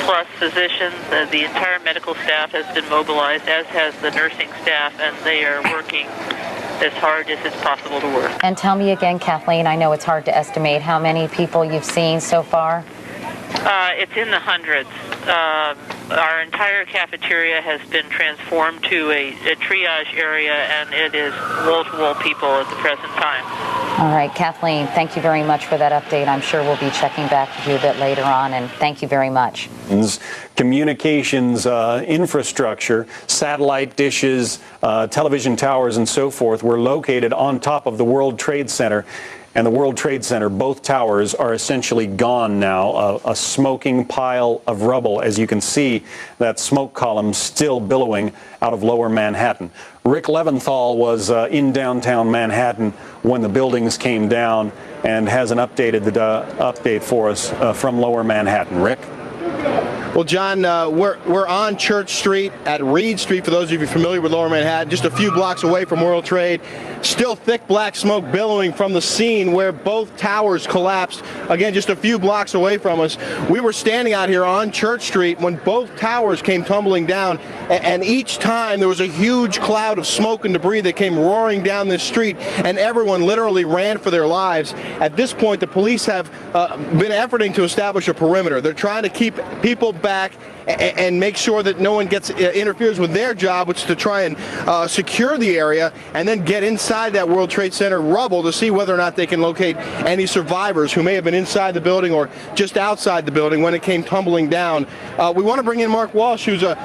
plus physicians. The entire medical staff has been mobilized, as has the nursing staff, and they are working as hard as it's possible to work. And tell me again, Kathleen, I know it's hard to estimate how many people you've seen so far? It's in the hundreds. Our entire cafeteria has been transformed to a triage area, and it is wall-to-wall people at the present time. All right, Kathleen, thank you very much for that update. I'm sure we'll be checking back with you a bit later on, and thank you very much. Communications infrastructure, satellite dishes, television towers, and so forth were located on top of the World Trade Center. And the World Trade Center, both towers are essentially gone now, a smoking pile of rubble. As you can see, that smoke column still billowing out of lower Manhattan. Rick Leventhal was in downtown Manhattan when the buildings came down and has an update for us from lower Manhattan. Rick? Well, John, we're on Church Street at Reed Street, for those of you familiar with Lower Manhattan, just a few blocks away from World Trade. Still thick black smoke billowing from the scene where both towers collapsed. Again, just a few blocks away from us. We were standing out here on Church Street when both towers came tumbling down, and each time there was a huge cloud of smoke and debris that came roaring down this street, and everyone literally ran for their lives. At this point, the police have been efforting to establish a perimeter. They're trying to keep people back and make sure that no one interferes with their job, which is to try and secure the area and then get inside that World Trade Center rubble to see whether or not they can locate any survivors who may have been inside the building or just outside the building when it came tumbling down. We want to bring in Mark Walsh, who's a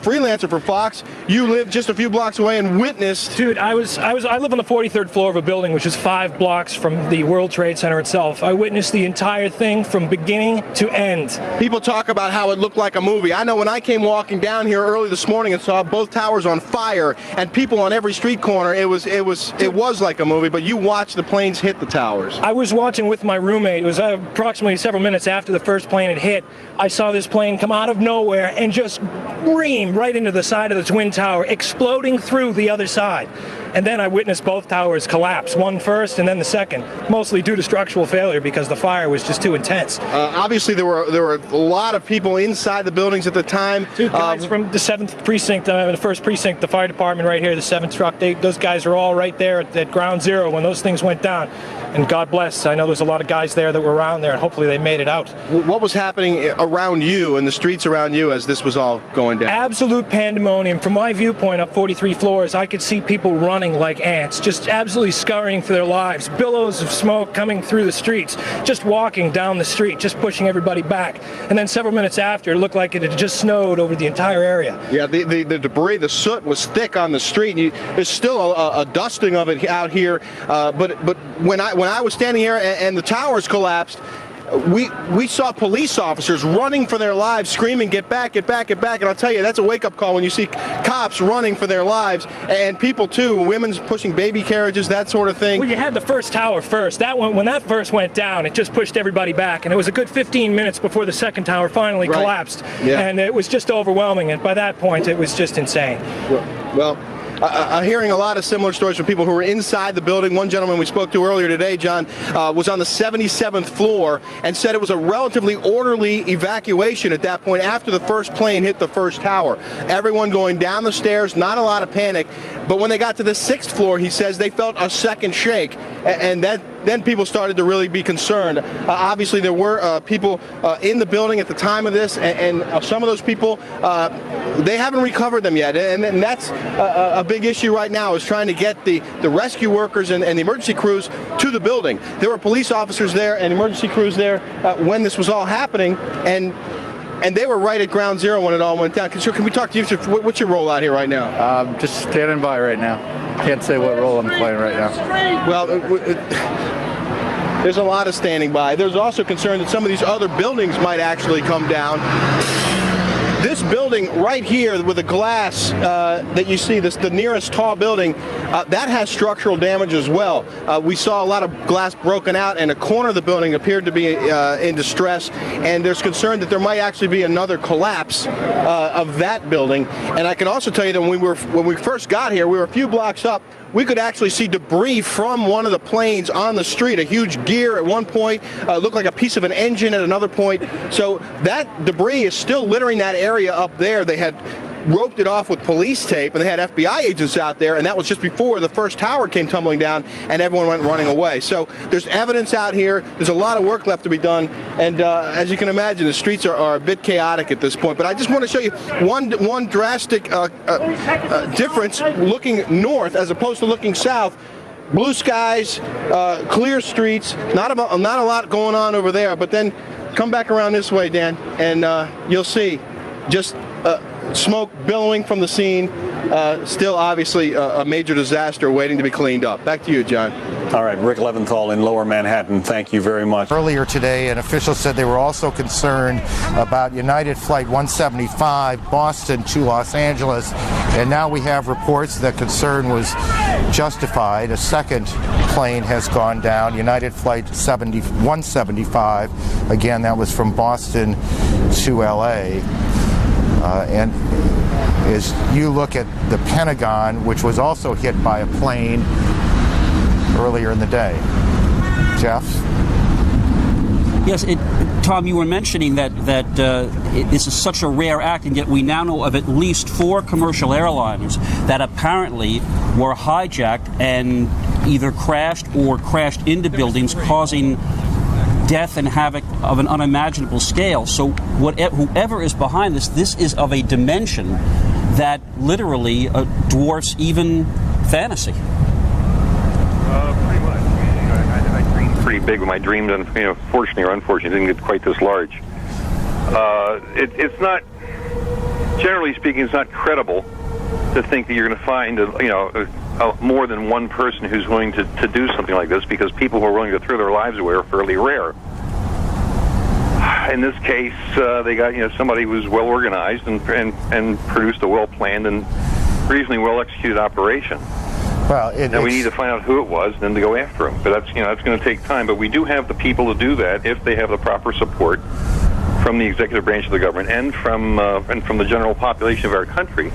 freelancer for Fox. You live just a few blocks away and witnessed. Dude, I live on the 43rd floor of a building which is 5 blocks from the World Trade Center itself. I witnessed the entire thing from beginning to end. People talk about how it looked like a movie. I know when I came walking down here early this morning and saw both towers on fire and people on every street corner, it was like a movie, but you watched the planes hit the towers. I was watching with my roommate. It was approximately several minutes after the first plane had hit. I saw this plane come out of nowhere and just ream right into the side of the Twin Tower, exploding through the other side. And then I witnessed both towers collapse, one first and then the second, mostly due to structural failure because the fire was just too intense. Obviously, there were a lot of people inside the buildings at the time. 2 guys from the 7th precinct, the 1st precinct, the fire department right here, the 7th truck, those guys are all right there at ground zero when those things went down. And God bless, I know there's a lot of guys there that were around there, and hopefully they made it out. What was happening around you, in the streets around you, as this was all going down? Absolute pandemonium. From my viewpoint up 43 floors, I could see people running like ants, just absolutely scurrying for their lives. Billows of smoke coming through the streets, just walking down the street, just pushing everybody back. And then several minutes after, it looked like it had just snowed over the entire area. Yeah, the debris, the soot was thick on the street. There's still a dusting of it out here, but when I was standing here and the towers collapsed, we saw police officers running for their lives, screaming, "Get back, get back, get back!" And I'll tell you, that's a wake-up call when you see cops running for their lives, and people too, women's pushing baby carriages, that sort of thing. Well, you had the first tower first. That one, when that first went down, it just pushed everybody back, and it was a good 15 minutes before the second tower finally collapsed. Yeah. And it was just overwhelming, and by that point, it was just insane. Well, I'm hearing a lot of similar stories from people who were inside the building. One gentleman we spoke to earlier today, John, was on the 77th floor and said it was a relatively orderly evacuation at that point after the first plane hit the first tower. Everyone going down the stairs, not a lot of panic. But when they got to the 6th floor, he says they felt a second shake, and then people started to really be concerned. Obviously, there were people in the building at the time of this, and some of those people, they haven't recovered them yet. And that's a big issue right now, is trying to get the rescue workers and the emergency crews to the building. There were police officers there and emergency crews there when this was all happening, and they were right at ground zero when it all went down. Can we talk to you? What's your role out here right now? Just standing by right now. Can't say what role I'm playing right now. Well, there's a lot of standing by. There's also concern that some of these other buildings might actually come down. This building right here with the glass that you see, the nearest tall building, that has structural damage as well. We saw a lot of glass broken out, and a corner of the building appeared to be in distress, and there's concern that there might actually be another collapse of that building. And I can also tell you that when we first got here, we were a few blocks up. We could actually see debris from one of the planes on the street, a huge gear at one point, looked like a piece of an engine at another point. So that debris is still littering that area up there. They had roped it off with police tape, and they had FBI agents out there, and that was just before the first tower came tumbling down and everyone went running away. So there's evidence out here. There's a lot of work left to be done, and as you can imagine, the streets are a bit chaotic at this point. But I just want to show you one drastic difference looking north as opposed to looking south. Blue skies, clear streets, not a lot going on over there. But then come back around this way, Dan, and you'll see just smoke billowing from the scene. Still obviously a major disaster waiting to be cleaned up. Back to you, John. All right, Rick Leventhal in Lower Manhattan, thank you very much. Earlier today, an official said they were also concerned about United Flight 175, Boston to Los Angeles, and now we have reports that concern was justified. A second plane has gone down, United Flight 175. Again, that was from Boston to LA. And as you look at the Pentagon, which was also hit by a plane earlier in the day. Jeff? Yes, Tom, you were mentioning that this is such a rare act, and yet we now know of at least 4 commercial airliners that apparently were hijacked and either crashed or crashed into buildings, causing death and havoc of an unimaginable scale. So whoever is behind this is of a dimension that literally dwarfs even fantasy. Pretty much. I dreamed pretty big with my dreams, and fortunately or unfortunately, didn't get quite this large. It's not, generally speaking, it's not credible to think that you're going to find more than one person who's willing to do something like this, because people who are willing to throw their lives away are fairly rare. In this case, they got somebody who was well organized and produced a well planned and reasonably well executed operation. Well, now we need to find out who it was, and then to go after him. But that's going to take time. But we do have the people to do that if they have the proper support from the executive branch of the government and from the general population of our country,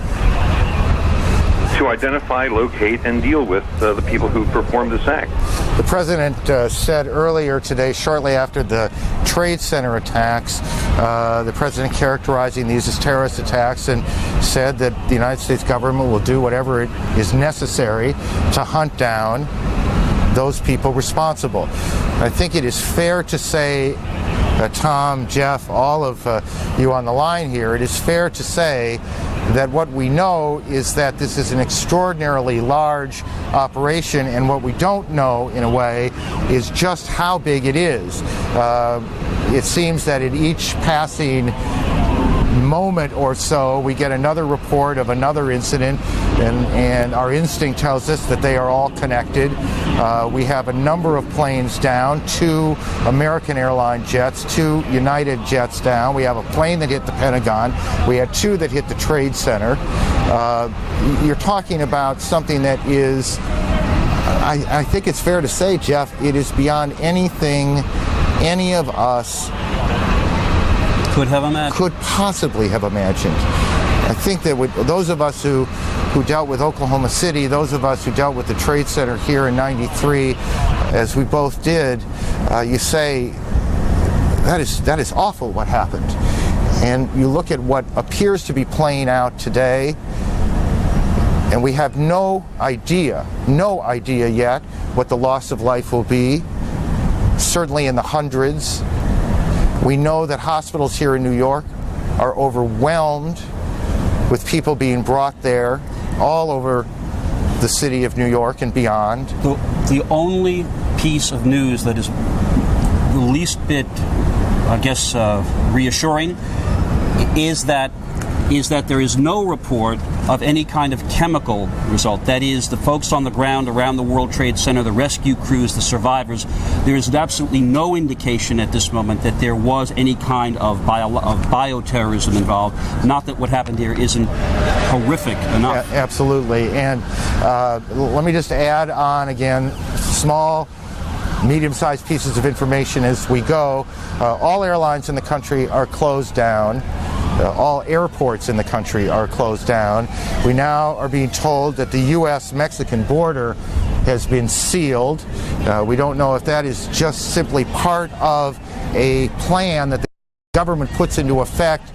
to identify, locate, and deal with the people who performed this act. The president said earlier today, shortly after the Trade Center attacks, the president characterizing these as terrorist attacks, and said that the United States government will do whatever it is necessary to hunt down those people responsible. I think it is fair to say, Tom, Jeff, all of you on the line here, it is fair to say that what we know is that this is an extraordinarily large operation, and what we don't know, in a way, is just how big it is. It seems that at each passing moment or so, we get another report of another incident, and our instinct tells us that they are all connected. We have a number of planes down, 2 American airline jets, 2 United jets down. We have a plane that hit the Pentagon. We had 2 that hit the Trade Center. You're talking about something that is, I think it's fair to say, Jeff, it is beyond anything any of us could possibly have imagined. I think that those of us who dealt with Oklahoma City, those of us who dealt with the Trade Center here in '93, as we both did, you say, that is awful what happened. And you look at what appears to be playing out today, and we have no idea yet what the loss of life will be. certainly in the hundreds. We know that hospitals here in New York are overwhelmed with people being brought there all over the city of New York and beyond. The only piece of news that is the least bit, I guess, reassuring is that there is no report of any kind of chemical result. That is, the folks on the ground around the World Trade Center, the rescue crews, the survivors, there is absolutely no indication at this moment that there was any kind of bioterrorism involved. Not that what happened here isn't horrific enough. Yeah, absolutely. And let me just add on again, small, medium-sized pieces of information as we go. All airlines in the country are closed down. All airports in the country are closed down. We now are being told that the U.S.-Mexican border has been sealed. We don't know if that is just simply part of a plan that the government puts into effect